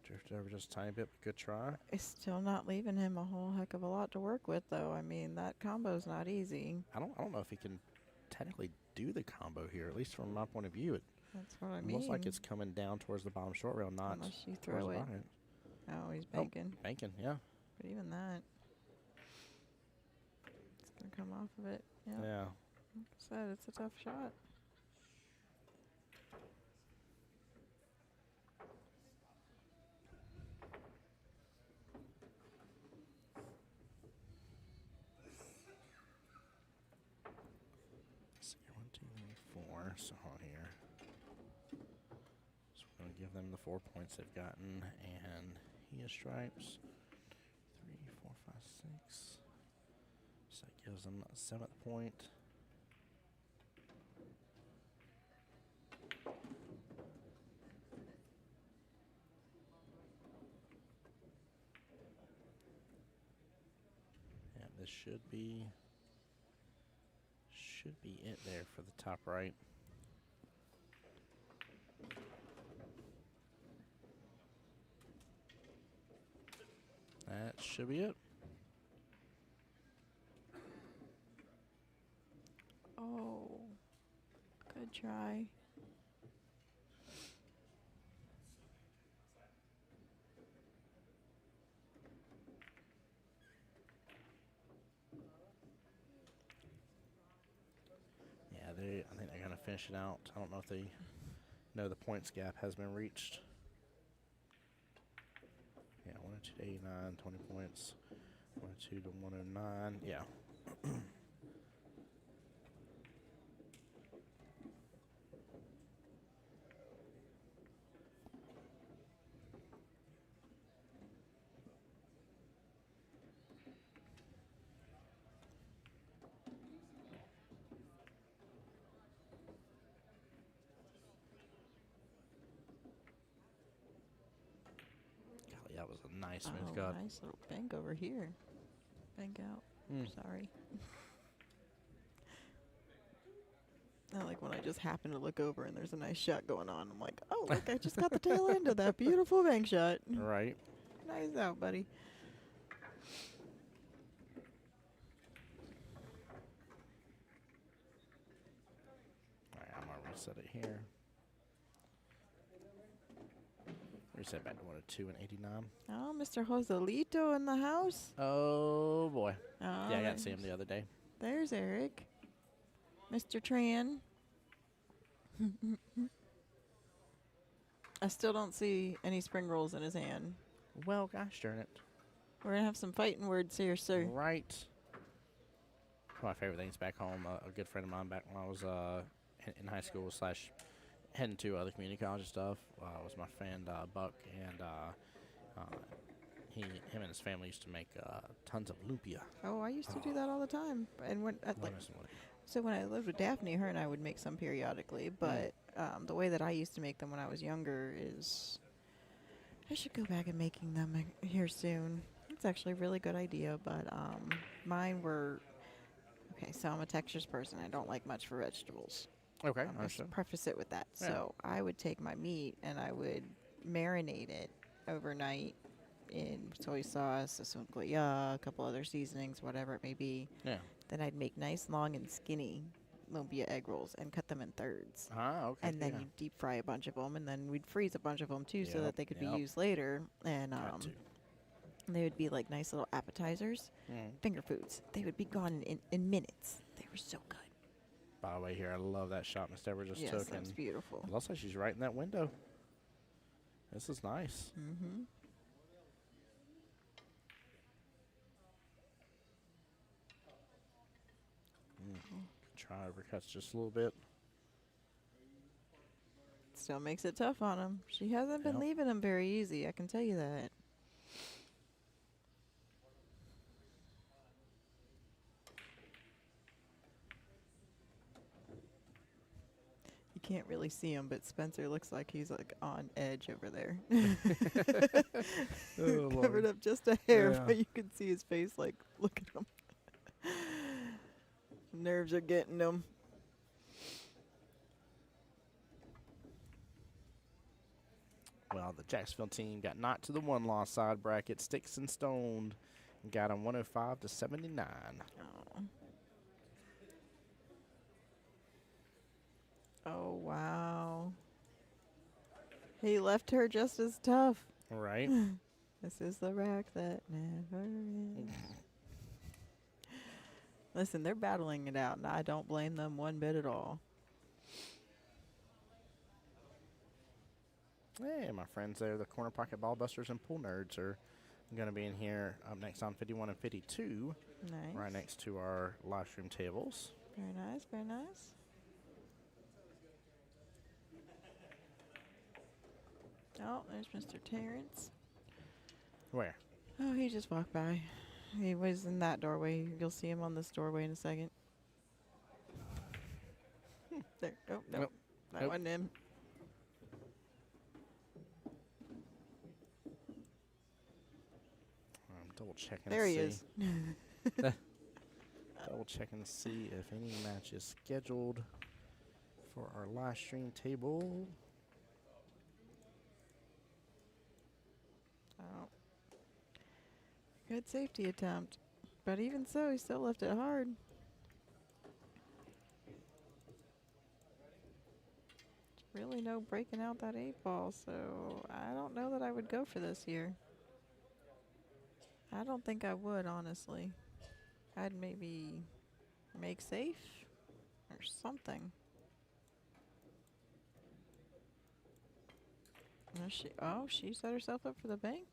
Drifted over just a tiny bit, but good try. It's still not leaving him a whole heck of a lot to work with, though. I mean, that combo's not easy. I don't know if he can technically do the combo here, at least from my point of view. It That's what I mean. looks like it's coming down towards the bottom short rail, not Unless you towards throw the it. right. Oh, he's banking. Banking, yeah. But even that. come off of it. Yep. Yeah. Like I said, it's a tough shot. Let's see, 1, 2, 3, 4. So here. So we're going to give them the 4 points they've gotten. And he has stripes. 3, 4, 5, 6. So that gives them a 7th point. Yeah, this should be it there for the top right. That should be it. Oh, good try. Yeah, I think they're gonna finish it out. I don't know if they know the points gap has been reached. Yeah, 102 to 89, 20 points. 102 to 109. Yeah. Golly, that was a nice smooth cut. Nice little bank over here. Bank out. Sorry. I like when I just happen to look over and there's a nice shot going on. I'm like, oh, look, I just got the tail end of that beautiful bank shot. Right. Nice out, buddy. All right, I'm gonna reset it here. Reset back to 102 and 89. Oh, Mr. Joselito in the house. Oh boy. Oh, Yeah, I got to see him the other day. There's Eric. Mr. Tran. I still don't see any spring rolls in his hand. Well, gosh darn it. We're going to have some fighting words here, sir. Right. One of my favorite things back home, a good friend of mine back when I was in high school slash heading to the community college and stuff was my friend Buck, and him and his family used to make tons of lumpia. Oh, I used to do that all the time. And when so when I lived with Daphne, her and I would make some periodically, but the way that I used to make them when I was younger is I should go back and making them here soon. It's actually a really good idea, but mine were okay, so I'm a textures person. I don't like much for vegetables. Okay, I'm going to preface it with that. Yeah. So I would take my meat and I would marinate it overnight in soy sauce, a couple other seasonings, whatever it may be. Yeah. Then I'd make nice, long, and skinny lumpia egg rolls and cut them in thirds. Ah, okay. And then you'd deep fry a bunch of them, and then we'd freeze a bunch of them too, so that they could be used later. And they would be like nice little appetizers, finger foods. They would be gone in minutes. They were so good. By the way, here, I love that shot Miss Deborah just took. Yes, that's beautiful. It looks like she's right in that window. This is nice. Mm-hmm. Try overcuts just a little bit. Still makes it tough on him. She hasn't been leaving him very easy, I can tell you that. You can't really see him, but Spencer looks like he's like on edge over there. Covered up just a hair, but you can see his face like, look at him. Nerves are getting him. Well, the Jacksonville team got knocked to the one-loss side bracket, sticks and stoned, and got them 105 to 79. Oh, wow. He left her just as tough. Right. This is the rack that never ends. Listen, they're battling it out, and I don't blame them one bit at all. Hey, my friends there, the Corner Pocket Ball Busters and Pool Nerds are going to be in here up next on 51 and 52. Nice. Right next to our live stream tables. Very nice, very nice. Oh, there's Mr. Terrence. Where? Oh, he just walked by. He was in that doorway. You'll see him on this doorway in a second. There. Oh, no. Nope. That Nope. wasn't him. I'm double checking. There to he see. is. Double checking to see if any match is scheduled for our live stream table. Oh. Good safety attempt. But even so, he still left it hard. Really no breaking out that 8-ball, so I don't know that I would go for this here. I don't think I would, honestly. I'd maybe make safe or something. She set herself up for the bank.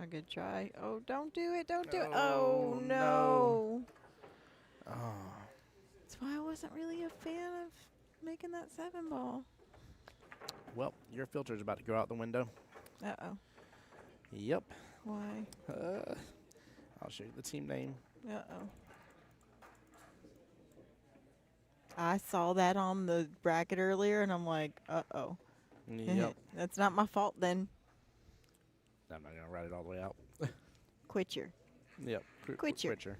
Good try. Oh, don't do it. Don't do it. Oh, no. Oh. That's why I wasn't really a fan of making that 7-ball. Well, your filter's about to go out the window. Uh-oh. Yep. Why? I'll show you the team name. Uh-oh. I saw that on the bracket earlier, and I'm like, uh-oh. Yep. That's not my fault then. I'm not going to write it all the way out. Quitcher. Yep. Quitcher. Quitcher.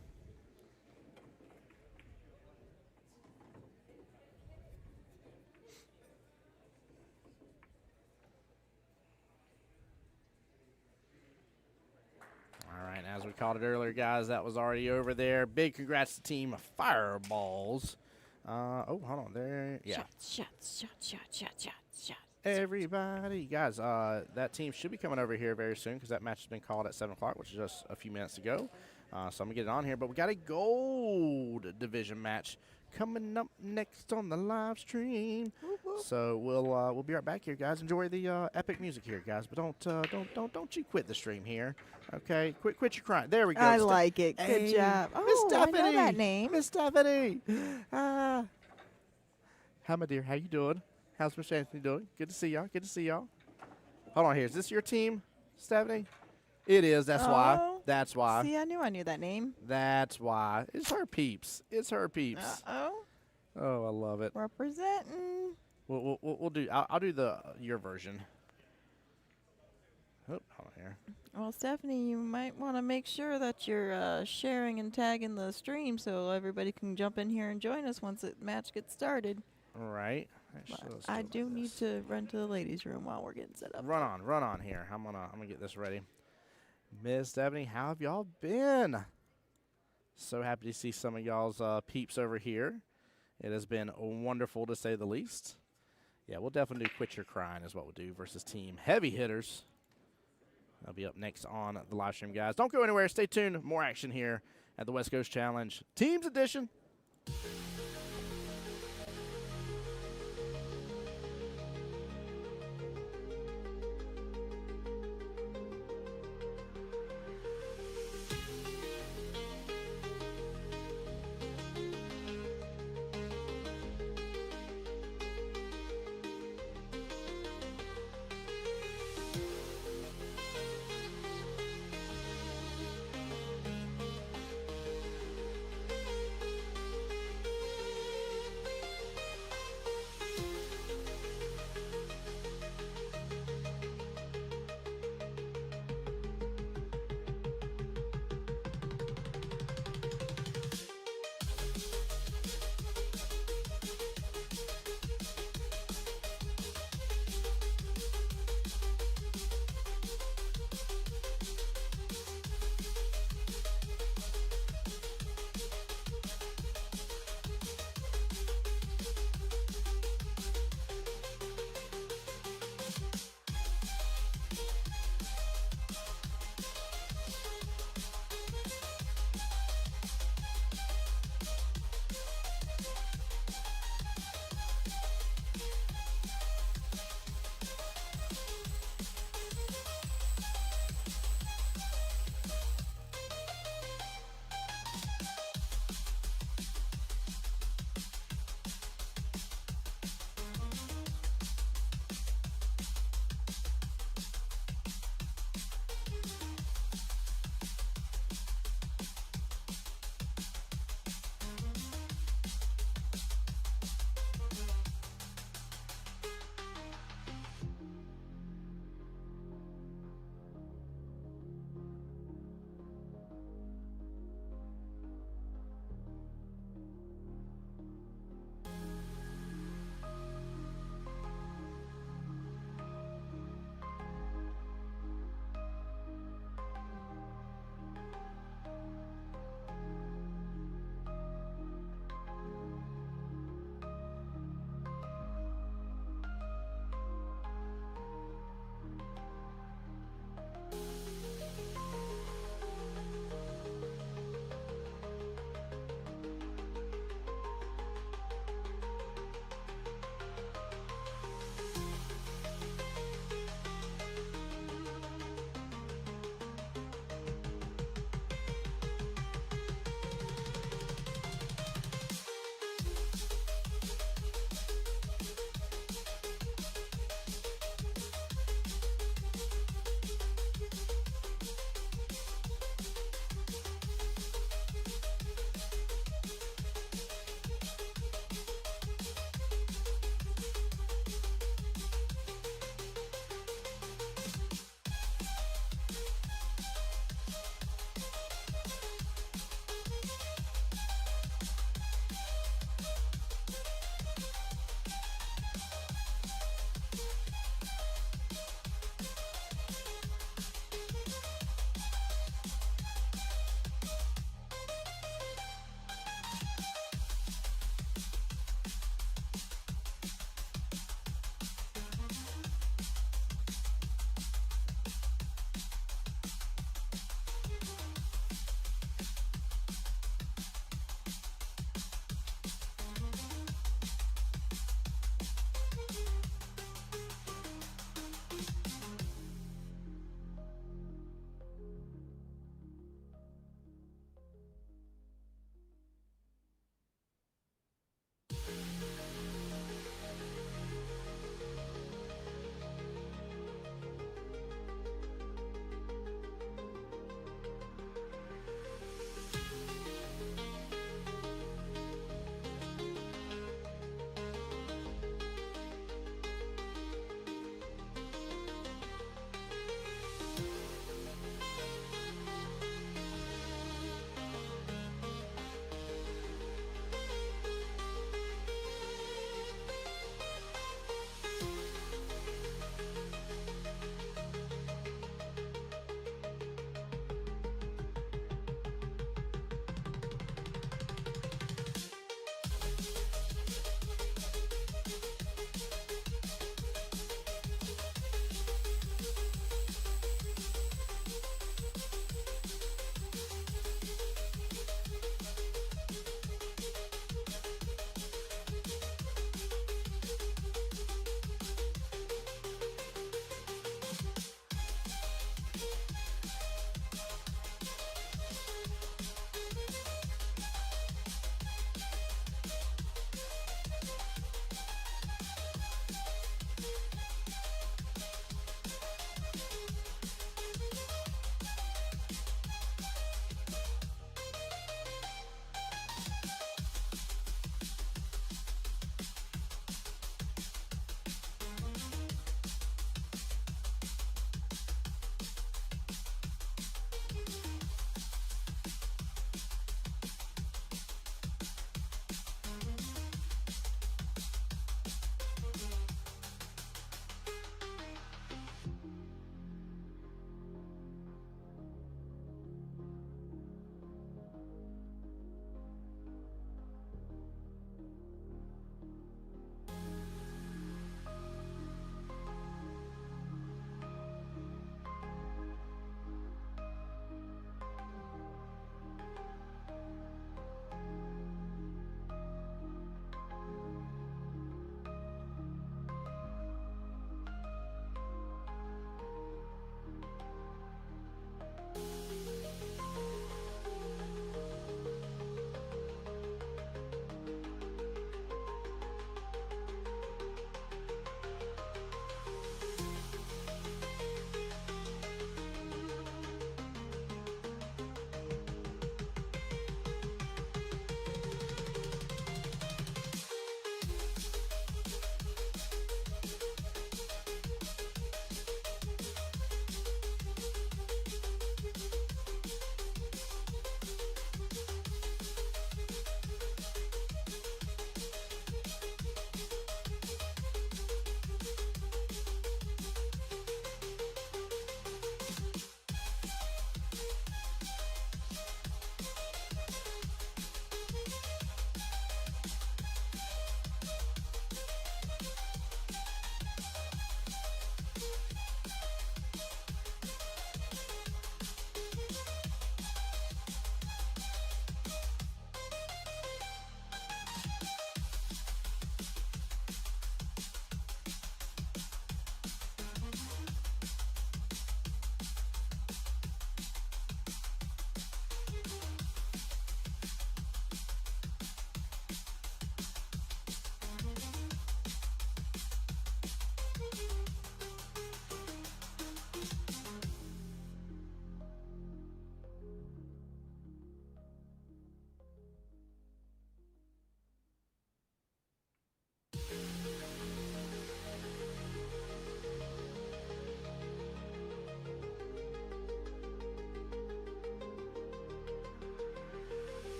All right, as we called it earlier, guys, that was already over there. Big congrats to Team Fireballs. Oh, hold on there. Yeah. Shots. Everybody, guys, that team should be coming over here very soon because that match has been called at 7 o'clock, which is just a few minutes ago. So I'm going to get it on here. But we got a gold division match coming up next on the live stream. Whoop, whoop. So we'll be right back here, guys. Enjoy the epic music here, guys. But don't you quit the stream here, okay? Quit your crying. There we go. I like it. Good Hey, job. Miss Oh, I Stephanie. know that name. Miss Stephanie. Hi, my dear. How you doing? How's Miss Anthony doing? Good to see y'all. Good to see y'all. Hold on here. Is this your team, Stephanie? It is. That's why. Oh. That's why. See, I knew that name. That's why. It's her peeps. It's her peeps. Uh-oh. Oh, I love it. Representing. We'll do. I'll do your version. Oh, hold on here. Well, Stephanie, you might want to make sure that you're sharing and tagging the stream so everybody can jump in here and join us once the match gets started. All right. But Actually, let's I it do like need this. to run to the ladies' room while we're getting set up. Run on here. I'm gonna get this ready. Miss Stephanie, how have y'all been? So happy to see some of y'all's peeps over here. It has been wonderful to say the least. Yeah, we'll definitely do Quit Your Crying is what we'll do versus Team Heavy Hitters. That'll be up next on the live stream, guys. Don't go anywhere. Stay tuned. More action here at the West Coast Challenge Teams Edition.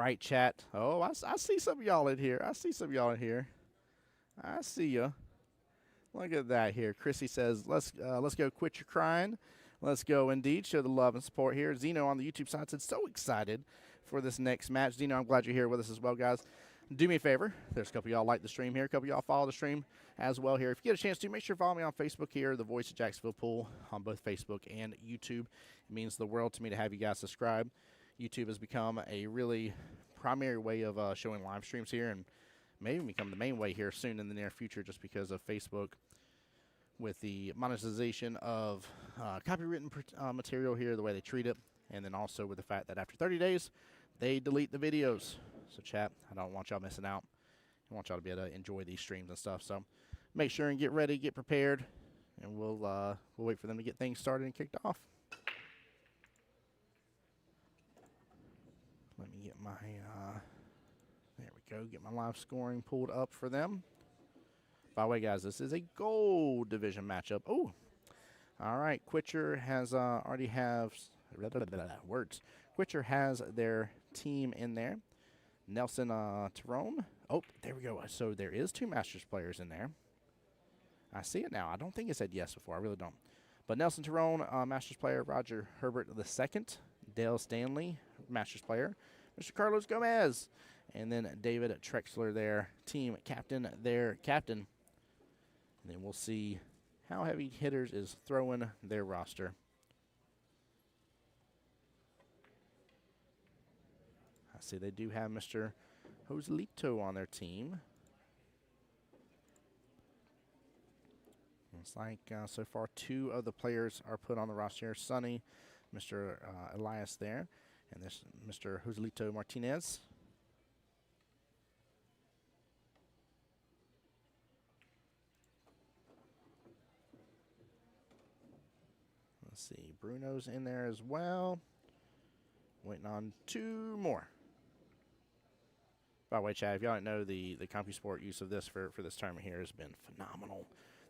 right, chat. Oh, I see some of y'all in here. I see some of y'all in here. I see ya. Look at that here. Chrissy says, let's go quit your crying. Let's go indeed. Show the love and support here. Zeno on the YouTube side said, so excited for this next match. Zeno, I'm glad you're here with us as well, guys. Do me a favor. There's a couple of y'all like the stream here. A couple of y'all follow the stream as well here. If you get a chance to, make sure you follow me on Facebook here, The Voice of Jacksonville Pool, on both Facebook and YouTube. It means the world to me to have you guys subscribe. YouTube has become a really primary way of showing live streams here, and maybe become the main way here soon in the near future, just because of Facebook with the monetization of copywritten material here, the way they treat it, and then also with the fact that after 30 days, they delete the videos. So chat, I don't want y'all missing out. I want y'all to be able to enjoy these streams and stuff. So make sure and get ready, get prepared, and we'll wait for them to get things started and kicked off. Let me get my there we go. Get my live scoring pulled up for them. By the way, guys, this is a gold division matchup. Oh, all right. Quitcher has already have words. Quitcher has their team in there. Nelson Tyrone. Oh, there we go. So there is 2 Masters players in there. I see it now. I don't think it said yes before. I really don't. But Nelson Tyrone, Masters player. Roger Herbert II. Dale Stanley, Masters player. Mr. Carlos Gomez. And then David Trexler, their team captain, their captain. And then we'll see how Heavy Hitters is throwing their roster. I see they do have Mr. Joselito on their team. Looks like so far 2 of the players are put on the roster. Sonny, Mr. Elias there, and this Mr. Joselito Martinez. Let's see, Bruno's in there as well. Waiting on 2 more. By the way, Chad, if y'all don't know, the CompuSport use of this for this tournament here has been phenomenal.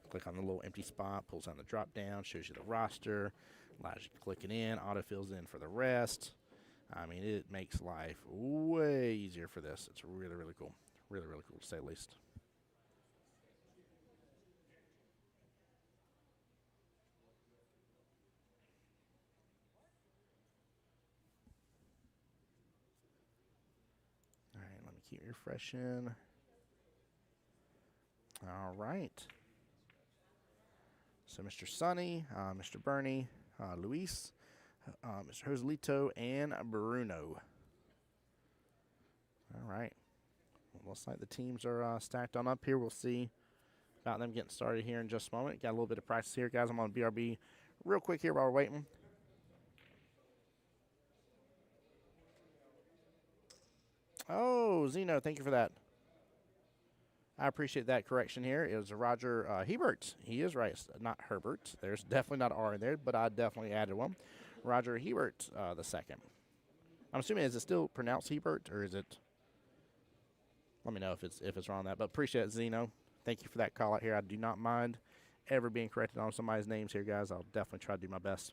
Click on the little empty spot, pulls down the drop down, shows you the roster, allows you to click it in, auto-fills in for the rest. I mean, it makes life way easier for this. It's really, really cool. Really, really cool, to say the least. All right, let me keep refreshing. All right. So Mr. Sonny, Mr. Bernie, Luis, Mr. Joselito, and Bruno. All right. Well, looks like the teams are stacked on up here. We'll see about them getting started here in just a moment. Got a little bit of practice here, guys. I'm on BRB real quick here while we're waiting. Oh, Zeno, thank you for that. I appreciate that correction here. It was Roger Hebert. He is right. Not Herbert. There's definitely not an R in there, but I definitely added one. Roger Hebert the second. I'm assuming, is it still pronounced Hebert, or is it? Let me know if it's wrong on that. But appreciate it, Zeno. Thank you for that call out here. I do not mind ever being corrected on somebody's names here, guys. I'll definitely try to do my best.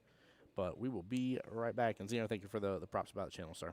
But we will be right back. And Zeno, thank you for the props about the channel, sir.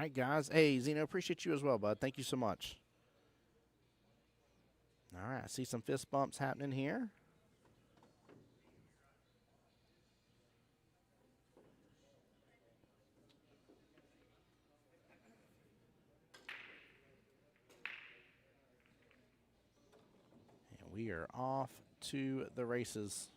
right, guys. Hey, Zeno, appreciate you as well, bud. Thank you so much. All right, I see some fist bumps happening here. And we are off to the races.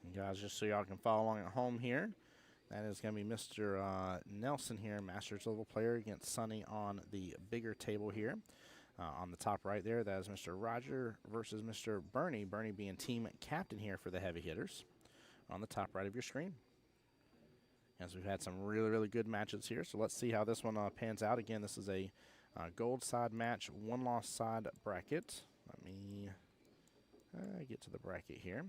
And guys, just so y'all can follow along at home here, that is going to be Mr. Nelson here, Masters level player, against Sonny on the bigger table here. On the top right there, that is Mr. Roger versus Mr. Bernie. Bernie being team captain here for the heavy hitters on the top right of your screen. As we've had some really, really good matches here. So let's see how this one pans out. Again, this is a gold side match, one-loss side bracket. Let me get to the bracket here.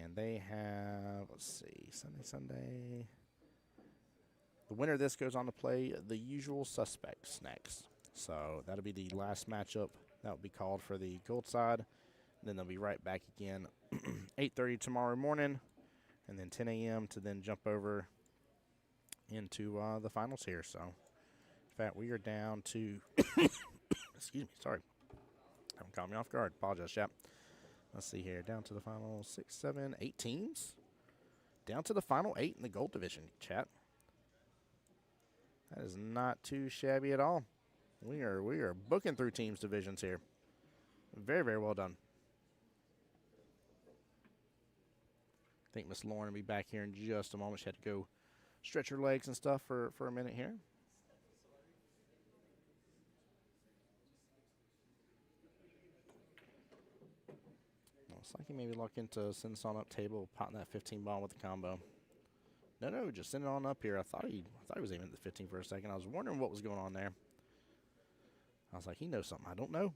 And they have, let's see, Sunday. The winner of this goes on to play the usual suspects next. So that'll be the last matchup that will be called for the gold side. Then they'll be right back again 8:30 tomorrow morning, and then 10 a.m. to then jump over into the finals here. So, in fact, we are down to, excuse me, sorry. Haven't caught me off guard. Apologize, chap. Let's see here. Down to the final 6, 7, 8 teams. Down to the final 8 in the gold division, chat. That is not too shabby at all. We are booking through teams divisions here. Very, very well done. I think Miss Lauren will be back here in just a moment. She had to go stretch her legs and stuff for a minute here. Looks like he maybe look into send this on up table, potting that 15 ball with the combo. No, just send it on up here. I thought he was aiming at the 15 for a second. I was wondering what was going on there. I was like, he knows something I don't know.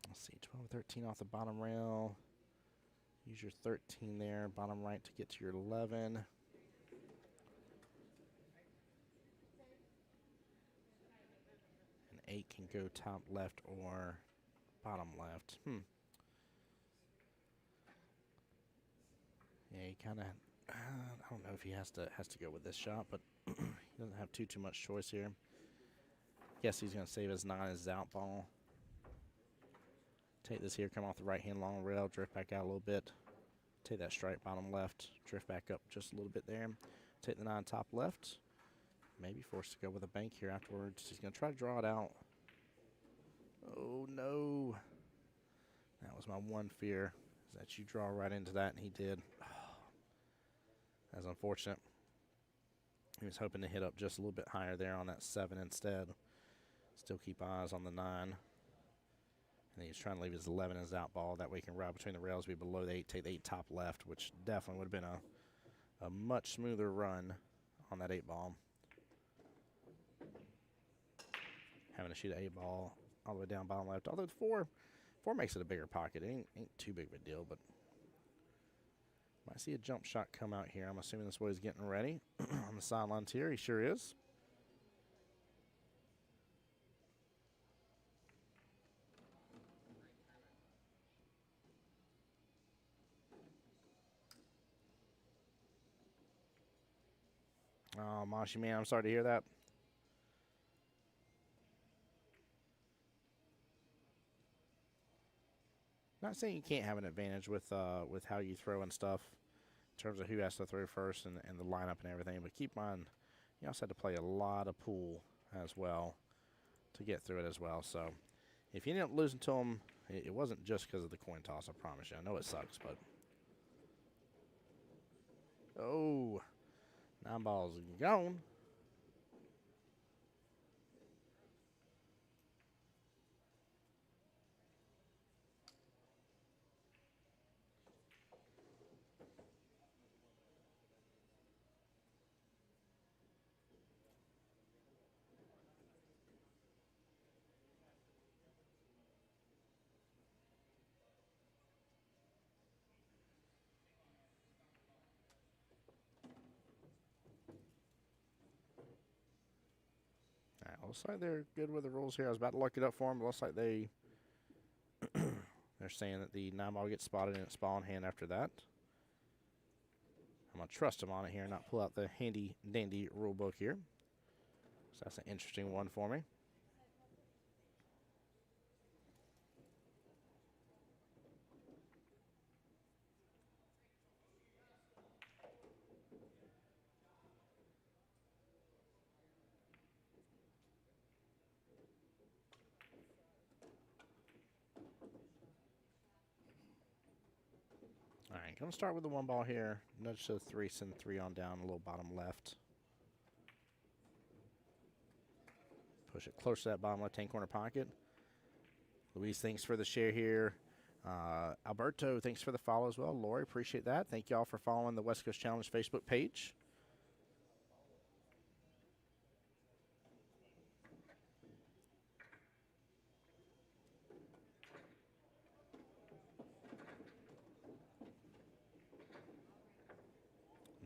Let's see, 12, 13 off the bottom rail. Use your 13 there, bottom right to get to your 11. And 8 can go top left or bottom left. Yeah, he kind of, I don't know if he has to go with this shot, but he doesn't have too much choice here. Guess he's going to save his 9 as his out ball. Take this here, come off the right-hand long rail, drift back out a little bit. Take that straight bottom left, drift back up just a little bit there. Take the 9 top left. Maybe forced to go with a bank here afterwards. He's going to try to draw it out. Oh, no. That was my one fear, is that you draw right into that, and he did. That's unfortunate. He was hoping to hit up just a little bit higher there on that 7 instead. Still keep eyes on the 9. And he's trying to leave his 11 as out ball. That way he can ride between the rails, be below the 8, take the 8 top left, which definitely would have been a much smoother run on that 8 ball. Having to shoot an 8 ball all the way down bottom left. Although 4 makes it a bigger pocket. It ain't too big of a deal, but might see a jump shot come out here. I'm assuming this boy's getting ready on the sidelines here. He sure is. Oh, Mashi, man, I'm sorry to hear that. Not saying you can't have an advantage with how you throw and stuff in terms of who has to throw first and the lineup and everything, but keep in mind, you also had to play a lot of pool as well to get through it as well. So if you end up losing to him, it wasn't just because of the coin toss, I promise you. I know it sucks, but... Oh, 9 balls gone. looks like they're good with the rules here. I was about to look it up for them, but looks like they're saying that the 9 ball gets spotted and it's ball in hand after that. I'm going to trust them on it here and not pull out the handy dandy rule book here. So that's an interesting one for me. All right, going to start with the 1 ball here. Nudge to the 3, send 3 on down, a little bottom left. Push it close to that bottom left-hand corner pocket. Luis, thanks for the share here. Alberto, thanks for the follow as well. Lori, appreciate that. Thank you all for following the West Coast Challenge Facebook page.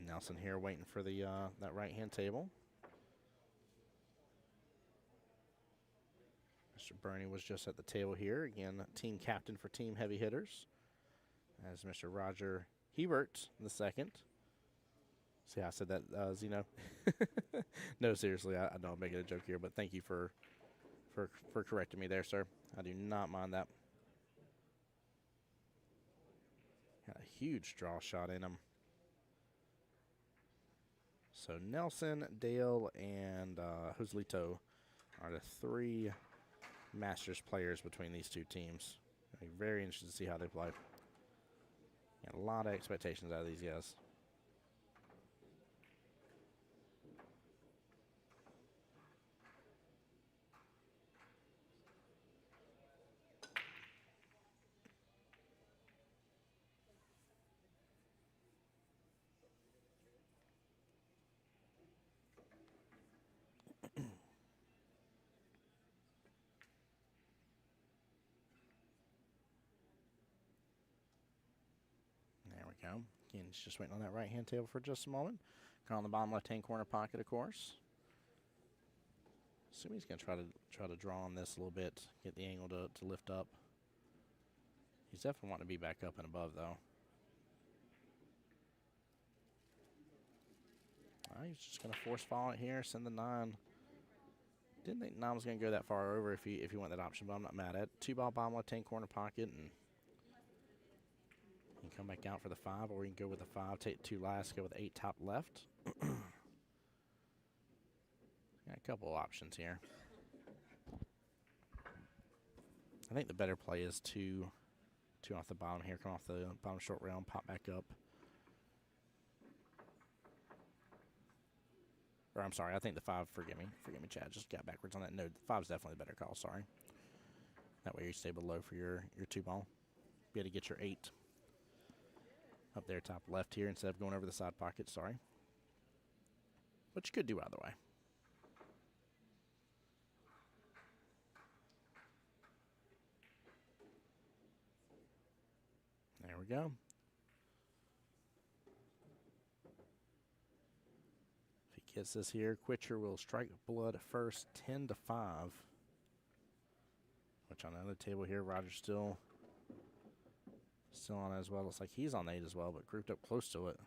Nelson here waiting for the that right-hand table. Mr. Bernie was just at the table here. Again, team captain for Team Heavy Hitters. As Mr. Roger Hebert the second. See how I said that, Zeno? No, seriously, I know I'm making a joke here, but thank you for correcting me there, sir. I do not mind that. Got a huge draw shot in him. So Nelson, Dale, and Joselito are the 3 Masters players between these 2 teams. I'm very interested to see how they play. Got a lot of expectations out of these guys. Go. Again, he's just waiting on that right-hand table for just a moment. On the bottom left-hand corner pocket, of course. Assume he's going to try to draw on this a little bit, get the angle to lift up. He's definitely wanting to be back up and above, though. He's just going to force fall it here, send the 9. Didn't think 9 was going to go that far over if he went that option, but I'm not mad at it. 2-ball bottom left-hand corner pocket, and you can come back out for the 5, or you can go with the 5, take 2 last, go with 8 top left. Got a couple of options here. I think the better play is 2 off the bottom here, come off the bottom short rail and pop back up. Or I'm sorry, I think the 5, forgive me, Chad, just got backwards on that. No, the 5 is definitely the better call, sorry. That way you stay below for your 2-ball. Be able to get your 8 up there top left here instead of going over the side pocket, sorry. But you could do either way. There we go. If he gets this here, Quitcher will strike blood first, 10-5. Which on the other table here, Roger's still on as well. Looks like he's on 8 as well, but grouped up close to it.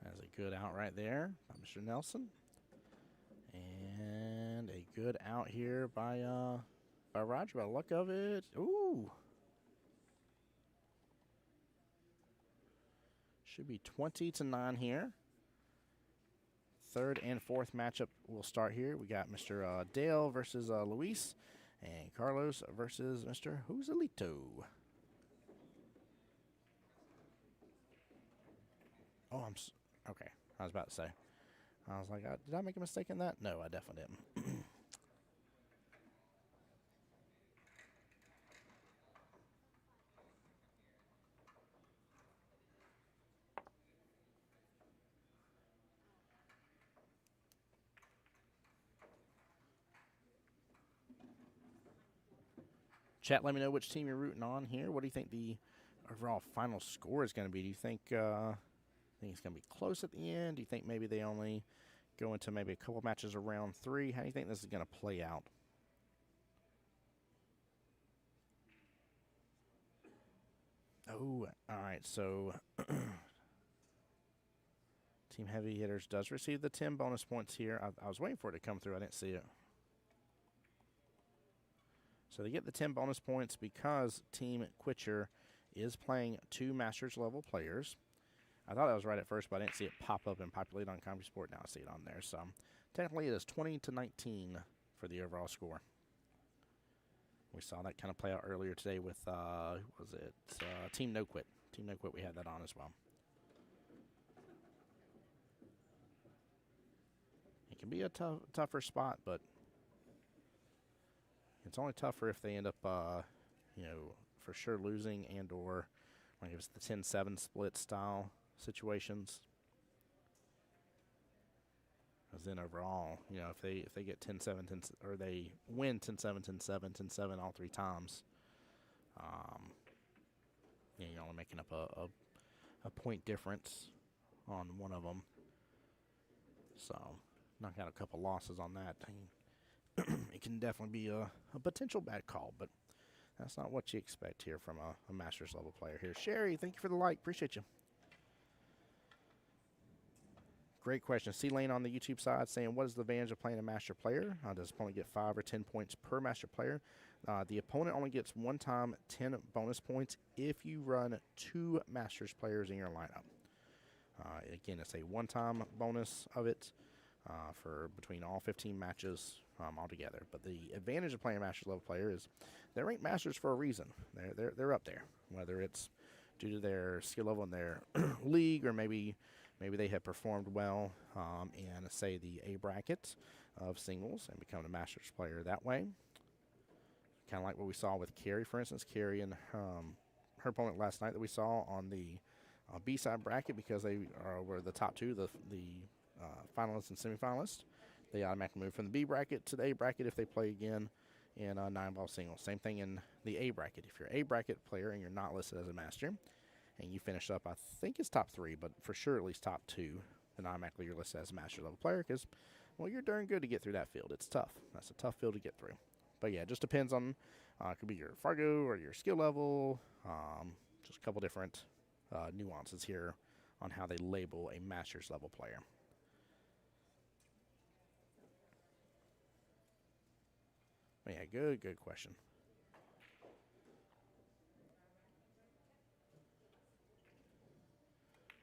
That's a good out right there by Mr. Nelson. And a good out here by Roger, by the luck of it. Ooh. Should be 20-9 here. 3rd and 4th matchup will start here. We got Mr. Dale versus Luis, and Carlos versus Mr. Joselito. Oh, okay. I was about to say. I was like, did I make a mistake in that? No, I definitely didn't. Chat, let me know which team you're rooting on here. What do you think the overall final score is going to be? Do you think it's going to be close at the end? Do you think maybe they only go into maybe a couple matches around 3? How do you think this is going to play out? Oh, all right. So Team Heavy Hitters does receive the 10 bonus points here. I was waiting for it to come through. I didn't see it. So they get the 10 bonus points because Team Quitcher is playing 2 Masters level players. I thought that was right at first, but I didn't see it pop up and populate on CompuSport. Now I see it on there. So technically it is 20-19 for the overall score. We saw that kind of play out earlier today with, Team No Quit. Team No Quit, we had that on as well. It can be a tougher spot, but it's only tougher if they end up, for sure losing and or like it was the 10-7 split style situations. Because then overall, if they get 10-7, or they win 10-7, 10-7, 10-7 all 3 times, you're only making up a point difference on one of them. So knock out a couple losses on that. It can definitely be a potential bad call, but that's not what you expect here from a Masters level player here. Sherry, thank you for the like. Appreciate you. Great question. C-Lane on the YouTube side saying, what is the advantage of playing a Master player? Does the opponent get 5 or 10 points per Master player? The opponent only gets 1 time 10 bonus points if you run 2 Masters players in your lineup. Again, it's a 1-time bonus of it for between all 15 matches altogether. But the advantage of playing a Masters level player is they're ranked Masters for a reason. They're up there, whether it's due to their skill level in their league, or maybe they have performed well in, say, the A bracket of singles and become a Masters player that way. Kind of like what we saw with Carrie, for instance. Carrie and her opponent last night that we saw on the B-side bracket, because they were the top 2, the finalists and semifinalists. They automatically move from the B bracket to the A bracket if they play again in 9-ball singles. Same thing in the A bracket. If you're an A bracket player and you're not listed as a Master, and you finish up, I think it's top 3, but for sure at least top 2, then automatically you're listed as a Master level player because, well, you're darn good to get through that field. It's tough. That's a tough field to get through. But yeah, it just depends on, it could be your Fargo or your skill level, just a couple different nuances here on how they label a Masters level player. But yeah, good question.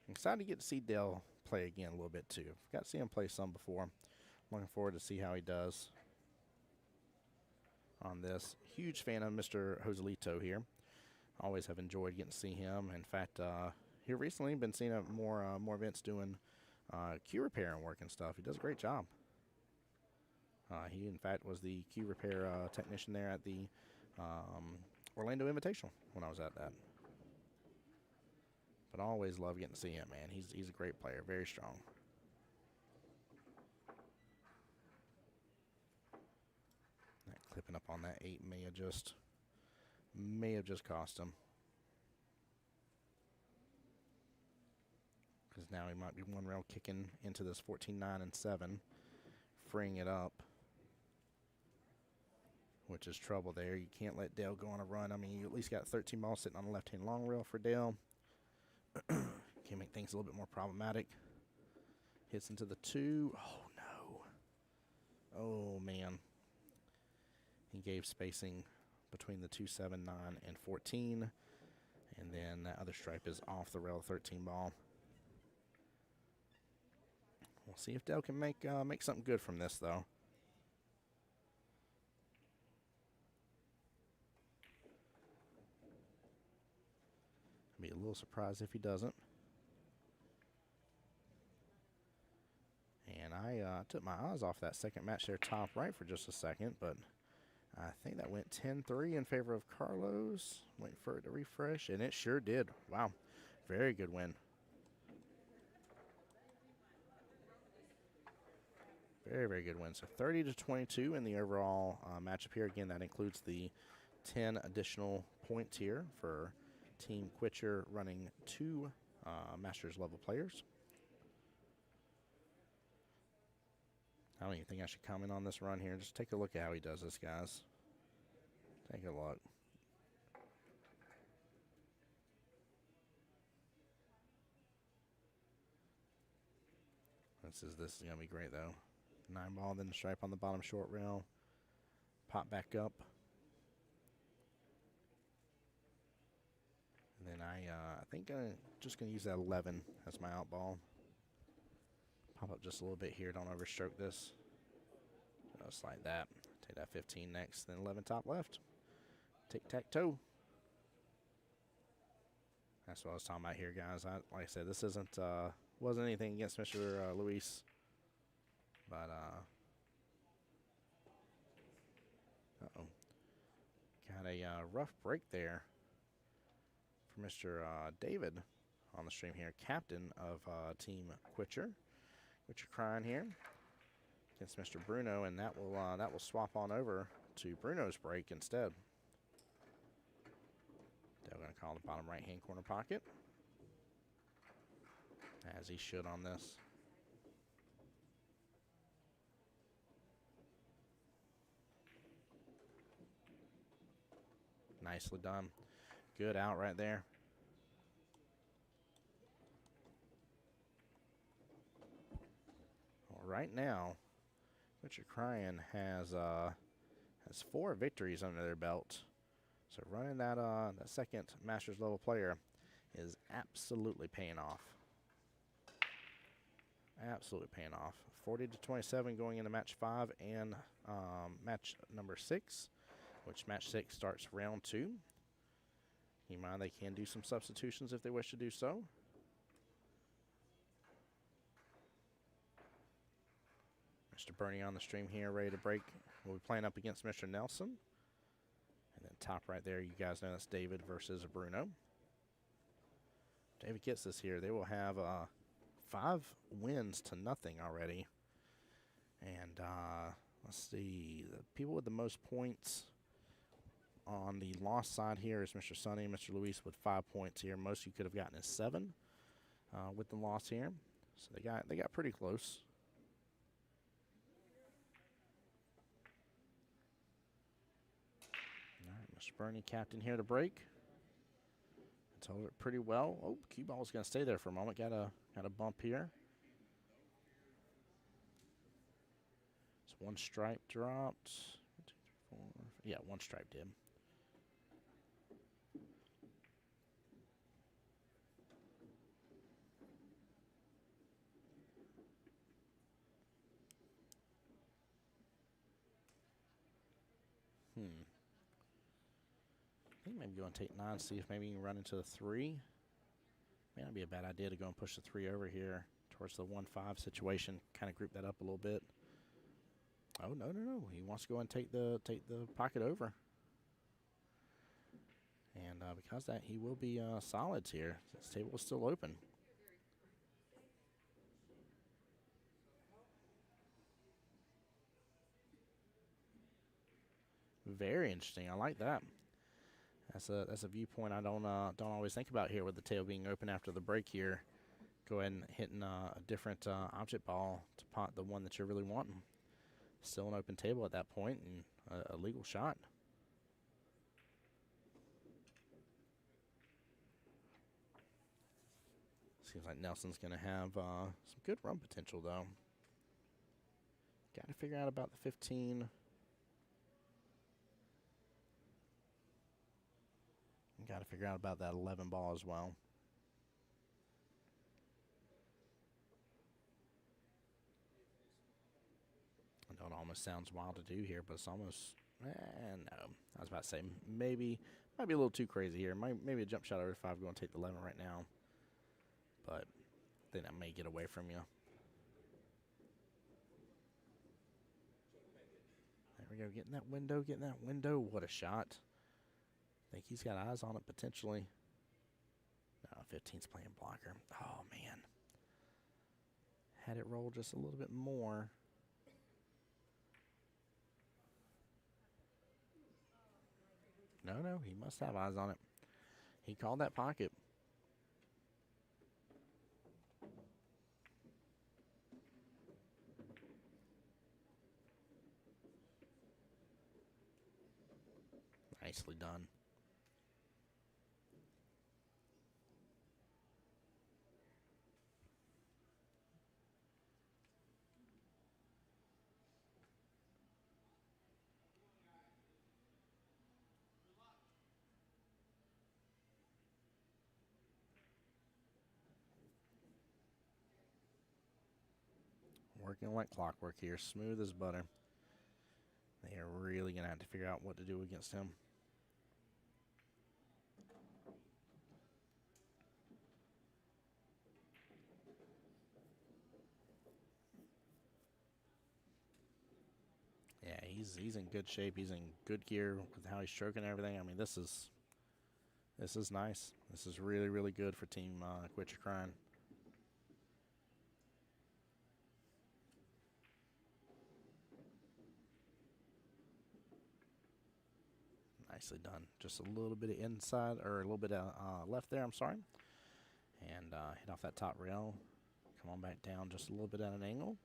I'm excited to get to see Dale play again a little bit too. Got to see him play some before. Looking forward to see how he does on this. Huge fan of Mr. Joselito here. Always have enjoyed getting to see him. In fact, here recently been seeing more events doing Q repair and work and stuff. He does a great job. He, in fact, was the Q repair technician there at the Orlando Invitational when I was at that. But I always love getting to see him, man. He's a great player, very strong. That clipping up on that 8 may have just cost him. Because now he might be 1 rail kicking into this 14-9 and 7, freeing it up, which is trouble there. You can't let Dale go on a run. I mean, you at least got 13 balls sitting on the left-hand long rail for Dale. Can make things a little bit more problematic. Hits into the 2. Oh, no. Oh, man. He gave spacing between the 2, 7, 9, and 14. And then that other stripe is off the rail 13 ball. We'll see if Dale can make something good from this, though. Be a little surprised if he doesn't. And I took my eyes off that second match there top right for just a second, but I think that went 10-3 in favor of Carlos. Waiting for it to refresh, and it sure did. Wow, very good win. Very, very good win. So 30-22 in the overall matchup here. Again, that includes the 10 additional points here for Team Quitcher running 2 Masters level players. I don't even think I should comment on this run here. Just take a look at how he does this, guys. Take a look. This is going to be great, though. 9 ball, then the stripe on the bottom short rail. Pop back up. And then I think I'm just going to use that 11 as my out ball. Pop up just a little bit here. Don't overstroke this. Just like that. Take that 15 next, then 11 top left. Tic-tac-toe. That's what I was talking about here, guys. Like I said, this wasn't anything against Mr. Luis, but uh-oh. Got a rough break there for Mr. David on the stream here, captain of Team Quitcher. Quitcher crying here against Mr. Bruno, and that will swap on over to Bruno's break instead. They're going to call the bottom right-hand corner pocket, as he should on this. Nicely done. Good out right there. Well, right now, Richard Cryan has 4 victories under their belt. So running that second Masters level player is absolutely paying off. Absolutely paying off. 40-27 going into match 5 and match number 6, which match 6 starts round 2. Keep in mind they can do some substitutions if they wish to do so. Mr. Bernie on the stream here, ready to break. We'll be playing up against Mr. Nelson. And then top right there, you guys know that's David versus Bruno. David gets this here. They will have 5 wins to nothing already. And let's see, the people with the most points on the loss side here is Mr. Sonny and Mr. Luis with 5 points here. Most you could have gotten is 7 with the loss here. So they got pretty close. All right, Mr. Bernie, captain here to break. It's hold it pretty well. Oh, cue ball's going to stay there for a moment. Got a bump here. It's 1 stripe dropped. 1, 2, 3, 4. Yeah, 1 stripe did. I think maybe go and take 9, see if maybe you can run into the 3. May not be a bad idea to go and push the 3 over here towards the 1-5 situation. Kind of group that up a little bit. Oh, no. He wants to go and take the pocket over. And because of that, he will be solids here. This table is still open. Very interesting. I like that. That's a viewpoint I don't always think about here with the tail being open after the break here. Go ahead and hitting a different object ball to pot the one that you're really wanting. Still an open table at that point and a legal shot. Seems like Nelson's going to have some good run potential though. Got to figure out about the 15. Got to figure out about that 11 ball as well. I know it almost sounds wild to do here, but it's almost, no. I was about to say, might be a little too crazy here. Maybe a jump shot over 5 going to take the 11 right now. But then that may get away from you. There we go, getting that window. What a shot. I think he's got eyes on it potentially. No, 15's playing blocker. Oh, man. Had it roll just a little bit more. No, he must have eyes on it. He called that pocket. Nicely done. Working like clockwork here. Smooth as butter. They are really going to have to figure out what to do against him. Yeah, he's in good shape. He's in good gear with how he's stroking everything. I mean, this is nice. This is really, really good for Team Quit Your Crying. Nicely done. Just a little bit of inside, or a little bit of left there, I'm sorry. And hit off that top rail. Come on back down just a little bit at an angle.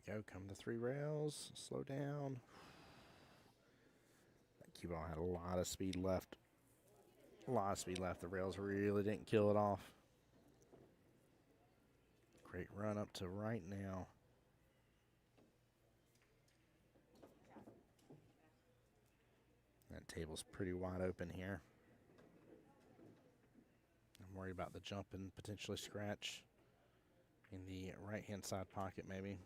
There we go. Come to 3 rails. Slow down. That cue ball had a lot of speed left. A lot of speed left. The rails really didn't kill it off. Great run up to right now. That table's pretty wide open here. I'm worried about the jump and potentially scratch in the right-hand side pocket maybe.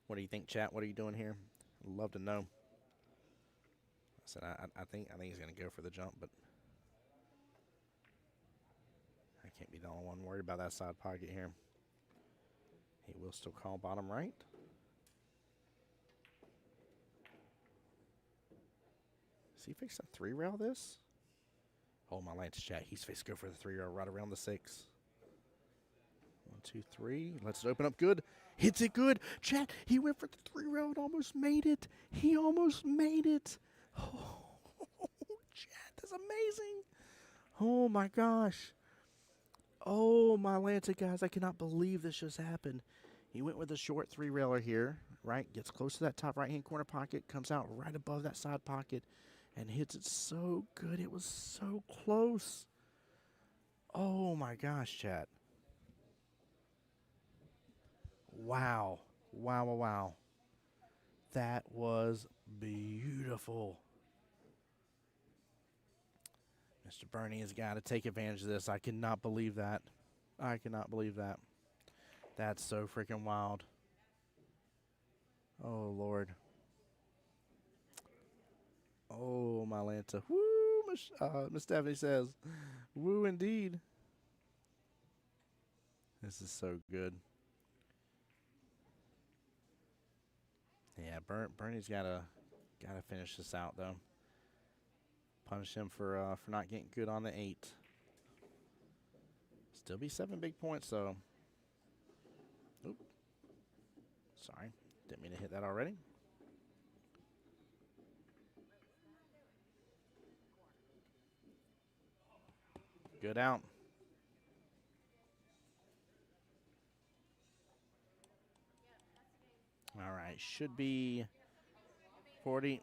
What do you think, chat? What are you doing here? I'd love to know. I said I think he's going to go for the jump, but I can't be the only one worried about that side pocket here. He will still call bottom right. Does he fix a 3 rail this? Oh, my Lance chat. He's fixed to go for the 3 rail right around the 6. 1, 2, 3. Let's it open up good. Hits it good. Chat, he went for the 3 rail and almost made it. He almost made it. Oh, chat, that's amazing. Oh, my gosh. Oh, my Lancet, guys. I cannot believe this just happened. He went with a short 3 railer here, right? Gets close to that top right-hand corner pocket. Comes out right above that side pocket and hits it so good. It was so close. Oh, my gosh, chat. Wow. Wow, wow, wow. That was beautiful. Mr. Bernie has got to take advantage of this. I cannot believe that. I cannot believe that. That's so freaking wild. Oh, Lord. Oh, my Lanta. Woo, Miss Stephanie says. Woo, indeed. This is so good. Yeah, Bernie's gotta finish this out though. Punish him for not getting good on the 8. Still be 7 big points though. Oop. Sorry, didn't mean to hit that already. Good out. All right, should be 40.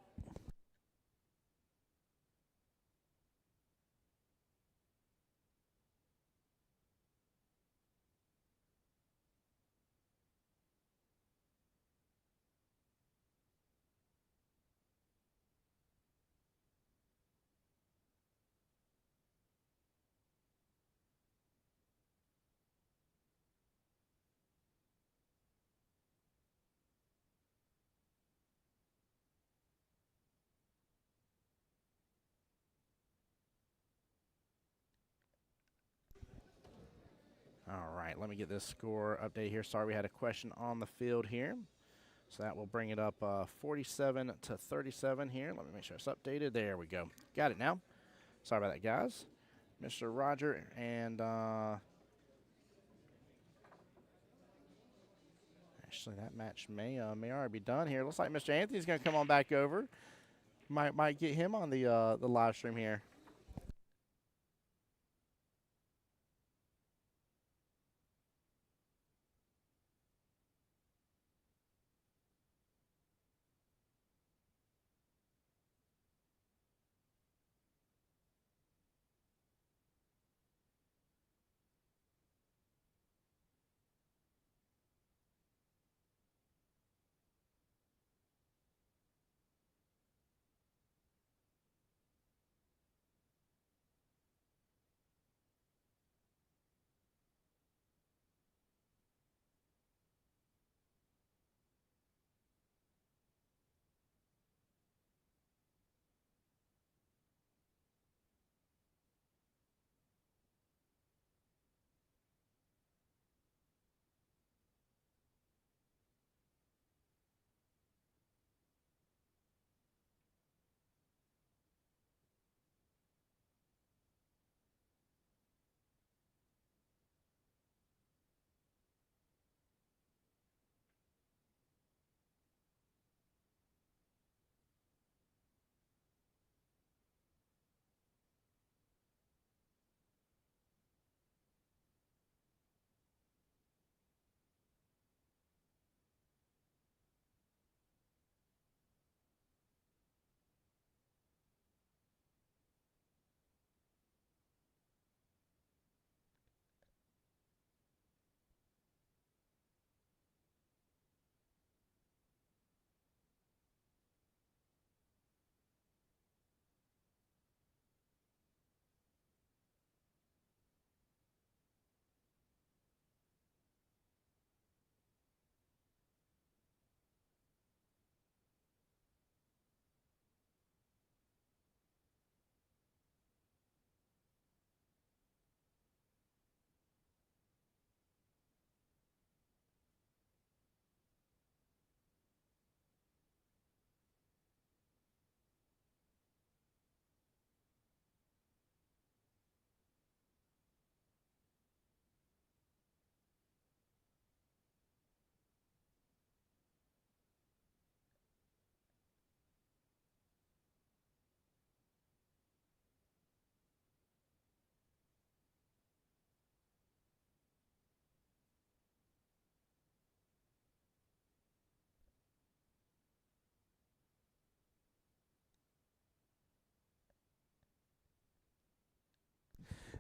right, let me get this score update here. Sorry, we had a question on the field here. So that will bring it up 47 to 37 here. Let me make sure it's updated. There we go. Got it now. Sorry about that, guys. Mr. Roger and actually that match may already be done here. Looks like Mr. Anthony's going to come on back over. Might get him on the live stream here.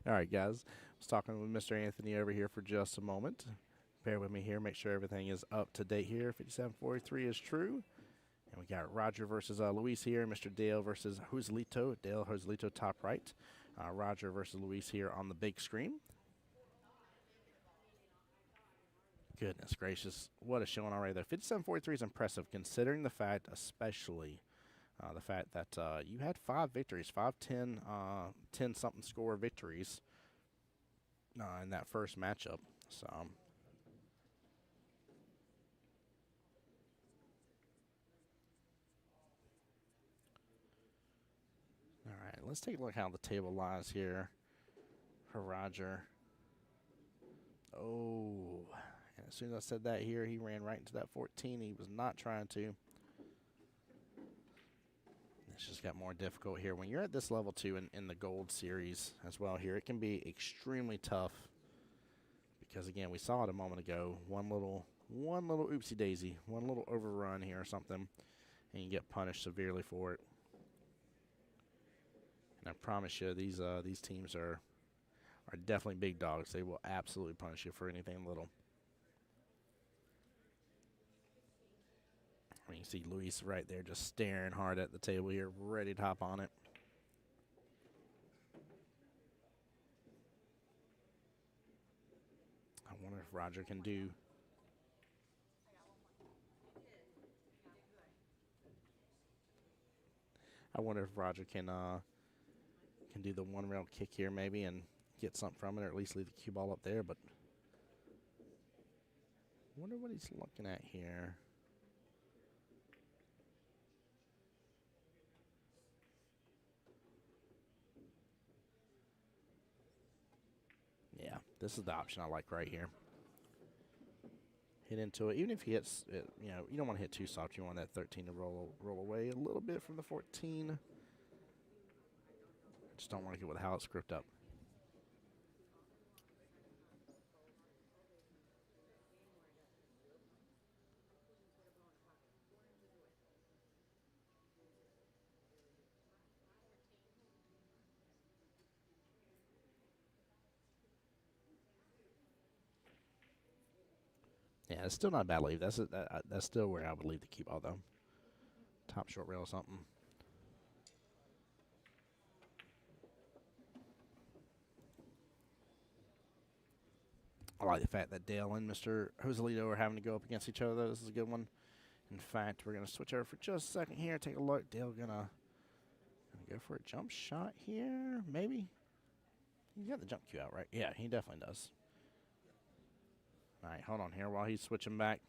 All right, guys. I was talking with Mr. Anthony over here for just a moment. Bear with me here. Make sure everything is up to date here. 5743 is true. And we got Roger versus Luis here. Mr. Dale versus Joselito. Dale Joselito top right. Roger versus Luis here on the big screen. Goodness gracious. What a showing already there. 5743 is impressive considering the fact, especially the fact that you had 5 victories, 5-10, 10-something score victories in that first matchup. So, all right, let's take a look how the table lies here for Roger. Oh, and as soon as I said that here, he ran right into that 14. He was not trying to. It's just got more difficult here. When you're at this level 2 in the gold series as well here, it can be extremely tough because, again, we saw it a moment ago. One little oopsie daisy, one little overrun here or something, and you get punished severely for it. And I promise you, these teams are definitely big dogs. They will absolutely punish you for anything little. I mean, you see Luis right there just staring hard at the table here, ready to hop on it. I wonder if Roger can do... I wonder if Roger can do the one rail kick here maybe and get something from it, or at least leave the cue ball up there, but Wonder what he's looking at here. Yeah, this is the option I like right here. Hit into it. Even if he hits it, you know, you don't want to hit too soft. You want that 13 to roll away a little bit from the 14. Just don't want to get with how it's script up. Yeah, it's still not a bad leave. That's still where I would leave the cue ball though. Top short rail or something. I like the fact that Dale and Mr. Joselito are having to go up against each other. This is a good one. In fact, we're going to switch over for just a second here. Take a look. Dale gonna go for a jump shot here. Maybe. He's got the jump cue out, right? Yeah, he definitely does. All right, hold on here while he's switching back.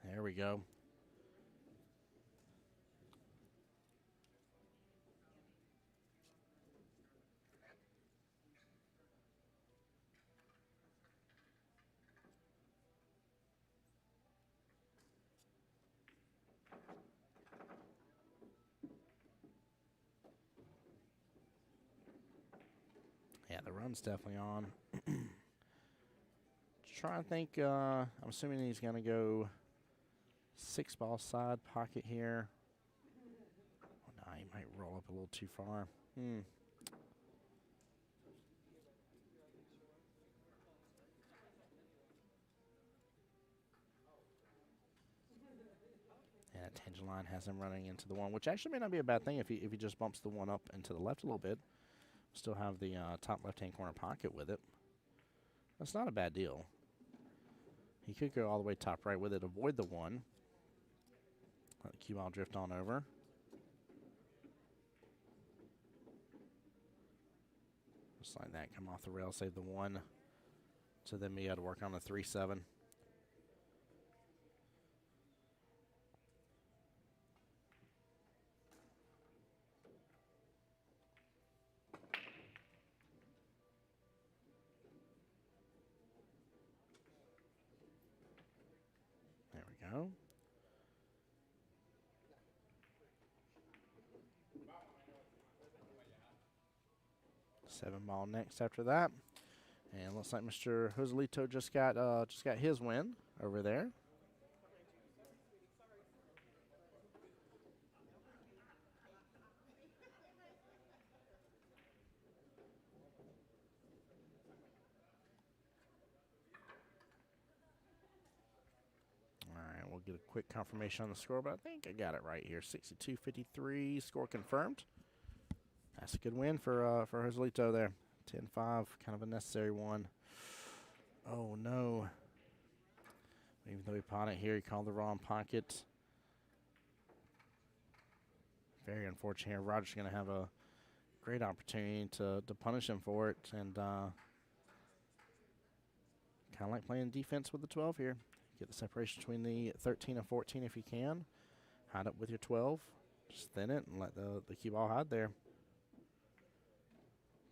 There we go. Yeah, the run's definitely on. Trying to think. I'm assuming he's going to go 6-ball side pocket here. Oh, no, he might roll up a little too far. Yeah, tangent line has him running into the one, which actually may not be a bad thing if he just bumps the one up and to the left a little bit. Still have the top left-hand corner pocket with it. That's not a bad deal. He could go all the way top right with it, avoid the one. Let the cue ball drift on over. Just like that, come off the rail, save the one. So then we had to work on the 3-7. There we go. Seven ball next after that. And looks like Mr. Joselito just got his win over there. All right, we'll get a quick confirmation on the score, but I think I got it right here. 62-53, score confirmed. That's a good win for Joselito there. 10-5, kind of a necessary one. Oh, no. Even though he caught it here, he called the wrong pocket. Very unfortunate here. Roger's going to have a great opportunity to punish him for it. And kind of like playing defense with the 12 here. Get the separation between the 13 and 14 if you can. Hide up with your 12. Just thin it and let the cue ball hide there.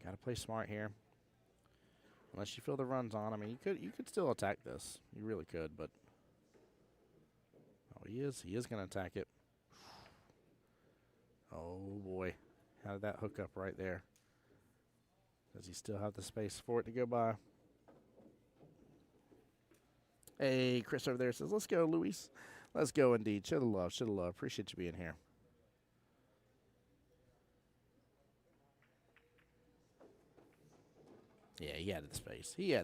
Got to play smart here. Unless you feel the run's on. I mean, you could still attack this. You really could, but oh, he is going to attack it. Oh boy, how did that hook up right there? Does he still have the space for it to go by? Hey, Chris over there says, "Let's go, Luis. Let's go indeed. Should have love. Appreciate you being here." Yeah, he had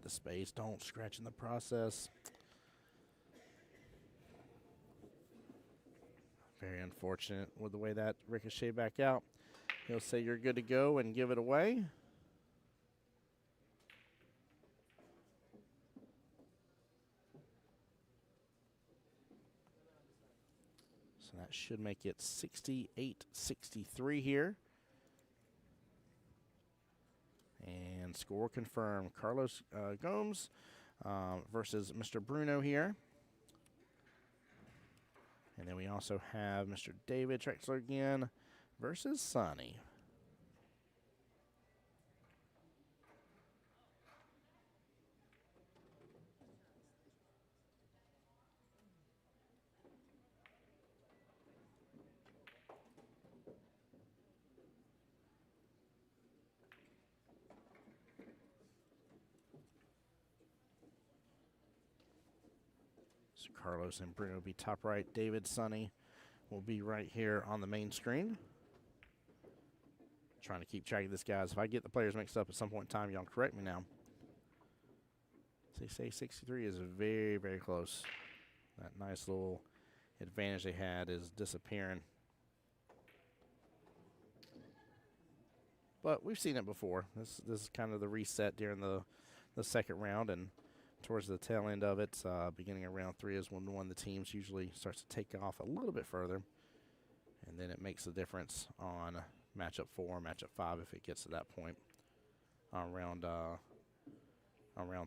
the space. Don't scratch in the process. Very unfortunate with the way that ricocheted back out. He'll say you're good to go and give it away. So that should make it 68-63 here. And And score confirmed. Carlos Gomes versus Mr. Bruno here. And then we also have Mr. David Trexler again versus Sonny. So Carlos and Bruno will be top right. David, Sonny will be right here on the main screen. Trying to keep track of this, guys. If I get the players mixed up at some point in time, y'all correct me now. They say 63 is very, very close. That nice little advantage they had is disappearing. But we've seen it before. This is kind of the reset during the second round, and towards the tail end of it, beginning of round 3 is when one of the teams usually starts to take off a little bit further, and then it makes a difference on matchup 4, matchup 5 if it gets to that point on round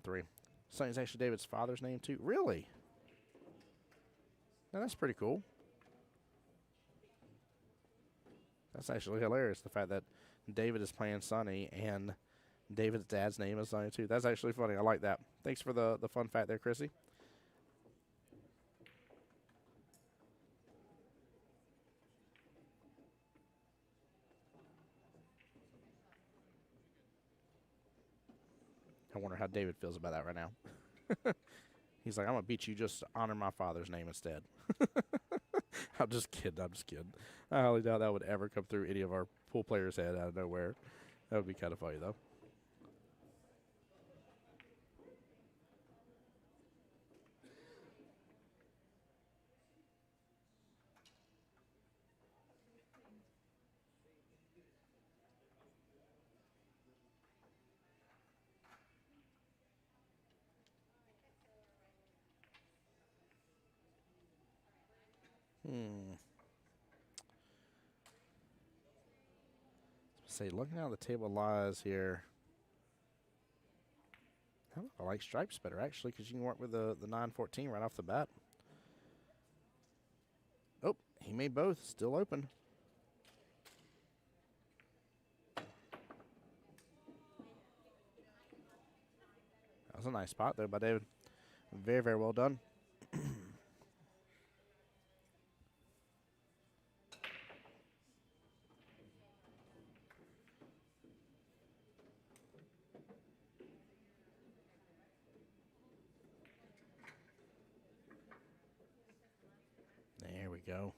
3. Sonny's actually David's father's name too. Really? Now that's pretty cool. That's actually hilarious. The fact that David is playing Sonny and David's dad's name is Sonny too. That's actually funny. I like that. Thanks for the fun fact there, Chrissy. I wonder how David feels about that right now. He's like, I'm going to beat you just to honor my father's name instead. I'm just kidding. I highly doubt that would ever come through any of our pool players' head out of nowhere. That would be kind of funny, though. Say, looking how the table lies here, I like stripes better, actually, because you can work with the 914 right off the bat. Oh, he made both. Still open. That was a nice spot there by David. Very, very well done. There we go.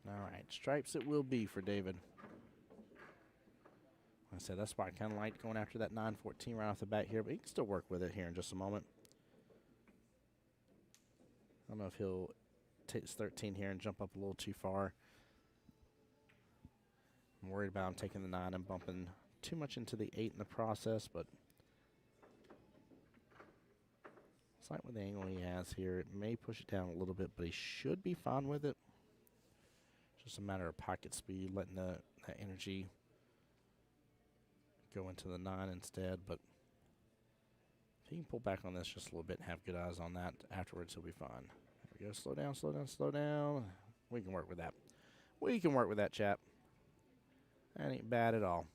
All right, stripes it will be for David. Like I said, that's why I kind of like going after that 914 right off the bat here, but he can still work with it here in just a moment. I don't know if he'll take his 13 here and jump up a little too far. I'm worried about him taking the 9 and bumping too much into the 8 in the process, but it's like with the angle he has here, it may push it down a little bit, but he should be fine with it. Just a matter of pocket speed, letting that energy go into the 9 instead. But if he can pull back on this just a little bit and have good eyes on that afterwards, he'll be fine. There we go. Slow down, slow down, slow down. We can work with that. We can work with that, chap. That ain't bad at all.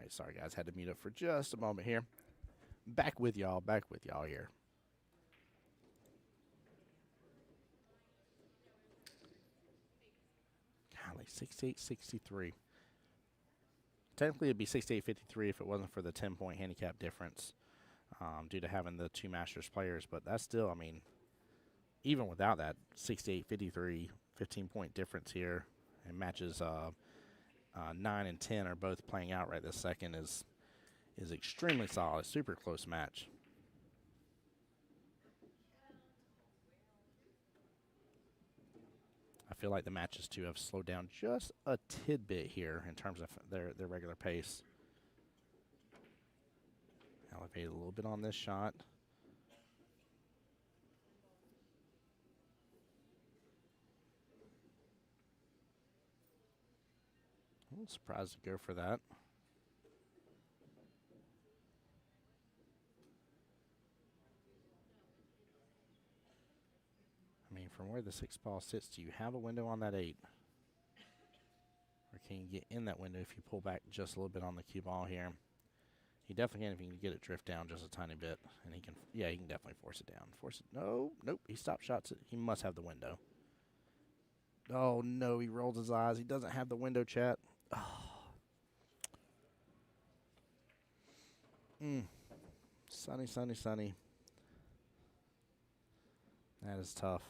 right, sorry guys, had to mute up for just a moment here. Back with y'all here. Golly, 68-63. Technically, it'd be 68-53 if it wasn't for the 10-point handicap difference due to having the two Masters players. But that's still, I mean, even without that 68-53, 15-point difference here, and matches 9 and 10 are both playing out right this second is extremely solid. Super close match. I feel like the matches, too, have slowed down just a tidbit here in terms of their regular pace. Elevate a little bit on this shot. A little surprised to go for that. I mean, from where the 6 ball sits, do you have a window on that 8? Or can you get in that window if you pull back just a little bit on the cue ball here? He definitely can if he can get it drift down just a tiny bit. And he can, yeah, he can definitely force it down. Force it, no, nope, he stopped shots it. He must have the window. Oh, no, he rolled his eyes. He doesn't have the window, chat. Oh. Sunny, sunny, sunny. That is tough.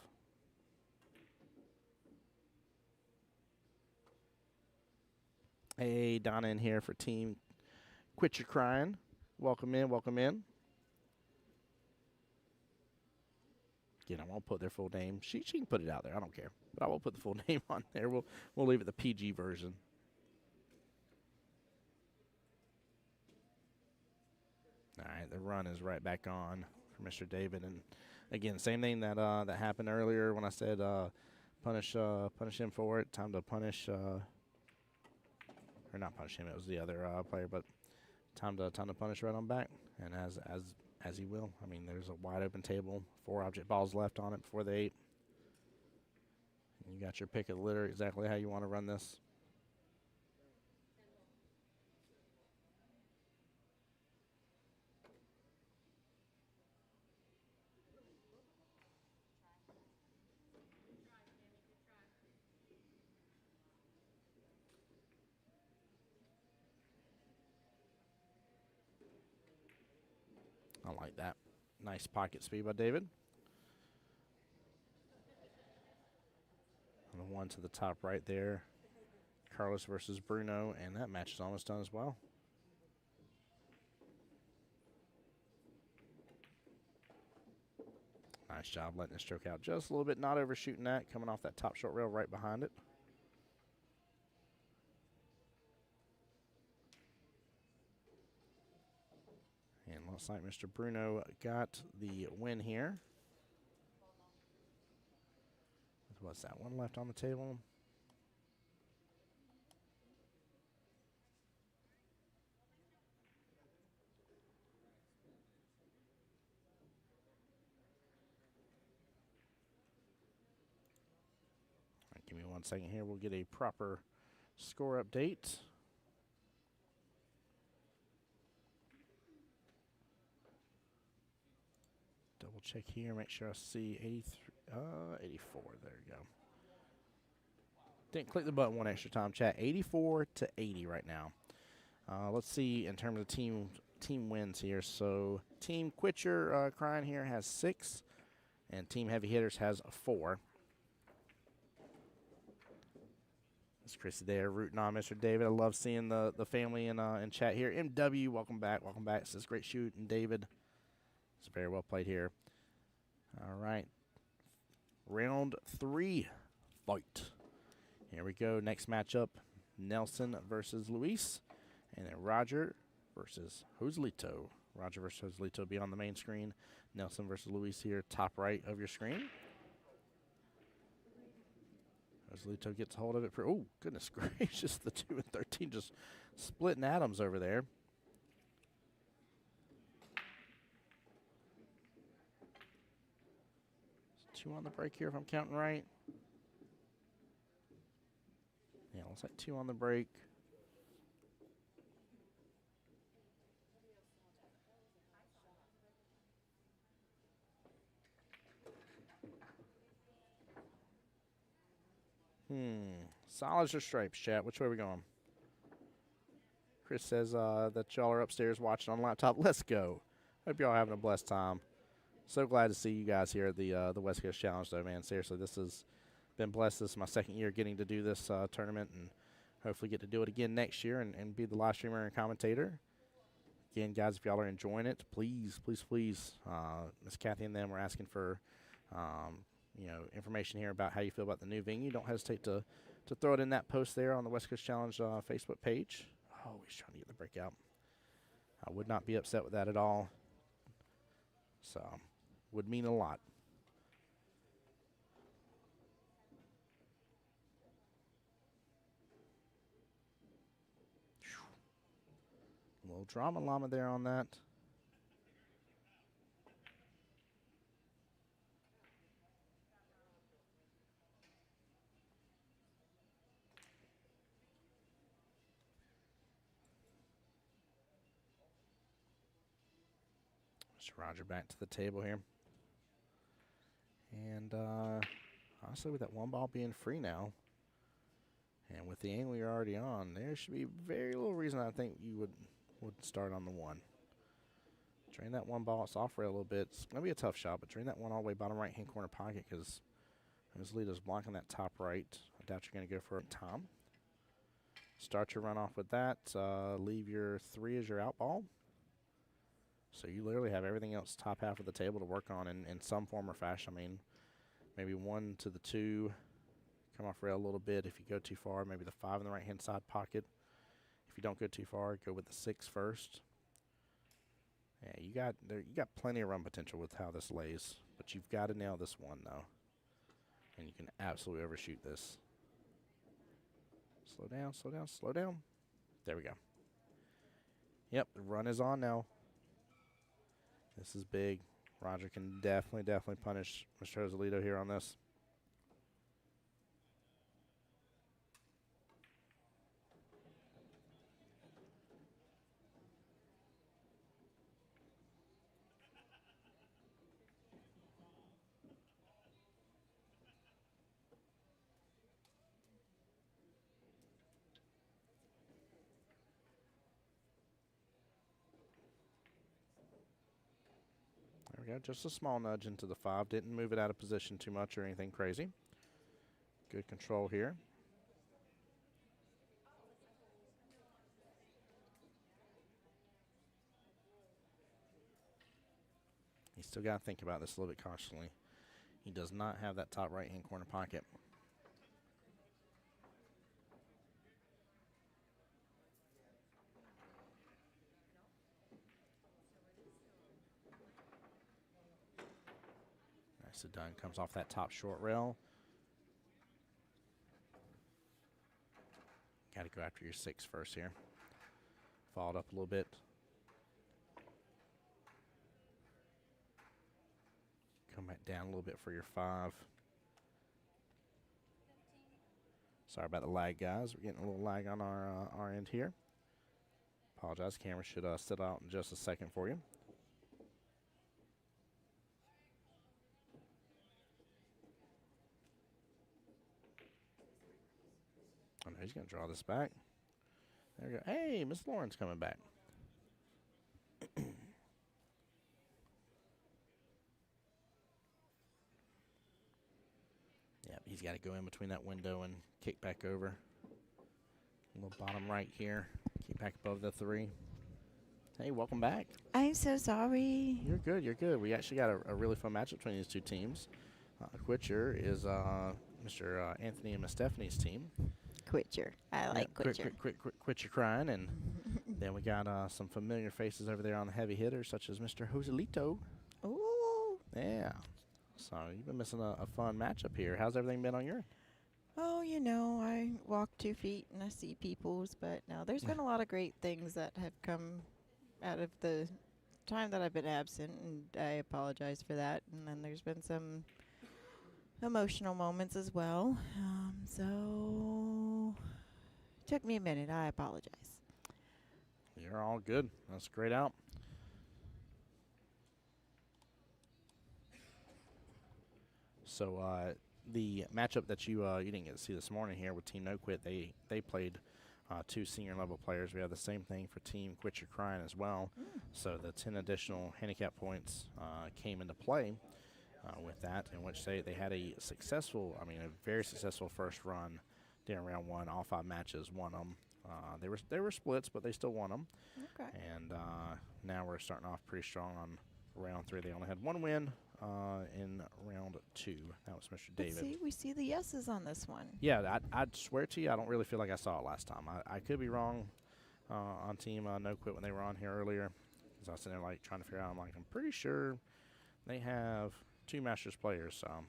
Hey, Donna in here for team Quit Your Crying. Welcome in, welcome in. Again, I won't put their full name. She can put it out there. I don't care. But I won't put the full name on there. We'll leave it the PG version. All right, the run is right back on for Mr. David. And again, same thing that that happened earlier when I said punish him for it. Time to punish, or not punish him. It was the other player, but time to punish right on back. And as he will. I mean, there's a wide open table, 4 object balls left on it before the 8. And you got your pick of the litter, exactly how you want to run this. I like that. Nice pocket speed by David. And the one to the top right there. Carlos versus Bruno, and that match is almost done as well. Nice job letting it stroke out just a little bit, not overshooting that, coming off that top short rail right behind it. And looks like Mr. Bruno got the win here. What's that, one left on the table? All right, give me 1 second here. We'll get a proper score update. Double check here, make sure I see 84. There you go. Didn't click the button one extra time, chat. 84-80 right now. Let's see in terms of team wins here. So Team Quit Your Crying here has 6, and Team Heavy Hitters has 4. That's Chrissy there rooting on Mr. David. I love seeing the family in chat here. MW, welcome back, welcome back. This is great shooting, David. It's very well played here. All right. Round 3 fight. Here we go. Next matchup, Nelson versus Luis. And then Roger versus Joselito. Roger versus Joselito will be on the main screen. Nelson versus Luis here, top right of your screen. Joselito gets hold of it. Oh, goodness gracious. The 2 and 13 just splitting atoms over there. There's 2 on the break here if I'm counting right. Yeah, looks like 2 on the break. Solids or stripes, chat? Which way are we going? Chris says that y'all are upstairs watching on laptop. Let's go. Hope y'all having a blessed time. So glad to see you guys here at the West Coast Challenge, though, man. Seriously, this has been blessed. This is my second year getting to do this tournament, and hopefully get to do it again next year and be the live streamer and commentator. Again, guys, if y'all are enjoying it, please, please, please, Miss Kathy and them were asking for, information here about how you feel about the new venue. Don't hesitate to throw it in that post there on the West Coast Challenge Facebook page. Oh, he's trying to get the breakout. I would not be upset with that at all. So, would mean a lot. A little drama llama there on that. Mr. Roger back to the table here. And honestly, with that one ball being free now, and with the angle you're already on, there should be very little reason I think you would start on the one. Drain that one ball. It's off rail a little bit. It's going to be a tough shot, but drain that one all the way bottom right-hand corner pocket because Rosalita's blocking that top right. I doubt you're going to go for it, Tom. Start your runoff with that. Leave your 3 as your out ball. So you literally have everything else top half of the table to work on in some form or fashion. I mean, maybe 1 to the 2. Come off rail a little bit. If you go too far, maybe the 5 in the right-hand side pocket. If you don't go too far, go with the 6 first. Yeah, you got plenty of run potential with how this lays, but you've got to nail this one though, and you can absolutely overshoot this. Slow down, slow down, slow down. There we go. Yep, the run is on now. This is big. Roger can definitely punish Mr. Joselito here on this. There we go. Just a small nudge into the 5. Didn't move it out of position too much or anything crazy. Good control here. You still got to think about this a little bit cautiously. He does not have that top right-hand corner pocket. Nicely done. Comes off that top short rail. Got to go after your 6 first here. Followed up a little bit. Come back down a little bit for your 5. Sorry about the lag, guys. We're getting a little lag on our end here. Apologize. Camera should settle out in just a second for you. I know he's going to draw this back. There we go. Hey, Miss Lauren's coming back. Yep, he's got to go in between that window and kick back over. A little bottom right here. Keep back above the 3. Hey, welcome back. I'm so sorry. You're good, you're good. We actually got a really fun matchup between these two teams. Quitcher is Mr. Anthony and Miss Stephanie's team. Quitcher. I like Quitcher. Quit your crying. And then we got some familiar faces over there on the heavy hitters, such as Mr. Joselito. Ooh. Yeah. So you've been missing a fun matchup here. How's everything been on your? Oh, you know, I walk 2 feet and I see peoples, but no, there's been a lot of great things that have come out of the time that I've been absent, and I apologize for that. And then there's been some emotional moments as well. So it took me a minute. I apologize. You're all good. That's great out. So the matchup that you didn't get to see this morning here with Team No Quit, they played 2 senior level players. We have the same thing for Team Quit Your Crying as well. So the 10 additional handicap points came into play with that, in which they had a very successful first run during round 1. All 5 matches won them. They were splits, but they still won them. Okay. And now we're starting off pretty strong on round 3. They only had 1 win in round 2. That was Mr. David. See, we see the yeses on this one. Yeah, I'd swear to you, I don't really feel like I saw it last time. I could be wrong on Team No Quit when they were on here earlier. Because I was sitting there like trying to figure out. I'm like, I'm pretty sure they have 2 Masters players. So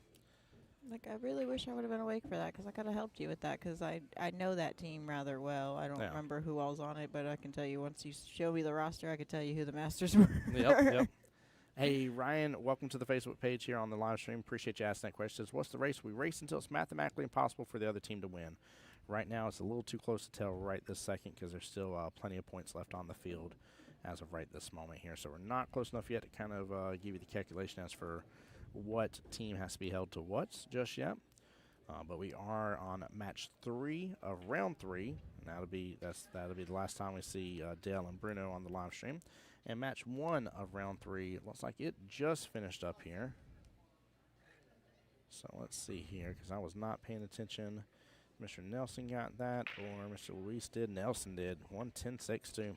Like, I really wish I would have been awake for that because I could have helped you with that because I know that team rather well. I don't remember who all's on it, but I can tell you once you show me the roster, I can tell you who the Masters were. Yep. Hey, Ryan, welcome to the Facebook page here on the live stream. Appreciate you asking that question. What's the race? We race until it's mathematically impossible for the other team to win. Right now, it's a little too close to tell right this second because there's still plenty of points left on the field as of right this moment here. So we're not close enough yet to kind of give you the calculation as for what team has to be held to what just yet. But we are on match 3 of round 3. And that'll be the last time we see Dale and Bruno on the live stream. And match 1 of round 3 looks like it just finished up here. So let's see here, because I was not paying attention. Mr. Nelson got that, or Mr. Luis did. Nelson did. 1:10.62.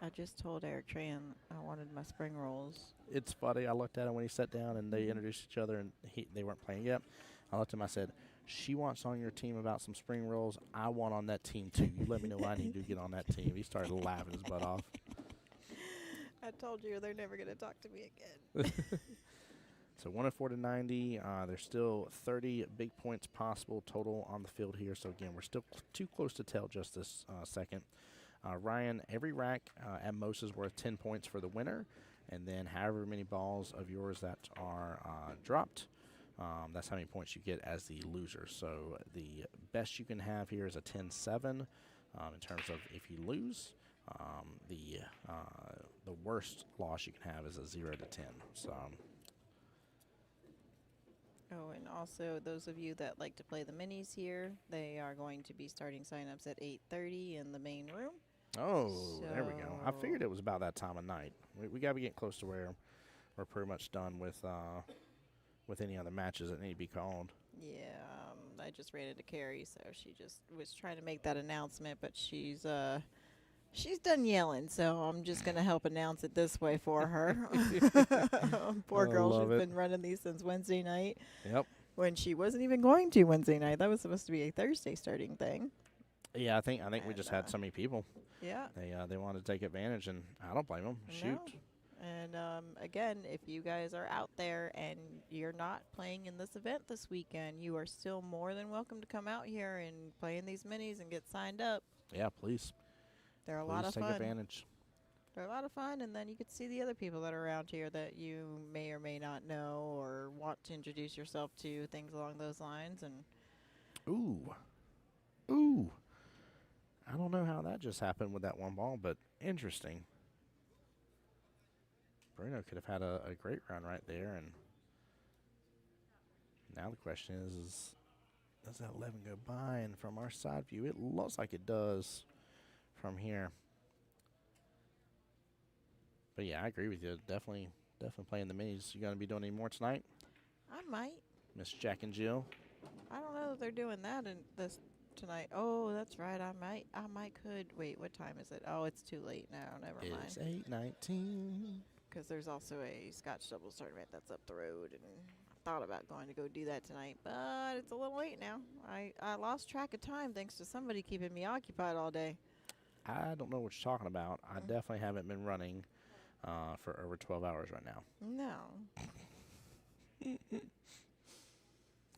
I just told Eric Tran I wanted my spring rolls. It's funny. I looked at him when he sat down and they introduced each other and they weren't playing yet. I looked at him. I said, she wants on your team about some spring rolls. I want on that team too. You let me know what I need to get on that team. He started laughing his butt off. I told you they're never going to talk to me again. So 104-90. There's still 30 big points possible total on the field here. So again, we're still too close to tell just this second. Ryan, every rack at most is worth 10 points for the winner. And then however many balls of yours that are dropped, that's how many points you get as the loser. So the best you can have here is a 10-7 in terms of if you lose. The worst loss you can have is a 0-10. So. Oh, and also those of you that like to play the minis here, they are going to be starting signups at 8:30 in the main room. Oh, there we go. I figured it was about that time of night. We got to be getting close to where we're pretty much done with any other matches that need to be called. Yeah, I just ran into Carrie, so she just was trying to make that announcement, but she's done yelling, so I'm just going to help announce it this way for her. Poor girl, she's been running these since Wednesday night. Yep. When she wasn't even going to Wednesday night. That was supposed to be a Thursday starting thing. Yeah, I think we just had so many people. Yeah. They wanted to take advantage, and I don't blame them. Shoot. No. And again, if you guys are out there and you're not playing in this event this weekend, you are still more than welcome to come out here and play in these minis and get signed up. Yeah, please. They're a lot of fun. Take advantage. They're a lot of fun, and then you get to see the other people that are around here that you may or may not know or want to introduce yourself to, things along those lines. And Ooh. I don't know how that just happened with that one ball, but interesting. Bruno could have had a great run right there, and now the question is does that 11 go by? And from our side view, it looks like it does from here. But yeah, I agree with you. Definitely playing the minis. You going to be doing any more tonight? I might. Miss Jack and Jill? I don't know if they're doing that in this tonight. Oh, that's right. I might could. Wait, what time is it? Oh, it's too late now. Never mind. It's 8:19. Because there's also a Scotch doubles tournament that's up the road, and I thought about going to go do that tonight, but it's a little late now. I lost track of time thanks to somebody keeping me occupied all day. I don't know what you're talking about. I definitely haven't been running for over 12 hours right now. No. I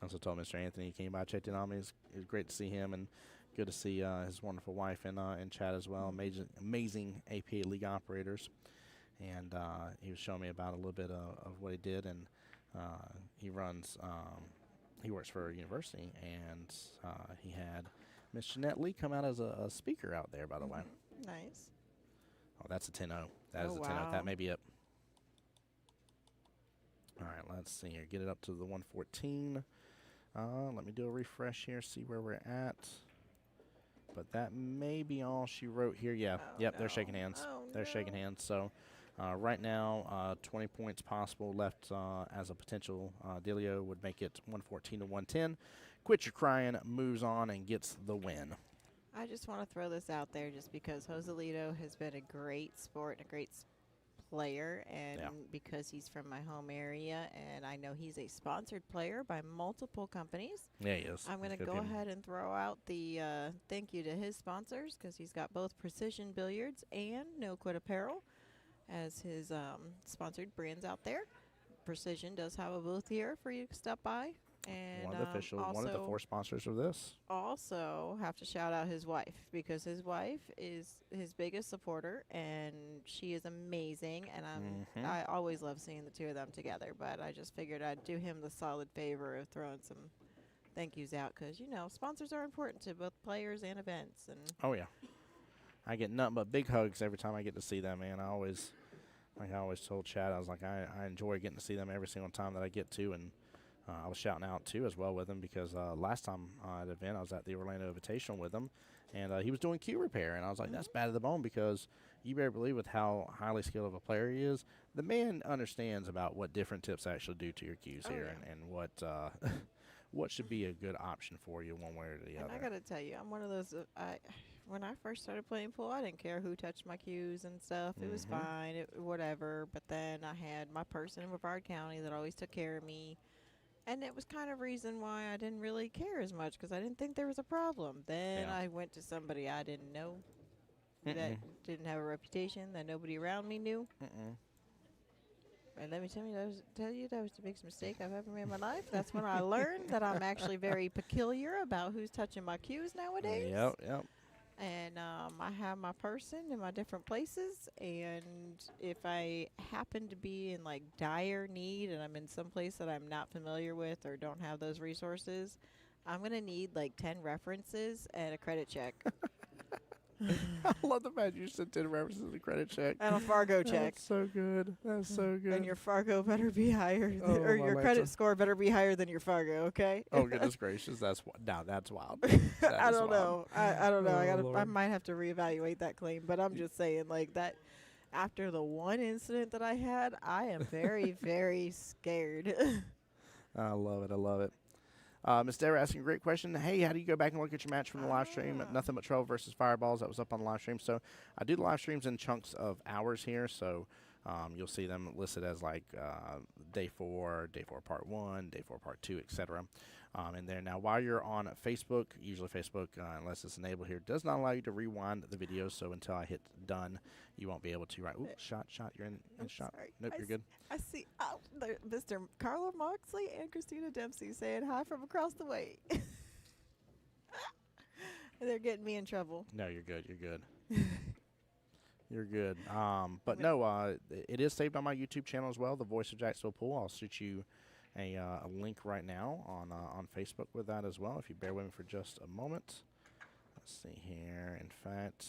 also told Mr. Anthony he came by, checked in on me. It was great to see him, and good to see his wonderful wife in chat as well. Amazing APA league operators. And he was showing me about a little bit of what he did, and he works for a university, and he had Miss Jeanette Lee come out as a speaker out there, by the way. Nice. Oh, that's a 10-0. That is a 10-0. Wow. That may be it. All right, let's see here. Get it up to the 114. Let me do a refresh here, see where we're at. But that may be all she wrote here. Yeah, Oh, yep, no. they're shaking hands. Oh, They're shaking hands. So right now, 20 points possible left as a potential dealio would make it 114 to 110. Quit Your Crying moves on and gets the win. I just want to throw this out there just because Joselito has been a great sport and a great player, and because he's from my home area, and I know he's a sponsored player by multiple companies. Yeah, he is. I'm going to go ahead and throw out the thank you to his sponsors, because he's got both Precision Billiards and No Quit Apparel as his sponsored brands out there. Precision does have a booth here for you to stop by. And one of the official, one of the 4 sponsors of this. Also have to shout out his wife, because his wife is his biggest supporter, and she is amazing. And I always love seeing the two of them together. But I just figured I'd do him the solid favor of throwing some thank yous out, because sponsors are important to both players and events. And oh yeah, I get nothing but big hugs every time I get to see them, man. I always told Chad, I was like, I enjoy getting to see them every single time that I get to, and I was shouting out too as well with him, because last time at the event I was at the Orlando Invitational with him, and he was doing cue repair, and I was like, that's bad to the bone, because you better believe with how highly skilled of a player he is, the man understands about what different tips actually do to your cues here, yeah. and what what should be a good option for you one way or the other. I gotta tell you, I'm one of those. When I first started playing pool, I didn't care who touched my cues and stuff. It was fine, whatever. But then I had my person in Brevard County that always took care of me. And it was kind of reason why I didn't really care as much, because I didn't think there was a problem. Then I went to somebody I didn't know that didn't have a reputation, that nobody around me knew. And let me tell you, that was the biggest mistake I've ever made in my life. That's when I learned that I'm actually very peculiar about who's touching my cues nowadays. Yep. And I have my person in my different places, and if I happen to be in like dire need and I'm in some place that I'm not familiar with or don't have those resources, I'm going to need like 10 references and a credit check. I love the fact you said 10 references and a credit check. And a Fargo check. That's so good. That's so good. And your Fargo better be higher, or your credit score better be higher than your Fargo, okay? Oh, goodness gracious. That's wild. I don't know. I don't know. I might have to reevaluate that claim, but I'm just saying, like, that after the one incident that I had, I am very, very scared. I love it. Miss Dara asking a great question. Hey, how do you go back and look at your match from the live stream? Nothing but Trouble versus Fireballs. That was up on the live stream. So I do the live streams in chunks of hours here. So you'll see them listed as like day 4 part 1, day 4 part 2, etc. In there. Now, while you're on Facebook, usually Facebook, unless it's enabled here, does not allow you to rewind the video. So until I hit done, you won't be able to. Right? Ooh, shot. You're in shot. Sorry. Nope, you're good. I see Mr. Carla Moxley and Christina Dempsey saying hi from across the way. They're getting me in trouble. No, you're good. You're good. But no, it is saved on my YouTube channel as well, The Voice of Jacksonville Pool. I'll shoot you a link right now on Facebook with that as well, if you bear with me for just a moment. Let's see here. In fact,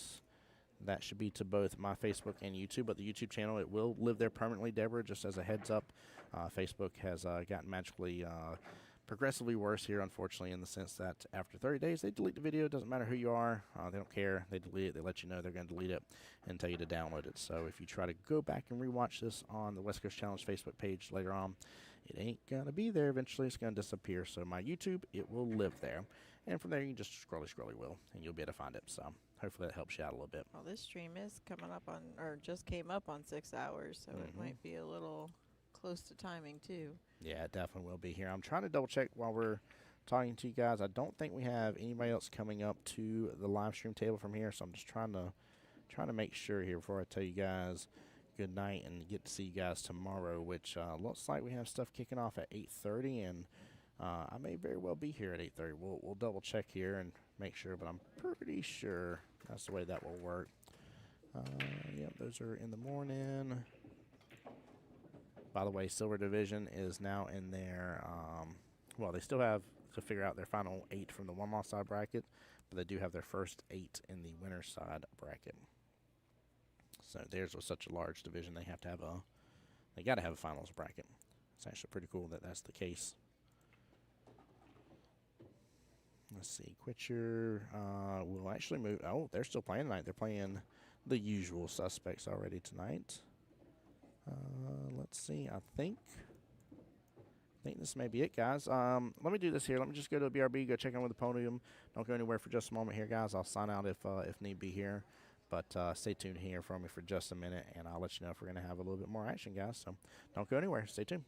that should be to both my Facebook and YouTube, but the YouTube channel, it will live there permanently, Deborah, just as a heads up. Facebook has gotten magically progressively worse here, unfortunately, in the sense that after 30 days, they delete the video. It doesn't matter who you are. They don't care. They delete it. They let you know they're going to delete it and tell you to download it. So if you try to go back and rewatch this on the West Coast Challenge Facebook page later on, it ain't going to be there. Eventually, it's going to disappear. So my YouTube, it will live there. And from there, you can just scrolly wheel, and you'll be able to find it. So hopefully that helps you out a little bit. Well, this stream is coming up on, or just came up on 6 hours, so it might be a little close to timing, too. Yeah, it definitely will be here. I'm trying to double check while we're talking to you guys. I don't think we have anybody else coming up to the live stream table from here, so I'm just trying to make sure here before I tell you guys good night and get to see you guys tomorrow, which looks like we have stuff kicking off at 8:30, and I may very well be here at 8:30. We'll double check here and make sure, but I'm pretty sure that's the way that will work. Yep, those are in the morning. By the way, Silver Division is now in their, well, they still have to figure out their final 8 from the one-loss side bracket, but they do have their first 8 in the winner's side bracket. So theirs was such a large division, they got to have a finals bracket. It's actually pretty cool that that's the case. Let's see. Quitcher will actually move. Oh, they're still playing tonight. They're playing the usual suspects already tonight. Let's see. I think this may be it, guys. Let me do this here. Let me just go to the BRB, go check in with the podium. Don't go anywhere for just a moment here, guys. I'll sign out if need be here. But stay tuned here for me for just a minute, and I'll let you know if we're going to have a little bit more action, guys. So don't go anywhere. Stay tuned.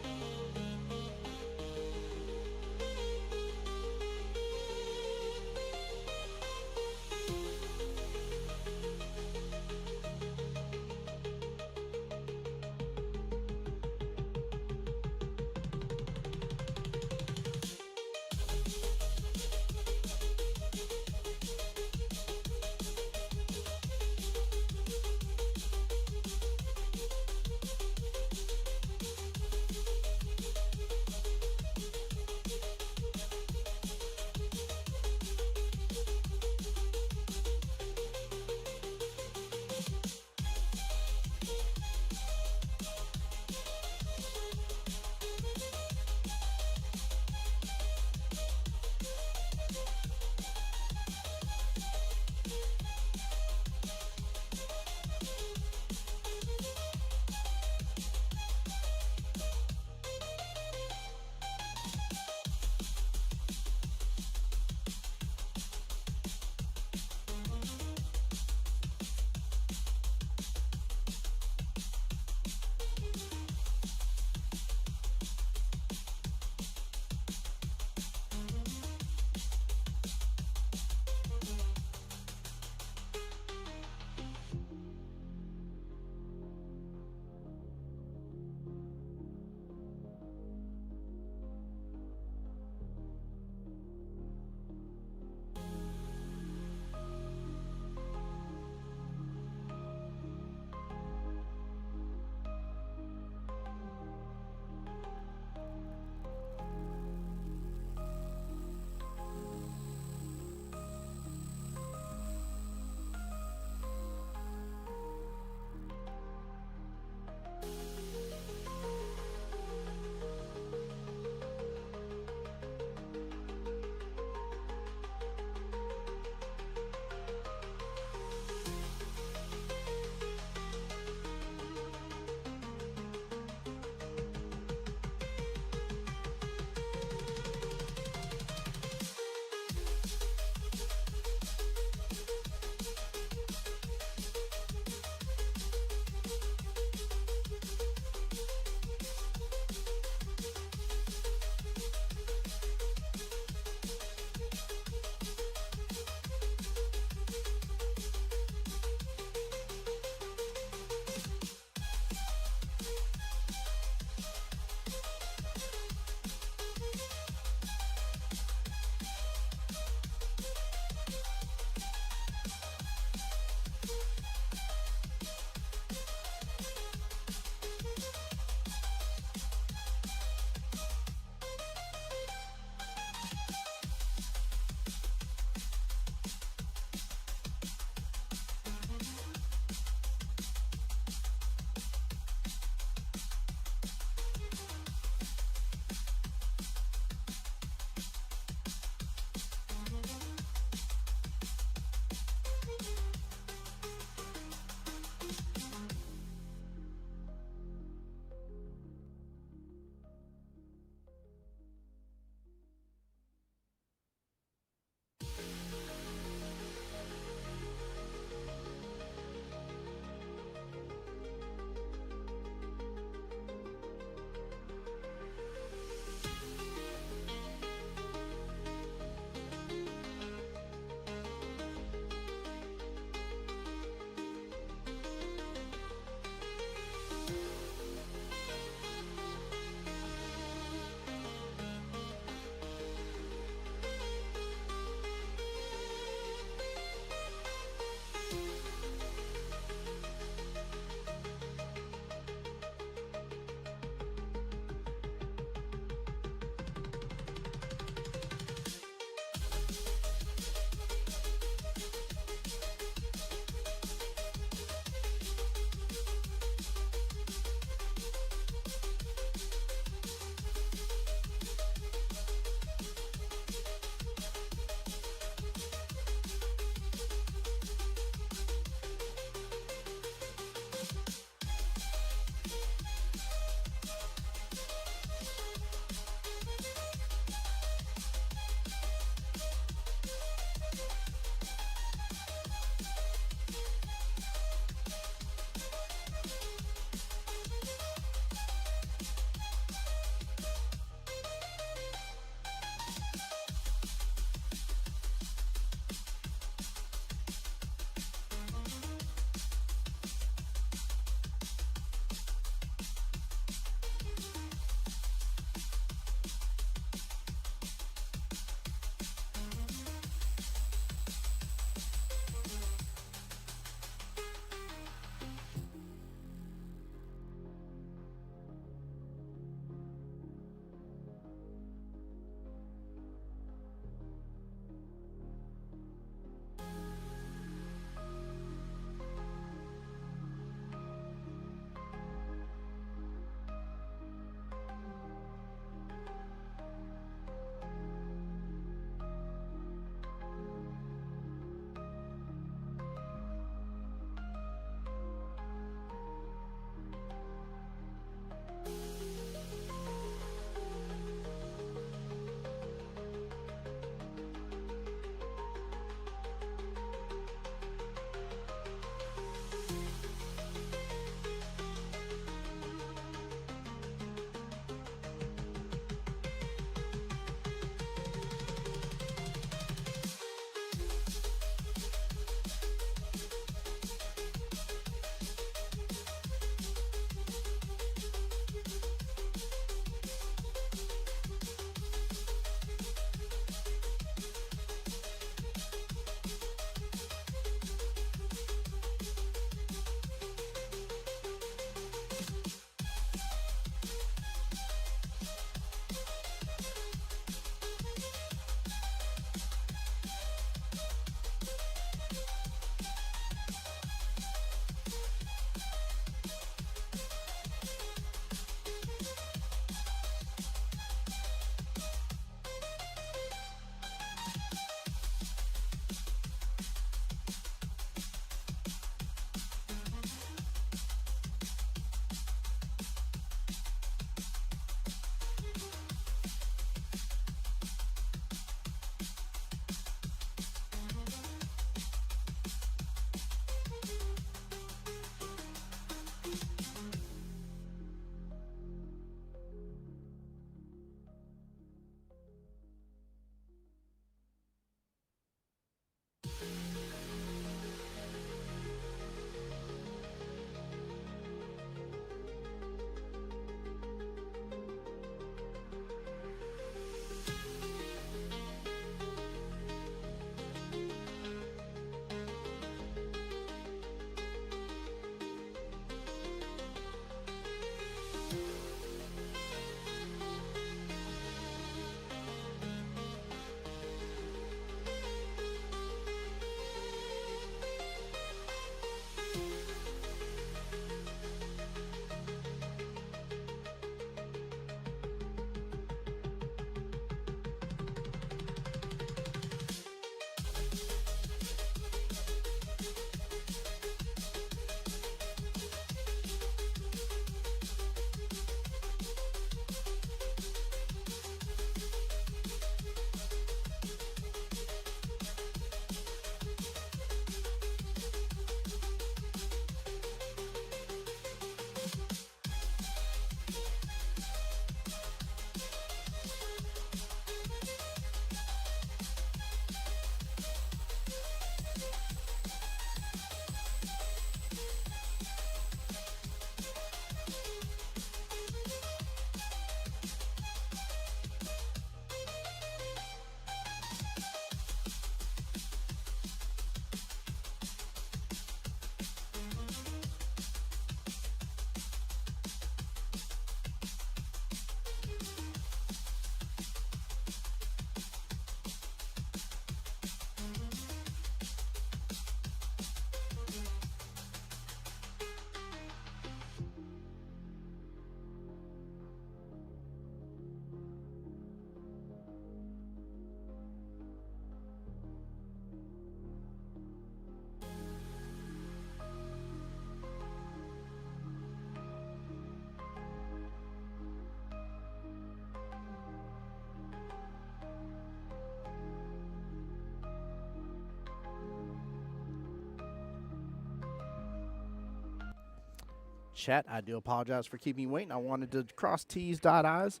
Chat, I do apologize for keeping you waiting. I wanted to cross T's, dot I's,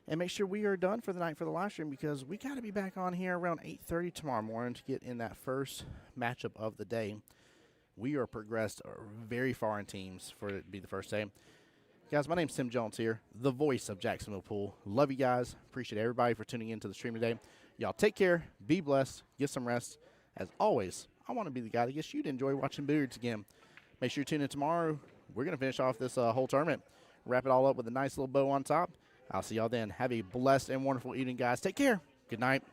and make sure we are done for the night for the live stream because we got to be back on here around 8:30 tomorrow morning to get in that first matchup of the day. We are progressed very far in teams for it to be the first day. Guys, my name's Tim Jones here, the voice of Jacksonville Pool. Love you guys. Appreciate everybody for tuning into the stream today. Y'all take care. Be blessed. Get some rest. As always, I want to be the guy that gets you to enjoy watching billiards again. Make sure you tune in tomorrow. We're going to finish off this whole tournament. Wrap it all up with a nice little bow on top. I'll see y'all then. Have a blessed and wonderful evening, guys. Take care. Good night.